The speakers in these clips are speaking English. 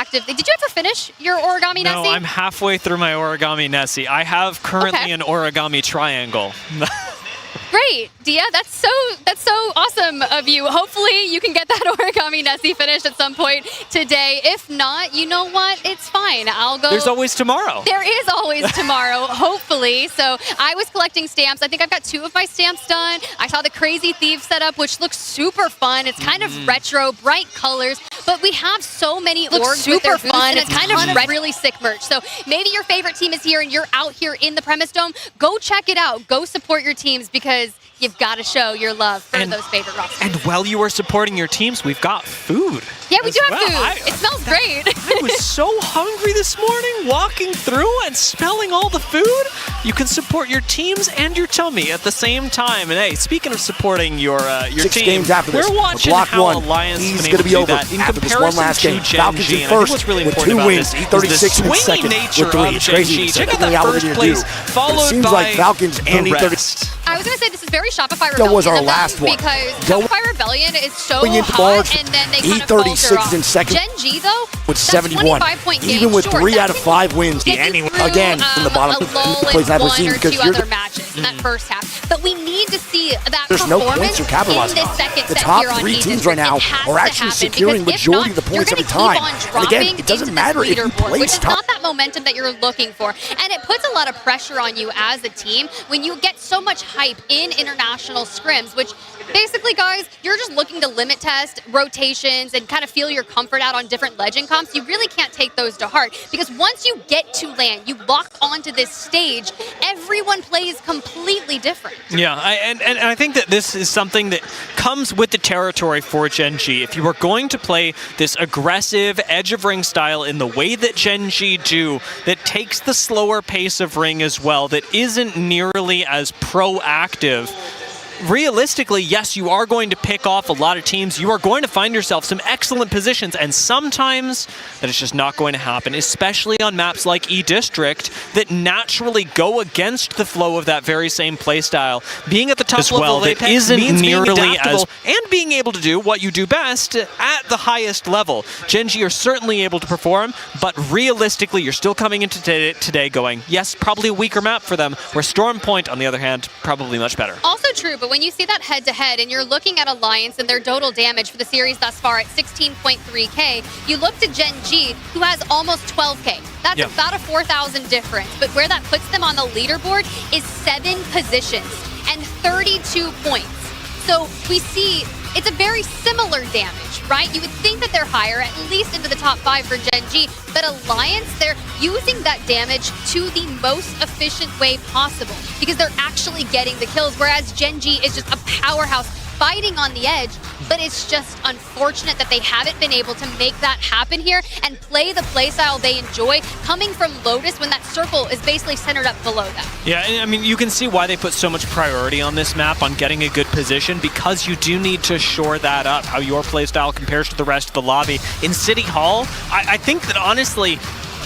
active. Did you ever finish your origami Nessie? No, I'm halfway through my origami Nessie. I have currently an origami triangle. Great, Dia. That's so awesome of you. Hopefully you can get that origami Nessie finished at some point today. If not, you know what? It's fine. I'll go. There's always tomorrow. There is always tomorrow, hopefully. So I was collecting stamps. I think I've got 2 of my stamps done. I saw the Crazy Thief setup, which looks super fun. It's kind of retro, bright colors, but we have so many orgs with their booths, and it's kind of really sick merch. So maybe your favorite team is here and you're out here in the Premise Dome. Go check it out. Go support your teams because you've got to show your love for those favorite rosters. And while you are supporting your teams, we've got food. Yeah, we do have food. It smells great. I was so hungry this morning, walking through and smelling all the food. You can support your teams and your tummy at the same time. And hey, speaking of supporting your 6 team, games after this, we're watching block how 1. Alliance He's going to be over that in after this comparison one last game. to Falcons Gen G. in And I think first what's really with important 2 about wins, this E36 is the in swingy second nature with 3. of It's Gen crazy. G. Check out Definitely that out first there to place, do. followed It seems by like Falcons and the E36. rest. I was going to say this is very Shopify That Rebellion was our of them last one. because Shopify Rebellion is so Going into hot March, and then they kind of E36 falter off. in second Gen G though, with that's 71. 25-point game Even with short. 3 That out of can 5 wins, get you through, again from the bottom a of lull the in place I've ever 1 seen or because 2 you're other matches in that first half. But we need to see that there's no performance points you're capitalizing in on. this second The set top here on 3 E teams District. right now It has are to actually happen, securing because if majority not, of the points you're every gonna time. keep on And again, dropping it doesn't into matter this if you leaderboard, play which is tough. not that momentum that you're looking for. And it puts a lot of pressure on you as a team when you get so much hype in international scrims, which basically, guys, you're just looking to limit test rotations and kind of feel your comfort out on different legend comps. You really can't take those to heart because once you get to LAN, you lock onto this stage, everyone plays completely different. Yeah, and I think that this is something that comes with the territory for Gen G. If you are going to play this aggressive edge of ring style in the way that Gen G do, that takes the slower pace of ring as well, that isn't nearly as proactive, realistically, yes, you are going to pick off a lot of teams. You are going to find yourself some excellent positions, and sometimes that is just not going to happen, especially on maps like E-District that naturally go against the flow of that very same playstyle. Being at the top level of Apex isn't nearly as... And being able to do what you do best at the highest level. Gen G are certainly able to perform, but realistically, you're still coming into today going, yes, probably a weaker map for them, where Storm Point, on the other hand, probably much better. Also true, but when you see that head-to-head and you're looking at Alliance and their total damage for the series thus far at 16.3k, you look to Gen G, who has almost 12k. That's about a 4,000 difference. But where that puts them on the leaderboard is 7 positions and 32 points. So we see it's a very similar damage, right? You would think that they're higher, at least into the top 5 for Gen G, but Alliance, they're using that damage to the most efficient way possible because they're actually getting the kills, whereas Gen G is just a powerhouse fighting on the edge, but it's just unfortunate that they haven't been able to make that happen here and play the playstyle they enjoy coming from Lotus when that circle is basically centered up below them. Yeah, and I mean, you can see why they put so much priority on this map on getting a good position, because you do need to shore that up, how your playstyle compares to the rest of the lobby. In City Hall, I think that honestly,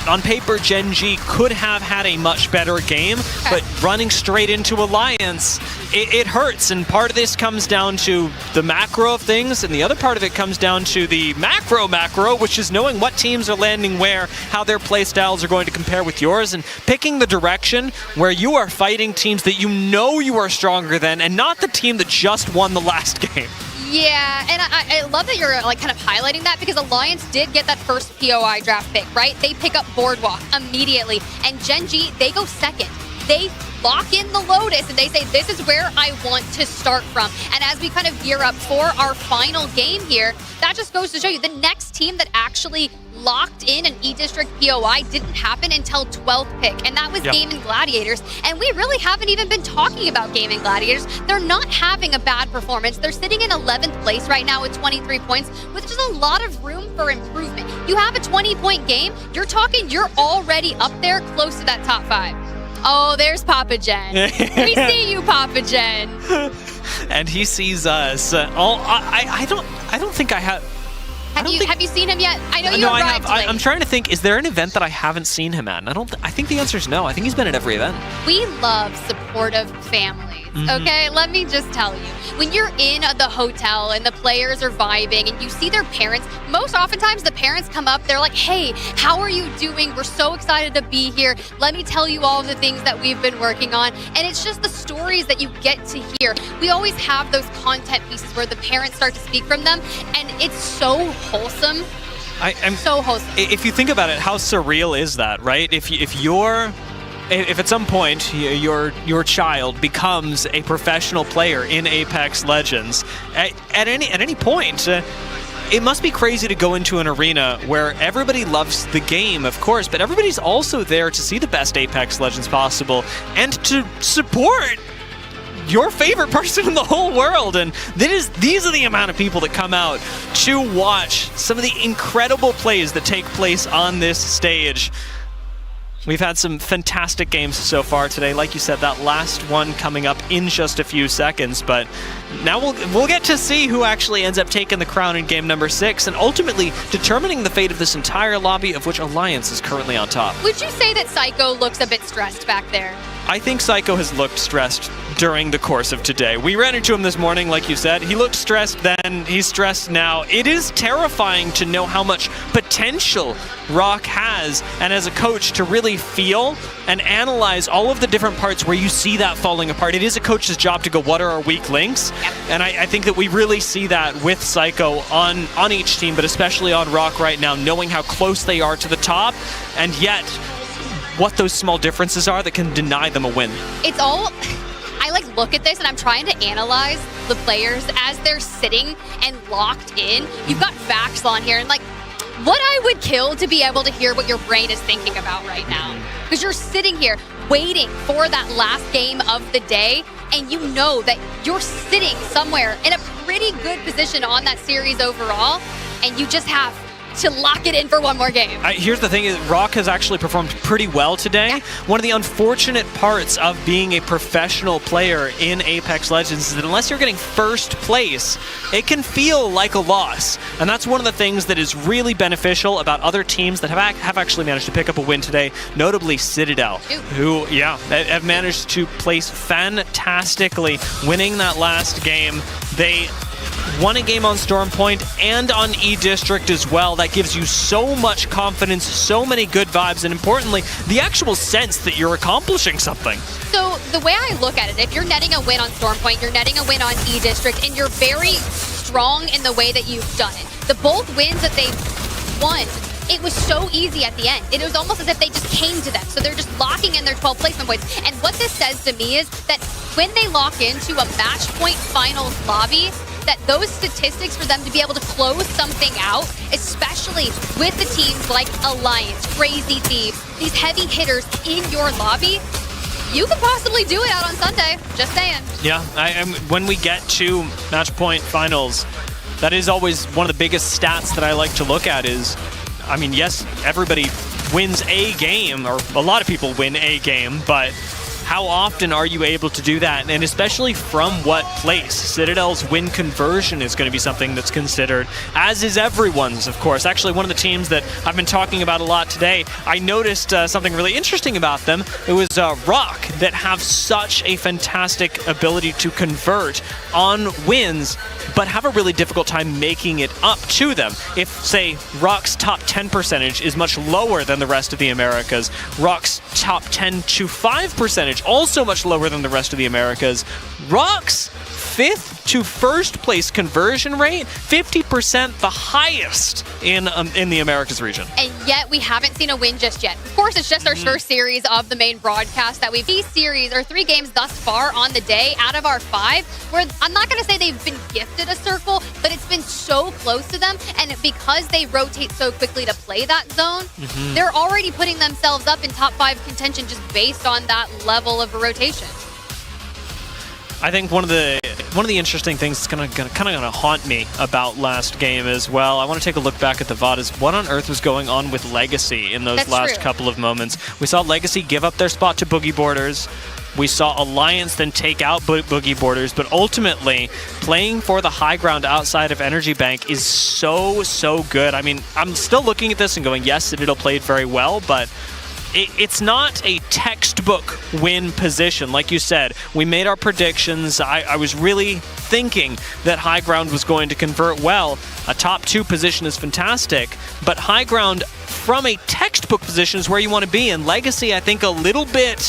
on paper, Gen G could have had a much better game, but running straight into Alliance, it hurts. And part of this comes down to the macro of things, and the other part of it comes down to the macro, which is knowing what teams are landing where, how their play styles are going to compare with yours, and picking the direction where you are fighting teams that you know you are stronger than, and not the team that just won the last game. Yeah, and I love that you're like kind of highlighting that because Alliance did get that first POI draft pick, right? They pick up Boardwalk immediately, and Gen G, they go second. They lock in the Lotus and they say, this is where I want to start from. And as we kind of gear up for our final game here, that just goes to show you the next team that actually locked in an E-District POI didn't happen until 12th pick, and that was Gaming Gladiators. And we really haven't even been talking about Gaming Gladiators. They're not having a bad performance. They're sitting in 11th place right now with 23 points, with just a lot of room for improvement. You have a 20-point game, you're talking, you're already up there close to that top 5. Oh, there's Papa Gen. We see you, Papa Gen. And he sees us. I don't think I have. Have you seen him yet? I know you arrived late. I'm trying to think, is there an event that I haven't seen him at? And I think the answer is no. I think he's been at every event. We love supportive families. okay? Let me just tell you. When you're in the hotel and the players are vibing and you see their parents, most oftentimes the parents come up, they're like, hey, how are you doing? We're so excited to be here. Let me tell you all of the things that we've been working on. And it's just the stories that you get to hear. We always have those content pieces where the parents start to speak from them, and it's so wholesome. So wholesome. If you think about it, how surreal is that, right? If at some point your child becomes a professional player in Apex Legends, at any point, it must be crazy to go into an arena where everybody loves the game, of course, but everybody's also there to see the best Apex Legends possible and to support your favorite person in the whole world. And these are the amount of people that come out to watch some of the incredible plays that take place on this stage. We've had some fantastic games so far today. Like you said, that last one coming up in just a few seconds, but now we'll get to see who actually ends up taking the crown in game number 6 and ultimately determining the fate of this entire lobby, of which Alliance is currently on top. Would you say that Psycho looks a bit stressed back there? I think Psycho has looked stressed during the course of today. We ran into him this morning, like you said. He looked stressed then, he's stressed now. It is terrifying to know how much potential Rock has, and as a coach, to really feel and analyze all of the different parts where you see that falling apart. It is a coach's job to go, what are our weak links? And I think that we really see that with Psycho on each team, but especially on Rock right now, knowing how close they are to the top, and yet what those small differences are that can deny them a win. It's all, I look at this and I'm trying to analyze the players as they're sitting and locked in. You've got Vaxlon here and what I would kill to be able to hear what your brain is thinking about right now. Because you're sitting here waiting for that last game of the day, and you know that you're sitting somewhere in a pretty good position on that series overall, and you just have to lock it in for one more game. Here's the thing, is Rock has actually performed pretty well today. Yeah. One of the unfortunate parts of being a professional player in Apex Legends is that unless you're getting first place, it can feel like a loss. And that's one of the things that is really beneficial about other teams that have actually managed to pick up a win today, notably Citadel, who, have managed to place fantastically, winning that last game. They won a game on Storm Point and on E-District as well. That gives you so much confidence, so many good vibes, and importantly, the actual sense that you're accomplishing something. So the way I look at it, if you're netting a win on Storm Point, you're netting a win on E-District, and you're very strong in the way that you've done it. The both wins that they've won, it was so easy at the end. It was almost as if they just came to them. So they're just locking in their 12 placement points. And what this says to me is that when they lock into a match point finals lobby, that those statistics for them to be able to close something out, especially with the teams like Alliance, Crazy Thieves, these heavy hitters in your lobby, you could possibly do it out on Sunday. Just saying. Yeah, when we get to match point finals, that is always one of the biggest stats that I like to look at is, yes, everybody wins a game, or a lot of people win a game, but how often are you able to do that? And especially from what place? Citadel's win conversion is going to be something that's considered, as is everyone's, of course. Actually, one of the teams that I've been talking about a lot today, I noticed something really interesting about them. It was Rock that have such a fantastic ability to convert on wins, but have a really difficult time making it up to them. If, say, Rock's top 10 percentage is much lower than the rest of the Americas, Rock's top 10 to 5 percentage also much lower than the rest of the Americas. Rock's 5th to 1st place conversion rate, 50% the highest in the Americas region. And yet we haven't seen a win just yet. Of course, it's just our first series of the main broadcast that we've seen series, or 3 games thus far on the day out of our 5, where I'm not going to say they've been gifted a circle, but it's been so close to them, and because they rotate so quickly to play that zone, they're already putting themselves up in top 5 contention just based on that level of rotation. I think one of the interesting things that's kind of gonna haunt me about last game as well. I want to take a look back at the VOD. Is what on earth was going on with Legacy in those last couple of moments? We saw Legacy give up their spot to Boogie Borders. We saw Alliance then take out Boogie Borders, but ultimately playing for the high ground outside of Energy Bank is so good. I'm still looking at this and going, yes, Citadel played very well, but it's not a textbook win position. Like you said, we made our predictions. I was really thinking that High Ground was going to convert well. A top 2 position is fantastic, but High Ground from a textbook position is where you want to be. And Legacy, I think, a little bit,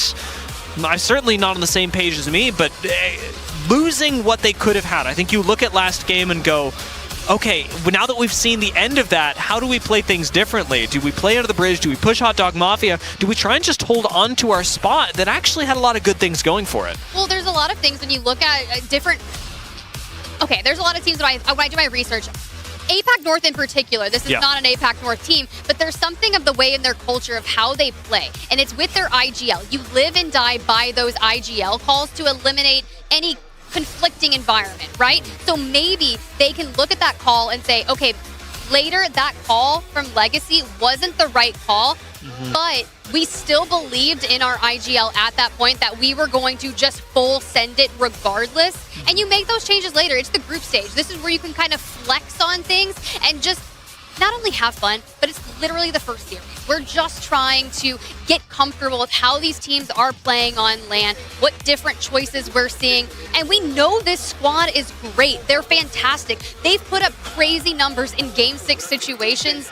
certainly not on the same page as me, but losing what they could have had. I think you look at last game and go, okay, now that we've seen the end of that, how do we play things differently? Do we play under the bridge? Do we push Hot Dog Mafia? Do we try and just hold on to our spot that actually had a lot of good things going for it? Well, there's a lot of things when you look at different... Okay, there's a lot of teams when I do my research. APAC North in particular, this is not an APAC North team, but there's something of the way in their culture of how they play, and it's with their IGL. You live and die by those IGL calls to eliminate any conflicting environment, right? So maybe they can look at that call and say, okay, later that call from Legacy wasn't the right call, but we still believed in our IGL at that point that we were going to just full send it regardless. And you make those changes later. It's the group stage. This is where you can kind of flex on things and just not only have fun, but it's literally the first series. We're just trying to get comfortable with how these teams are playing on LAN, what different choices we're seeing. And we know this squad is great. They're fantastic. They've put up crazy numbers in Game 6 situations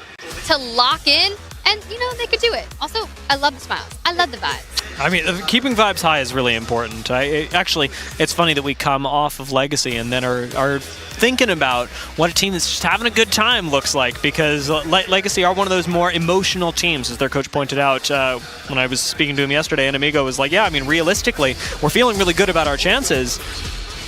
to lock in. And, you know, they could do it. Also, I love the smiles. I love the vibes. I mean, keeping vibes high is really important. Actually, it's funny that we come off of Legacy and then are thinking about what a team that's just having a good time looks like, because Legacy are one of those more emotional teams, as their coach pointed out when I was speaking to him yesterday. And Amigo was like, yeah, I mean, realistically, we're feeling really good about our chances.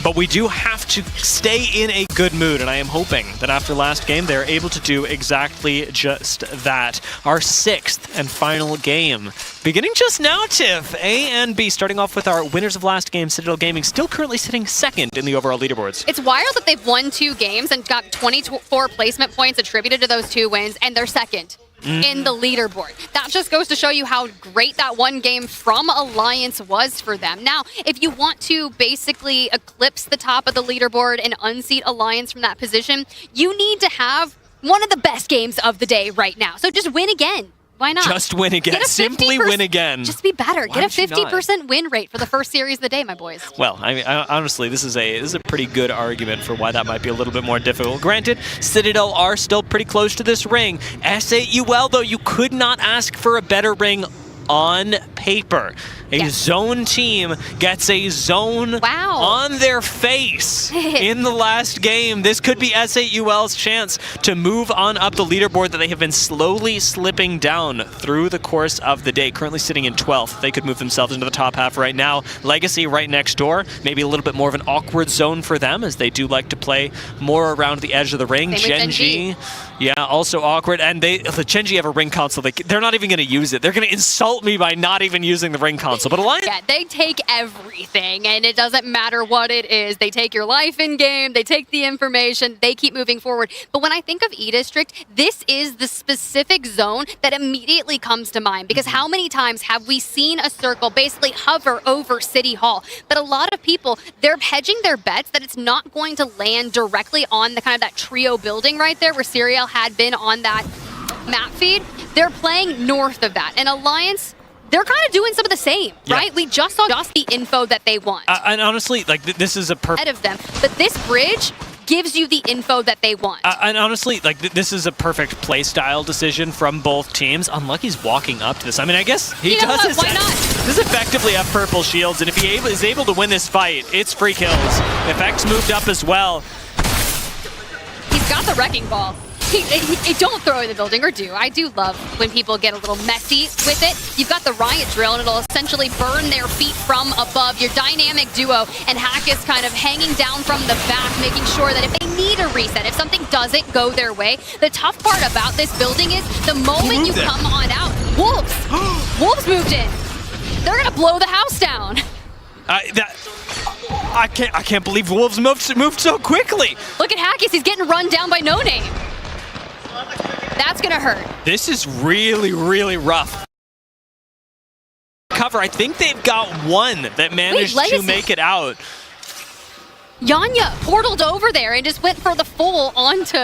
But we do have to stay in a good mood, and I am hoping that after last game, they're able to do exactly just that. Our 6th and final game. Beginning just now, Tiff. A and B, starting off with our winners of last game, Citadel Gaming, still currently sitting 2nd in the overall leaderboards. It's wild that they've won 2 games and got 24 placement points attributed to those 2 wins, and they're 2nd. In the leaderboard. That just goes to show you how great that one game from Alliance was for them. Now, if you want to basically eclipse the top of the leaderboard and unseat Alliance from that position, you need to have one of the best games of the day right now. So just win again. Why not? Just win again. Simply win again. Just be better. Get a 50% win rate for the first series of the day, my boys. Well, I mean, honestly, this is a pretty good argument for why that might be a little bit more difficult. Granted, Citadel are still pretty close to this ring. SAUL, though, you could not ask for a better ring on paper. A zone team gets a zone on their face in the last game. This could be SAUL's chance to move on up the leaderboard that they have been slowly slipping down through the course of the day. Currently sitting in 12th. They could move themselves into the top half right now. Legacy right next door. Maybe a little bit more of an awkward zone for them, as they do like to play more around the edge of the ring. Gen G, yeah, also awkward. And the Gen G have a ring console. They're not even going to use it. They're going to insult me by not even using the ring console. But Alliance... Yeah, they take everything, and it doesn't matter what it is. They take your life in game, they take the information, they keep moving forward. But when I think of E-District, this is the specific zone that immediately comes to mind, because how many times have we seen a circle basically hover over City Hall? But a lot of people, they're hedging their bets that it's not going to land directly on the kind of that trio building right there where Serial had been on that map feed. They're playing north of that. And Alliance, they're kind of doing some of the same, right? We just saw the info that they want. And honestly, like, this is a perfect... of them. But this bridge gives you the info that they want. And honestly, like, this is a perfect play style decision from both teams. Unlucky's walking up to this. I mean, I guess he does his... Why not? This effectively have purple shields, and if he is able to win this fight, it's free kills. FX moved up as well. He's got the wrecking ball. Don't throw in the building, or do. I do love when people get a little messy with it. You've got the riot drill, and it'll essentially burn their feet from above. Your dynamic duo, and Hack is kind of hanging down from the back, making sure that if they need a reset, if something doesn't go their way, the tough part about this building is the moment you come on out, Wolves! Wolves moved in. They're gonna blow the house down. I can't believe Wolves moved so quickly. Look at Hackis, he's getting run down by No Name. That's gonna hurt. This is really, really rough. Cover, I think they've got one that managed to make it out. Yanya portaled over there and just went for the full onto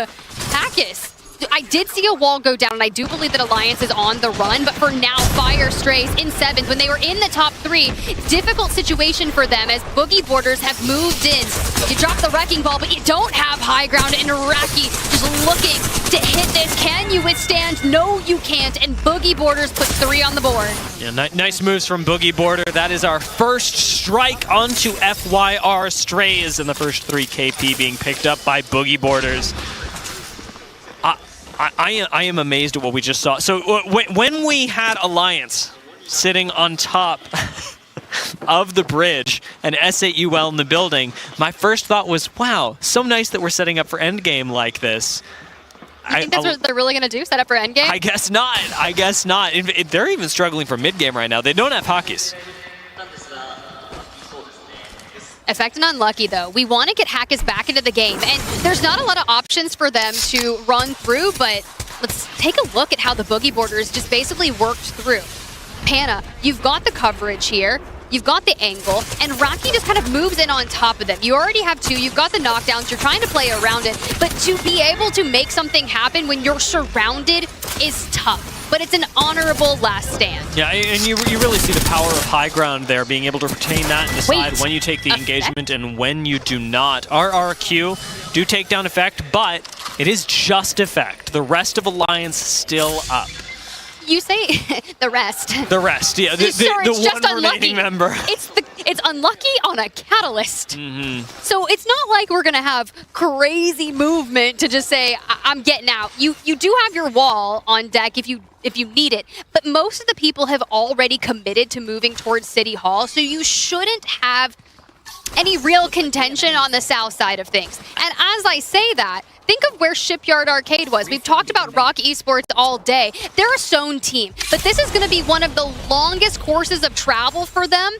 Hackis. I did see a wall go down, and I do believe that Alliance is on the run, but for now, Fire Strays in 7th. When they were in the top 3, difficult situation for them as Boogie Borders have moved in. You drop the Wrecking Ball, but you don't have high ground, and Raki just looking to hit this. Can you withstand? No, you can't, and Boogie Borders puts 3 on the board. Yeah, nice moves from Boogie Border. That is our first strike onto FYR Strays, and the first 3 KP being picked up by Boogie Borders. I am amazed at what we just saw. So when we had Alliance sitting on top of the bridge and SAUL in the building, my first thought was, wow, so nice that we're setting up for endgame like this. You think that's what they're really going to do, set up for endgame? I guess not. I guess not. They're even struggling for mid-game right now. They don't have Hakis. Effect and Unlucky, though. We want to get Hakis back into the game, and there's not a lot of options for them to run through, but let's take a look at how the Boogie Borders just basically worked through. Panna, you've got the coverage here, you've got the angle, and Rocky just kind of moves in on top of them. You already have 2, you've got the knockdowns, you're trying to play around it, but to be able to make something happen when you're surrounded is tough. But it's an honorable last stand. Yeah, and you really see the power of high ground there, being able to retain that and decide when you take the engagement and when you do not. RRQ do take down effect, but it is just effect. The rest of Alliance still up. You say the rest. The rest, yeah. The one remaining member. It's unlucky on a catalyst. So it's not like we're gonna have crazy movement to just say I'm getting out. You do have your wall on deck if you need it, but most of the people have already committed to moving towards City Hall, so you shouldn't have any real contention on the south side of things. And as I say that, think of where Shipyard Arcade was. We've talked about Rock Esports all day. They're a Sown team, but this is going to be one of the longest courses of travel for them.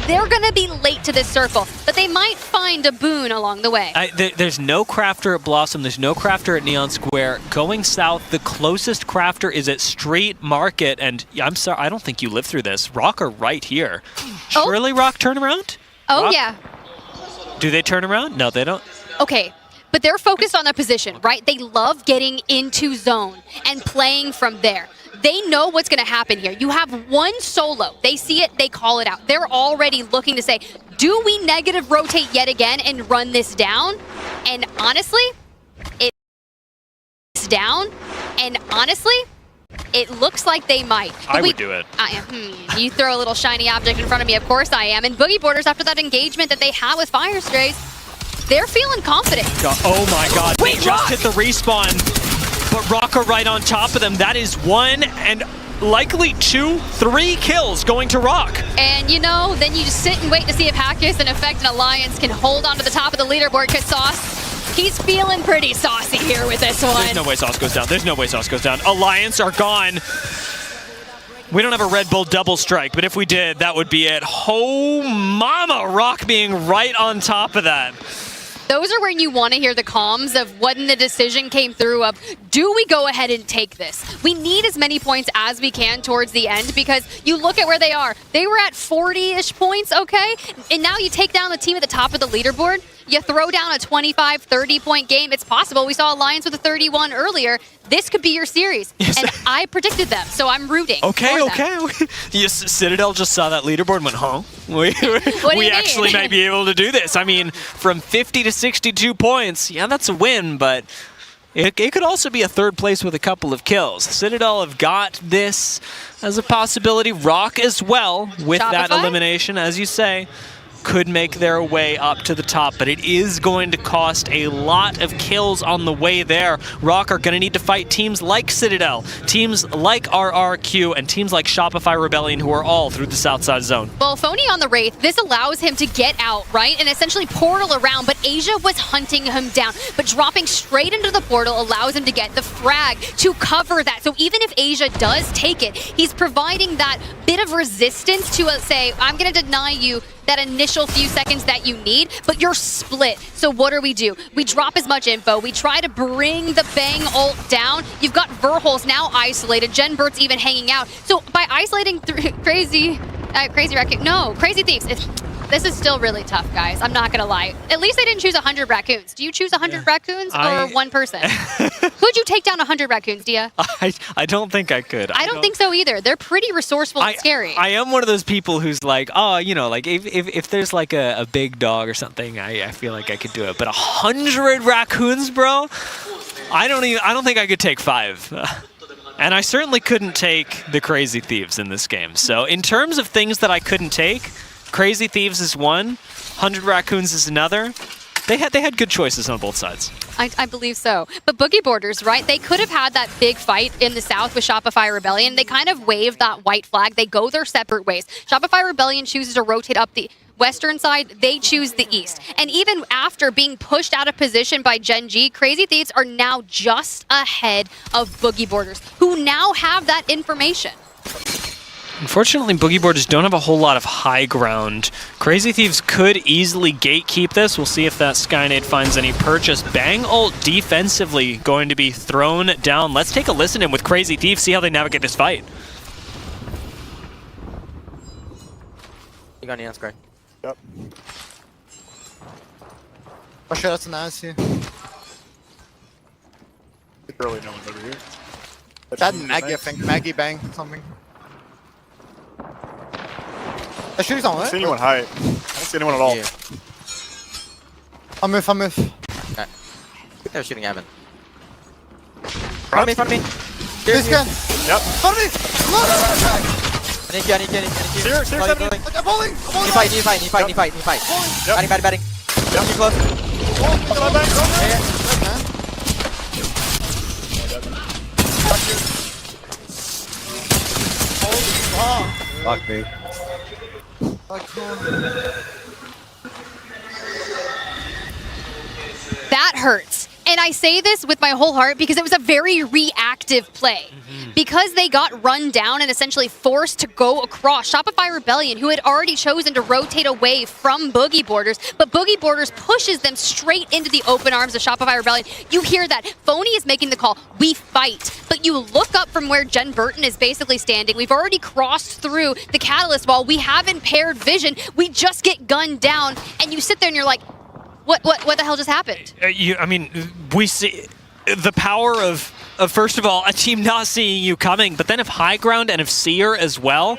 They're going to be late to this circle, but they might find a boon along the way. There's no crafter at Blossom. There's no crafter at Neon Square. Going south, the closest crafter is at Street Market, and I'm sorry, I don't think you lived through this. Rock are right here. Surely Rock turn around? Oh, Rock? yeah. Do they turn around? No, they don't. Okay, but they're focused on their position, right? They love getting into zone and playing from there. They know what's going to happen here. You have one solo. They see it, they call it out. They're already looking to say, do we negative rotate yet again and run this down? And honestly, it's down. And honestly, it looks like they might. But I would do it. You throw a little shiny object in front of me, of course I am. And Boogie Borders, after that engagement that they had with Fire Strays, they're feeling confident. Oh my god, they just hit the respawn. But Rock right on top of them. That is 1 and likely 2, 3 kills going to Rock. And you know, then you just sit and wait to see if Hakis and Effect and Alliance can hold on to the top of the leaderboard, because Sauce, he's feeling pretty saucy here with this one. There's no way Sauce goes down. There's no way Sauce goes down. Alliance are gone. We don't have a Red Bull double strike, but if we did, that would be it. Oh, mama, Rock being right on top of that. Those are when you want to hear the comms of when the decision came through of, do we go ahead and take this? We need as many points as we can towards the end, because you look at where they are. They were at 40-ish points, okay? And now you take down the team at the top of the leaderboard. You throw down a 25, 30-point game. It's possible. We saw Alliance with a 31 earlier. This could be your series. Yes. And I predicted them, so I'm rooting for them. Yes, Citadel just saw that leaderboard and went, huh? We actually might be able to do this. I mean, from 50 to 62 points, yeah, that's a win, but it could also be a 3rd place with a couple of kills. Citadel have got this as a possibility. Rock as well with that elimination, as you say, could make their way up to the top, but it is going to cost a lot of kills on the way there. Rock are going to need to fight teams like Citadel, teams like RRQ, and teams like Shopify Rebellion, who are all through the south side zone. Well, Phony on the Wraith, this allows him to get out, right, and essentially portal around, but Asia was hunting him down, but dropping straight into the portal allows him to get the frag to cover that. So even if Asia does take it, he's providing that bit of resistance to say, I'm going to deny you that initial few seconds that you need, but you're split. So what do? We drop as much info. We try to bring the Bang ult down. You've got Verholz now isolated. Genbert's even hanging out. So by isolating Crazy Thieves, This is still really tough, guys. I'm not going to lie. At least they didn't choose 100 raccoons. Do you choose 100 raccoons or one person? Would you take down 100 raccoons, Dia? I don't think I could. I don't think so either. They're pretty resourceful and scary. I am one of those people who's like, oh, you know, like if there's like a big dog or something, I feel like I could do it. But 100 raccoons, bro? I don't think I could take 5. And I certainly couldn't take the Crazy Thieves in this game. So in terms of things that I couldn't take, Crazy Thieves is one, 100 Raccoons is another. They had good choices on both sides. I believe so. But Boogie Boarders, right? They could have had that big fight in the South with Shopify Rebellion. They kind of waved that white flag. They go their separate ways. Shopify Rebellion chooses to rotate up the western side. They choose the east. And even after being pushed out of position by Gen G, Crazy Thieves are now just ahead of Boogie Boarders, who now have that information. Unfortunately, Boogie Boarders don't have a whole lot of high ground. Crazy Thieves could easily gatekeep this. We'll see if that Skynade finds any purchase. Bang ult defensively going to be thrown down. Let's take a listen in with Crazy Thieves, see how they navigate this fight. You got any answer? Yep. Oh shit, that's an ass here. Barely no one's over here. That Maggie, I think. Maggie bang something. I shoot on I don't it. see anyone high. I don't see anyone at all. Yeah. I'm with. Okay. They're shooting Evan. Front of me. This guy. Yep. Follow me! Look! I need you. Here, 70. I'm bowling! Need fight. Yep. Batting. Yep. Too close. Look at my back. Fuck me. That hurts. And I say this with my whole heart because it was a very reactive play. Because they got run down and essentially forced to go across Shopify Rebellion, who had already chosen to rotate away from Boogie Boarders, but Boogie Boarders pushes them straight into the open arms of Shopify Rebellion. You hear that. Phony is making the call. We fight. But you look up from where Jen Burton is basically standing. We've already crossed through the Catalyst wall. We have impaired vision. We just get gunned down. And you sit there and you're like, what the hell just happened? I mean, we see the power of first of all, a team not seeing you coming, but then of high ground and of Seer as well.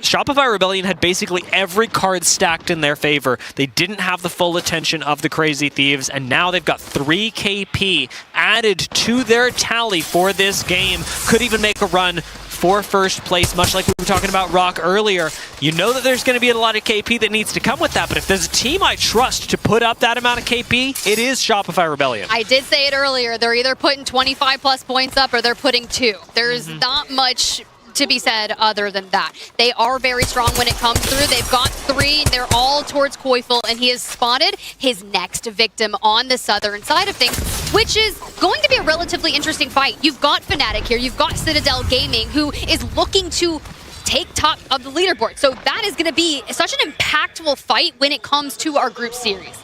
Shopify Rebellion had basically every card stacked in their favor. They didn't have the full attention of the Crazy Thieves, and now they've got 3 KP added to their tally for this game. Could even make a run for first place, much like we were talking about Rock earlier. You know that there's going to be a lot of KP that needs to come with that, but if there's a team I trust to put up that amount of KP, it is Shopify Rebellion. I did say it earlier. They're either putting 25 plus points up or they're putting 2. There's not much to be said other than that. They are very strong when it comes through. They've got 3. They're all towards Koifel, and he has spotted his next victim on the southern side of things, which is going to be a relatively interesting fight. You've got Fnatic here. You've got Citadel Gaming, who is looking to take top of the leaderboard. So that is going to be such an impactful fight when it comes to our group series.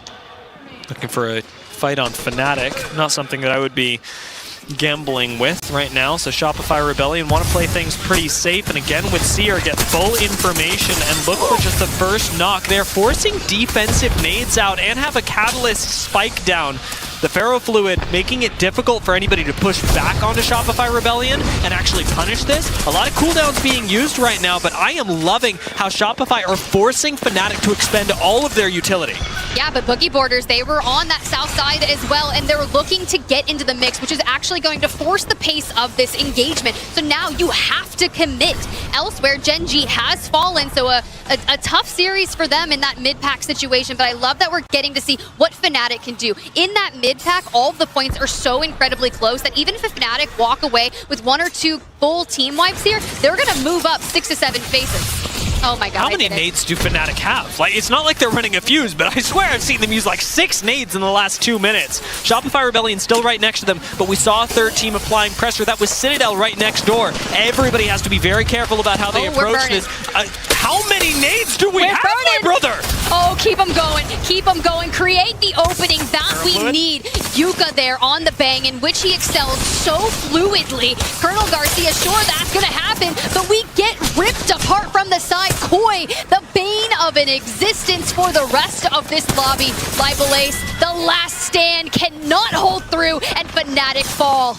Looking for a fight on Fnatic. Not something that I would be gambling with right now. So Shopify Rebellion want to play things pretty safe, and again with Seer get full information and look for just the first knock. They're forcing defensive nades out and have a Catalyst spike down. The Ferrofluid making it difficult for anybody to push back onto Shopify Rebellion and actually punish this. A lot of cooldowns being used right now, but I am loving how Shopify are forcing Fnatic to expend all of their utility. Yeah, but Boogie Boarders, they were on that south side as well, and they're looking to get into the mix, which is actually going to force the pace of this engagement. So now you have to commit. Elsewhere, Gen G has fallen, so a tough series for them in that mid-pack situation, but I love that we're getting to see what Fnatic can do. In that mid-pack, all of the points are so incredibly close that even if Fnatic walk away with 1 or 2 full team wipes here, they're going to move up 6 to 7 faces. Oh my god. How many nades do Fnatic have? Like, it's not like they're running a fuse, but I swear I've seen them use like 6 nades in the last 2 minutes. Shopify Rebellion still right next to them, but we saw a third team applying pressure. That was Citadel right next door. Everybody has to be very careful about how they approach this. How many nades do we have, my brother? Oh, keep them going. Keep them going. Create the opening that we need. Yuka there on the bang, in which he excels so fluidly. Colonel Garcia, sure that's going to happen, but we get ripped apart from the side. Koi, the bane of of an existence for the rest of this lobby. Libel Ace, the last stand, cannot hold through, and Fnatic fall.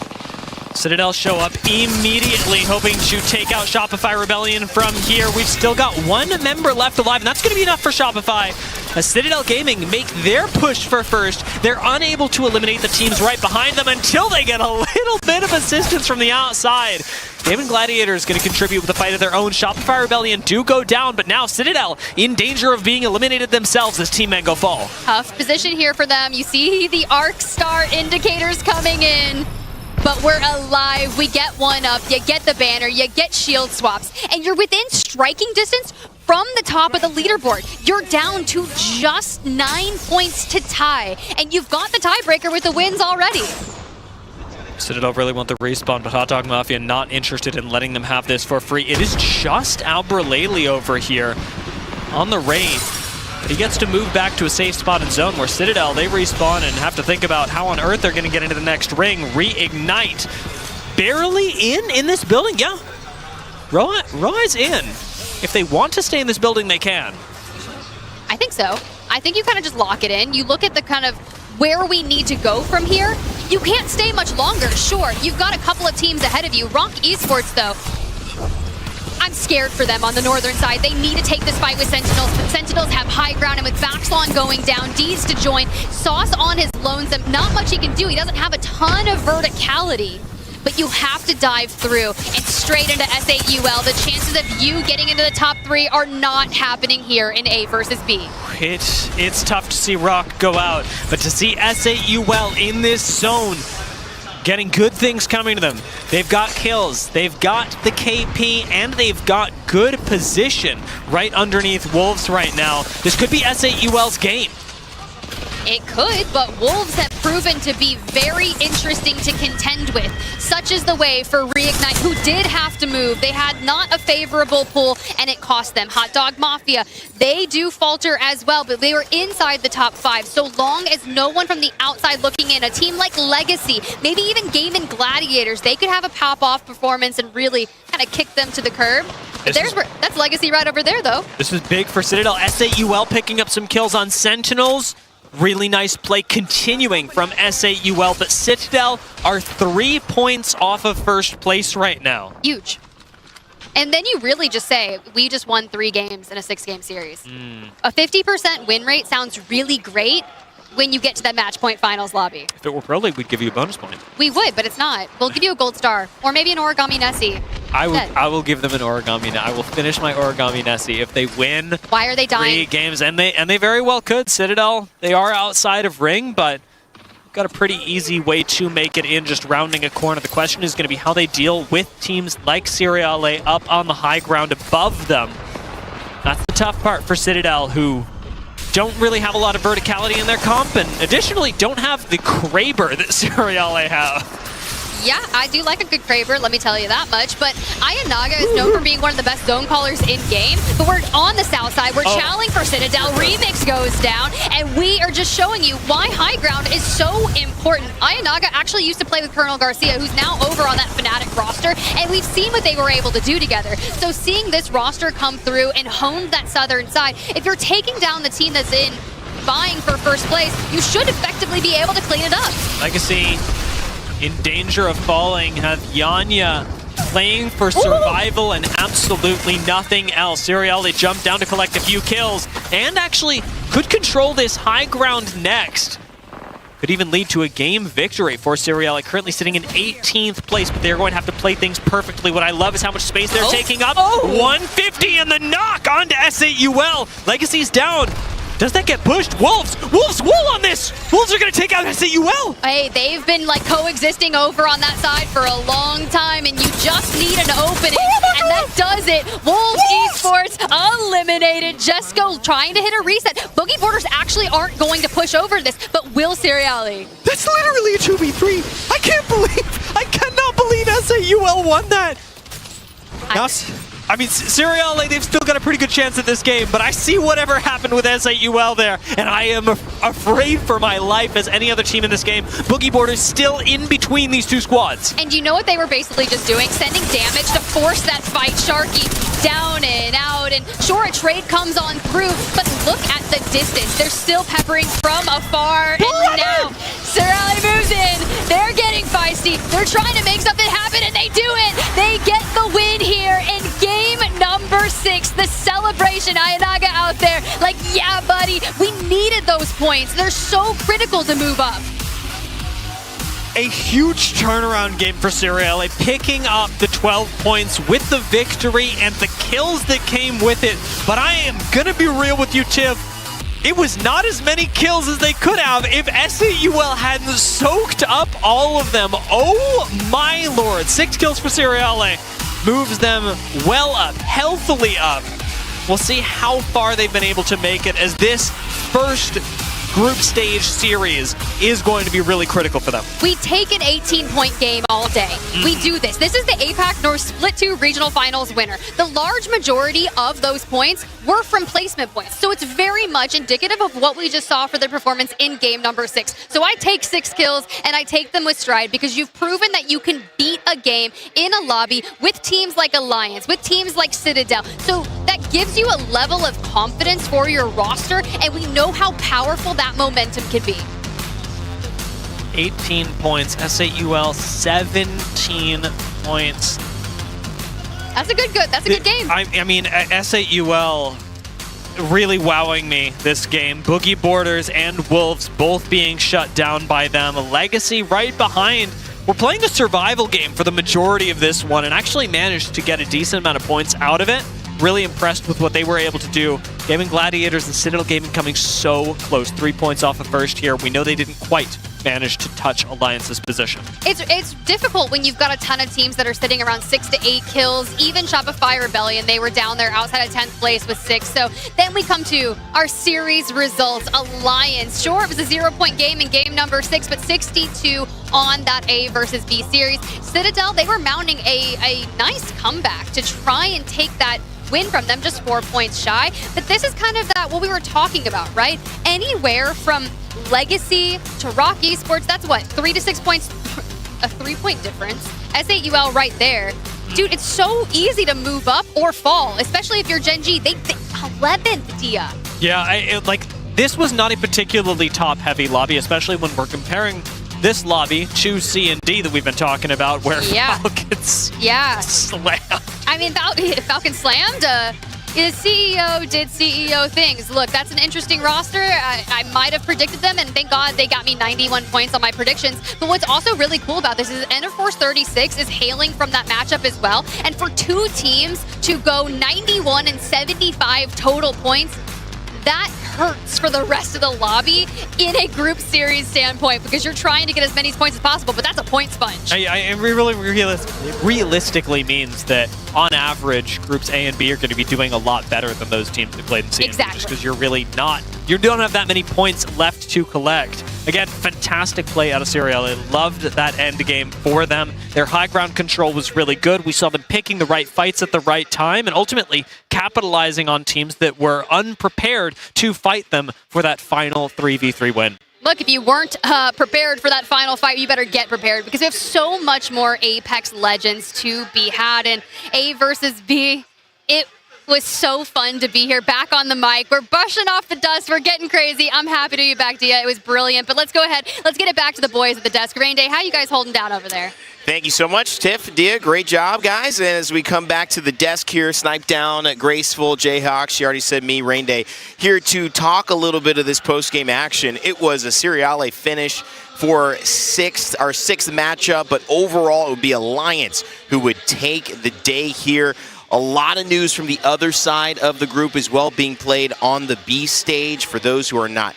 Citadel show up immediately, hoping to take out Shopify Rebellion from here. We've still got one member left alive, and that's going to be enough for Shopify. As Citadel Gaming make their push for first, they're unable to eliminate the teams right behind them until they get a little bit of assistance from the outside. Damon Gladiator is going to contribute with a fight of their own. Shopify Rebellion do go down, but now Citadel in danger of being eliminated themselves as Team Mango fall. Tough position here for them. You see the arc star indicators coming in. But we're alive, we get one up, you get the banner, you get shield swaps, and you're within striking distance from the top of the leaderboard. You're down to just 9 points to tie, and you've got the tiebreaker with the wins already. Citadel really want the respawn, but Hot Dog Mafia not interested in letting them have this for free. It is just Albralele over here on the Wraith. He gets to move back to a safe spot in zone where Citadel, they respawn and have to think about how on earth they're going to get into the next ring. Reignite. Barely in this building, yeah. Roa is in. If they want to stay in this building, they can. I think so. I think you kind of just lock it in. You look at the kind of where we need to go from here. You can't stay much longer, sure. You've got a couple of teams ahead of you. Rock Esports, though, I'm scared for them on the northern side. They need to take this fight with Sentinels, but Sentinels have high ground, and with Vaxlon going down, Deeds to join, Sauce on his lonesome, not much he can do. He doesn't have a ton of verticality, but you have to dive through and straight into SAUL. The chances of you getting into the top 3 are not happening here in A versus B. It's tough to see Rock go out, but to see SAUL in this zone, getting good things coming to them. They've got kills, they've got the KP, and they've got good position right underneath Wolves right now. This could be SAUL's game. It could, but Wolves have proven to be very interesting to contend with. Such is the way for Reignite, who did have to move. They had not a favorable pull, and it cost them. Hot Dog Mafia, they do falter as well, but they were inside the top 5. So long as no one from the outside looking in, a team like Legacy, maybe even Game and Gladiators, they could have a pop-off performance and really kind of kick them to the curb. That's Legacy right over there, though. This is big for Citadel. SAUL picking up some kills on Sentinels. Really nice play continuing from SAUL, but Citadel are 3 points off of first place right now. Huge. And then you really just say, we just won 3 games in a 6-game series. A 50% win rate sounds really great when you get to that match point finals lobby. If it were Pro League, we'd give you a bonus point. We would, but it's not. We'll give you a gold star, or maybe an Origami Nessie. I will give them an Origami. I will finish my Origami Nessie if they win. Why are they dying? 3 games, and they very well could. Citadel, they are outside of ring, but got a pretty easy way to make it in, just rounding a corner. The question is going to be how they deal with teams like Seriale up on the high ground above them. That's the tough part for Citadel, who don't really have a lot of verticality in their comp, and additionally don't have the Kraber that Seriale have. Yeah, I do like a good Kraber, let me tell you that much. But Ayanaga is known for being one of the best zone callers in game. But we're on the south side. We're channeling for Citadel. Remix goes down. And we are just showing you why high ground is so important. Ayanaga actually used to play with Colonel Garcia, who's now over on that Fnatic roster. And we've seen what they were able to do together. So seeing this roster come through and hone that southern side, if you're taking down the team that's in vying for first place, you should effectively be able to clean it up. Legacy in danger of falling, have Yanya playing for survival and absolutely nothing else. Serial, they jump down to collect a few kills and actually could control this high ground next. Could even lead to a game victory for Serial, currently sitting in 18th place, but they're going to have to play things perfectly. What I love is how much space they're taking up. 150 and the knock onto SAUL. Legacy's down. Does that get pushed? Wolves! Wolves wool on this! Wolves are going to take out SAUL! Hey, they've been like coexisting over on that side for a long time, and you just need an opening, and that does it. Wolves Esports eliminated. Jesco trying to hit a reset. Boogie Borders actually aren't going to push over this, but will Seriali. That's literally a 2v3. I cannot believe SAUL won that. I mean, Seriale, they've still got a pretty good chance at this game, but I see whatever happened with SAUL there, and I am afraid for my life as any other team in this game. Boogie Borders still in between these two squads. And you know what they were basically just doing? Sending damage to force that fight. Sharky down and out, and sure, a trade comes on through, but look at the distance. They're still peppering from afar, and now Sirali moves in. They're getting feisty. They're trying to make something happen, and they do it. They get the win here in game number 6. The celebration, Ayanaga out there like, yeah, buddy, we needed those points. They're so critical to move up. A huge turnaround game for Sirali, picking up the 12 points with the victory and the kills that came with it. But I am gonna be real with you, Tiff. It was not as many kills as they could have if SAUL hadn't soaked up all of them. Oh my lord. 6 kills for Sirali. Moves them well up, healthily up. We'll see how far they've been able to make it, as this first group stage series is going to be really critical for them. We take an 18-point game all day. We do this. This is the APAC North Split 2 Regional Finals winner. The large majority of those points were from placement points. So it's very much indicative of what we just saw for their performance in game number 6. So I take 6 kills and I take them with stride, because you've proven that you can beat a game in a lobby with teams like Alliance, with teams like Citadel. So that gives you a level of confidence for your roster, and we know how powerful that momentum can be. 18 points, SAUL 17 points. That's a good game. I mean, SAUL really wowing me this game. Boogie Borders and Wolves both being shut down by them. Legacy right behind. We're playing a survival game for the majority of this one and actually managed to get a decent amount of points out of it. Really impressed with what they were able to do. Gaming Gladiators and Citadel Gaming coming so close. 3 points off of first here. We know they didn't quite manage to touch Alliance's position. It's difficult when you've got a ton of teams that are sitting around 6 to 8 kills. Even Shopify Rebellion, they were down there outside of 10th place with 6. So then we come to our series results. Alliance, sure, it was a 0-point game in game number 6, but 62 on that A versus B series. Citadel, they were mounting a nice comeback to try and take that win from them, just 4 points shy. But this is kind of that what we were talking about, right? Anywhere from Legacy to Rock Esports, that's what, 3 to 6 points, a 3-point difference. SAUL right there. Dude, it's so easy to move up or fall, especially if you're Gen G. They 11th, Dia. Yeah, this was not a particularly top-heavy lobby, especially when we're comparing this lobby to C and D that we've been talking about, where Falcons slammed. I mean, Falcon slammed. The CEO did CEO things. Look, that's an interesting roster. I might have predicted them, and thank God they got me 91 points on my predictions. But what's also really cool about this is Enderforce 36 is hailing from that matchup as well. And for 2 teams to go 91 and 75 total points, that hurts for the rest of the lobby in a group series standpoint, because you're trying to get as many points as possible, but that's a point sponge. It really realistically means that on average, groups A and B are going to be doing a lot better than those teams that played in C and D, just because you don't have that many points left to collect. Again, fantastic play out of Serial. I loved that end game for them. Their high ground control was really good. We saw them picking the right fights at the right time and ultimately capitalizing on teams that were unprepared to fight them for that final 3v3 win. Look, if you weren't prepared for that final fight, you better get prepared, because we have so much more Apex Legends to be had. And A versus B, it was so fun to be here, back on the mic. We're brushing off the dust. We're getting crazy. I'm happy to be back, Dia. It was brilliant. But let's go ahead. Let's get it back to the boys at the desk. Rain Day, how you guys holding down over there? Thank you so much, Tiff, Dia. Great job, guys. And as we come back to the desk here, Snipe Down, Graceful, Jayhawk, she already said me, Rain Day, here to talk a little bit of this post-game action. It was a Seriale finish for our sixth matchup, but overall it would be Alliance who would take the day here. A lot of news from the other side of the group as well, being played on the B stage. For those who are not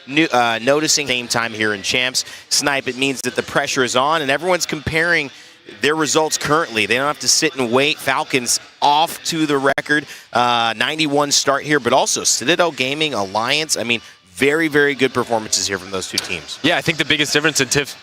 noticing, same time here in Champs Snipe, it means that the pressure is on and everyone's comparing their results currently. They don't have to sit and wait. Falcons off to the record, 91 start here, but also Citadel Gaming, Alliance. I mean, very, very good performances here from those two teams. Yeah, I think the biggest difference, and Tiff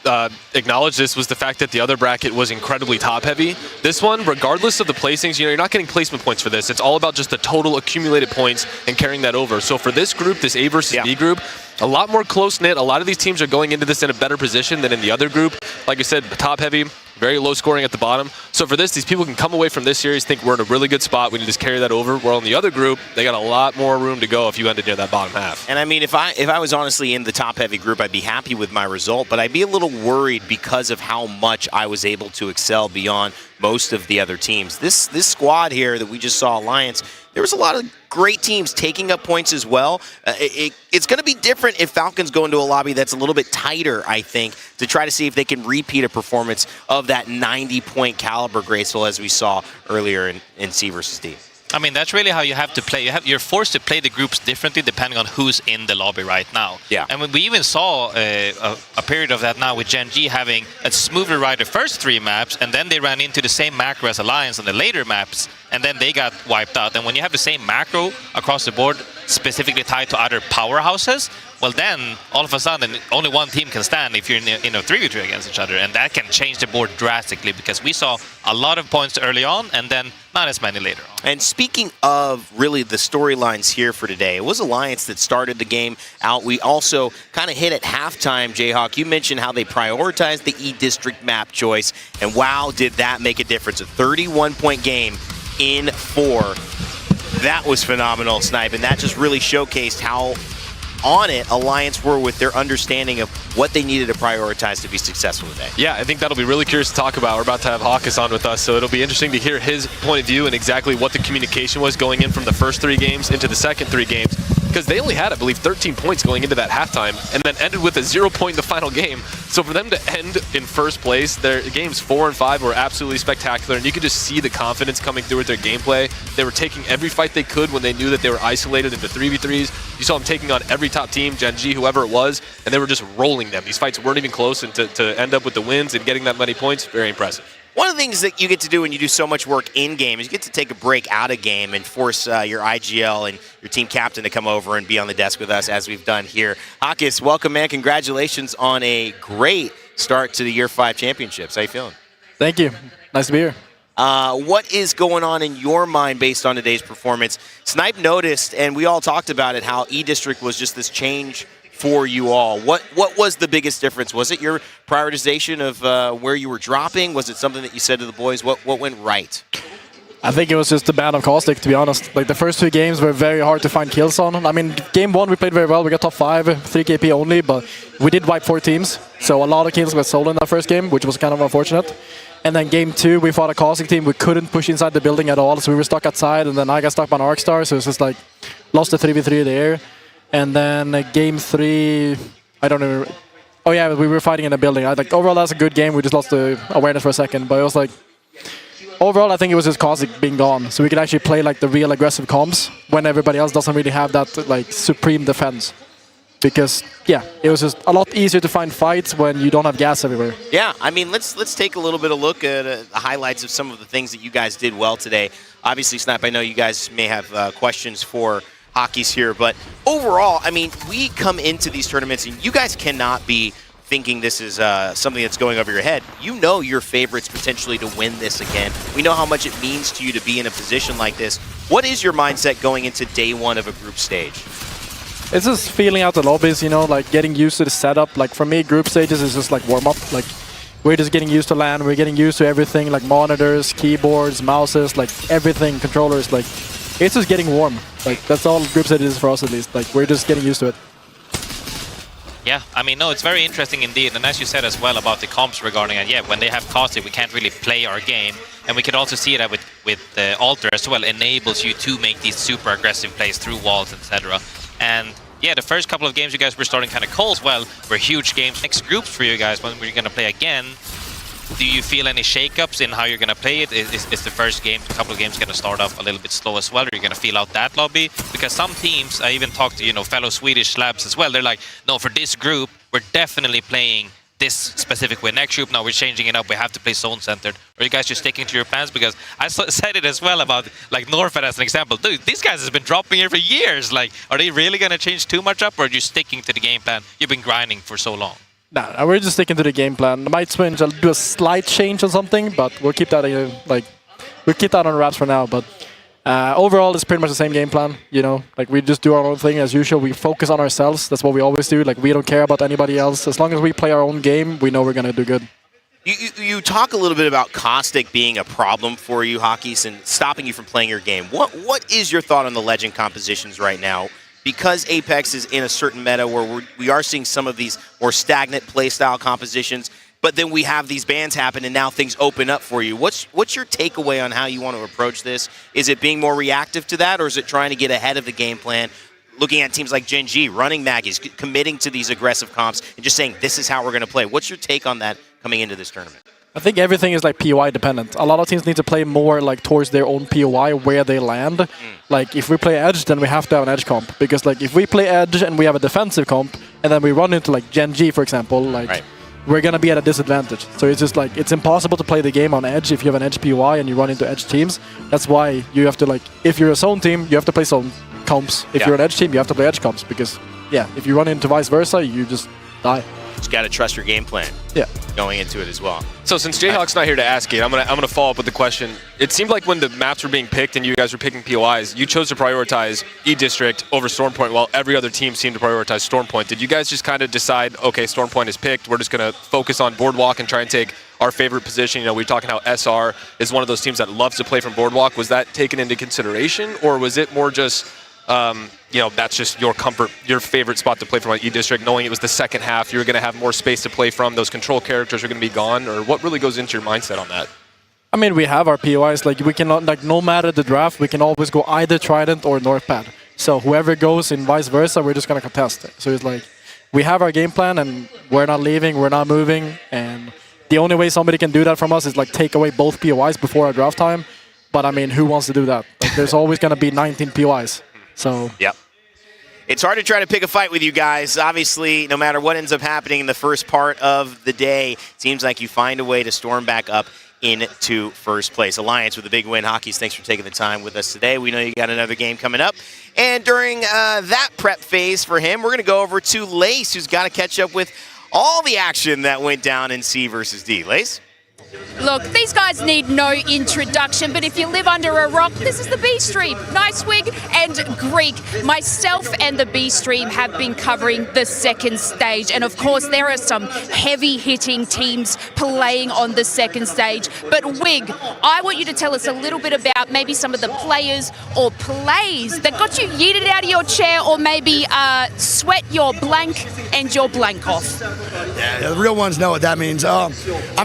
acknowledged this, was the fact that the other bracket was incredibly top-heavy. This one, regardless of the placings, you're not getting placement points for this. It's all about just the total accumulated points and carrying that over. So for this group, this A versus B group, a lot more close-knit. A lot of these teams are going into this in a better position than in the other group. Like I said, top-heavy. very low scoring at the bottom. So for this, these people can come away from this series, think we're in a really good spot. We can just carry that over. While in the other group, they got a lot more room to go if you ended near that bottom half. And I mean, if I was honestly in the top-heavy group, I'd be happy with my result, but I'd be a little worried because of how much I was able to excel beyond most of the other teams. This squad here that we just saw, Alliance, there was a lot of great teams taking up points as well. It's going to be different if Falcons go into a lobby that's a little bit tighter, I think, to try to see if they can repeat a performance of that 90-point caliber, Graceful, as we saw earlier in C versus D. I mean, that's really how you have to play. You're forced to play the groups differently depending on who's in the lobby right now. Yeah. And we even saw a period of that now with Gen G having a smoother ride the first 3 maps, and then they ran into the same macro as Alliance on the later maps, and then they got wiped out. And when you have the same macro across the board, specifically tied to other powerhouses, well then, all of a sudden, only one team can stand if you're in a 3v3 against each other, and that can change the board drastically because we saw a lot of points early on and then not as many later on. And speaking of really the storylines here for today, it was Alliance that started the game out. We also kind of hit at halftime, Jayhawk. You mentioned how they prioritized the E-District map choice, and wow, did that make a difference. A 31-point game in 4. That was phenomenal, Snipe, and that just really showcased how on it Alliance were with their understanding of what they needed to prioritize to be successful today. Yeah, I think that'll be really curious to talk about. We're about to have Hawkus on with us, so it'll be interesting to hear his point of view and exactly what the communication was going in from the first 3 games into the second 3 games. Because they only had, I believe, 13 points going into that halftime and then ended with a 0 point in the final game. So for them to end in first place, their games 4 and 5 were absolutely spectacular, and you could just see the confidence coming through with their gameplay. They were taking every fight they could when they knew that they were isolated into 3v3s. You saw them taking on every top team, Gen G, whoever it was, and they were just rolling them. These fights weren't even close, and to end up with the wins and getting that many points, very impressive. One of the things that you get to do when you do so much work in-game is you get to take a break out of game and force your IGL and your team captain to come over and be on the desk with us, as we've done here. Hawkus, welcome, man. Congratulations on a great start to the Year 5 Championships. How you feeling? Thank you. Nice to be here. What is going on in your mind based on today's performance? Snipe noticed, and we all talked about it, how E-District was just this change for you all. What was the biggest difference? Was it your prioritization of where you were dropping? Was it something that you said to the boys? What went right? I think it was just the ban of Caustic, to be honest. Like, the first 2 games were very hard to find kills on. I mean, game 1 we played very well. We got top 5, 3 KP only, but we did wipe 4 teams. So a lot of kills were stolen in that first game, which was kind of unfortunate. And then game 2, we fought a Caustic team. We couldn't push inside the building at all, so we were stuck outside. And then I got stuck by an Arcstar, so it was just like, lost the 3v3 there. And then game 3, I don't know. Oh yeah, we were fighting in the building. Like, overall, that's a good game. We just lost the awareness for a second, but it was like, overall, I think it was just Caustic being gone, so we could actually play like the real aggressive comps when everybody else doesn't really have that like supreme defense. Because yeah, it was just a lot easier to find fights when you don't have gas everywhere. Yeah, I mean, let's take a little bit of look at the highlights of some of the things that you guys did well today. Obviously, Snap, I know you guys may have questions for Hawkus here, but overall, I mean, we come into these tournaments and you guys cannot be thinking this is something that's going over your head. You know your favorites potentially to win this again. We know how much it means to you to be in a position like this. What is your mindset going into day 1 of a group stage? It's just feeling out the lobbies, you know, like getting used to the setup. Like for me, group stages is just like warm up. Like we're just getting used to LAN. We're getting used to everything, like monitors, keyboards, mouses, like everything, controllers. Like it's just getting warm. Like that's all group stage is for us, at least. Like we're just getting used to it. Yeah, I mean, no, it's very interesting indeed. And as you said as well about the comps regarding it, yeah, when they have Caustic, we can't really play our game. And we could also see that with the Alter as well, enables you to make these super aggressive plays through walls, etc. And yeah, the first couple of games you guys were starting kind of cold as well were huge games. Next groups for you guys, when we're going to play again, do you feel any shakeups in how you're going to play it? Is the first game, a couple of games going to start off a little bit slow as well? Are you going to feel out that lobby? Because some teams, I even talked to, you know, fellow Swedish labs as well, they're like, no, for this group, we're definitely playing this specific way. Next group, now we're changing it up. We have to play zone-centered. Are you guys just sticking to your plans? Because I said it as well about, like, Norfed as an example. Dude, these guys have been dropping here for years. Like, are they really going to change too much up, or are you sticking to the game plan you've been grinding for so long? Nah, we're just sticking to the game plan. Might switch, I'll do a slight change on something, but we'll keep that we'll keep that on wraps for now. But overall, it's pretty much the same game plan. You know, like we just do our own thing as usual. We focus on ourselves. That's what we always do. Like we don't care about anybody else. As long as we play our own game, we know we're gonna do good. You talk a little bit about Caustic being a problem for you, Hawkeys, and stopping you from playing your game. What is your thought on the Legend compositions right now? Because Apex is in a certain meta where we are seeing some of these more stagnant playstyle compositions, but then we have these bans happen and now things open up for you. What's your takeaway on how you want to approach this? Is it being more reactive to that, or is it trying to get ahead of the game plan? Looking at teams like Gen G, running Maggies, committing to these aggressive comps, and just saying, this is how we're going to play. What's your take on that coming into this tournament? I think everything is like POI dependent. A lot of teams need to play more like towards their own POI where they land. Like if we play Edge, then we have to have an Edge comp. Because like if we play Edge and we have a defensive comp, and then we run into like Gen G, for example, like we're going to be at a disadvantage. So it's just like, it's impossible to play the game on Edge if you have an Edge POI and you run into Edge teams. That's why you have to like, if you're a zone team, you have to play zone comps. If you're an Edge team, you have to play Edge comps. Because yeah, if you run into vice versa, you just die. Just got to trust your game plan. Yeah. Going into it as well. So since Jayhawk's not here to ask it, I'm gonna follow up with the question. It seemed like when the maps were being picked and you guys were picking POIs, you chose to prioritize E-District over Stormpoint while every other team seemed to prioritize Stormpoint. Did you guys just kind of decide, okay, Stormpoint is picked, we're just gonna focus on Boardwalk and try and take our favorite position? You know, we're talking how SR is one of those teams that loves to play from Boardwalk. Was that taken into consideration, or was it more just you know, that's just your comfort, your favorite spot to play from E-District, knowing it was the second half, you're going to have more space to play from, those control characters are going to be gone, or what really goes into your mindset on that? I mean, we have our POIs, like we cannot, like no matter the draft, we can always go either Trident or Northpad. So whoever goes and vice versa, we're just going to contest it. So it's like, we have our game plan and we're not leaving, we're not moving, and the only way somebody can do that from us is like take away both POIs before our draft time. But I mean, who wants to do that? Like, there's always going to be 19 POIs. So yep. It's hard to try to pick a fight with you guys. Obviously, no matter what ends up happening in the first part of the day, it seems like you find a way to storm back up into first place. Alliance with a big win. Hawkeys, thanks for taking the time with us today. We know you got another game coming up. And during that prep phase for him, we're going to go over to Lace, who's got to catch up with all the action that went down in C versus D. Lace? Look, these guys need no introduction, but if you live under a rock, this is the B Stream. Nicewig and Greek. Myself and the B Stream have been covering the second stage, and of course there are some heavy-hitting teams playing on the second stage. But Wig, I want you to tell us a little bit about maybe some of the players or plays that got you yeeted out of your chair, or maybe sweat your blank and your blank off. Yeah, the real ones know what that means. I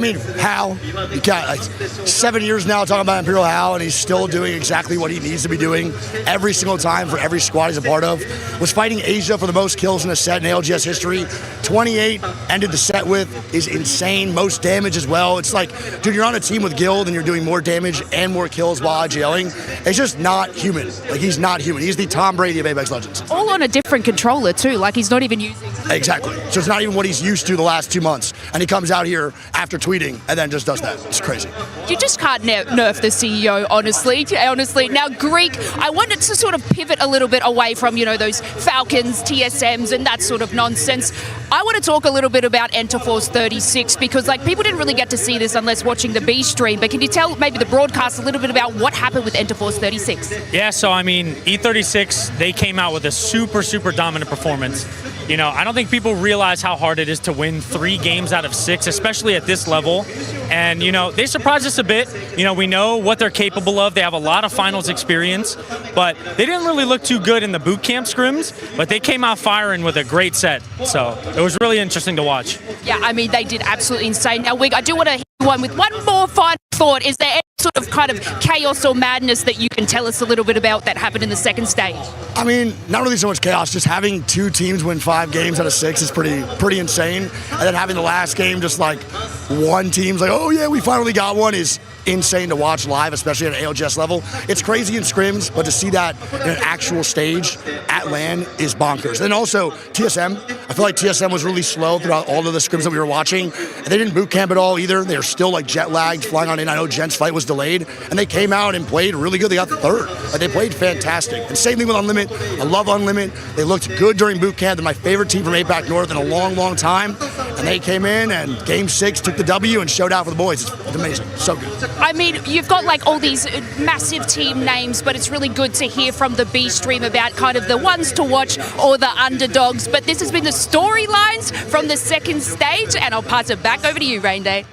mean, Hal. You got like 7 years now talking about Imperial Hal, and he's still doing exactly what he needs to be doing every single time for every squad he's a part of. Was fighting Asia for the most kills in a set in ALGS history. 28 ended the set with is insane. Most damage as well. It's like, dude, you're on a team with Guild and you're doing more damage and more kills while IGLing. It's just not human. Like, he's not human. He's the Tom Brady of Apex Legends. All on a different controller too. Like, he's not even using. Exactly. So it's not even what he's used to the last 2 months. And he comes out here after tweeting and then just does that. It's crazy. You just can't nerf the CEO, honestly. Now, Greek, I wanted to sort of pivot a little bit away from, you know, those Falcons, TSMs, and that sort of nonsense. I want to talk a little bit about Enterforce 36, because, like, people didn't really get to see this unless watching the B stream, but can you tell maybe the broadcast a little bit about what happened with Enterforce 36? Yeah, so, I mean, E36, they came out with a super, super dominant performance. You know, I don't think people realize how hard it is to win 3 games out of 6, especially at this level. And, you know, they surprised us a bit. You know, we know what they're capable of. They have a lot of finals experience, but they didn't really look too good in the boot camp scrims, but they came out firing with a great set. So it was really interesting to watch. Yeah, I mean, they did absolutely insane. Now, Wig, I do want to hit one with one more final thought. Is there any sort of kind of chaos or madness that you can tell us a little bit about that happened in the second stage? I mean, not really so much chaos, just having 2 teams win 5 games out of 6 is pretty insane. And then having the last game just like one team's like, oh yeah, we finally got one, is insane to watch live, especially at an ALGS level. It's crazy in scrims, but to see that in an actual stage at LAN is bonkers. And also TSM, I feel like TSM was really slow throughout all of the scrims that we were watching. And they didn't boot camp at all either. They were still like jet lagged, flying on in. I know Jen's fight was delayed, and they came out and played really good. They got 3rd. Like, they played fantastic. And same thing with Unlimit. I love Unlimit. They looked good during boot camp. They're my favorite team from APAC North in a long, long time. And they came in, and Game 6 took the W and showed out for the boys. It's amazing. So good. I mean, you've got like all these massive team names, but it's really good to hear from the B stream about kind of the ones to watch or the underdogs. But this has been the storylines from the second stage, and I'll pass it back over to you, Rain Day.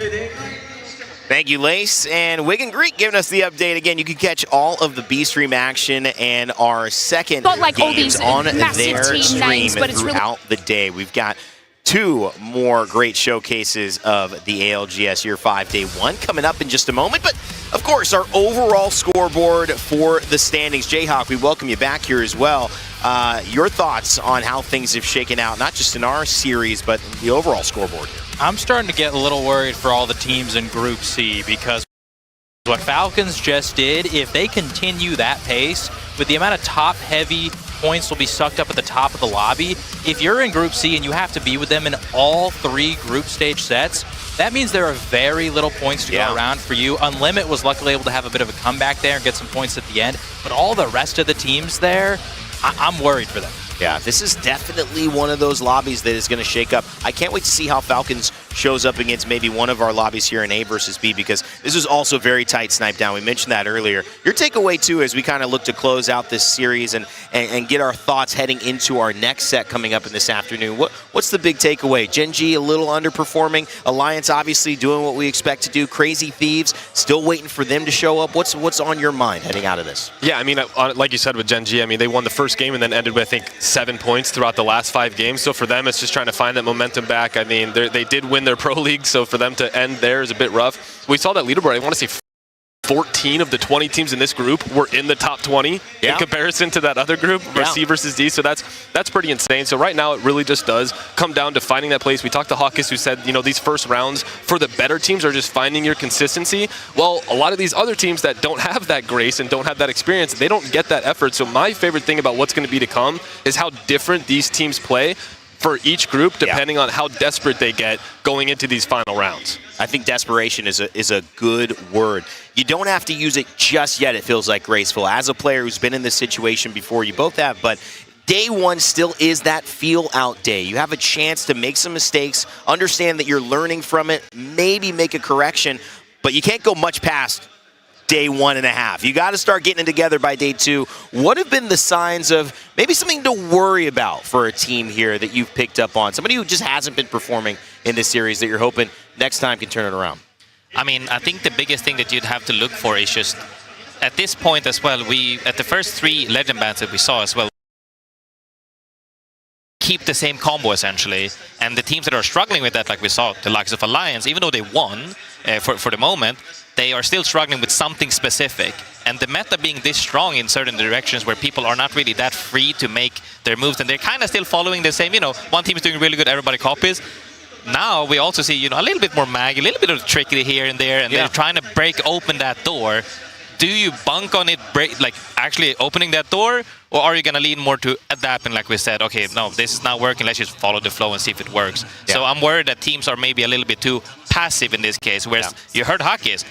Thank you, Lace. And Wigan Greek giving us the update. Again, you can catch all of the B-Stream action and our second Got like all games these on massive their team stream names, but it's really throughout the day. We've got 2 more great showcases of the ALGS Year 5 Day 1 coming up in just a moment. But, of course, our overall scoreboard for the standings. Jayhawk, we welcome you back here as well. Your thoughts on how things have shaken out, not just in our series, but the overall scoreboard here. I'm starting to get a little worried for all the teams in Group C because what Falcons just did, if they continue that pace, with the amount of top-heavy points will be sucked up at the top of the lobby, if you're in Group C and you have to be with them in all 3 group stage sets, that means there are very little points to go around for you. Unlimit was luckily able to have a bit of a comeback there and get some points at the end, but all the rest of the teams there, I'm worried for them. Yeah, this is definitely one of those lobbies that is going to shake up. I can't wait to see how Falcons shows up against maybe one of our lobbies here in A versus B, because this is also very tight snipe down. We mentioned that earlier. Your takeaway, too, as we kind of look to close out this series and get our thoughts heading into our next set coming up in this afternoon. What's the big takeaway? Gen G a little underperforming. Alliance obviously doing what we expect to do. Crazy Thieves still waiting for them to show up. What's on your mind heading out of this? Yeah, I mean, like you said with Gen G, I mean, they won the first game and then ended with, I think, 7 points throughout the last 5 games. So for them, it's just trying to find that momentum back. I mean, they did win their pro league, so for them to end there is a bit rough. We saw that leaderboard. I want to say 14 of the 20 teams in this group were in the top 20 in comparison to that other group, C versus D. So that's pretty insane. So right now, it really just does come down to finding that place. We talked to Hawkes, who said, you know, these first rounds for the better teams are just finding your consistency. Well, a lot of these other teams that don't have that grace and don't have that experience, they don't get that effort. So my favorite thing about what's going to be to come is how different these teams play for each group, depending on how desperate they get going into these final rounds. I think desperation is a good word. You don't have to use it just yet, it feels like, Graceful. As a player who's been in this situation before, you both have, but day 1 still is that feel-out day. You have a chance to make some mistakes, understand that you're learning from it, maybe make a correction, but you can't go much past day 1.5. You got to start getting it together by day 2. What have been the signs of maybe something to worry about for a team here that you've picked up on? Somebody who just hasn't been performing in this series that you're hoping next time can turn it around? I mean, I think the biggest thing that you'd have to look for is just, at this point as well, at the first 3 legend bans that we saw as well, keep the same combo essentially, and the teams that are struggling with that, like we saw the likes of Alliance, even though they won for the moment, they are still struggling with something specific. And the meta being this strong in certain directions where people are not really that free to make their moves, and they're kind of still following the same, you know, one team is doing really good, everybody copies. Now we also see, you know, a little bit more mag, a little bit of trickery here and there, and they're trying to break open that door. Do you bunk on it, like actually opening that door, or are you going to lean more to adapting, like we said, okay, no, this is not working, let's just follow the flow and see if it works. So I'm worried that teams are maybe a little bit too passive in this case, whereas you heard Hawkes.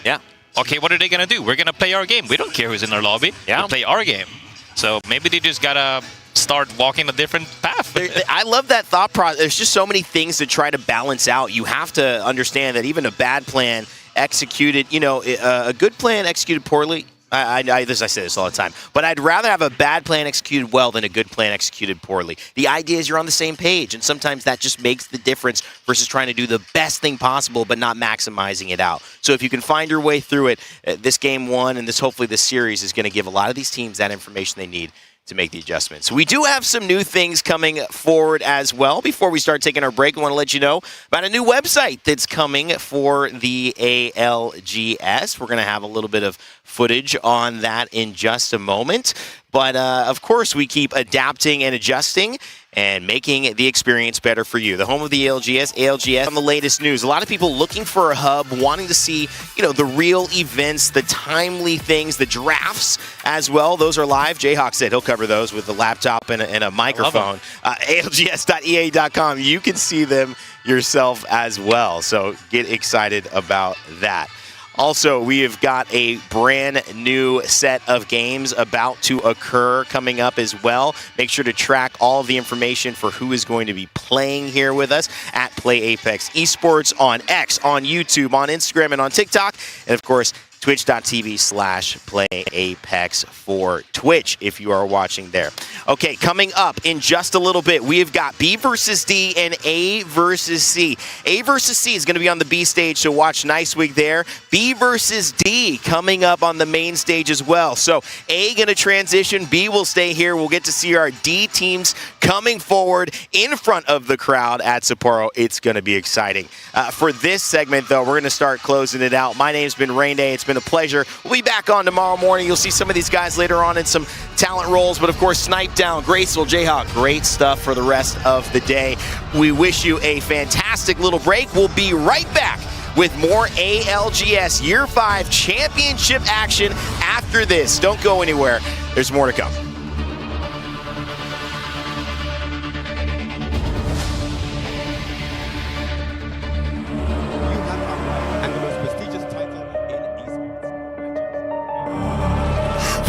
Okay, what are they going to do? We're going to play our game. We don't care who's in our lobby. We'll play our game. So maybe they just got to start walking a different path. I love that thought process. There's just so many things to try to balance out. You have to understand that even a bad plan executed, you know, a good plan executed poorly. I say this all the time, but I'd rather have a bad plan executed well than a good plan executed poorly. The idea is you're on the same page, and sometimes that just makes the difference versus trying to do the best thing possible but not maximizing it out. So if you can find your way through it, this game 1 and hopefully this series is going to give a lot of these teams that information they need to make the adjustments. We do have some new things coming forward as well. Before we start taking our break, I want to let you know about a new website that's coming for the ALGS. We're going to have a little bit of footage on that in just a moment. But, of course, we keep adapting and adjusting and making the experience better for you. The home of the ALGS on the latest news. A lot of people looking for a hub, wanting to see, you know, the real events, the timely things, the drafts as well. Those are live. Jayhawk said he'll cover those with a laptop and a microphone. ALGS.ea.com. You can see them yourself as well. So get excited about that. Also, we have got a brand new set of games about to occur coming up as well. Make sure to track all of the information for who is going to be playing here with us at Play Apex Esports on X, on YouTube, on Instagram, and on TikTok. And of course, twitch.tv/playapex for Twitch if you are watching there. Okay, coming up in just a little bit, we have got B versus D and A versus C. A versus C is going to be on the B stage, so watch Nicewig there. B versus D coming up on the main stage as well. So A going to transition, B will stay here. We'll get to see our D teams coming forward in front of the crowd at Sapporo. It's going to be exciting. For this segment, though, we're going to start closing it out. My name's been Rain Day. It's been a pleasure. We'll be back on tomorrow morning. You'll see some of these guys later on in some talent roles, but of course, Snipe Down, Graceful, Jayhawk, great stuff for the rest of the day. We wish you a fantastic little break. We'll be right back with more ALGS Year 5 Championship action after this. Don't go anywhere. There's more to come.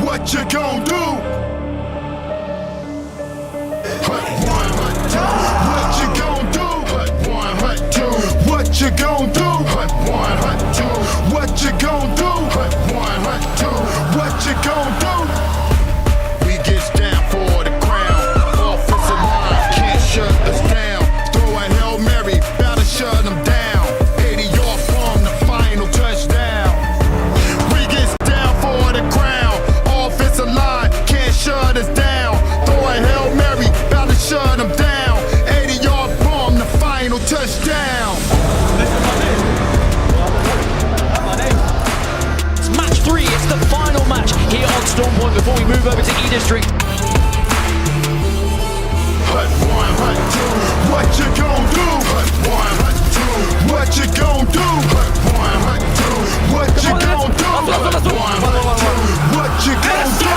What you gon' do? Hut one, hut two. What you gon' do? Hut one, hut two. What you gon' do? Hut one, hut two. What you gon' do? Hut one, hut two. What you gon' do? We gets down for the crown. Offensive line can't shut us down. Throw a Hail Mary, bout to shut them down. 80-yard from the final touchdown. We gets down for the crown. Offensive line can't shut us down. Throw a Hail Mary, bout to shut them down. 80-yard bomb, the final touchdown. It's match 3, it's the final match here on Storm Point before we move over to E District. Hut one, hut two. What you gon' do? Hut one, hut two. What you gon' do? Hut one, hut two. What you gon' do? Hut one, hut two. What you gon' do?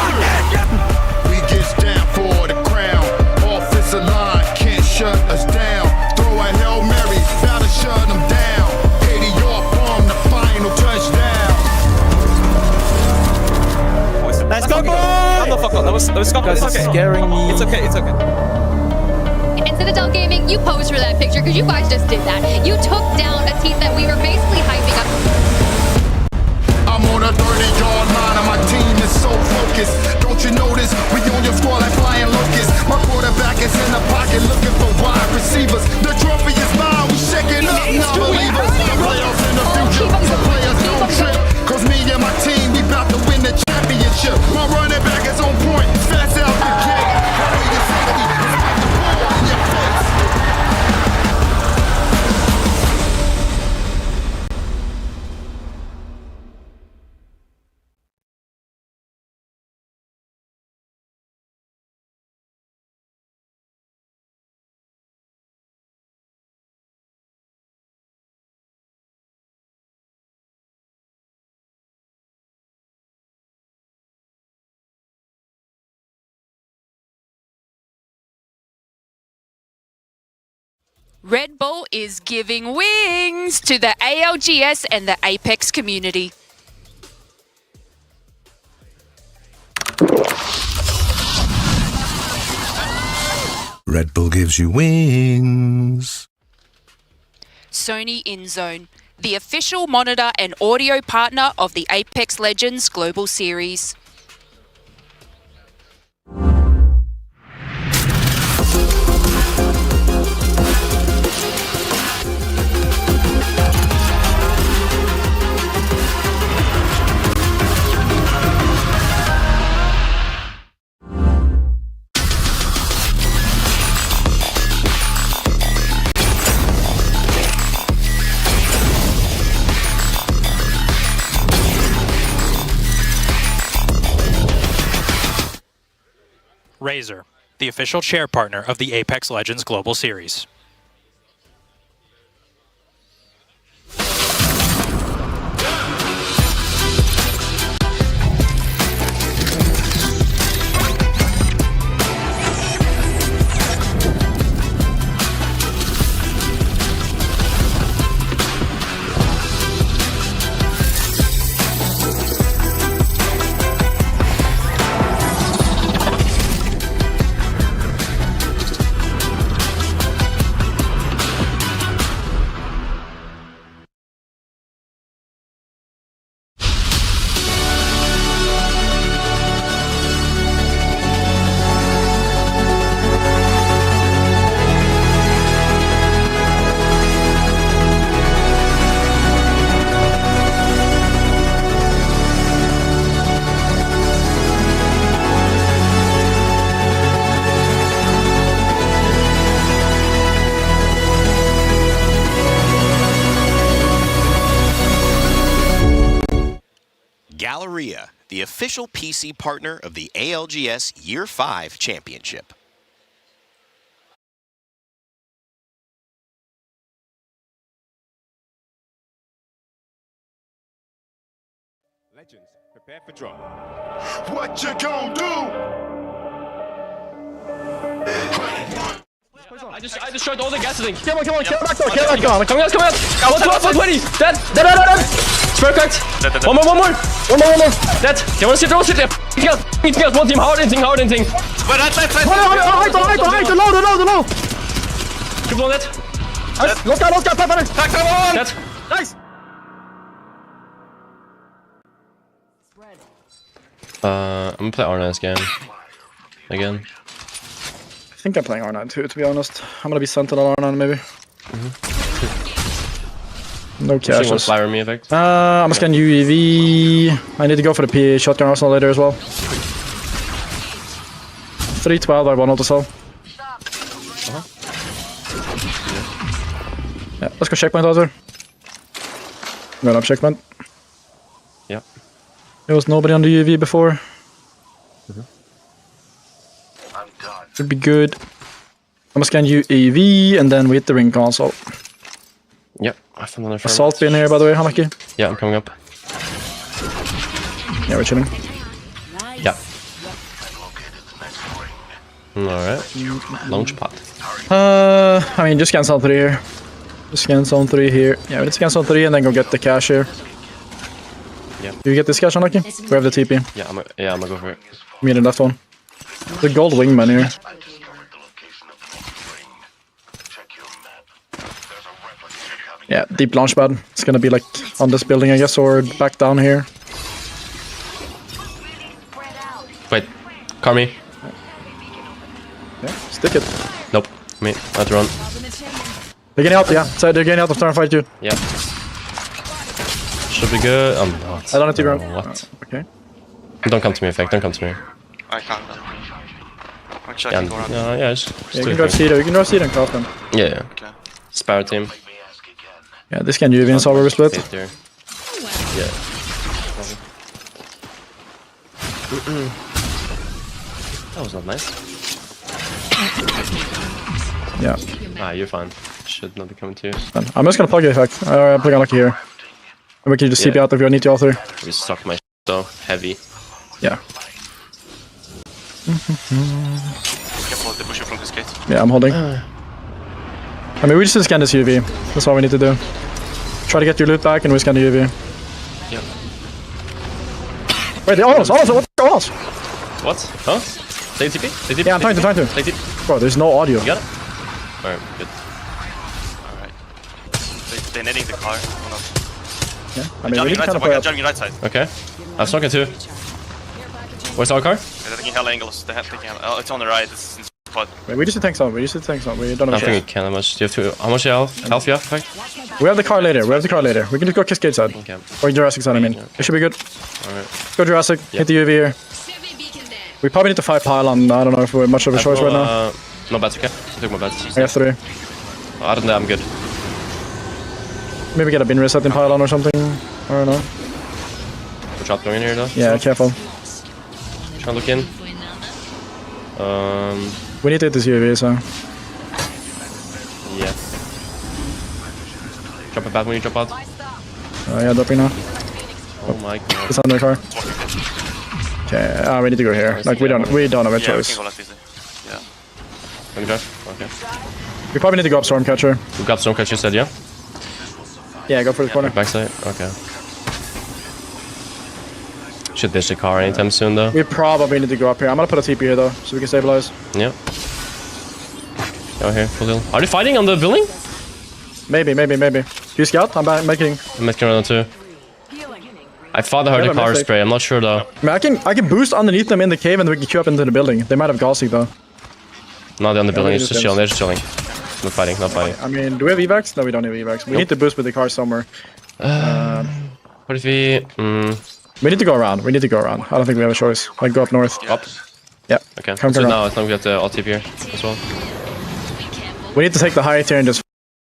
We gets down for the crown. Offensive line can't shut us down. Throw a Hail Mary, bout to shut them down. 80-yard bomb, the final touchdown. Let's go, boy! I'm the fuck up. That was it's okay. Scaring me. It's okay, it's okay. And Citadel Gaming, you posed for that picture because you guys just did that. You took down a team that we were basically hyping up. I'm on a 30-yard line and my team is so focused. Don't you notice? We on your squad like flying locusts. My quarterback is in the pocket looking for wide receivers. The trophy is mine, we shaking up non-believers. The playoffs in the future, so players don't trip. Cause me and my team, we about to win the championship. My running back is on point, fast out the gate. Hurry your safety, spike the ball in your face. Red Bull is giving wings to the ALGS and the Apex community. Red Bull gives you wings. Sony InZone, the official monitor and audio partner of the Apex Legends Global Series. Razer, the official chair partner of the Apex Legends Global Series. the official PC partner of the ALGS Year 5 Championship. Legends, prepare for drop. What you gonna do? I just showed all the gas thing. Come on, kill back though, kill back though. Come on. 120. Dead. Spread cracked. One more. Dead. Come on, sit there. Anything else. One team, hard anything. Hold on, low. Keep on that. Lost guy, Dead. Nice. I'm gonna play R9 this game. Again. I think I'm playing R9 too, to be honest. I'm gonna be Sentinel R9 maybe. No caches. Fire me effect. I'm just gonna UEV. I need to go for the P shotgun arsenal later as well. 312 I want to sell. Yeah, let's go checkpoint Arthur. I'm going up checkpoint. Yep. There was nobody on the UAV before. Should be good. I'm gonna scan UAV and then we hit the ring console. Yep, I found another Assault bin here by the way, Hamaki. Yeah, I'm coming up. Yeah, we're chilling. Yeah. Alright. Launch pad. I mean, just scan zone 3 here. Just scan zone 3 here. Yeah, we need to scan zone 3 and then go get the cache here. Yeah. Do you get this cache unlucky? We have the TP. Yeah, I'm gonna go for it. Me and the left one. The gold wingman here. Yeah, deep launch pad. It's gonna be like on this building, I guess, or back down here. Wait, car me. Yeah, stick it. Nope, me. I have to run. They're getting out, yeah. So they're getting out of turn fight you. Yeah. Should be good. I'm not. I don't have to ground. What? Okay. Don't come to me, Effect. Don't come to me. I can't. Actually, Yeah, I can go around. yeah, just Yeah, you can drive Cedar. You can drive Cedar and craft them. Yeah. Okay. Spare team. Yeah, this can UAV and solver split. Yeah. That was not nice. Yeah. Ah, you're fine. Should not be coming to you. I'm just gonna plug the effect. I'm plugging lucky here. And we can just CP out if you need to all three. We suck my though. Heavy. Yeah. Careful, they push you from this gate. Yeah, I'm holding. I mean, we just scan this UAV. That's all we need to do. Try to get your loot back and we scan the UAV. Yeah. Wait, what the else? What? Huh? Say TP? Yeah, I'm trying to. Say TP. Bro, there's no audio. You got it? Alright, good. Alright. They're netting the car. Oh, no. Yeah, I mean, we need to kind of play up. Jumping right side. Okay. I'm stuck in two. Where's our car? They're taking hell angles. They're taking hell. Oh, it's on the right. It's in spot. Wait, we just need to tank some. We don't have I a don't think choice. we can. How much do you have to? How much health you have? Effect? We have the car later. We can just go Cascade side. Okay. Or Jurassic side, I mean. It should be good. Alright. Go Jurassic. Hit the UAV here. We probably need to fight pylon. I don't know if we're much of a choice right now. No bets, okay? I took my bets. I have 3. Other than that, I'm good. Maybe get a bin reset in pylon or something. I don't know. We're shot going in here though. Yeah, careful. Try to look in. We need to hit this UAV, so. Yeah. Drop it back when you drop out. Yeah, dropping now. Oh my god. It's under the car. Okay, we need to go here. Like, we don't have a choice. We can go like this. Yeah. Let me drive. Okay. We probably need to go up Stormcatcher. We got Stormcatcher, you said, yeah? Yeah, go for the corner. Backside? Okay. Should ditch the car anytime soon, though. We probably need to go up here. I'm gonna put a TP here, though, so we can stabilize. Yeah. Go here, full heal. Are they fighting on the building? Maybe. Do you scout? I'm making. I'm making around too. I thought I heard the car spray. I'm not sure, though. I mean, I can boost underneath them in the cave and we can queue up into the building. They might have Gaussic, though. No, they're on the building. It's just chilling. They're just chilling. Not fighting. I mean, do we have evacs? No, we don't have evacs. We need to boost with the car somewhere. What if we... We need to go around. I don't think we have a choice. Like, go up north. Up? Yeah. Okay. Come So around. now it's time we get the alt tip here as well. We need to take the height here and just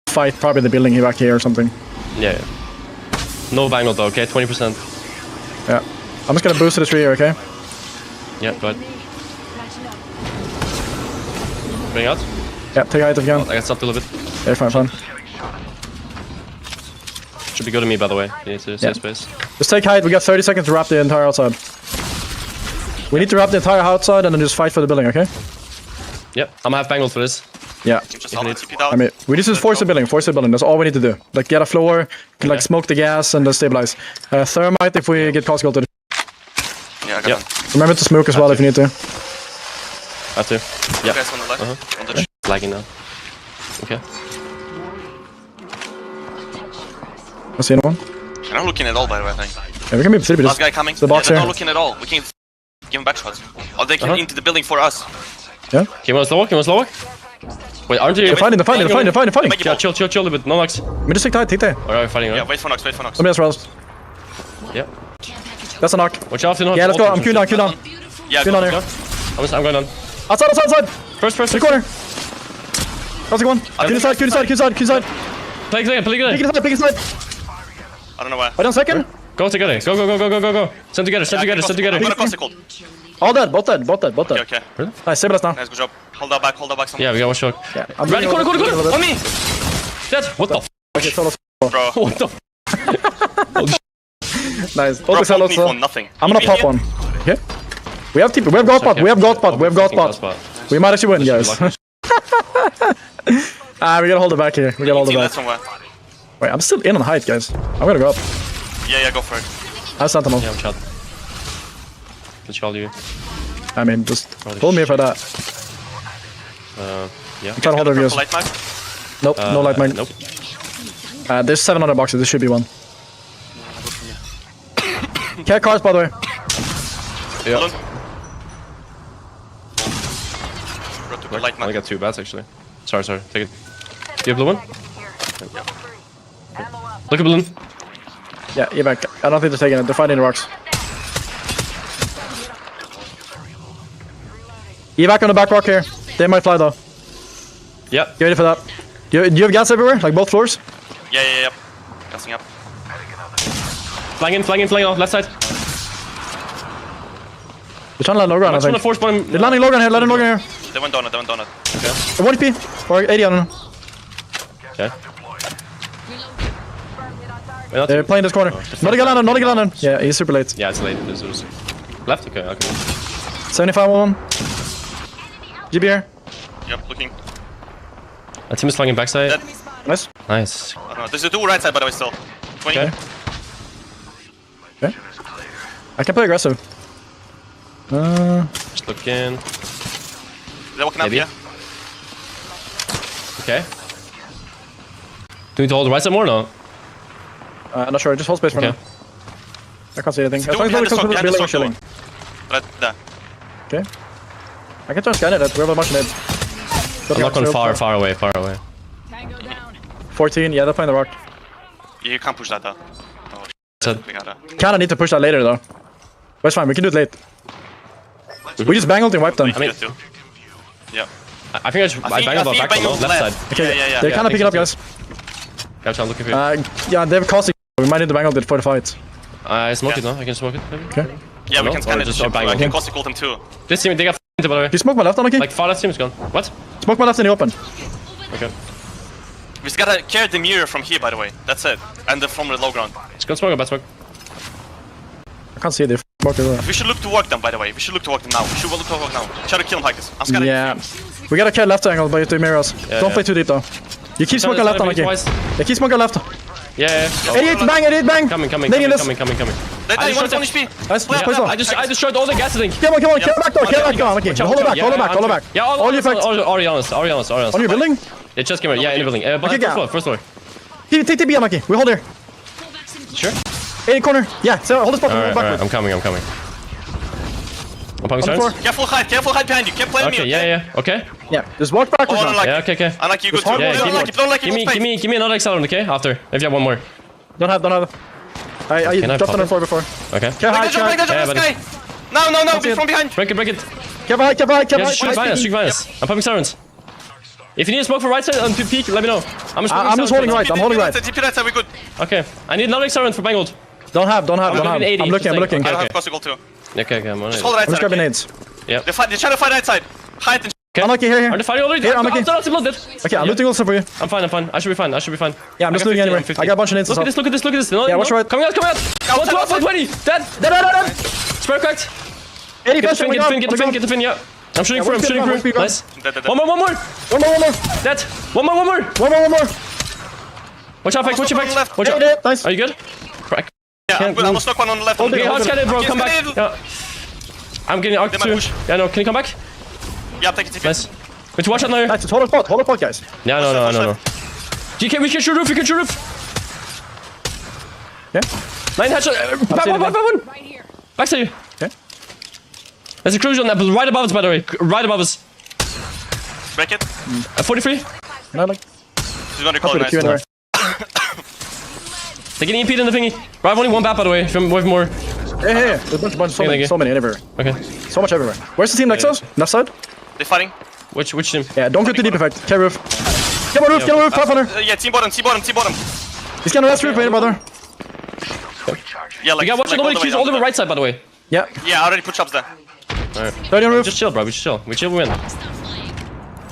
fight probably the building here back here or something. Yeah. No bang though, okay? 20%. Yeah. I'm just gonna boost to the tree here, okay? Yeah, go ahead. Bring out. Yeah, take height if you can. I got stopped a little bit. Yeah, fine. Should be good to me, by the way. You need to save space. Just take height. We got 30 seconds to wrap the entire outside. We need to wrap the entire outside and then just fight for the building, okay? Yep, I'm gonna have bangled for this. Yeah. I mean, we need to just force the building. That's all we need to do. Like, get a floor, like, smoke the gas, and then stabilize. Thermite if we get Costco to the... Yeah, I got one. Remember to smoke as well if you need to. Have to. Yeah. Guys on the left. On the Lagging now. Okay. I see anyone? They're not looking at all, by the way, I think. Yeah, we can be sleepy. Last guy coming. The box they're here. not looking at all. We can give him back shots. Or they can into the building for us. Yeah. Can you slow walk? Wait, aren't you? They're fighting. Yeah, chill a little bit. No knocks. We just take that. Alright, fighting, right? Yeah, wait for knocks. Somebody else roused. Yeah. That's a knock. Watch out, no. Yeah, let's go. I'm Q down. Yeah, Q down here. I'm going down. Outside. First. The corner. How's it going? Q side. Play good. Pick inside. I don't know where. Right on second. Go together. Go. Send together. I'm gonna cross the cold. All dead. Both dead. Okay. Really? Nice, stabilize now. Nice, good job. Hold that back. Yeah, we got one shot. Yeah, Ready, corner. On me! Dead! What the f? Okay, solo. Bro. What the f? Nice. Bro, Focus hello, for nothing. I'm gonna pop one. Okay. We have TP. We have gold pot. We have gold pot. We might actually win, guys. We gotta hold it back here. We gotta hold it back. Somewhere. Wait, I'm still in on height, guys. I'm gonna go up. Yeah, go for it. I have Sentinel. Yeah, I'm shot. Good shot, you. I mean, just hold me for that. Yeah. I'm trying to hold our views. Light mag? Nope, no light mag. Nope. There's 700 boxes. This should be one. Cat cars, by the way. Yeah. Light I only got 2 bats, actually. Sorry. Take it. Do you have blue one? Look at balloon. Yeah, evac. I don't think they're taking it. They're fighting the rocks. Evac on the back rock here. They might fly though. Yep. Get ready for that. Do you have gas everywhere? Like both floors? Yeah. Gassing up. Flying in off left side. They're trying to land low ground, I think. Force bomb. They're landing low ground here. Landing low ground here. They went donut. Okay. 1 EP or 80, I don't know. Okay. They're playing this corner. Not a guy landing. Yeah, he's super late. Yeah, it's late. There's left? Okay. 75 1. GB here. Yep, looking. A team is flying backside. Dead. Nice. Nice. I don't know. There's a 2 right side, by the way, still. 20. Okay. I can play aggressive. Just looking. They're walking up, Maybe. yeah. Okay. Do we need to hold the right side more or no? I'm not sure. Just hold space for now. I can't see anything. As long as nobody comes with building, we're chilling. Right there. Okay. I can try to scan it. We have a much nade. I'm not going far away. 14. Yeah, they're playing the rock. You can't push that though. Oh, shit. We gotta. Kinda need to push that later though. But it's fine. We can do it late. We just bang ult and wipe them. I mean, yeah. I think I banged about back on the left side. Okay, yeah. They're kind of picking up, guys. Gotcha, I'm looking for you. Yeah, they're causing. We might need to bang ult for the fight. I smoke it now. I can smoke it. Maybe. Okay. Yeah, we can scan it. Just I bang can it. cost them too. This team, they got by the way. You smoke my left, Anarchy? Like far left team is gone. What? Smoke my left in the open. Okay. We just gotta carry the mirror from here, by the way. That's it. And from the low ground. Just go smoke or bad smoke. I can't see it. They're We should look to work them, by the way. We should look to work them now. Try to kill them, Hikers. I'm scared. Yeah. We gotta carry left angle by the mirrors. Don't play too deep though. You keep smoking left, Anarchy. Yeah, keep smoking left. Yeah. 88 bang! Coming. They one HP. Nice, push I just showed all the gas, I think. Come on, kill back door, Anarchy. Hold it back. Yeah, all your effects. Arianas. On your building? Yeah, just came out. Yeah, in the building. First floor. Take TP, Anarchy. We hold here. Sure. 80 corner. Yeah, so hold the spot. Alright, I'm coming. I'm pumping stones. Careful height behind you. Can't play me. Okay, yeah. Okay. Yeah, just walk backwards now. Yeah, okay. I like you good too. Yeah, Don't like it. give me another accelerant, okay? After. If you have one more. Don't have. I dropped on four before. Okay. Break the sky. No, from behind. Break it. Careful height. Yeah, shoot Vinus. I'm pumping sirens. If you need a smoke for right side on peak, let me know. I'm just holding right. TP right side, we good. Okay. I need another accelerant for Bangold. Don't have. I'm looking. I don't have possible too. Okay, I'm on it. Just hold it right I'm just side. grabbing nades. Yep. They're trying to fight right side. Hide and Okay. I'm lucky here. Are they fighting already? Here, I'm lucky. Okay, I'm looting also for you. I'm fine. I should be fine. Yeah, I'm just looting anyway. I got a bunch of nades. Look at this. No, yeah, watch right. Coming out. 120. Dead. Spare cracked. 80 Get the fin, yeah. I'm shooting through. Nice. One more. Dead. One more. Watch out, Watch out. Watch out. Nice. Are you good? Crack. yeah, I'm gonna stock one on the left. Okay, hard scanner, bro. Come back. Yeah. I'm getting arc too. Yeah, no. Can you come back? Yeah, take it. Nice. But watch out now. Nice. Hold the pot, guys. Yeah, no. We can shoot roof. Yeah. 9 headshot. Back. Backside you. Okay. There's a cruise on that, right above us, by the way. Right above us. Break it. 43. And I like. He's gonna call it nice. They're getting EP'd in the thingy. Right, I've only one bat, by the way. If you have more. Yeah. There's a bunch. So many everywhere. Okay. So much everywhere. Where's the team next to us? Left side? They're fighting. Which team? Yeah, don't go too deep effect. Carry roof. Get on roof, 500. Yeah, team bottom. He's gonna rest roof, here, brother. Yeah, like. You gotta watch nobody keeps all over the right side, by the way. Yeah. Yeah, I already put shops there. Alright. 30 on roof. Just chill, bro. We chill, we win.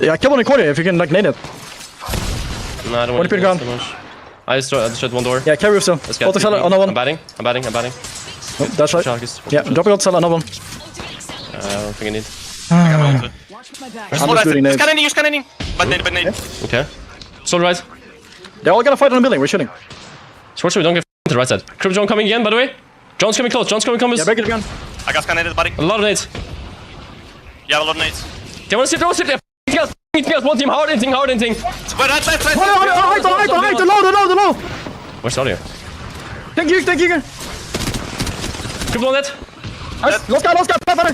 Yeah, kill one in the corner if you can, like, nade it. No, I don't want to ground. so much. I destroyed one door. Yeah, carry roof still. Let's get Hold the cellar, another one. I'm batting. Oh, that's right. Yeah, drop it on cellar, another one. I don't think I need. I'm just shooting nades. Scanning. But nade. Okay. So right. They're all gonna fight on the building, we're shooting. So we don't get to the right side. Crib John coming again, by the way. John's coming close. Yeah, break it again. I got scanned, buddy. A lot of nades. Yeah, a lot of nades. Do you want to sit there? Anything else? One team, hard anything. Wait, right. They're low. Where's the audio? Thank you. Crib John dead. Nice. Lost guy, better.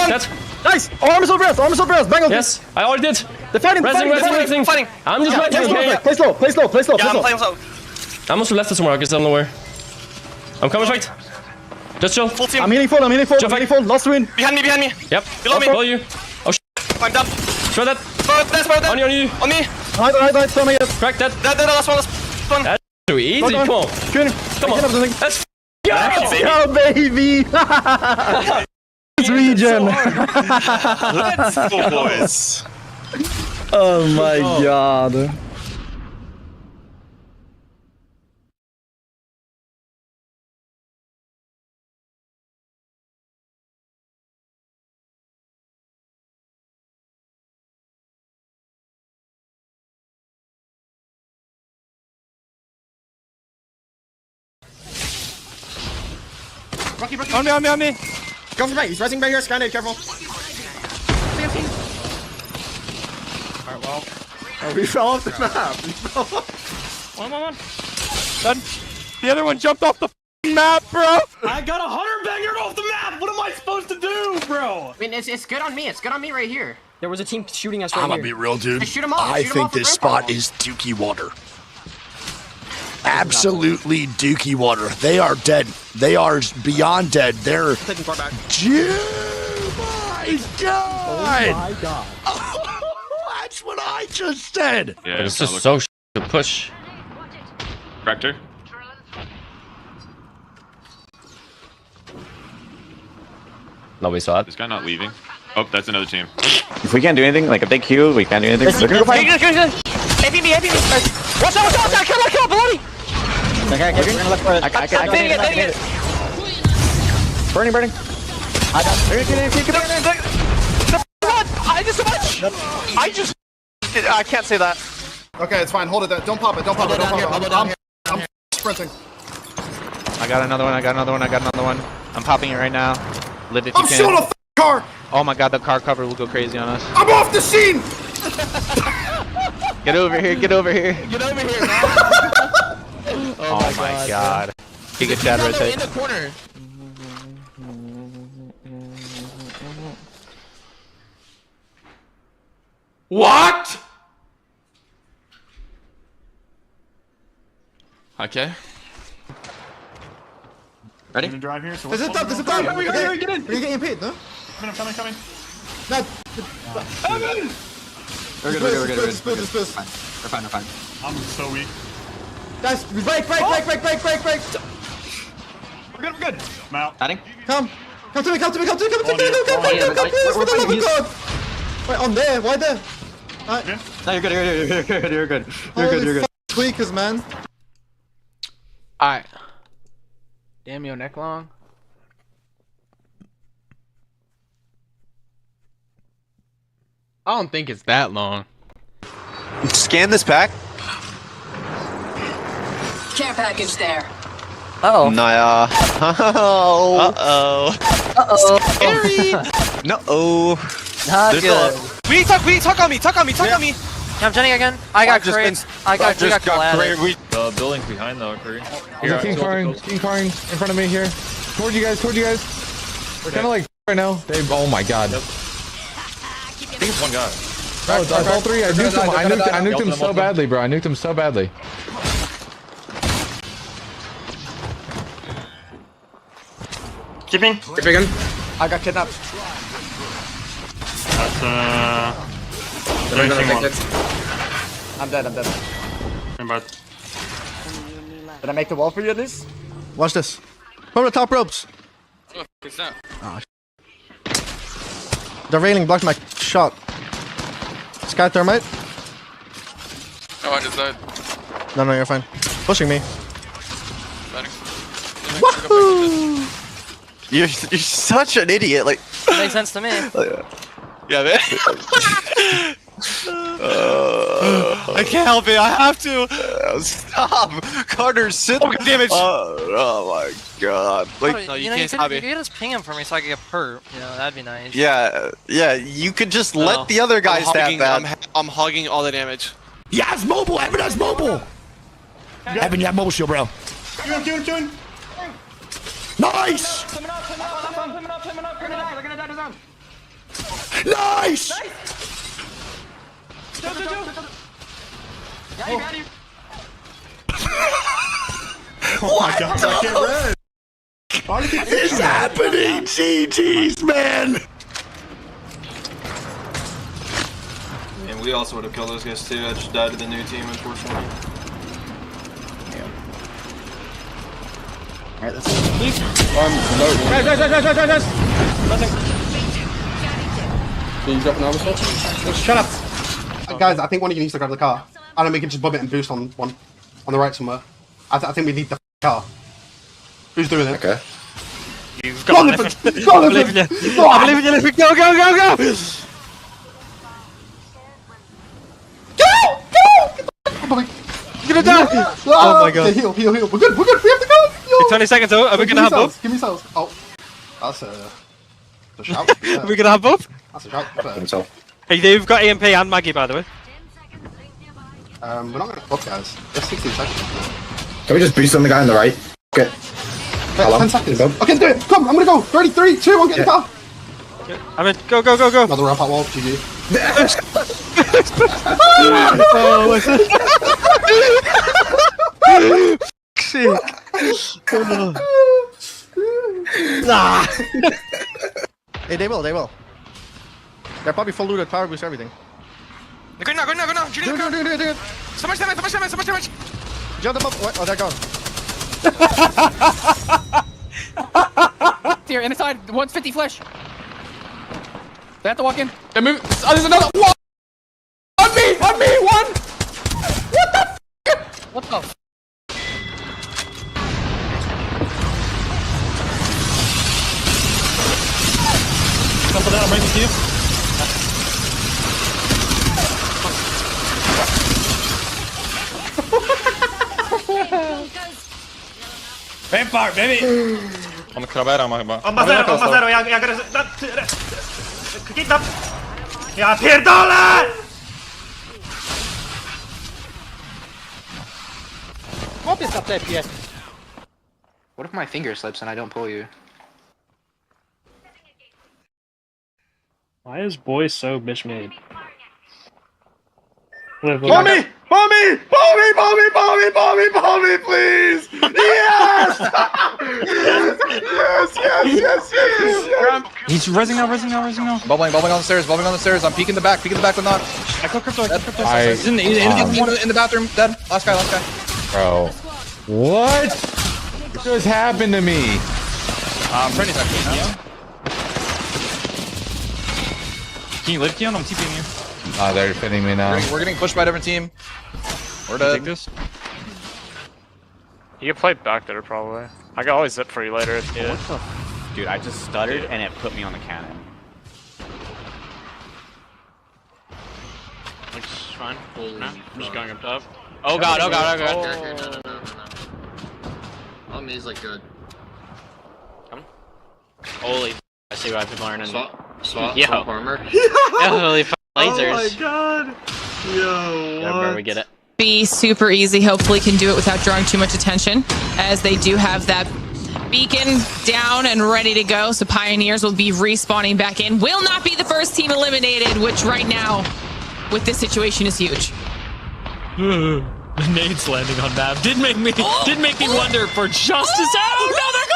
Dead. Nice. Arms over breast. Bang on. Yes, I already did. They're fighting. Fighting. I'm just waiting. Play slow. Yeah, I'm playing slow. I must have left it somewhere, I guess I don't know where. I'm coming fight. Just chill. Full team. I'm hitting full. Lost to win. Behind me. Yep. Below you. Oh shit. Climbed up. Throw that. On you. On me. Hide. Throw me. Crack that. That last one. That's too easy. Come on. Come on. Let's go, baby. It's regen. Let's go, boys. Oh my god. On me. Come from right. He's rising right here. Skynet, careful. Alright, well. Oh, we fell off the map. One. Done. The other one jumped off the map, bro. I got 100 banger off the map. What am I supposed to do, bro? I mean, it's good on me. It's good on me right here. There was a team shooting us right here. I'm gonna be real, dude. Just shoot 'em off. I Shoot 'em think off this the spot green is dookie water. Absolutely dookie water. They are dead. They are beyond dead. They're. Taking far back. Oh my god! Oh my god. That's what I just said. Yeah, this is so to push. Rector. Nobody saw it. This guy not leaving. Oh, that's another team. If we can't do anything, like if they queue, we can't do anything. They're gonna go fight. AP me. Watch out, kill, below me. Okay, we're gonna look for it. I can it. Burning. I can't say that. Okay, it's fine. Hold it there. Don't pop it. I'm sprinting. I got another one. I'm popping it right now. Live if you I'm can. shooting a car. Oh my god, the car cover will go crazy on us. I'm off the scene. Get over here. Man. Oh my god. Giga Chad rotate. In the corner. What? Okay. Ready? To drive here. So There's a top. Get in. You're getting paid, no? Coming. No. We're good. Spills. We're fine. I'm so weak. Guys, break. We're good. I'm out. Adding. Come to me, come to me, come to me, come to me, come to me, come to me, for the love of God. Wait, I'm there, why there? No, you're good, you're good. You're good. Tweakers, man. Alright. Damn your neck long. I don't think it's that long. Scan this pack. Care package there. Uh-oh. Nah. Uh-oh. Scary. No. Not good. We need tuck on me. Yeah, I'm jumping again. I got crates. I got great. The building's behind though, Curry. There's a king carring in front of me here. Toward you guys. We're kind of like right now. Oh my god. I think it's one guy. Oh, it's all three. I nuked him so badly, bro. I nuked him so badly. Keeping. I got kidnapped. That's I'm dead. But Did I make the wall for you at least? Watch this. From the top ropes. it's not. Oh, the railing blocked my shot. Sky thermite. Oh, I just died. No, you're fine. Pushing me. Woohoo! You're such an idiot. Like. Makes sense to me. Yeah, man. I can't help it. I have to. Stop, Carter. Sit. Oh, damage. Oh my god. Like, No, you can't stop it. You could just ping him for me so I could get hurt. You know, that'd be nice. Yeah. You could just let the other guys have that. I'm hogging all the damage. Yes, mobile. Evan has mobile. Evan, you have mobile shield, bro. Doing. Nice. Nice. Oh my god, I can't run. What is happening? GG's, man. And we also would have killed those guys too. I just died to the new team, unfortunately. Alright, let's go. Guys. Nothing. Can you drop an armor sword? Shut up. Guys, I think one of you needs to grab the car. And then we can just bob it and boost on one. On the right somewhere. I think we need the car. Who's doing it? Okay. You've got it. I believe in you. I believe in you. Go. You're gonna die! Oh my god. Okay, heal. We're good. We have to go! Yo. 20 seconds out. Are we gonna have both? Give me cells. Oh. That's a shout. Are we gonna have both? That's a shout. I think so. Hey, they've got EMP and Maggie, by the way. We're not gonna fuck, guys. There's 16 seconds. Can we just boost on the guy on the right? Okay. Wait, 10 seconds. Okay, let's do it. Come, I'm gonna go. 30, 3, 2, 1, get in the car. I'm in. Go. Another ramp out wall. GG. Oh, what's it? Sick. Nah. Hey, they will. They're probably full looted, power boost, everything. Go now. Do it. So much damage. Jump them up. What? Oh, they're gone. Here, inside, 150 flesh. They have to walk in. They move. Oh, there's another one. On me, one. What the? Couple down, I'm right with you. Vampire, baby! On krabera ma chyba. On ma zero, ja kidnap! Ja pierdolę! Chłopiec na tepie. What if my finger slips and I don't pull you? Why is boy so bitch made? Mommy, please! Yes! yes! He's rising now. Bubbling on the stairs. I'm peeking the back with not. I go crypto. He's in the bathroom, dead. Last guy. Bro, what just happened to me? Freddy's actually, yeah. Can you live, Keon? I'm TPing you. Ah, they're defending me now. We're getting pushed by a different team. We're dead. Take this. You can play back there probably. I can always zip for you later if needed. Dude, I just stuttered and it put me on the cannon. Looks fine. No, I'm just going up top. Oh god, oh god, oh god. Okay, no. Oh, he's like good. Come. Holy f, I see why people aren't in. Swap armor. Holy f, lasers. Oh my god. Yo, Yeah, bro, we get it. Be super easy. Hopefully can do it without drawing too much attention, as they do have that beacon down and ready to go. So Pioneers will be respawning back in. Will not be the first team eliminated, which right now with this situation is huge. The nades landing on map did make me wonder for justice. Oh no, they're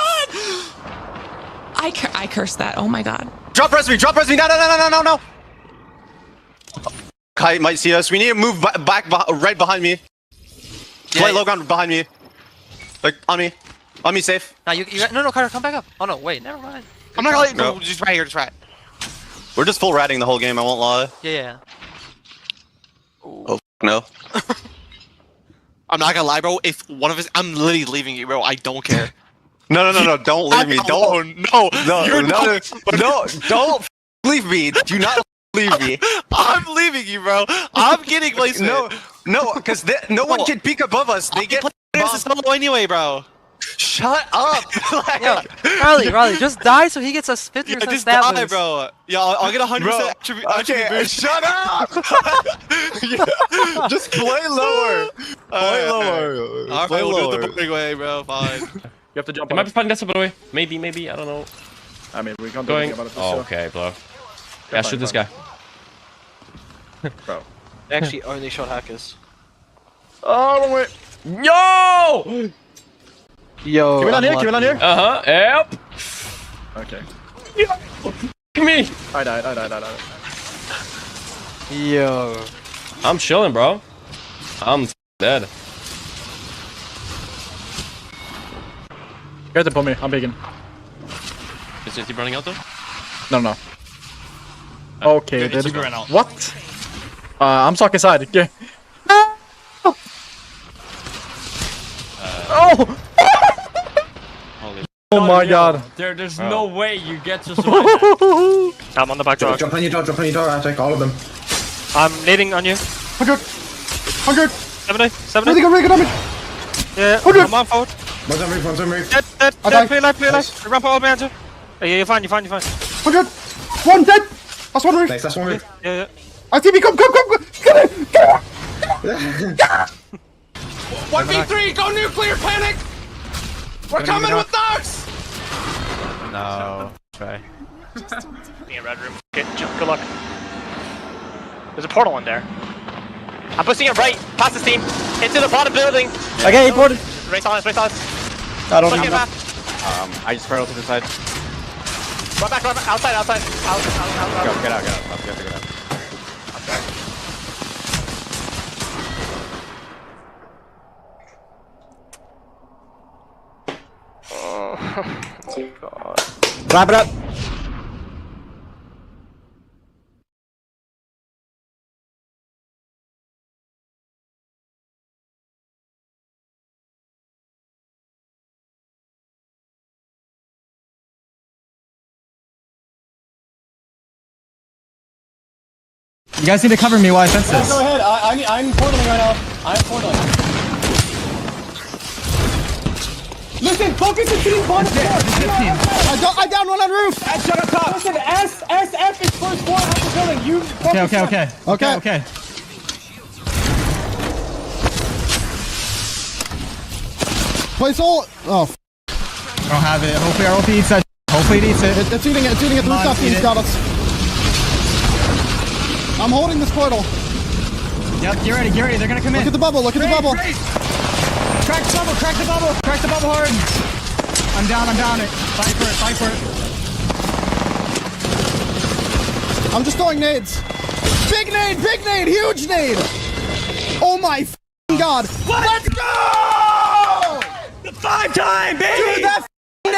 gone! I cursed that. Oh my god. Drop press me! No! Kai might see us. We need to move back right behind me. Play low ground behind me. Like, on me. On me, safe. No, no, Carter, come back up. Oh no, wait, never mind. I'm not gonna no, just right here, just right. We're just full ratting the whole game, I won't lie. Yeah. Oh, no. I'm not gonna lie, bro. If one of us, I'm literally leaving you, bro. I don't care. No, don't leave me. Don't leave me. Do not leave me. I'm leaving you, bro. I'm getting placement. No, because no one can peek above us. They get this solo anyway, bro. Shut up. Yo, Riley, just die so he gets a 50% just stab die, boost. bro. Yeah, I'll get 100% attribute. Okay, shut up. Just play lower. Play lower. Alright, we'll do it the boring way, bro. Fine. You have to jump. It might be fighting this, by the way. Maybe, I don't know. I mean, we can't do Going. anything about it. Oh, okay, bro. Yeah, shoot this guy. Bro. They actually only shot hackers. Oh, wait. Yo! Yo. Can we land here? Uh-huh. Yep. Okay. Yo! Me! I died. Yo. I'm chilling, bro. I'm dead. You guys to pull me. I'm peeking. Is he running out though? No. Okay, Good, ran out. What? I'm stuck inside. Okay. Oh! Oh my god. There's no way you get to survive that. I'm on the back door. Jump on your door, I take all of them. I'm nading on you. 100! 70. Really good damage! Yeah, 100! I'm on forward. One's on roof. Dead, play life. Run for all behind you. Yeah, you're fine. 100! One dead! That's one roof! Nice, that's one roof. Yeah. I see me, come! Get it! 1v3, go nuclear panic! We're coming with thugs! No. Try. Be in red room. Okay, good luck. There's a portal in there. I'm pushing it right, past this team, into the bottom building. Yeah. Okay, portal. Race on us. I don't know. I just spread out to the side. Run back, outside. Out. Go, get out. Let's get out. Oh god. Wrap it up. You guys need to cover me while I fence this. Go ahead. I'm portaling right now. I'm portaling. Listen, focus the team. I down one on roof. Shut up top. Listen, SF is first floor out the building. You focus. Okay. Place all. Oh. I don't have it. Hopefully our OP eats that. Hopefully it eats it. It's eating it. The rooftop team's got us. I'm holding this portal. Yep, get ready. They're gonna come in. Look at the bubble. Crack the bubble hard. I'm down it. Fight for it. I'm just throwing nades. Big nade, huge nade. Oh my god. Let's go! The 5-time, baby! Dude, that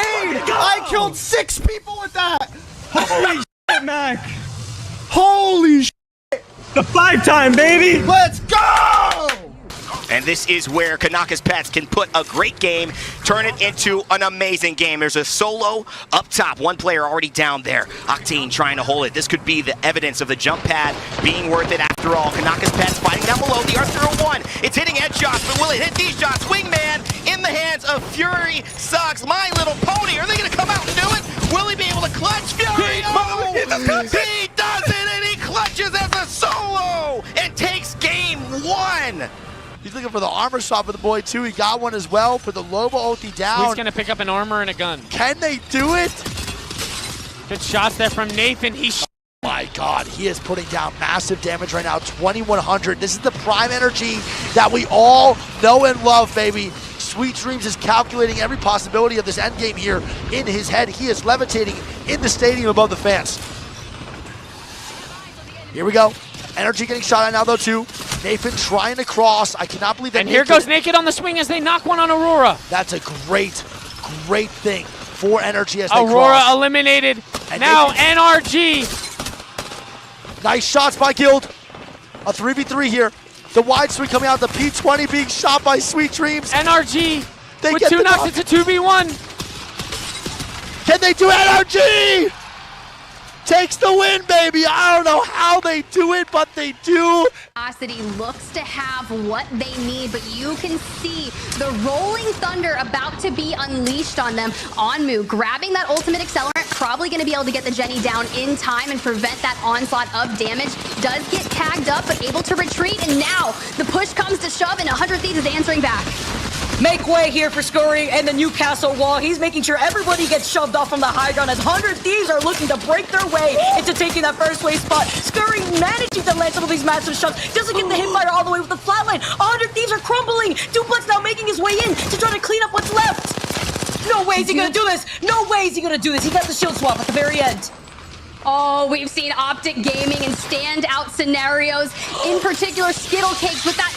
grenade! I killed 6 people with that! Holy shit, Mac! Holy shit! The 5-time, baby! Let's go! And this is where Kanaka's Pets can put a great game, turn it into an amazing game. There's a solo up top, one player already down there. Octane trying to hold it. This could be the evidence of the jump pad being worth it after all. Kanaka's Pets fighting down below. The R01, it's hitting head shots, but will it hit these shots? Wingman in the hands of Fury sucks. My Little Pony, are they going to come out and do it? Will he be able to clutch Fury? Oh, he does it, and he clutches as a solo and takes game 1. He's looking for the armor shot for the boy, too. He got one as well for the Loba ulti down. He's going to pick up an armor and a gun. Can they do it? Good shots there from Nathan. My God, he is putting down massive damage right now, 2,100. This is the prime energy that we all know and love, baby. Sweet Dreams is calculating every possibility of this endgame here in his head. He is levitating in the stadium above the fans. Here we go. Energy getting shot at now, though, too. Nathan trying to cross. I cannot believe that. And here goes Naked on the swing as they knock one on Aurora. That's a great thing for Energy as they Aurora cross. eliminated. And now Nathan, NRG. nice shots by Guild. A 3v3 here. The wide swing coming out. The P20 being shot by Sweet Dreams. NRG they with get 2 knocks. It's a 2v1. Can they do NRG? Takes the win, baby. I don't know how they do it, but they do. Velocity looks to have what they need, but you can see the rolling thunder about to be unleashed on them. Onmu grabbing that ultimate accelerant, probably going to be able to get the Jenny down in time and prevent that onslaught of damage. Does get tagged up, but able to retreat, and now the push comes to shove, and 100 Thieves is answering back. Make way here for Scurry and the Newcastle wall. He's making sure everybody gets shoved off from the high ground as 100 Thieves are looking to break their way into taking that first wave spot. Scurry managing to land some of these massive shots. Doesn't get the hipfire all the way with the flatline. 100 Thieves are crumbling. Duplex now making his way in to try to clean up what's left. No way is he gonna do this. No way is he gonna do this. He got the shield swap at the very end. Oh, we've seen Optic Gaming in standout scenarios. In particular, Skittle Cakes with that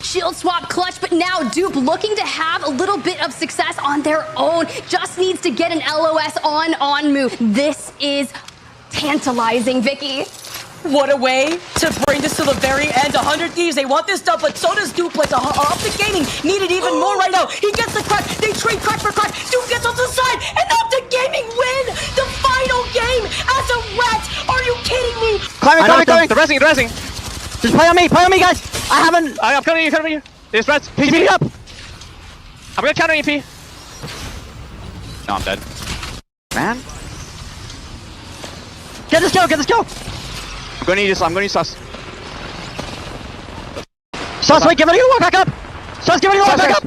shield swap clutch, but now Dupe looking to have a little bit of success on their own. Just needs to get an LOS on Onmu. This is tantalizing, Vicky. What a way to bring this to the very end. 100 Thieves, they want this stuff, but so does Duplex. Optic Gaming need it even more right now. He gets the crack. They trade crack for crack. Dupe gets off the side, and Optic Gaming win the final game as a rat. Are you kidding me? Climbing. They're resing. Just play on me, guys. I'm coming to you. There's rats. He's beating up. I'm gonna counter EP. No, I'm dead. Man. Get this kill. I'm gonna need sus. Sus, wait, give it a walk back up. Sus, give it a walk back up.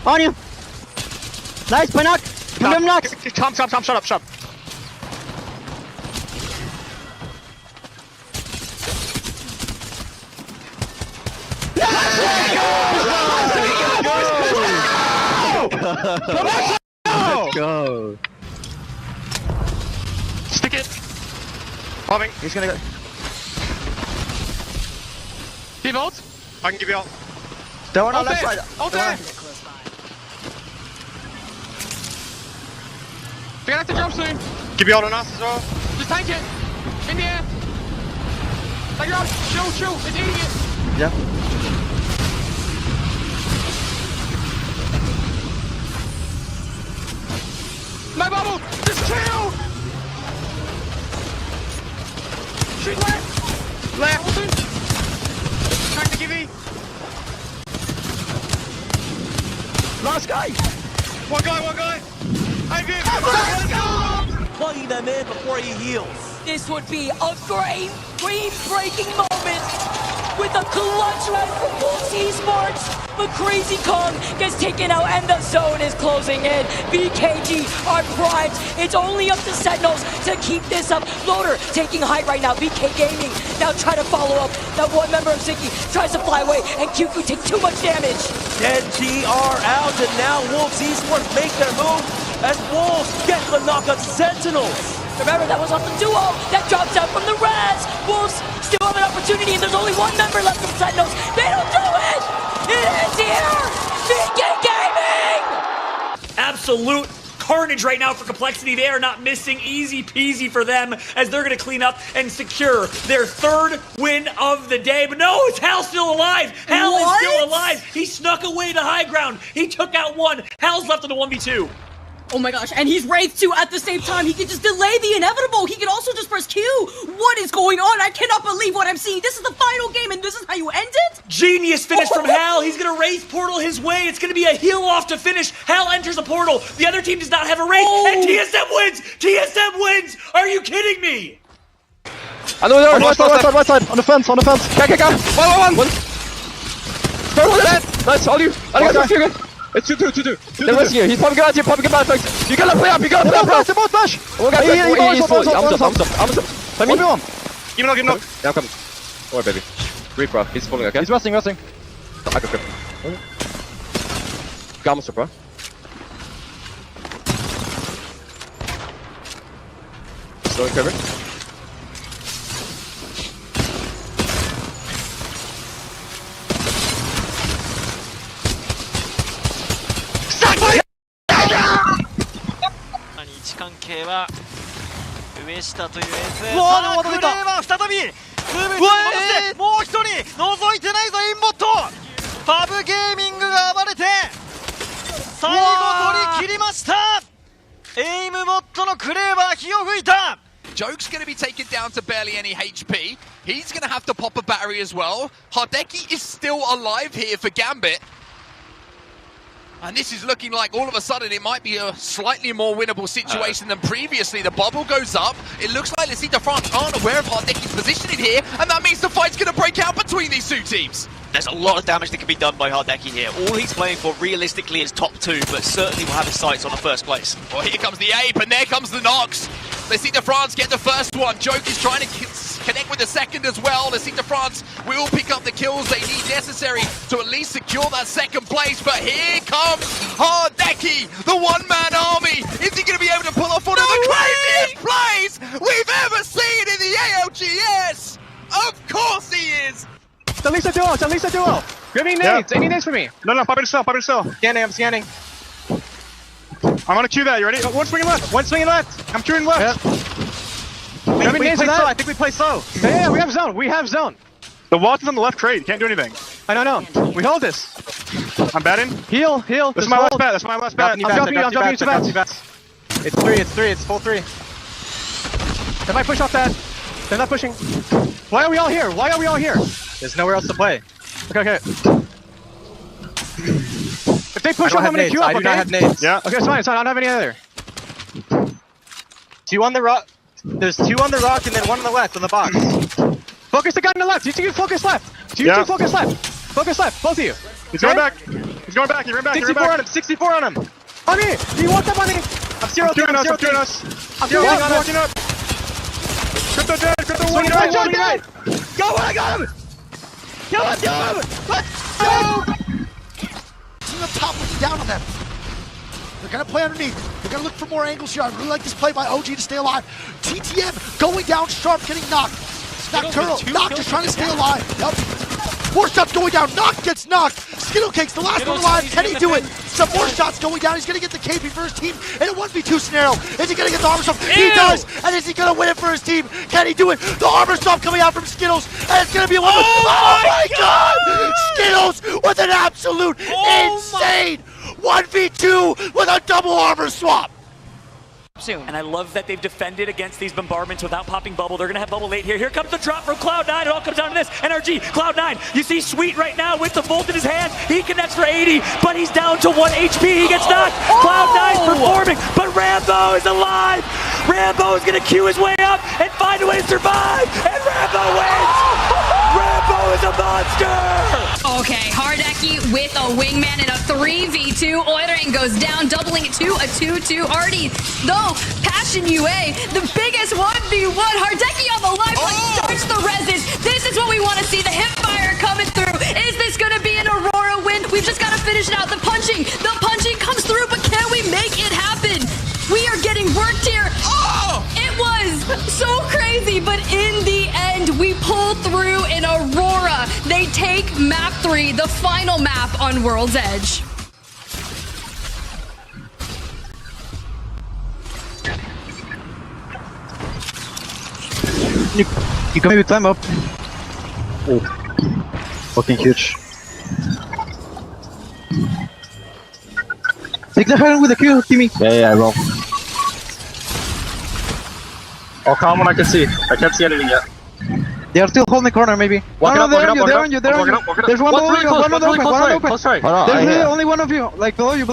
On you. Nice, play knock. Knock. Stop, shut up. Let's go. Stick it. Bombing. He's gonna go. Give ult. I can give you ult. They're on our left side. Ult there. They're gonna have to jump soon. Give you ult on us as well. Just tank it. In the air. Take it out. Chill. It's eating it. Yeah. My bubble! Just chill! Shoot left! Trying to give E! Last guy! One guy! Let's go! Plugging them in before he heals. This would be a game-breaking moment with a clutch run from Wolves Esports. But Crazy Kong gets taken out and the zone is closing in. BKG are primed. It's only up to Sentinels to keep this up. Loader taking height right now. BK Gaming now trying to follow up. That one member of Ziki tries to fly away and QQ takes too much damage. Dead GR out and now Wolves Esports make their move as Wolves get the knockout Sentinels. Remember, that was off the duo that drops out from the res. Wolves still have an opportunity and there's only one member left from Sentinels. They don't do it! It is here! BK Gaming! absolute carnage right now for Complexity. They are not missing. Easy peasy for them as they're going to clean up and secure their 3rd win of the day. But no, it's Hal still alive. Hal is still alive. He snuck away to high ground. He took out 1. Hal's left on the 1v2. Oh my gosh, and he's Wraith too at the same time. He can just delay the inevitable. He can also just press Q. What is going on? I cannot believe what I'm seeing. This is the final game, and this is how you end it? Genius finish from Hal. He's going to Wraith portal his way. It's going to be a heal off to finish. Hal enters a portal. The other team does not have a Wraith, and TSM wins. TSM wins. Are you kidding me? I know there. Right side. On the fence. Go. 1. Nice, all you. I got you. It's 2-2. They're resting here. He's popping out here, popping out. You gotta play up, bro. Support flash. I'm just. Play me. Give him no. Yeah, I'm coming. Don't worry, baby. Breathe, bro. He's pulling, okay? He's resting. I can grip him. Got him, bro. Slowing cover.クレーは再び2分に戻してもう1人覗いてないぞインボットパブゲーミングが暴れて最後取り切りましたエイムボットのクレーバー火を吹いた Joke's going to be taken down to barely any HP. He's going to have to pop a battery as well. Hardeki is still alive here for Gambit. And this is looking like all of a sudden it might be a slightly more winnable situation than previously. The bubble goes up. It looks like Les de France aren't aware of Hardeki's positioning here, and that means the fight's going to break out between these two teams. There's a lot of damage that can be done by Hardeki here. All he's playing for realistically is top 2, but certainly will have his sights on the 1st place. Well, here comes the Ape, and there comes the Nox. Les de France get the 1st one. Joke is trying to connect with the 2nd as well. Les de France will pick up the kills they need necessary to at least secure that 2nd place. But here comes Hardeki, the one-man army. Is he going to be able to pull off one of the craziest plays we've ever seen in the ALGS? Of course he is. It's at least a duo. Give me nades. Any nades for me? No, pop it still. I'm scanning. I'm gonna queue that. You ready? One swinging left. I'm queuing left. We play slow. I think we play slow. Yeah, we have zone. The wall is on the left crate. You can't do anything. I know. We hold this. I'm betting. Heal. This is my last bet. I'm dropping you to bets. It's 3. It's full 3. They might push off that. They're not pushing. Why are we all here? There's nowhere else to play. Okay. If they push off, I'm gonna queue up, okay? I do not have nades. Yeah. Okay, it's fine. I don't have any other. 2 on the rock. There's 2 on the rock and then 1 on the left on the box. Focus the guy on the left. You two focus left. Two focus left. Focus left, both of you. He's going back. He ran back. 64 on him. On me. He walked up on me. I'm 0 3. I'm 0 3. I'm walking up. Crypto dead. Swing it right. Go, I got him. Kill him. Let's go. Team up top looking down on them. They're gonna play underneath. They're gonna look for more angles here. I really like this play by OG to stay alive. TTM going down sharp, getting knocked. Nocturnal, Noct is trying to stay alive. Yep. More shots going down. Noct gets knocked. Skittlecake's the last one alive. Can he do it? Some more shots going down. He's gonna get the KP for his team in a 1v2 scenario. Is he gonna get the armor swap? He does. And is he gonna win it for his team? Can he do it? The armor swap coming out from Skittles, and it's gonna be a one. Oh my God! Skittles with an absolute insane 1v2 with a double armor swap. Soon. And I love that they've defended against these bombardments without popping bubble. They're going to have bubble late here. Here comes the drop from Cloud9. It all comes down to this. NRG, Cloud9. You see Sweet right now with the Volt in his hand. He connects for 80, but he's down to 1 HP. He gets knocked. Cloud9 performing, but Rambo is alive. Rambo is going to queue his way up and find a way to survive. And Rambo wins. Rambo is a monster. Okay, Hardeki with a wingman in a 3v2. Oiring goes down, doubling it to a 2-2. Artie, though, Passion UA, the biggest 1v1. Hardeki on the lifeline starts the reses. This is what we want to see. The hipfire coming through. Is this going to be an Aurora win? We've just got to finish it out. The punching comes through, but can we make it happen? We are getting worked here. It was so crazy, but in the end, we pull through in Aurora. They take map 3, the final map on World's Edge. You can maybe climb up. Oh. Fucking huge. Take the head with the Q, Timmy. Yeah, I will. Oh, come on, I can see. I can't see anything yet. They are still holding corner, maybe. They're on you. There's one below you, one open. There's only one of you, like below you.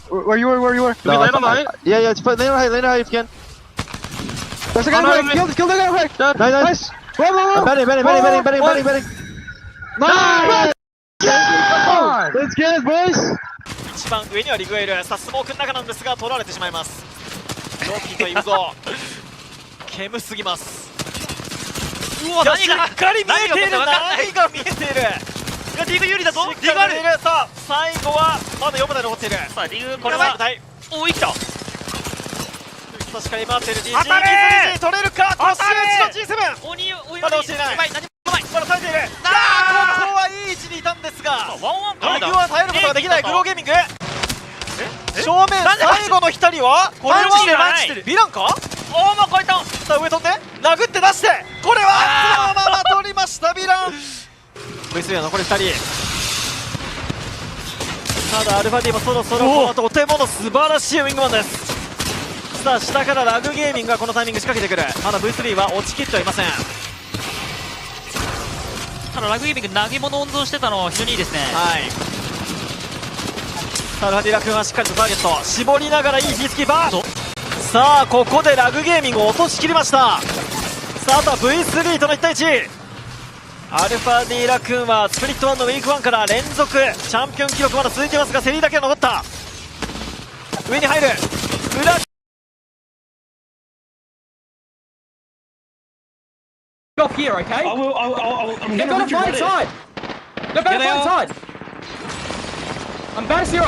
Where you were. Do we land on the height? Yeah, it's land on height if you can. There's a guy on height, kill the guy on height. Nice. Go. Betting. Nice! Let's get it, boys! 一番上にはリグエル、さあスモークの中なんですが取られてしまいます。ロッキーというぞ。煙すぎます。うわ、何がしっかり見えている。何が見えている。リグ有利だぞ。リグある。さあ最後はまだ4枚残っている。さあリグこれはおお生きた。確かに回っている GG 取れるか。年打ちの G7。鬼まだ落ちてない。何もない。まだ耐えている。ここはいい位置にいたんですが、リグは耐えることができない。グローゲーミング。正面最後の一人はこれはヴィランか。おおもうこいた。さあ上飛んで殴って出して、これはそのまま取りましたヴィラン。V3 は残り2人。ただアルファ D もそろそろこの後お手物素晴らしいウィングマンです。さあ下からラグゲーミングがこのタイミング仕掛けてくる。まだ V3 は落ちきってはいません。ただラグゲーミング投げ物温存してたの非常にいいですね。はい。さあアルファ D ラ君はしっかりとターゲット絞りながらいいヒースキーパー。さあここでラグゲーミングを落としきりました。さああとは V3 との1対1。アルファ D ラ君はスプリット1のウィーク1から連続チャンピオン記録まだ続いていますが、セリーだけは残った。上に入る裏。Off here, okay? I'm gonna find side. They're about to find side. I'm about to zero.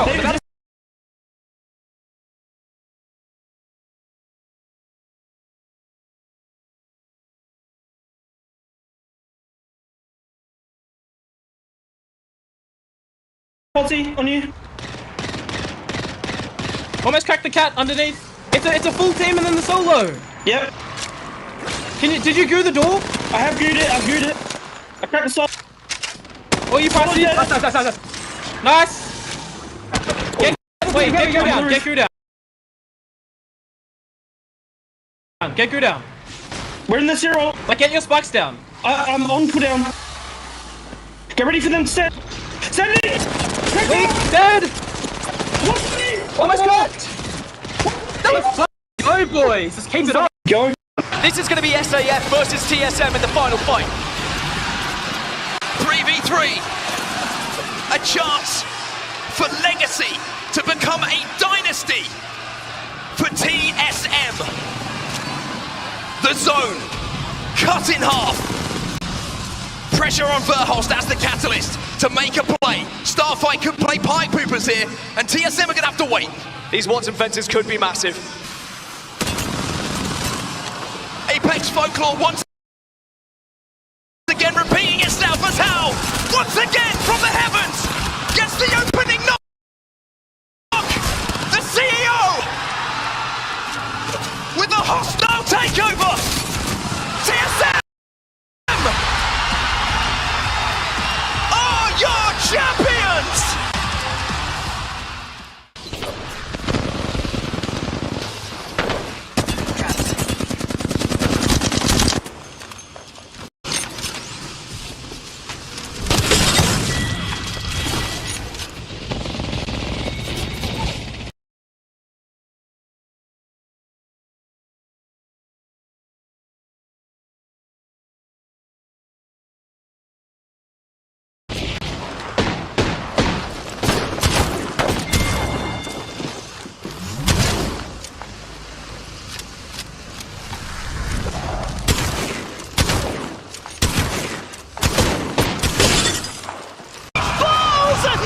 On you. Almost cracked the cat underneath. It's a full team and then the solo. Yep. Did you goo the door? I have gooed it. I've gooed it. I cracked the side. Oh, you passed it. Nice. Get goo down. Get goo down. Get goo down. We're in the zero. Like get your spikes down. I'm on cooldown. Get ready for them to set. Send it. Weak, dead! Almost cracked! Go boys, just keep it up! Go! This is going to be SAF versus TSM in the final fight. 3v3. A chance for Legacy to become a dynasty for TSM. The zone cut in half. Pressure on Verhulst as the catalyst to make a play. Starfight could play pie poopers here, and TSM are going to have to wait. These Watson fences could be massive. Apex Folklore once again repeating itself as how, once again from the heavens, gets the opening knock. The CEO with a hostile takeover. TSM are your champions.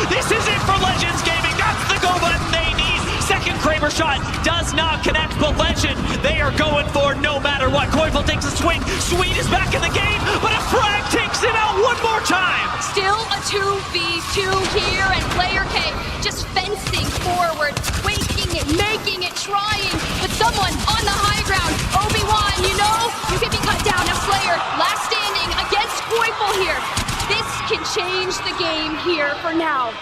This is it for Legends Gaming. That's the go button they need. Second Kraber shot does not connect, but Legend, they are going for no matter what. Coinful takes a swing. Sweet is back in the game, but a frag takes it out one more time. Still a 2v2 here, and Player K just fencing forward, waking it, making it, trying, but someone on the high ground. Obi-Wan, you know, you can be cut down. here for now.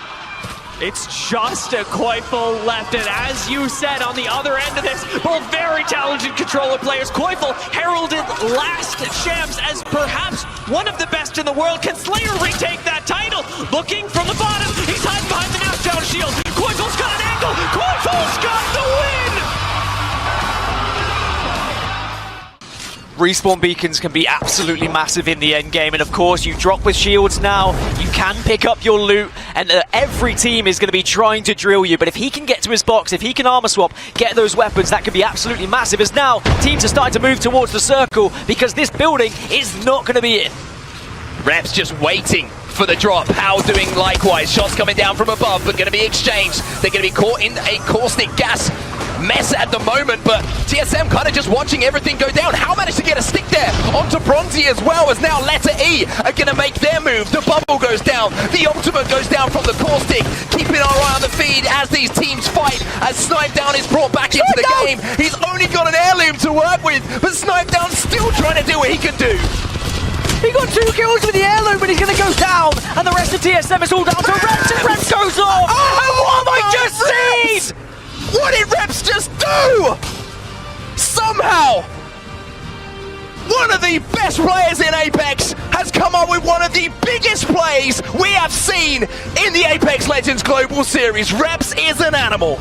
It's just a Koifel left, and as you said, on the other end of this, both very talented controller players. Koifel heralded last champs as perhaps one of the best in the world. Can Slayer retake that title? Looking from the bottom, he's hiding behind the knockdown shield. Koifel's got an angle. Koifel's got the win! Respawn beacons can be absolutely massive in the end game, and of course you drop with shields now, you can pick up your loot, and every team is going to be trying to drill you, but if he can get to his box, if he can armor swap, get those weapons, that could be absolutely massive, as now teams are starting to move towards the circle, because this building is not going to be it. Reps just waiting for the drop. How doing likewise. Shots coming down from above, but going to be exchanged. They're going to be caught in a caustic gas mess at the moment, but TSM kind of just watching everything go down. How managed to get a stick there onto Bronzy as well, as now Letter E are going to make their move. The bubble goes down, the ultimate goes down from the caustic. Keeping our eye on the feed as these teams fight, as Snipedown is brought back into the game. He's only got an heirloom to work with, but Snipedown's still trying to do what he can do. He got 2 kills with the heirloom, but he's going to go down, and the rest of TSM is all down to Reps, and Reps goes off! And what have I just seen? What did Reps just do? Somehow, one of the best players in Apex has come up with one of the biggest plays we have seen in the Apex Legends Global Series. Reps is an animal.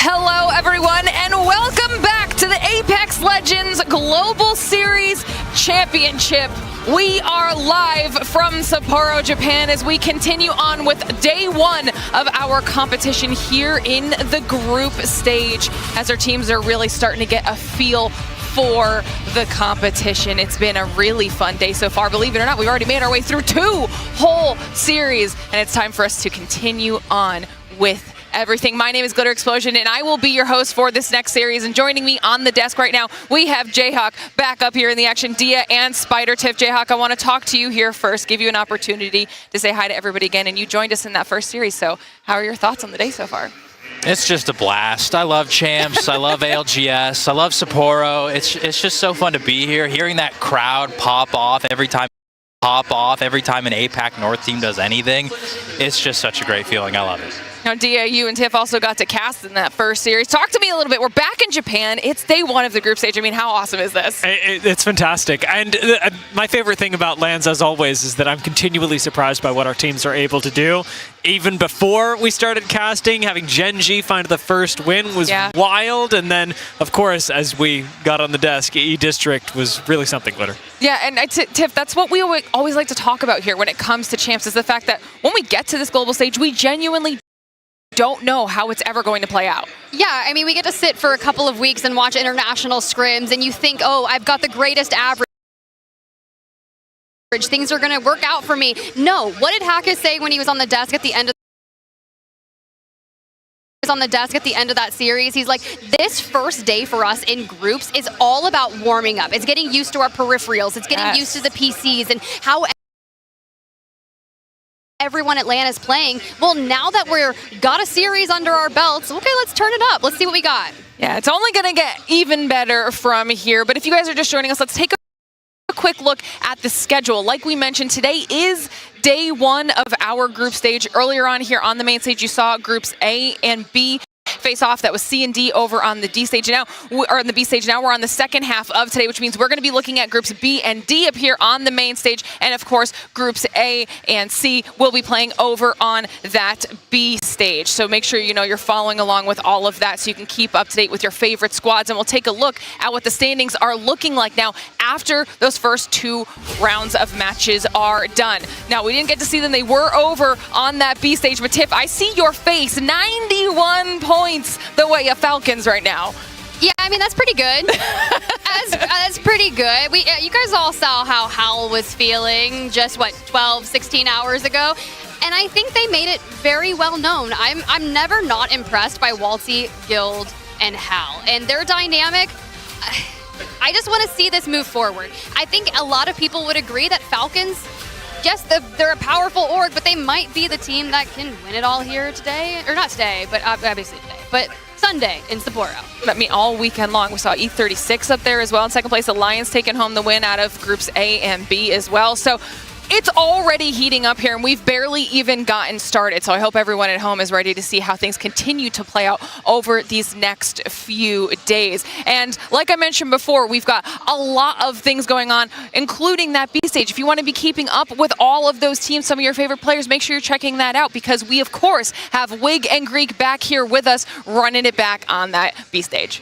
Hello, everyone, and welcome back to the Apex Legends Global Series Championship. We are live from Sapporo, Japan, as we continue on with day 1 of our competition here in the group stage, as our teams are really starting to get a feel for the competition. It's been a really fun day so far. Believe it or not, we've already made our way through 2 whole series, and it's time for us to continue on with everything. My name is Glitter Explosion, and I will be your host for this next series. And joining me on the desk right now, we have Jayhawk back up here in the action, Dia and Spider Tiff. Jayhawk, I want to talk to you here first, give you an opportunity to say hi to everybody again. And you joined us in that first series, so how are your thoughts on the day so far? It's just a blast. I love champs. I love ALGS. I love Sapporo. It's just so fun to be here. Hearing that crowd pop off every time an APAC North team does anything, it's just such a great feeling. I love it. Now, Dia, you and Tiff also got to cast in that first series. Talk to me a little bit. We're back in Japan. It's day 1 of the group stage. I mean, how awesome is this? It's fantastic. And my favorite thing about LANs, as always, is that I'm continually surprised by what our teams are able to do. Even before we started casting, having Genji find the first win was wild. And then, of course, as we got on the desk, E-District was really something, Glitter. Yeah, and Tiff, that's what we always like to talk about here when it comes to champs, is the fact that when we get to this global stage, we genuinely don't know how it's ever going to play out. Yeah, I mean, we get to sit for a couple of weeks and watch international scrims, and you think, oh, I've got the greatest average. Things are going to work out for me. No, what did Haka say when he was on the desk at the end of that series? He's like, this first day for us in groups is all about warming up. It's getting used to our peripherals. It's getting used to the PCs and how everyone at LAN is playing. Well, now that we're got a series under our belts, okay, let's turn it up. Let's see what we got. Yeah, it's only going to get even better from here. But if you guys are just joining us, let's take a quick look at the schedule. Like we mentioned, today is day 1 of our group stage. Earlier on here on the main stage, you saw groups A and B face off. That was C and D over on the D stage. Now, or on the B stage. Now we're on the second half of today, which means we're going to be looking at groups B and D up here on the main stage. And of course, groups A and C will be playing over on that B stage. So make sure you're following along with all of that so you can keep up to date with your favorite squads. And we'll take a look at what the standings are looking like now after those first 2 rounds of matches are done. Now, we didn't get to see them. They were over on that B stage. But Tiff, I see your face. 91 points the way of Falcons right now. Yeah, I mean, that's pretty good. That's pretty good. You guys all saw how Howl was feeling just, 12, 16 hours ago? And I think they made it very well known. I'm never not impressed by Waltzy, Guild, and Howl. And their dynamic, I just want to see this move forward. I think a lot of people would agree that Falcons, yes, they're a powerful org, but they might be the team that can win it all here today. Or not today, but obviously today. But Sunday in Sapporo. I mean, all weekend long, we saw E36 up there as well in second place. Alliance taking home the win out of groups A and B as well. So it's already heating up here, and we've barely even gotten started. So I hope everyone at home is ready to see how things continue to play out over these next few days. And like I mentioned before, we've got a lot of things going on, including that B stage. If you want to be keeping up with all of those teams, some of your favorite players, make sure you're checking that out, because we, of course, have Wig and Greek back here with us, running it back on that B stage.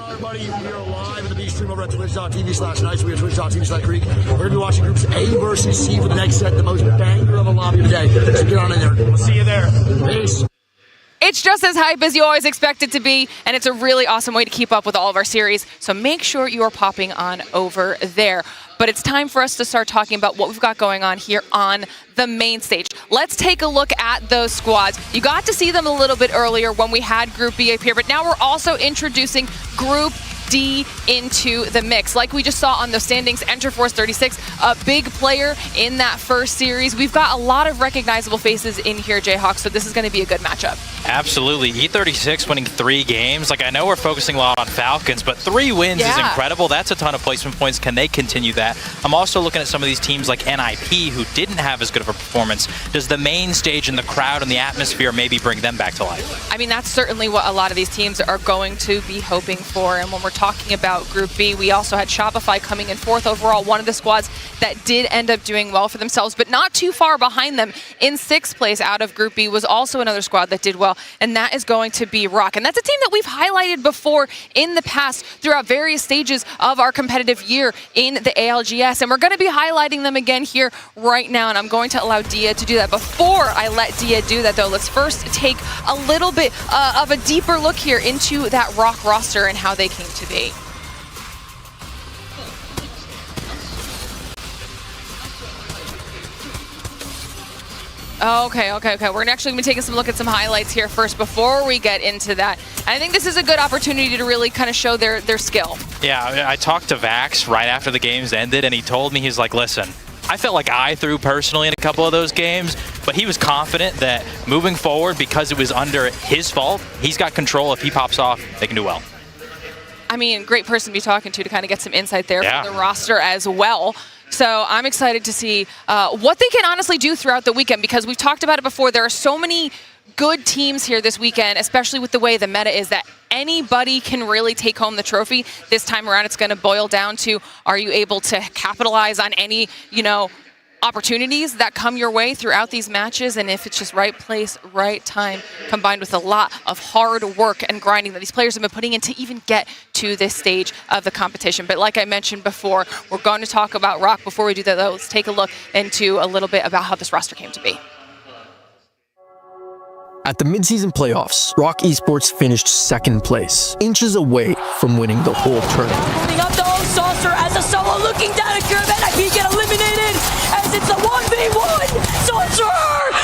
Everybody, we are live at the B stream over at twitch.tv/nice. We are twitch.tv/Greek. We're going to be watching groups A versus C for the next set, the most banger of a lobby of the day. So get on in there. We'll see you there. Peace. It's just as hype as you always expect it to be, and it's a really awesome way to keep up with all of our series. So make sure you are popping on over there. But it's time for us to start talking about what we've got going on here on the main stage. Let's take a look at those squads. You got to see them a little bit earlier when we had Group B up here, but now we're also introducing Group D into the mix. Like we just saw on the standings, Enterforce 36, a big player in that first series. We've got a lot of recognizable faces in here, Jayhawk, so this is going to be a good matchup. Absolutely. E36 winning 3 games. Like, I know we're focusing a lot on Falcons, but 3 wins is incredible. That's a ton of placement points. Can they continue that? I'm also looking at some of these teams like NIP who didn't have as good of a performance. Does the main stage and the crowd and the atmosphere maybe bring them back to life? I mean, that's certainly what a lot of these teams are going to be hoping for. And when we're talking about Group B, we also had Shopify coming in 4th overall, one of the squads that did end up doing well for themselves, but not too far behind them. In 6th place out of Group B was also another squad that did well, and that is going to be Rock. And that's a team that we've highlighted before in the past throughout various stages of our competitive year in the ALGS, and we're going to be highlighting them again here right now, and I'm going to allow Dia to do that. Before I let Dia do that, though, let's first take a little bit of a deeper look here into that Rock roster and how they came to be. Okay. We're actually going to be taking some look at some highlights here first before we get into that. And I think this is a good opportunity to really kind of show their skill. Yeah, I talked to Vax right after the games ended, and he told me, he's like, listen, I felt like I threw personally in a couple of those games, but he was confident that moving forward, because it was under his fault, he's got control. If he pops off, they can do well. I mean, great person to be talking to kind of get some insight there from the roster as well. So I'm excited to see what they can honestly do throughout the weekend, because we've talked about it before. There are so many good teams here this weekend, especially with the way the meta is, that anybody can really take home the trophy. This time around, it's going to boil down to, are you able to capitalize on any, opportunities that come your way throughout these matches, and if it's just right place, right time, combined with a lot of hard work and grinding that these players have been putting in to even get to this stage of the competition. But like I mentioned before, we're going to talk about Rock. Before we do that, though, let's take a look into a little bit about how this roster came to be. At the midseason playoffs, Rock Esports finished 2nd place, inches away from winning the whole tournament. Moving up the whole saucer as a solo looking down at Curve, NIP get eliminated as it's a 1v1 saucer!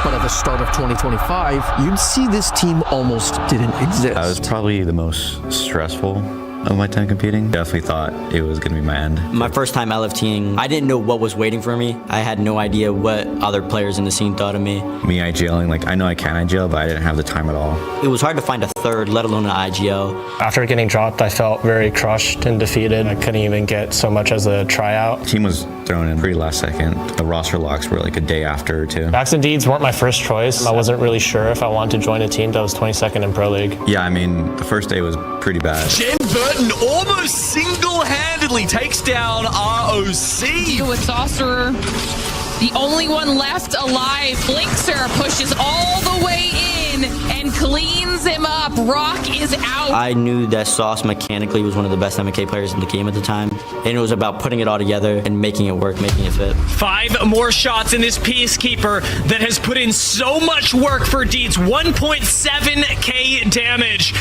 But at the start of 2025, you'd see this team almost didn't exist. That was probably the most stressful of my time competing. Definitely thought it was going to be my end. My first time LFTing, I didn't know what was waiting for me. I had no idea what other players in the scene thought of me. Me IGLing, like I know I can IGL, but I didn't have the time at all. It was hard to find a third, let alone an IGL. After getting dropped, I felt very crushed and defeated. I couldn't even get so much as a tryout. The team was thrown in pretty last second. The roster locks were like a day after or two. Vax and Deeds weren't my first choice. I wasn't really sure if I wanted to join a team that was 22nd in Pro League. Yeah, I mean, the first day was pretty bad. Jen Burton almost single-handedly takes down ROC. With Saucerer, the only one left alive, Blinkster pushes all the way in. in and cleans him up. Rock is out. I knew that Sauce mechanically was one of the best MK players in the game at the time, and it was about putting it all together and making it work, making it fit. 5 more shots in this Peacekeeper that has put in so much work for Deeds. 1.7k damage.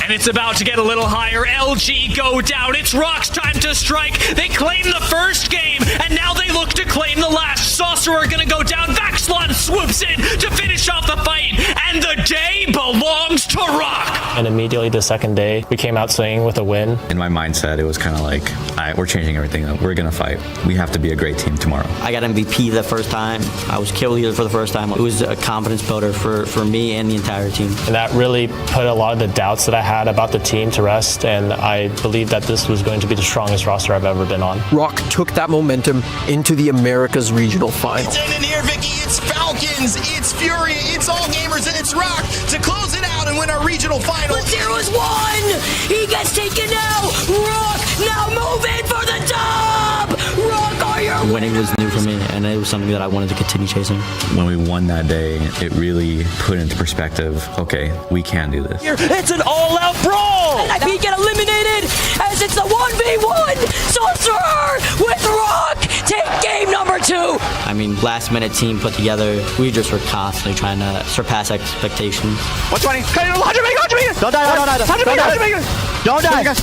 And it's about to get a little higher. LG go down. It's Rock's time to strike. They claim the first game, and now they look to claim the last. Sorcerer gonna go down. Vaxlon swoops in to finish off the fight, and the day belongs to Rock. And immediately the second day, we came out swinging with a win. In my mindset, it was kind of like, all right, we're changing everything up. We're going to fight. We have to be a great team tomorrow. I got MVP the first time. I was kill leader for the first time. It was a confidence builder for me and the entire team. And that really put a lot of the doubts that I had about the team to rest, and I believed that this was going to be the strongest roster I've ever been on. Rock took that momentum into the Americas Regional Final. It's in here, Vicky. It's Falcons, it's Fury, it's All Gamers, and it's Rock to close it out and win our regional final. But there was one! He gets taken out! Rock now moving for the top! Rock, are you? Winning was new for me, and it was something that I wanted to continue chasing. When we won that day, it really put into perspective, okay, we can do this. It's an all-out brawl! And I get eliminated as it's the 1v1! Sorcerer with Rock! Take game number 2! I mean, last-minute team put together, we just were constantly trying to surpass expectations. 120. 100 meters! Don't die, don't die. 100 meters! Don't die! Yes.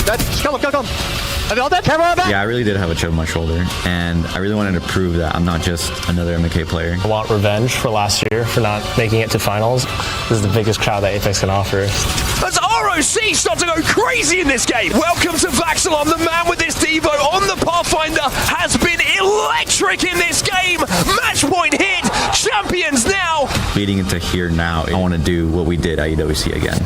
Dead. Kill him. Are they all dead? Camera back! Yeah, I really did have a chip on my shoulder, and I really wanted to prove that I'm not just another MK player. I want revenge for last year for not making it to finals. This is the biggest crowd that Apex can offer. As ROC start to go crazy in this game. Welcome to Vaxlon, the man with this Devo on the Pathfinder has been electric in this game. Match point hit, champions now. Leading into here now, I want to do what we did at EWC again.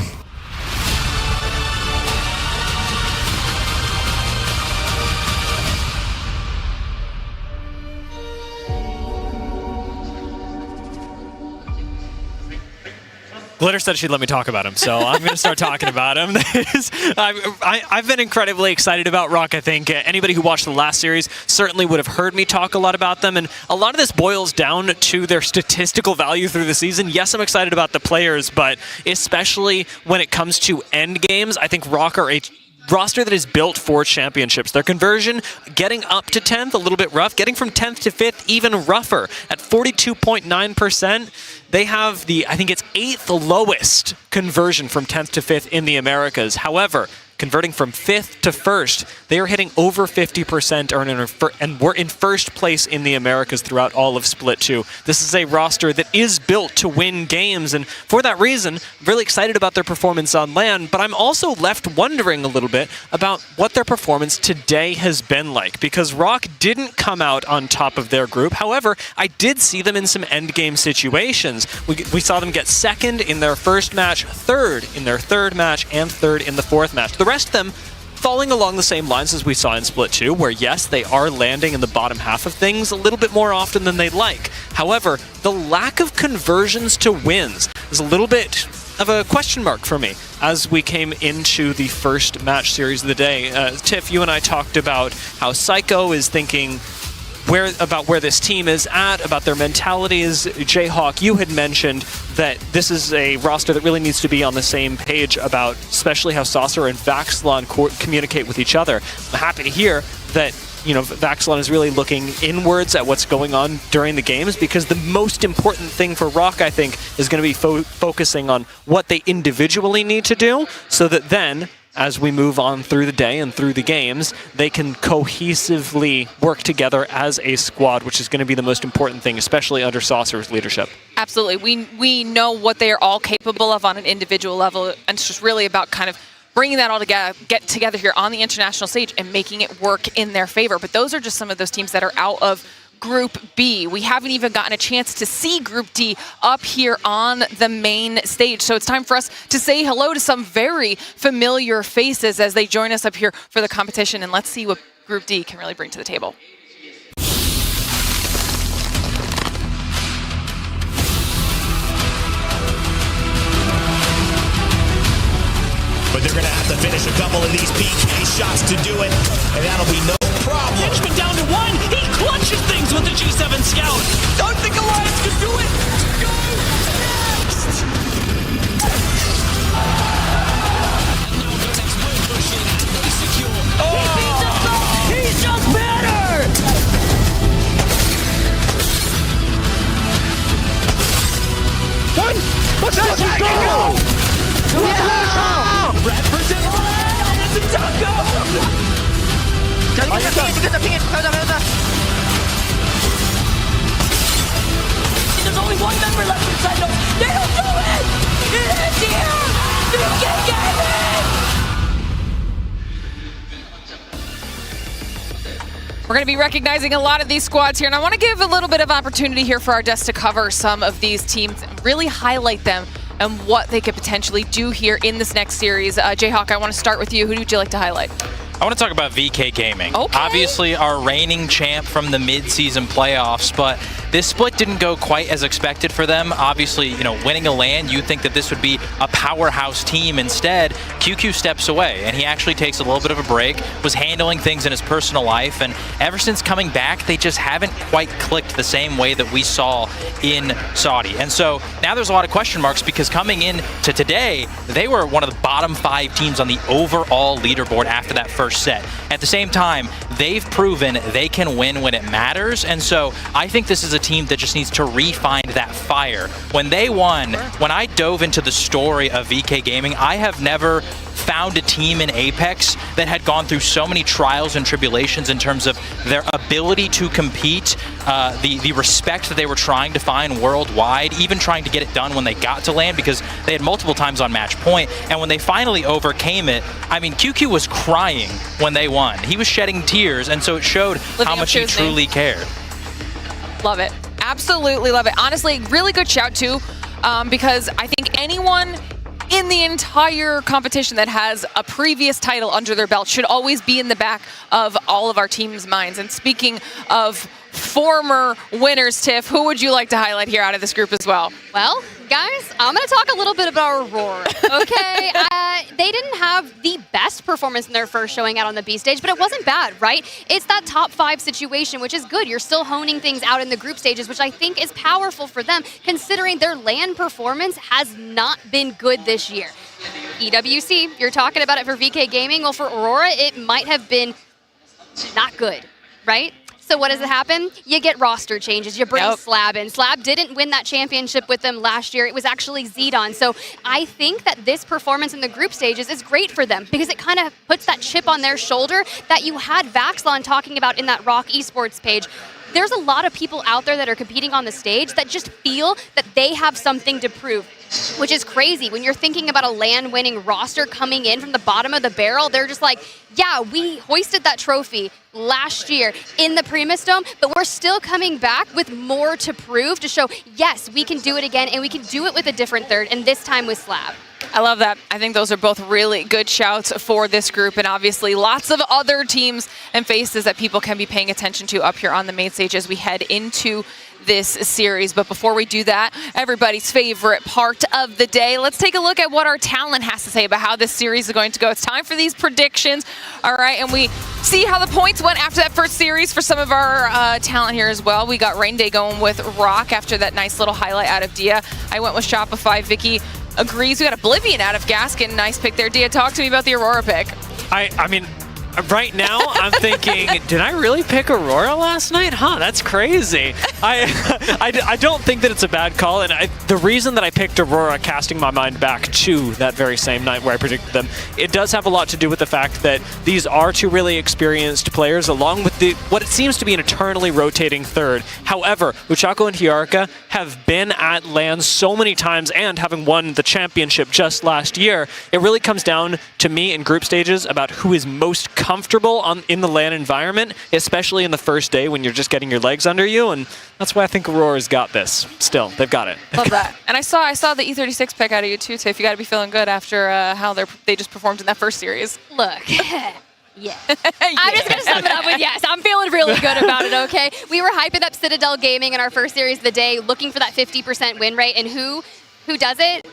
Glitter said she'd let me talk about him, so I'm going to start talking about him. I've been incredibly excited about Rock. I think anybody who watched the last series certainly would have heard me talk a lot about them, and a lot of this boils down to their statistical value through the season. Yes, I'm excited about the players, but especially when it comes to end games, I think Rock are a roster that is built for championships. Their conversion, getting up to 10th, a little bit rough. Getting from 10th to 5th, even rougher. At 42.9%, they have the, I think it's 8th lowest conversion from 10th to 5th in the Americas. However, converting from 5th to 1st, they are hitting over 50% and we're in first place in the Americas throughout all of Split 2. This is a roster that is built to win games, and for that reason, really excited about their performance on LAN, but I'm also left wondering a little bit about what their performance today has been like, because Rock didn't come out on top of their group. However, I did see them in some endgame situations. We saw them get second in their first match, third in their third match, and third in the fourth match. The rest of them falling along the same lines as we saw in Split 2, where yes, they are landing in the bottom half of things a little bit more often than they'd like. However, the lack of conversions to wins is a little bit of a question mark for me as we came into the first match series of the day. Tiff, you and I talked about how Psycho is thinking about where this team is at, about their mentalities. Jayhawk, you had mentioned that this is a roster that really needs to be on the same page about especially how Saucer and Vaxlon communicate with each other. I'm happy to hear that, you know, Vaxlon is really looking inwards at what's going on during the games, because the most important thing for Rock, I think, is going to be focusing on what they individually need to do, so that then, as we move on through the day and through the games, they can cohesively work together as a squad, which is going to be the most important thing, especially under Saucer's leadership. Absolutely. We know what they are all capable of on an individual level, and it's just really about kind of bringing that all together, get together here on the international stage and making it work in their favor. But those are just some of those teams that are out of Group B. We haven't even gotten a chance to see Group D up here on the main stage. So it's time for us to say hello to some very familiar faces as they join us up here for the competition. And let's see what Group D can really bring to the table. But they're going to have to finish a couple of these PK shots to do it, and that'll be no problem. Henchman down to 1. He clutches things with the G7 Scout. Don't think Alliance can do it. Go! There's only one member left inside them. They don't do it! It is here! VK Gaming! We're going to be recognizing a lot of these squads here, and I want to give a little bit of opportunity here for our desk to cover some of these teams and really highlight them and what they could potentially do here in this next series. Jayhawk, I want to start with you. Who would you like to highlight? I want to talk about VK Gaming. Okay. Obviously our reigning champ from the mid-season playoffs, but this split didn't go quite as expected for them. Obviously, you know, winning a LAN, you'd think that this would be a powerhouse team. Instead, QQ steps away, and he actually takes a little bit of a break, was handling things in his personal life, and ever since coming back, they just haven't quite clicked the same way that we saw in Saudi. And so now there's a lot of question marks because coming in to today, they were one of the bottom 5 teams on the overall leaderboard after that first set. At the same time, they've proven they can win when it matters, and so I think this is a team that just needs to re-find that fire. When they won, when I dove into the story of VK Gaming, I have never found a team in Apex that had gone through so many trials and tribulations in terms of their ability to compete, the respect that they were trying to find worldwide, even trying to get it done when they got to LAN because they had multiple times on match point, and when they finally overcame it, I mean, QQ was crying when they won. He was shedding tears, and so it showed how much he truly cared. Love it. Absolutely love it. Honestly, really good shout too, because I think anyone in the entire competition that has a previous title under their belt should always be in the back of all of our team's minds. And speaking of former winners, Tiff, who would you like to highlight here out of this group as well? Well, guys, I'm going to talk a little bit about Aurora, okay? They didn't have the best performance in their first showing out on the B stage, but it wasn't bad, right? It's that top 5 situation, which is good. You're still honing things out in the group stages, which I think is powerful for them, considering their LAN performance has not been good this year. EWC, you're talking about it for VK Gaming. Well, for Aurora, it might have been not good, right? So what does it happen? You get roster changes. You bring Slab in. Slab didn't win that championship with them last year. It was actually Zedon. So I think that this performance in the group stages is great for them because it kind of puts that chip on their shoulder that you had Vaxlon talking about in that Rock Esports page. There's a lot of people out there that are competing on the stage that just feel that they have something to prove, which is crazy. When you're thinking about a LAN-winning roster coming in from the bottom of the barrel, they're just like, yeah, we hoisted that trophy last year in the Primus Dome, but we're still coming back with more to prove to show, yes, we can do it again, and we can do it with a different third, and this time with Slab. I love that. I think those are both really good shouts for this group, and obviously lots of other teams and faces that people can be paying attention to up here on the main stage as we head into this series. But before we do that, everybody's favorite part of the day, let's take a look at what our talent has to say about how this series is going to go. It's time for these predictions. All right, and we see how the points went after that first series for some of our talent here as well. We got Rain Day going with Rock after that nice little highlight out of Dia. I went with Shopify. Vicky agrees. We got Oblivion out of Gaskin. Nice pick there. Dia, talk to me about the Aurora pick. I mean, right now I'm thinking, did I really pick Aurora last night? Huh, that's crazy. I don't think that it's a bad call, and the reason that I picked Aurora, casting my mind back to that very same night where I predicted them, it does have a lot to do with the fact that these are 2 really experienced players, along with what it seems to be an eternally rotating third. However, Uchako and Hiarka have been at LAN so many times, and having won the championship just last year, it really comes down to me in group stages about who is most comfortable in the LAN environment, especially in the first day when you're just getting your legs under you, and that's why I think Aurora's got this. Still, they've got it. Love that. And I saw the E36 pick out of you too, Tiff. You got to be feeling good after how they just performed in that first series. Look. Yeah. I'm just going to sum it up with yes. I'm feeling really good about it, okay? We were hyping up Citadel Gaming in our first series of the day, looking for that 50% win rate, and who does it?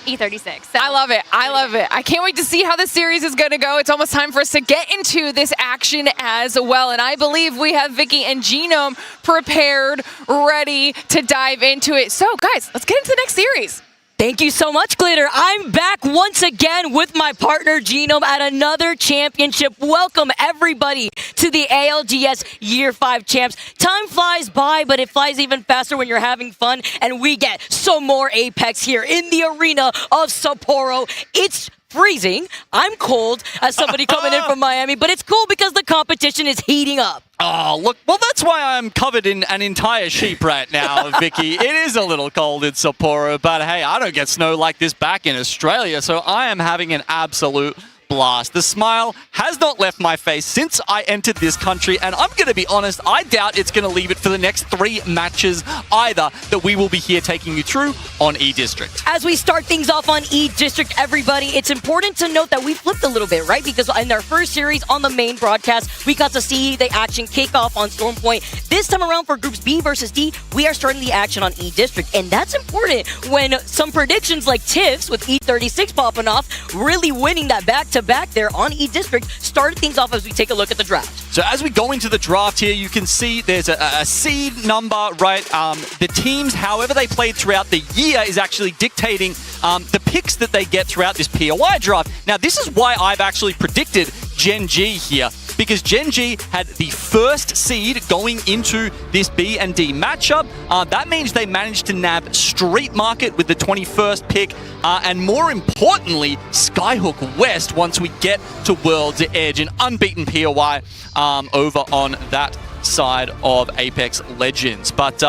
E36. So. I love it. I love it. I can't wait to see how this series is going to go. It's almost time for us to get into this action as well. And I believe we have Vicky and Genome prepared, ready to dive into it. So, guys, let's get into the next series. Thank you so much, Glitter. I'm back once again with my partner, Genome, at another championship. Welcome, everybody, to the ALGS Year 5 Champs. Time flies by, but it flies even faster when you're having fun, and we get some more Apex here in the arena of Sapporo. It's freezing. I'm cold as somebody coming in from Miami, but it's cool because the competition is heating up. Oh, look, well, that's why I'm covered in an entire sheep right now, Vicky. It is a little cold in Sapporo, but hey, I don't get snow like this back in Australia, so I am having an absolute blast. The smile has not left my face since I entered this country, and I'm going to be honest, I doubt it's going to leave it for the next 3 matches either that we will be here taking you through on E-District. As we start things off on E-District, everybody, it's important to note that we flipped a little bit, right? Because in our first series on the main broadcast, we got to see the action kick off on Storm Point. This time around for Groups B versus D, we are starting the action on E-District, and that's important when some predictions like Tiff's with E36 popping off, really winning that back-to-back there on E-District, started things off as we take a look at the draft. So as we go into the draft here, you can see there's a seed number, right? The teams, however they played throughout the year, is actually dictating the picks that they get throughout this POI draft. Now, this is why I've actually predicted Gen G here, because Gen G had the first seed going into this B and D matchup. That means they managed to nab Street Market with the 21st pick, and more importantly, Skyhook West once we get to World's Edge, an unbeaten POI over on that side of Apex Legends. But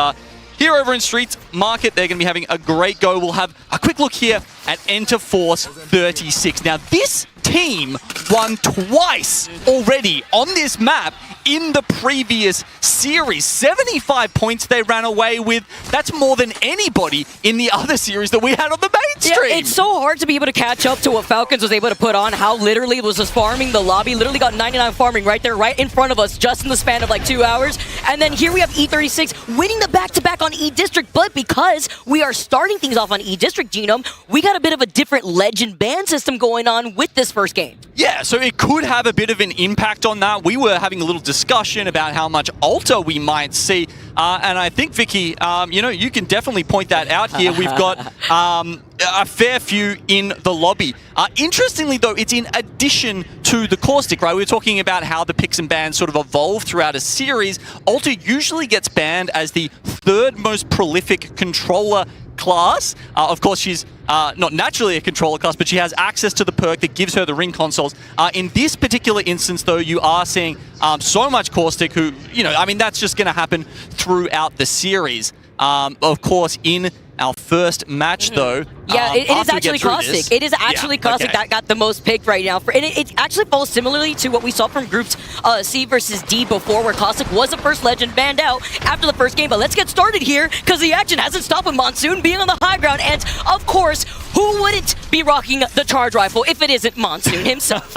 here over in Street Market, they're going to be having a great go. We'll have a quick look here at Enter Force 36. Now, this team won twice already on this map in the previous series. 75 points they ran away with. That's more than anybody in the other series that we had on the mainstream. Yeah, it's so hard to be able to catch up to what Falcons was able to put on, how literally it was just farming the lobby, literally got 99 farming right there, right in front of us, just in the span of like 2 hours. And then here we have E36 winning the back-to-back on E-District, but because we are starting things off on E-District, Genome, we got a bit of a different legend ban system going on with this first game. Yeah, so it could have a bit of an impact on that. We were having a little discussion about how much alter we might see, and I think, Vicky, you know, you can definitely point that out here. We've got a fair few in the lobby. Interestingly, though, it's in addition to the Caustic, right? We were talking about how the picks and bans sort of evolve throughout a series. Alter usually gets banned as the 3rd most prolific controller class. Of course, she's not naturally a controller class, but she has access to the perk that gives her the ring consoles. In this particular instance, though, you are seeing so much Caustic who, you know, I mean, that's just going to happen throughout the series. Of course, in our first match, though. Yeah, it is actually Caustic. It is actually Caustic that got the most picked right now. And it actually falls similarly to what we saw from Groups C versus D before, where Caustic was the first legend banned out after the first game. But let's get started here, because the action hasn't stopped with Monsoon being on the high ground. And, of course, who wouldn't be rocking the charge rifle if it isn't Monsoon himself?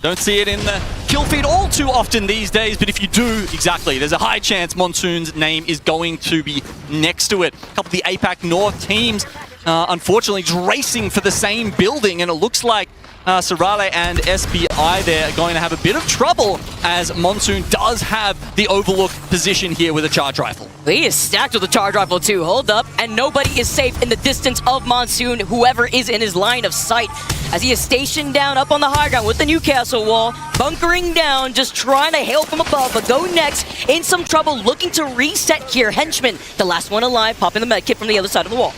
Don't see it in the kill feed all too often these days, but if you do, exactly, there's a high chance Monsoon's name is going to be next to it. A couple of the APAC North teams, unfortunately, racing for the same building, and it looks like Sarale and SBI there are going to have a bit of trouble as Monsoon does have the overlook position here with a charge rifle. He is stacked with a charge rifle too. Hold up, and nobody is safe in the distance of Monsoon, whoever is in his line of sight, as he is stationed down up on the high ground with the Newcastle wall, bunkering down, just trying to hail from above, but Go Next in some trouble, looking to reset here. Henchman, the last one alive, popping the med kit from the other side of the wall.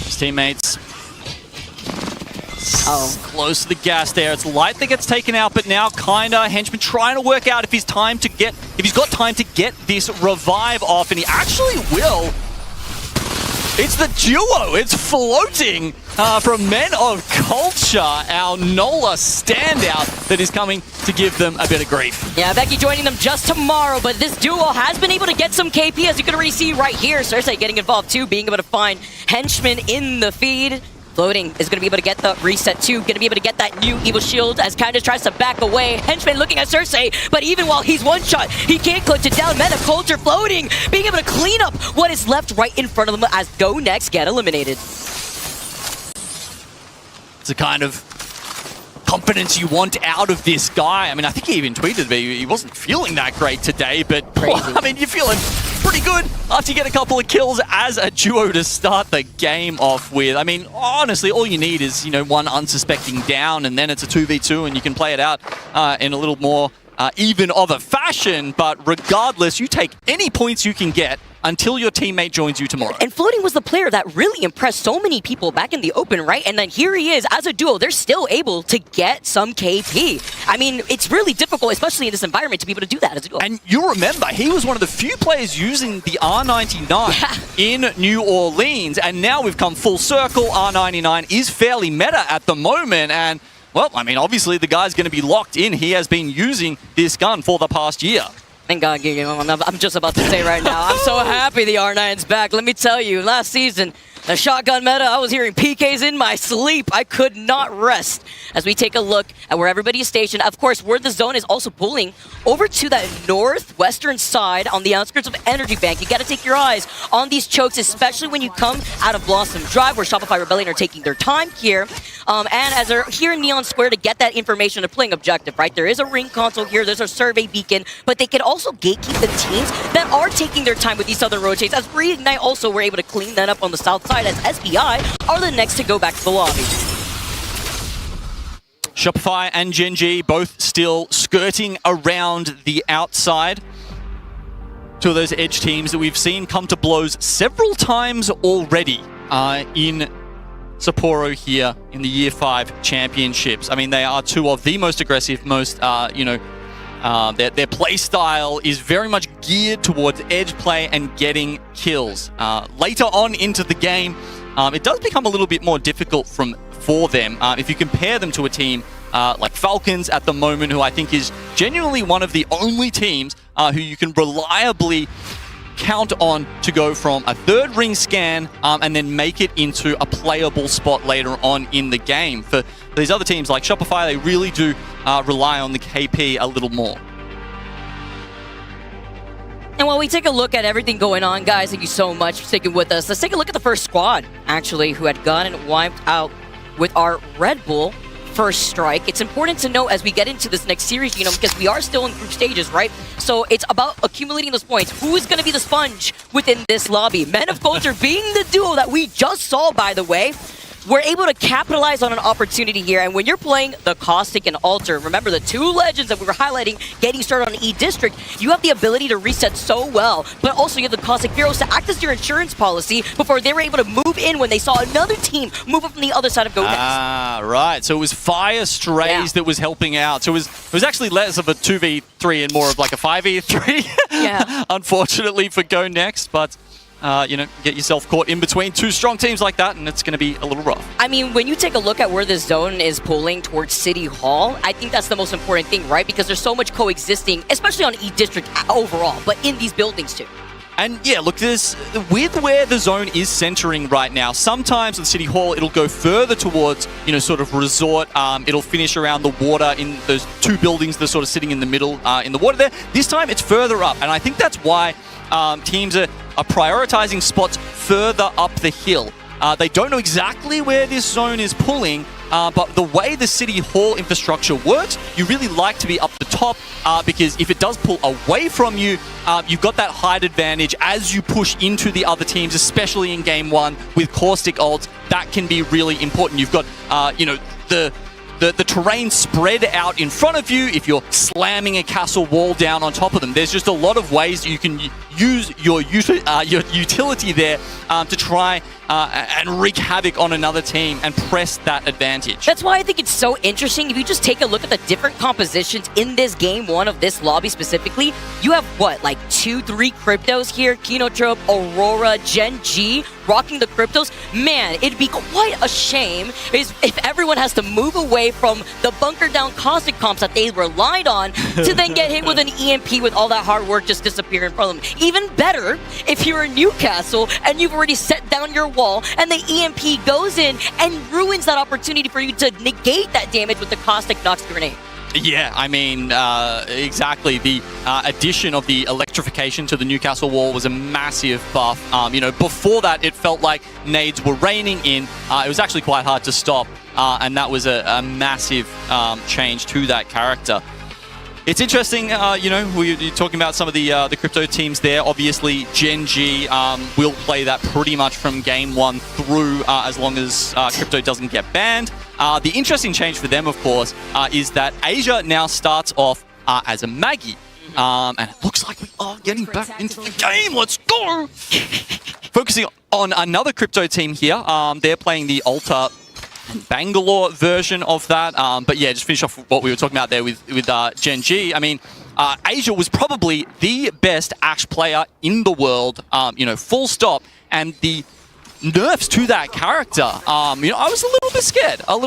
His teammates close to the gas there. It's Light that gets taken out, but now kinda Henchman trying to work out if he's got time to get this revive off, and he actually will. It's the duo. It's floating from Men of Culture, our NOLA standout that is coming to give them a bit of grief. Yeah, Becky joining them just tomorrow, but this duo has been able to get some KP, as you can already see right here. Cersei getting involved too, being able to find Henchman in the feed. Floating is going to be able to get the reset too, going to be able to get that new evil shield as Candace tries to back away. Henchman looking at Cersei, but even while he's one shot, he can't clutch it down. Men of Culture floating, being able to clean up what is left right in front of them as Go Next get eliminated. It's a kind of confidence you want out of this guy. I mean, I think he even tweeted me. He wasn't feeling that great today, but I mean, you're feeling pretty good after you get a couple of kills as a duo to start the game off with. I mean, honestly, all you need is, one unsuspecting down, and then it's a 2v2, and you can play it out in a little more even of a fashion. But regardless, you take any points you can get until your teammate joins you tomorrow. And Floating was the player that really impressed so many people back in the open, right? And then here he is as a duo. They're still able to get some KP. I mean, it's really difficult, especially in this environment, to be able to do that as a duo. And you remember, he was one of the few players using the R99 in New Orleans, and now we've come full circle. R99 is fairly meta at the moment, and well, I mean, obviously the guy's going to be locked in. He has been using this gun for the past year. Thank God, I'm just about to say right now, I'm so happy the R9's back. Let me tell you, last season, the shotgun meta, I was hearing PKs in my sleep. I could not rest. As we take a look at where everybody is stationed, of course, where the zone is also pulling over to that northwestern side on the outskirts of Energy Bank. You got to take your eyes on these chokes, especially when you come out of Blossom Drive, where Shopify Rebellion are taking their time here. And as they're here in Neon Square to get that information, they're playing objective, right? There is a ring console here, there's a survey beacon, but they can also gatekeep the teams that are taking their time with these southern rotates, as Reignite also were able to clean that up on the south side, as SBI are the next to go back to the lobby. Shopify and Gen.G both still skirting around the outside. Two of those edge teams that we've seen come to blows several times already in Sapporo here in the Year 5 Championships. I mean, they are two of the most aggressive, most, their play style is very much geared towards edge play and getting kills. Later on into the game, it does become a little bit more difficult for them. If you compare them to a team like Falcons at the moment, who I think is genuinely one of the only teams who you can reliably count on to go from a third ring scan and then make it into a playable spot later on in the game. For these other teams like Shopify, they really do rely on the KP a little more. And while we take a look at everything going on, guys, thank you so much for sticking with us. Let's take a look at the first squad, actually, who had gone and wiped out with our Red Bull first strike. It's important to know as we get into this next series, because we are still in group stages, right? So it's about accumulating those points. Who is going to be the sponge within this lobby? Men of Culture being the duo that we just saw, by the way. We're able to capitalize on an opportunity here, and when you're playing the Caustic and Alter, remember the two legends that we were highlighting getting started on E-District, you have the ability to reset so well, but also you have the Caustic Heroes to act as your insurance policy before they were able to move in when they saw another team move up from the other side of GoNext. Ah, right. So it was Fire Strays that was helping out. So it was actually less of a 2v3 and more of like a 5v3, unfortunately, for GoNext, but get yourself caught in between two strong teams like that, and it's going to be a little rough. I mean, when you take a look at where this zone is pulling towards City Hall, I think that's the most important thing, right? Because there's so much coexisting, especially on E-District overall, but in these buildings too. And yeah, look, with where the zone is centering right now, sometimes at City Hall, it'll go further towards, sort of resort. It'll finish around the water in those two buildings that are sort of sitting in the middle in the water there. This time, it's further up, and I think that's why teams are prioritizing spots further up the hill. They don't know exactly where this zone is pulling, but the way the City Hall infrastructure works, you really like to be up the top because if it does pull away from you, you've got that height advantage as you push into the other teams, especially in Game 1 with Caustic ults. That can be really important. You've got, the terrain spread out in front of you if you're slamming a castle wall down on top of them. There's just a lot of ways you can use your utility there to try and wreak havoc on another team and press that advantage. That's why I think it's so interesting. If you just take a look at the different compositions in this Game 1 of this lobby specifically, you have, 2-3 cryptos here? Kinotrope, Aurora, Gen.G, rocking the cryptos. Man, it'd be quite a shame if everyone has to move away from the bunker down Caustic comps that they relied on to then get hit with an EMP with all that hard work just disappear in front of them. Even better if you're in Newcastle and you've already set down your wall and the EMP goes in and ruins that opportunity for you to negate that damage with the Caustic Nox grenade. Yeah, I mean, exactly. The addition of the electrification to the Newcastle wall was a massive buff. Before that, it felt like nades were raining in. It was actually quite hard to stop, and that was a massive change to that character. It's interesting, you're talking about some of the crypto teams there. Obviously, Gen G will play that pretty much from game 1 through as long as crypto doesn't get banned. The interesting change for them, of course, is that Asia now starts off as a Maggie. And it looks like we are getting back into the game. Let's go! Focusing on another crypto team here. They're playing the Alta Bangalore version of that. But yeah, just finish off what we were talking about there with Gen G. I mean, Asia was probably the best Ashe player in the world, full stop. And the nerfs to that character, I was a little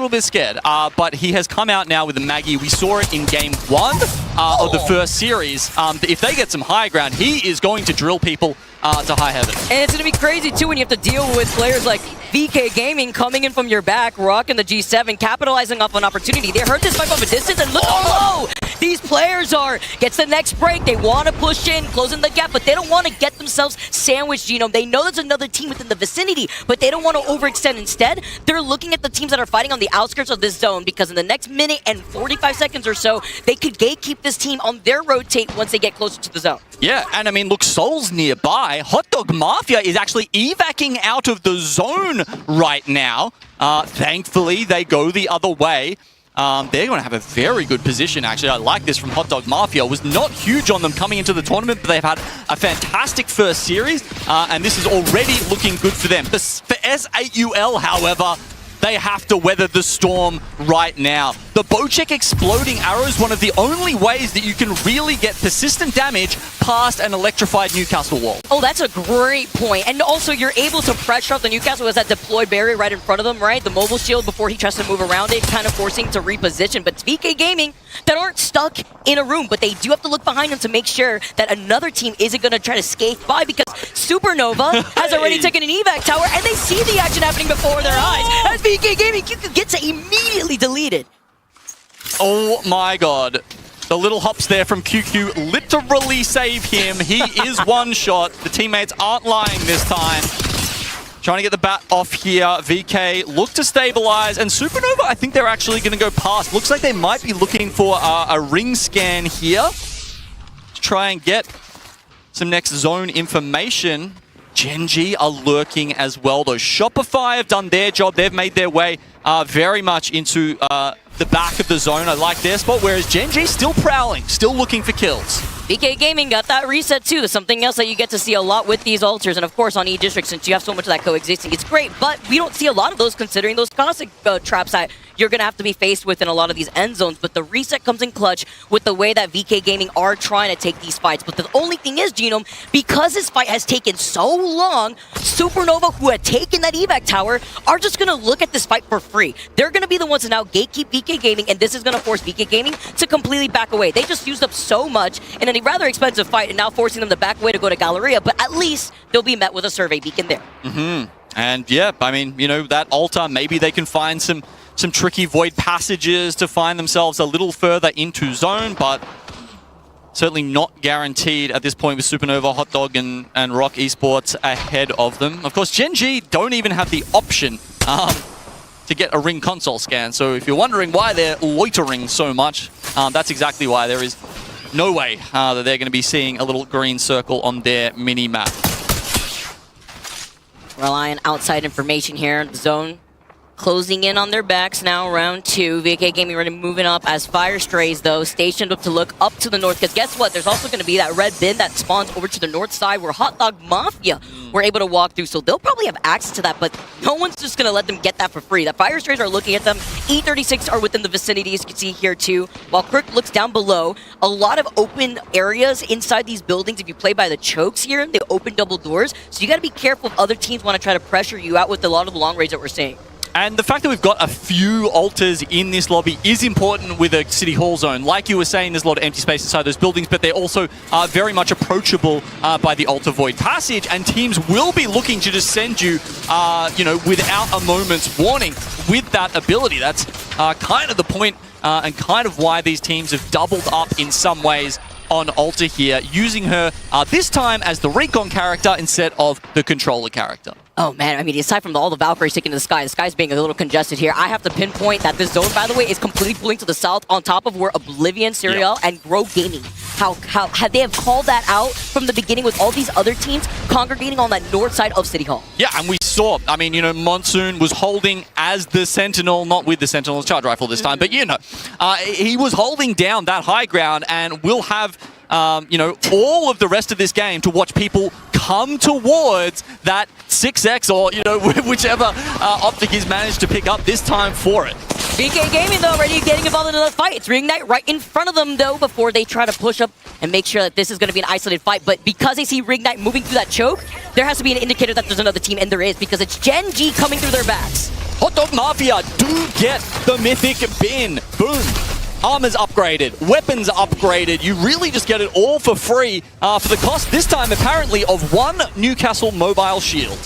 bit scared. But he has come out now with the Maggie. We saw it in game 1 of the first series. If they get some high ground, he is going to drill people to high heaven. And it's going to be crazy, too, when you have to deal with players like VK Gaming coming in from your back, rocking the G7, capitalizing off an opportunity. They heard this fight from a distance, and look how low these players are. Gets the next break. They want to push in, closing the gap, but they don't want to get themselves sandwiched, Genome. They know there's another team within the vicinity, but they don't want to overextend. Instead, they're looking at the teams that are fighting on the outskirts of this zone, because in the next minute and 45 seconds or so, they could gatekeep this team on their rotate once they get closer to the zone. Yeah, and I mean, look, Soul's nearby. Hot Dog Mafia is actually evacing out of the zone right now. Thankfully, they go the other way. They're going to have a very good position, actually. I like this from Hot Dog Mafia. Was not huge on them coming into the tournament, but they've had a fantastic first series, and this is already looking good for them. For SAUL, however, they have to weather the storm right now. The Bocek exploding arrow is one of the only ways that you can really get persistent damage past an electrified Newcastle wall. Oh, that's a great point. And also, you're able to pressure up the Newcastle with that deployed barrier right in front of them, right? The mobile shield before he tries to move around it, kind of forcing to reposition. But it's VK Gaming that aren't stuck in a room, but they do have to look behind them to make sure that another team isn't going to try to skate by, because Supernova has already taken an evac tower, and they see the action happening before their eyes. As VK Gaming, you could get to immediately deleted. Oh my god. The little hops there from QQ literally save him. He is one shot. The teammates aren't lying this time. Trying to get the bat off here. VK look to stabilize, and Supernova, I think they're actually going to go past. Looks like they might be looking for a ring scan here to try and get some next zone information. Gen G are lurking as well, though. Shopify have done their job. They've made their way very much into the back of the zone. I like their spot, whereas Gen G still prowling, still looking for kills. VK Gaming got that reset too. There's something else that you get to see a lot with these altars, and of course on E-District, since you have so much of that coexisting, it's great, but we don't see a lot of those considering those constant traps that you're going to have to be faced with in a lot of these end zones. But the reset comes in clutch with the way that VK Gaming are trying to take these fights. But the only thing is, Genome, because this fight has taken so long, Supernova, who had taken that evac tower, are just going to look at this fight for free. They're going to be the ones to now gatekeep VK Gaming, and this is going to force VK Gaming to completely back away. They just used up so much in a rather expensive fight, and now forcing them to back away to go to Galleria, but at least they'll be met with a survey beacon there. And yeah, I mean, that altar, maybe they can find some tricky void passages to find themselves a little further into zone, but certainly not guaranteed at this point with Supernova, Hot Dog, and Rock Esports ahead of them. Of course, Gen G don't even have the option to get a ring console scan, so if you're wondering why they're loitering so much, that's exactly why. There is no way that they're going to be seeing a little green circle on their mini-map. Rely on outside information here. The zone closing in on their backs now, round 2. VK Gaming ready moving up as Fire Strays, though, stationed up to look up to the north. Because guess what? There's also going to be that red bin that spawns over to the north side where Hot Dog Mafia were able to walk through. So they'll probably have access to that, but no one's just going to let them get that for free. The Fire Strays are looking at them. E36 are within the vicinity, as you can see here, too. While Crook looks down below, a lot of open areas inside these buildings. If you play by the chokes here, they open double doors. So you got to be careful if other teams want to try to pressure you out with a lot of the long range that we're seeing. And the fact that we've got a few altars in this lobby is important with a City Hall zone. Like you were saying, there's a lot of empty space inside those buildings, but they also are very much approachable by the altar void passage, and teams will be looking to just send you, without a moment's warning with that ability. That's kind of the point and kind of why these teams have doubled up in some ways on Alta here, using her this time as the recon character instead of the controller character. Oh man, I mean, aside from all the Valkyries taking the sky's being a little congested here, I have to pinpoint that this zone, by the way, is completely pulling to the south on top of where Oblivion, Serial, and Grow Gaming. How they have called that out from the beginning with all these other teams congregating on that north side of City Hall. Yeah, and we saw, I mean, you know, Monsoon was holding as the Sentinel, not with the Sentinel's charge rifle this time, but you know, he was holding down that high ground, and we'll have you know, all of the rest of this game to watch people come towards that 6x or, you know, whichever optic he's managed to pick up this time for it. BK Gaming, though, already getting involved in the fight. It's Reignite right in front of them, though, before they try to push up and make sure that this is going to be an isolated fight. But because they see Reignite moving through that choke, there has to be an indicator that there's another team, and there is, because it's Gen G coming through their backs. Hot Dog Mafia do get the mythic bin. Boom. Armor's upgraded, weapons upgraded. You really just get it all for free for the cost, this time apparently, of one Newcastle mobile shield.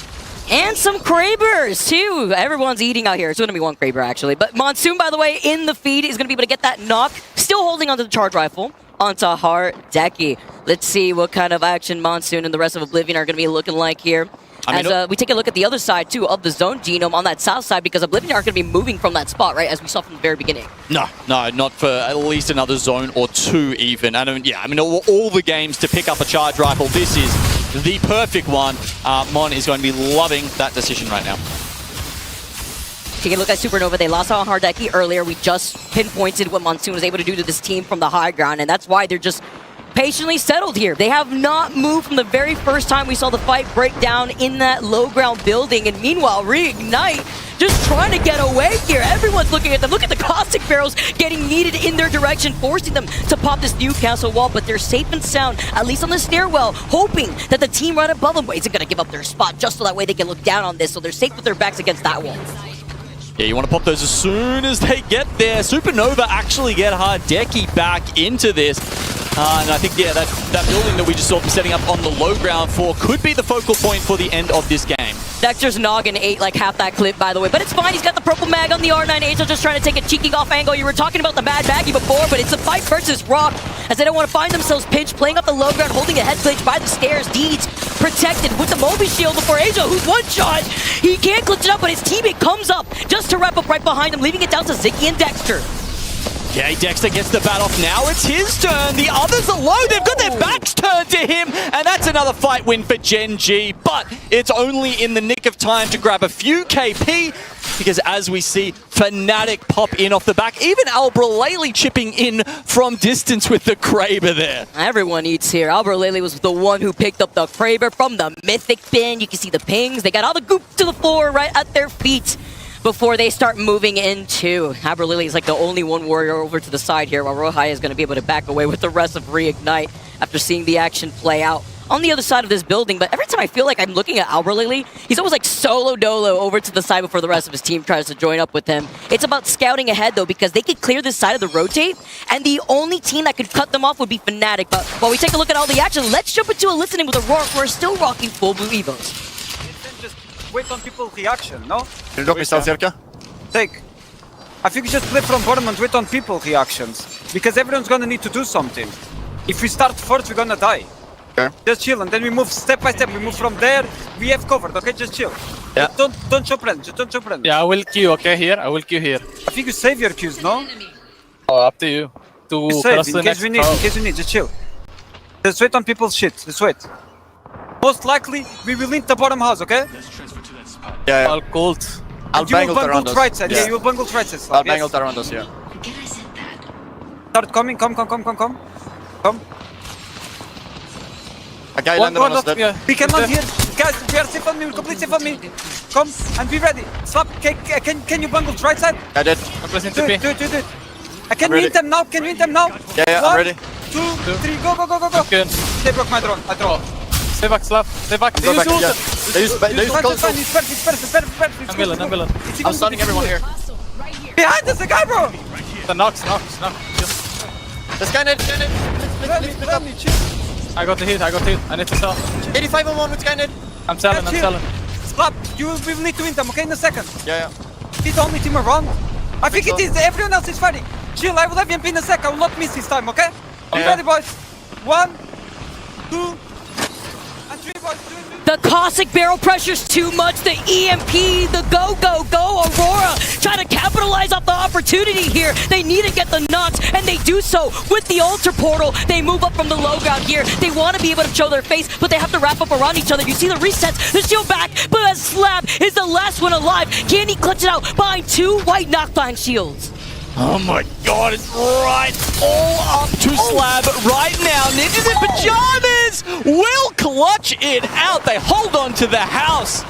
And some Krabers, too. Everyone's eating out here. It's going to be one Kraber, actually. But Monsoon, by the way, in the feed is going to be able to get that knock. Still holding onto the charge rifle onto Hardeki. Let's see what kind of action Monsoon and the rest of Oblivion are going to be looking like here. As we take a look at the other side, too, of the zone, Genome, on that south side, because Oblivion aren't going to be moving from that spot, right, as we saw from the very beginning. No, not for at least another zone or two, even. And yeah, I mean, all the games to pick up a charge rifle, this is the perfect one. Mon is going to be loving that decision right now. Taking a look at Supernova, they lost out on Hardeki earlier. We just pinpointed what Monsoon was able to do to this team from the high ground, and that's why they're just patiently settled here. They have not moved from the very first time we saw the fight break down in that low ground building. And meanwhile, Reignite just trying to get away here. Everyone's looking at them. Look at the caustic barrels getting needed in their direction, forcing them to pop this Newcastle wall. But they're safe and sound, at least on the stairwell, hoping that the team right above them isn't going to give up their spot just so that way they can look down on this. So they're safe with their backs against that wall. Yeah, you want to pop those as soon as they get there. Supernova actually get Hardeki back into this. And I think, yeah, that building that we just saw them setting up on the low ground for could be the focal point for the end of this game. Dexter's noggin ate like half that clip, by the way, but it's fine. He's got the purple mag on the R9 Angel, just trying to take a cheeking off angle. You were talking about the Mad Maggie before, but it's a fight versus Rock, as they don't want to find themselves pinched, playing up the low ground, holding a head glitch by the stairs. Deeds protected with the Moby shield before Angel, who's one shot. He can't glitch it up, but his teammate comes up just to wrap up right behind him, leaving it down to Ziggy and Dexter. Okay, Dexter gets the bat off now. It's his turn. The others are low. They've got their backs turned to him. And that's another fight win for Gen G. But it's only in the nick of time to grab a few KP. Because as we see, Fnatic pop in off the back. Even Albralele chipping in from distance with the Kraber there. Everyone eats here. Albralele was the one who picked up the Kraber from the Mythic bin. You can see the pings. They got all the goop to the floor right at their feet before they start moving into. Albralele is like the only one warrior over to the side here, while Rohai is going to be able to back away with the rest of Reignite after seeing the action play out on the other side of this building. But every time I feel like I'm looking at Albralele, he's always like solo dolo over to the side before the rest of his team tries to join up with him. It's about scouting ahead, though, because they could clear this side of the rotate, and the only team that could cut them off would be Fnatic. But while we take a look at all the action, let's jump into a listening with Aurora, who are still rocking full blue Evos. Wait on people's reaction, no? Can you drop me south, Circa? Take. I think we just play from bottom and wait on people's reactions. Because everyone's gonna need to do something. If we start first, we're gonna die. Okay. Just chill, and then we move step by step. We move from there. We have covered, okay? Just chill. Yeah. Don't chop random. Just don't chop random. Yeah, I will queue, okay? Here, I will queue here. I think you save your queues, no? Oh, up to you. To save, in case we need, just chill. Just wait on people's shit. Just wait. Most likely, we will link the bottom house, okay? Yeah. All cold. I'll bangle around us. Right side. Yeah, you will bangle right side. I'll bangle around us, yeah. Start coming, come. A guy landed on us dead. We can land here. Guys, we are safe on me, we're completely safe on me. Come, and be ready. Slap, can you bangle right side? I did. I'm pressing Do TP. it. Can we hit them now? Yeah, I'm ready. 2, 3, go. Good. They broke my drone, I draw. Stay back, Slav. Stay back. Go back, yeah. They use It's perfect. I'm villain. I'm stunning everyone here. Behind us, the guy, bro! The knocks. This guy needed. I got the hit. I need to sell. 85 on one with guy needed. I'm selling. Slap, we will need to win them, okay, in a second. Yeah. He's the only team around. I think it is, everyone else is fighting. Chill, I will have EMP in a sec, I will not miss this time, okay? Are you ready, boys? 1, 2, and 3, boys. The Cossack barrel pressure's too much. The EMP, the go, Aurora, trying to capitalize off the opportunity here. They need to get the knocks, and they do so with the Altar Portal. They move up from the low ground here. They want to be able to show their face, but they have to wrap up around each other. You see the resets, the shield back, but Slab is the last one alive. Can he clutch it out behind 2 white knockdown shields? Oh my god, it's right all up to Slab right now. Ninjas in Pajamas will clutch it out. They hold on to the house.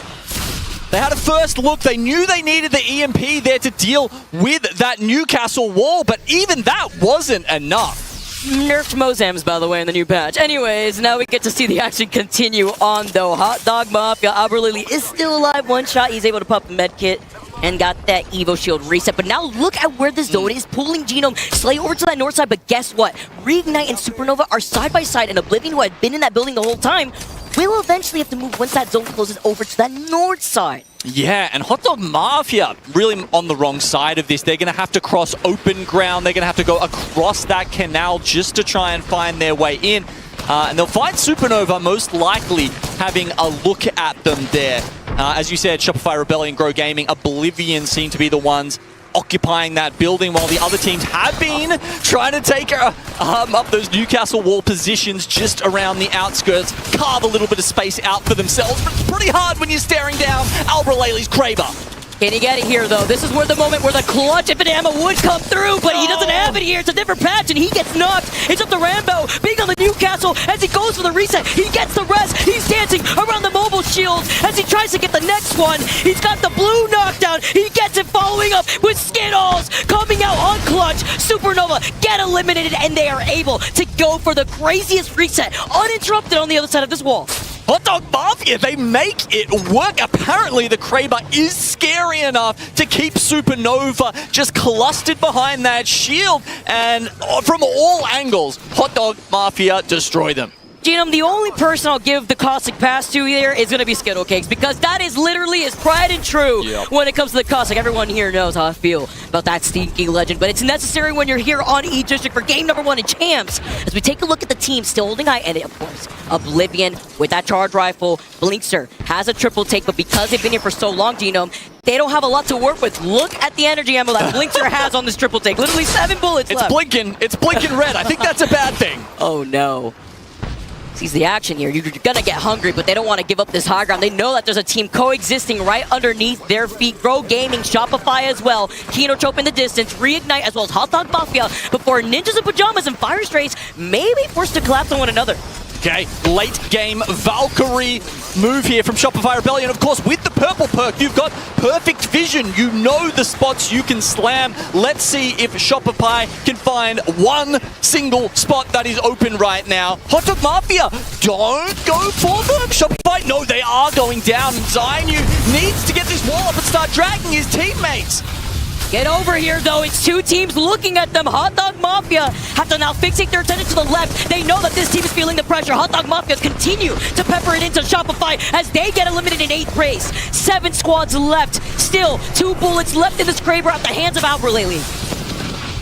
They had a first look. They knew they needed the EMP there to deal with that Newcastle wall, but even that wasn't enough. Nerfed Mozams, by the way, in the new patch. Anyways, now we get to see the action continue on, though. Hot Dog Mafia, Aberlily is still alive. One shot, he's able to pop the med kit and got that Evo Shield reset. But now look at where this zone is pulling Genome Slay over to that north side. But guess what? Reignite and Supernova are side by side, and Oblivion, who had been in that building the whole time, will eventually have to move once that zone closes over to that north side. Yeah, and Hot Dog Mafia really on the wrong side of this. They're going to have to cross open ground. They're going to have to go across that canal just to try and find their way in. And they'll find Supernova most likely having a look at them there. As you said, Shopify Rebellion, Grow Gaming, Oblivion seem to be the ones occupying that building, while the other teams have been trying to take up those Newcastle wall positions just around the outskirts, carve a little bit of space out for themselves, but it's pretty hard when you're staring down Albraleli's Kraber. Can he get it here, though? This is where the moment where the clutch infinite ammo would come through, but he doesn't have it here. It's a different patch, and he gets knocked. It's up to Rambo, being on the Newcastle as he goes for the reset. He gets the rest. He's dancing around the mobile shield as he tries to get the next one. He's got the blue knockdown. He gets it, following up with Skittles coming out on clutch. Supernova get eliminated, and they are able to go for the craziest reset, uninterrupted on the other side of this wall. Hot Dog Mafia, they make it work. Apparently, the Kraber is scary enough to keep Supernova just clustered behind that shield. And from all angles, Hot Dog Mafia destroy them. Genome, the only person I'll give the Cossack pass to here is going to be Skittle Cakes, because that is literally his pride and true when it comes to the Cossack. Everyone here knows how I feel about that stinky legend, but it's necessary when you're here on E-District for game number 1 in Champs. As we take a look at the team still holding high, and of course, Oblivion with that charge rifle. Blinkster has a triple take, but because they've been here for so long, Genome, they don't have a lot to work with. Look at the energy ammo that Blinkster has on this triple take. Literally 7 bullets left. It's blinking red. I think that's a bad thing. Oh, no. Sees the action here. You're gonna get hungry, but they don't want to give up this high ground. They know that there's a team coexisting right underneath their feet. Grow Gaming, Shopify as well. Kinotrope in the distance, Reignite as well as Hot Dog Mafia before Ninjas in Pajamas and Fire Strays may be forced to collapse on one another. Okay, late game Valkyrie move here from Shopify Rebellion. Of course, with the purple perk, you've got perfect vision. You know the spots you can slam. Let's see if Shopify can find one single spot that is open right now. Hot Dog Mafia, don't go for them. Shopify, no, they are going down. Zainu needs to get this wall up and start dragging his teammates. Get over here, though. It's 2 teams looking at them. Hot Dog Mafia have to now fixate their attention to the left. They know that this team is feeling the pressure. Hot Dog Mafia continue to pepper it into Shopify as they get eliminated in 8th place. 7 squads left. Still 2 bullets left in this Kraber at the hands of Albraleli.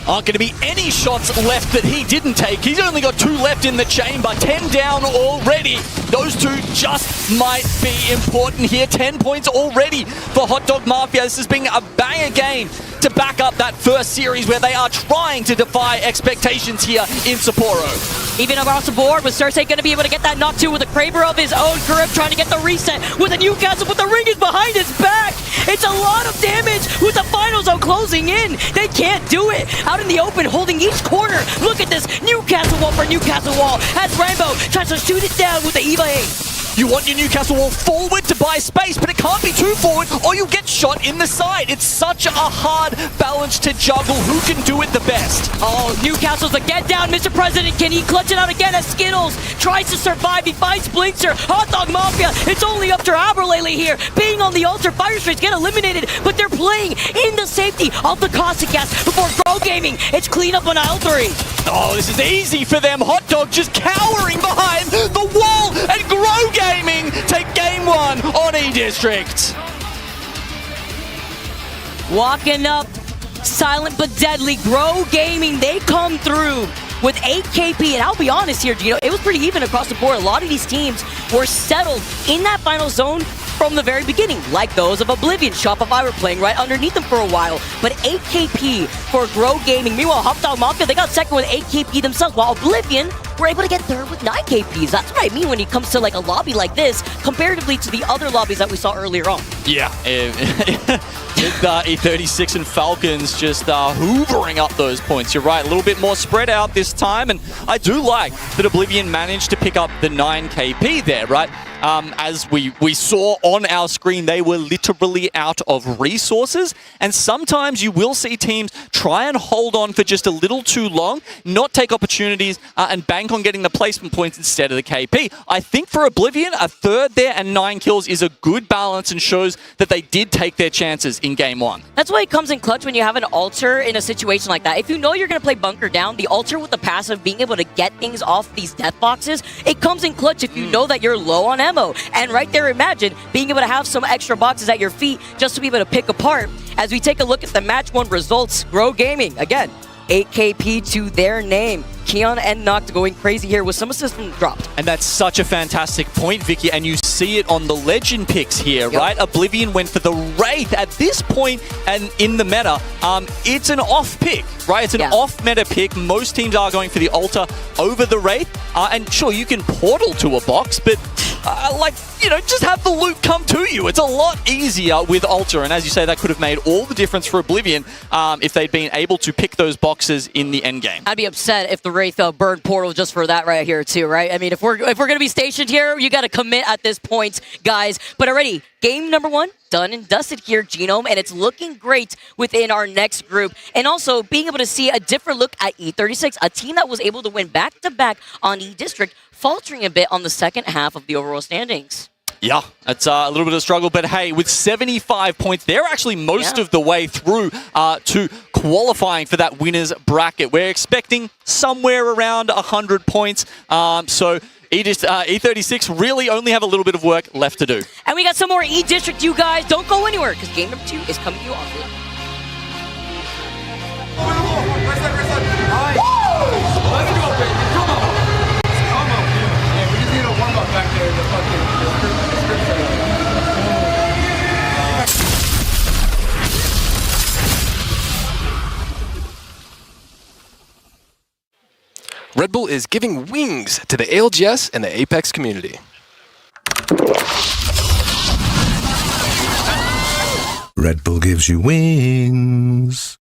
Aren't going to be any shots left that he didn't take. He's only got 2 left in the chamber. 10 down already. Those 2 just might be important here. 10 points already for Hot Dog Mafia. This has been a banger game to back up that first series where they are trying to defy expectations here in Sapporo. Even across the board, with Cersei going to be able to get that knock too with a Kraber of his own. Karib trying to get the reset with a Newcastle, but the ring is behind his back. It's a lot of damage with the final zone closing in. They can't do it. Out in the open, holding each corner. Look at this Newcastle wall for Newcastle wall as Rambo tries to shoot it down with the EVA 8. You want your Newcastle wall forward to buy space, but it can't be too forward or you'll get shot in the side. It's such a hard balance to juggle. Who can do it the best? Oh, Newcastle's a get down, Mr. President. Can he clutch it out again as Skittles tries to survive? He finds Blinkster. Hot Dog Mafia, it's only up to Aberlele here. Being on the altar, Fire Strays get eliminated, but they're playing in the safety of the Cossack gas before Grow Gaming. It's clean up on aisle 3. Oh, this is easy for them. Hot Dog just cowering behind the wall, and Grow Gaming take game 1 on E-District. Walking up, silent but deadly. Grow Gaming, they come through. with 8 KP. And I'll be honest here, Gino, it was pretty even across the board. A lot of these teams were settled in that final zone from the very beginning, like those of Oblivion. Shopify were playing right underneath them for a while, but 8 KP for Grow Gaming. Meanwhile, Hot Dog Mafia, they got second with 8 KP themselves, while Oblivion were able to get third with 9 KPs. That's what I mean when it comes to like a lobby like this, comparatively to the other lobbies that we saw earlier on. Yeah. E36 and Falcons just hoovering up those points. You're right, a little bit more spread out this time, and I do like that Oblivion managed to pick up the 9 KP there, right? As we saw on our screen, they were literally out of resources, and sometimes you will see teams try and hold on for just a little too long, not take opportunities, and bank on getting the placement points instead of the KP. I think for Oblivion, a third there and 9 kills is a good balance and shows that they did take their chances in Game 1. That's why it comes in clutch when you have an Alter in a situation like that. If you know you're going to play Bunker Down, the Alter with the passive, being able to get things off these death boxes, it comes in clutch if you know that you're low on ammo. And right there, imagine being able to have some extra boxes at your feet just to be able to pick apart. As we take a look at the match 1 results, Grow Gaming, again, 8 KP to their name. Keon and Noct going crazy here with some assistance dropped. And that's such a fantastic point, Vicky, and you see it on the legend picks here, right? Oblivion went for the Wraith. At this point and in the meta, it's an off pick, right? It's an off meta pick. Most teams are going for the Altar over the Wraith. And sure, you can portal to a box, but just have the loot come to you. It's a lot easier with Altar, and as you say, that could have made all the difference for Oblivion if they'd been able to pick those boxes in the end game. I'd be upset if the Wraith burned portal just for that right here too, right? I mean, if we're gonna be stationed here, you got to commit at this point, guys. But already, game number 1 done and dusted here, Genome, and it's looking great within our next group. And also being able to see a different look at E36, a team that was able to win back-to-back on E-District, faltering a bit on the second half of the overall standings. Yeah, it's a little bit of a struggle, but hey, with 75 points, they're actually most of the way through to qualifying for that winner's bracket. We're expecting somewhere around 100 points, so E36 really only have a little bit of work left to do. And we got some more E-District, you guys. Don't go anywhere, because game number 2 is coming to you on the... Red Bull is giving wings to the ALGS and the Apex community. Red Bull gives you wings.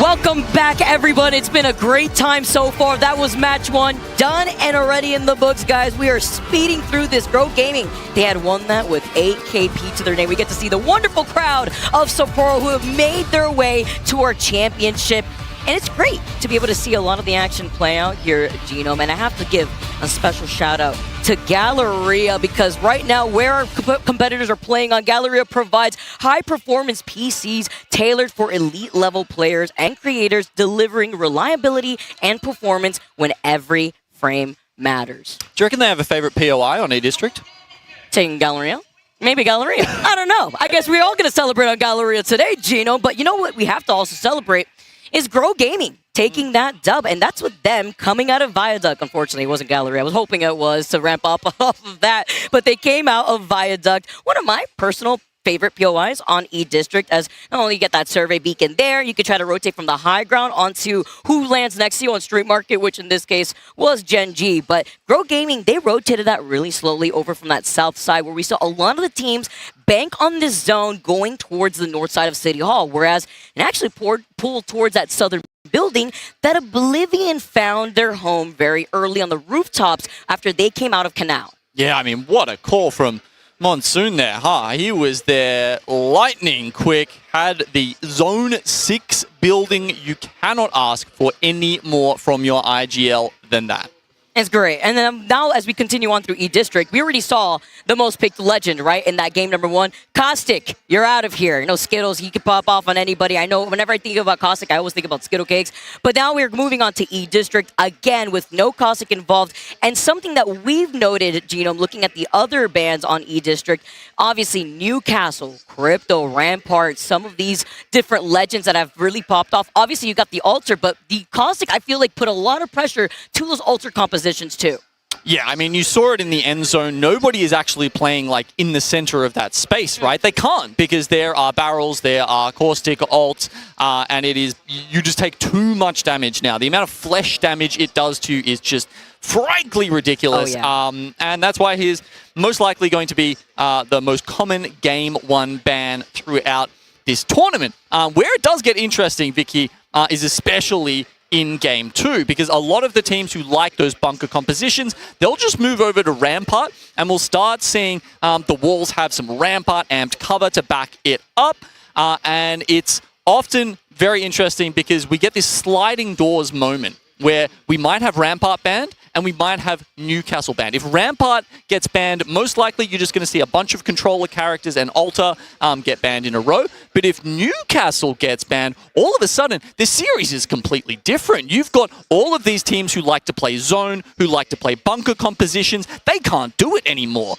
Welcome back, everyone. It's been a great time so far. That was match 1, done and already in the books, guys. We are speeding through this. Grow Gaming, they had won that with 8 KP to their name. We get to see the wonderful crowd of Sapporo who have made their way to our championship. And it's great to be able to see a lot of the action play out here at Genome. And I have to give a special shout out to Galleria, because right now where our competitors are playing on, Galleria provides high performance PCs tailored for elite level players and creators, delivering reliability and performance when every frame matters. Do you reckon they have a favorite POI on E-District? Taking Galleria? Maybe Galleria. I don't know. I guess we're all going to celebrate on Galleria today, Gino. But you know what we have to also celebrate is Grow Gaming taking that dub. And that's with them coming out of Viaduct. Unfortunately, it wasn't Galleria. I was hoping it was to ramp up off of that. But they came out of Viaduct. One of my personal favorite POIs on E-District, as not only you get that survey beacon there, you can try to rotate from the high ground onto who lands next to you on Street Market, which in this case was Gen G. But Grow Gaming, they rotated that really slowly over from that south side, where we saw a lot of the teams bank on this zone going towards the north side of City Hall, whereas it actually pulled towards that southern building that Oblivion found their home very early on the rooftops after they came out of Canal. Yeah, I mean, what a call from Monsoon there, huh? He was there lightning quick, had the Zone 6 building. You cannot ask for any more from your IGL than that. It's great. And then now as we continue on through E-District, we already saw the most picked legend, right, in that game number 1. Caustic, you're out of here. You know, Skittles, he could pop off on anybody. I know whenever I think about Caustic, I always think about Skittle Cakes. But now we're moving on to E-District, again, with no Caustic involved. And something that we've noted, Genome, looking at the other bands on E-District, obviously Newcastle, Crypto, Rampart, some of these different legends that have really popped off. Obviously, you got the Altar, but the Caustic, I feel like, put a lot of pressure to those Altar compositions too. Yeah, I mean, you saw it in the end zone. Nobody is actually playing like in the center of that space, right? They can't, because there are barrels, there are caustic ults, and it is, you just take too much damage now. The amount of flesh damage it does to you is just frankly ridiculous. Oh, yeah. And that's why he is most likely going to be the most common game 1 ban throughout this tournament. Where it does get interesting, Vicky, is especially in Game 2, because a lot of the teams who like those bunker compositions, they'll just move over to Rampart, and we'll start seeing the walls have some Rampart amped cover to back it up, and it's often very interesting because we get this sliding doors moment where we might have Rampart banned and we might have Newcastle banned. If Rampart gets banned, most likely you're just going to see a bunch of controller characters and Altar get banned in a row. But if Newcastle gets banned, all of a sudden, the series is completely different. You've got all of these teams who like to play zone, who like to play bunker compositions. They can't do it anymore.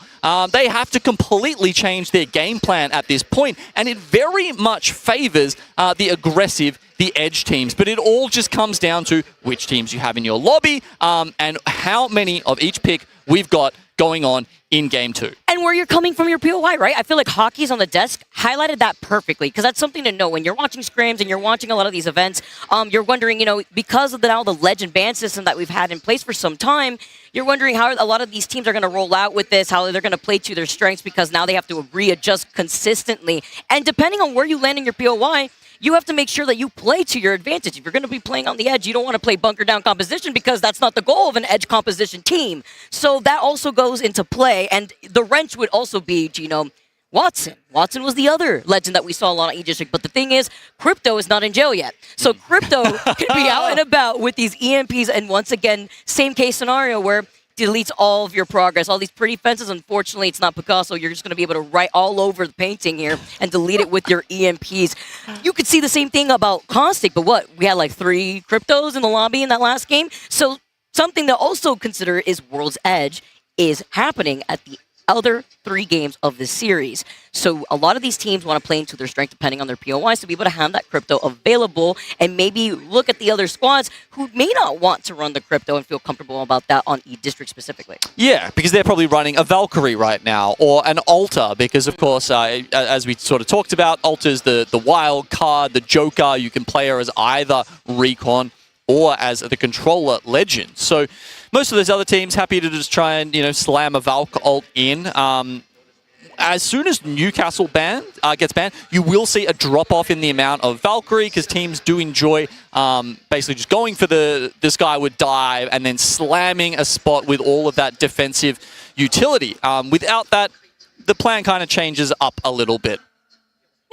They have to completely change their game plan at this point, and it very much favors the aggressive, the edge teams. But it all just comes down to which teams you have in your lobby and how many of each pick we've got going on in Game 2. And where you're coming from your POI, right? I feel like Hockey's on the Desk highlighted that perfectly, because that's something to know when you're watching scrims and you're watching a lot of these events. You're wondering, you know, because of now the legend ban system that we've had in place for some time, you're wondering how a lot of these teams are going to roll out with this, how they're going to play to their strengths, because now they have to readjust consistently. And depending on where you land in your POI, you have to make sure that you play to your advantage. If you're going to be playing on the edge, you don't want to play bunker down composition, because that's not the goal of an edge composition team. So that also goes into play. And the wrench would also be, Genome, Watson. Watson was the other legend that we saw a lot on E-District. But the thing is, Crypto is not in jail yet. So Crypto can be out and about with these EMPs. And once again, same case scenario where deletes all of your progress. All these pretty fences, unfortunately, it's not Picasso. You're just going to be able to write all over the painting here and delete it with your EMPs. You could see the same thing about Caustic, but what? We had like 3 cryptos in the lobby in that last game. So something to also consider is World's Edge is happening at the other 3 games of the series. So a lot of these teams want to play into their strength depending on their POIs to be able to have that crypto available and maybe look at the other squads who may not want to run the crypto and feel comfortable about that on E-District specifically. Yeah, because they're probably running a Valkyrie right now or an Altar, because of course, as we sort of talked about, Altar's the wild card, the Joker. You can play her as either Recon or as the controller legend. So most of those other teams happy to just try and, you know, slam a Valk ult in. As soon as Newcastle gets banned, you will see a drop-off in the amount of Valkyrie, because teams do enjoy basically just going for the skyward dive and then slamming a spot with all of that defensive utility. Without that, the plan kind of changes up a little bit.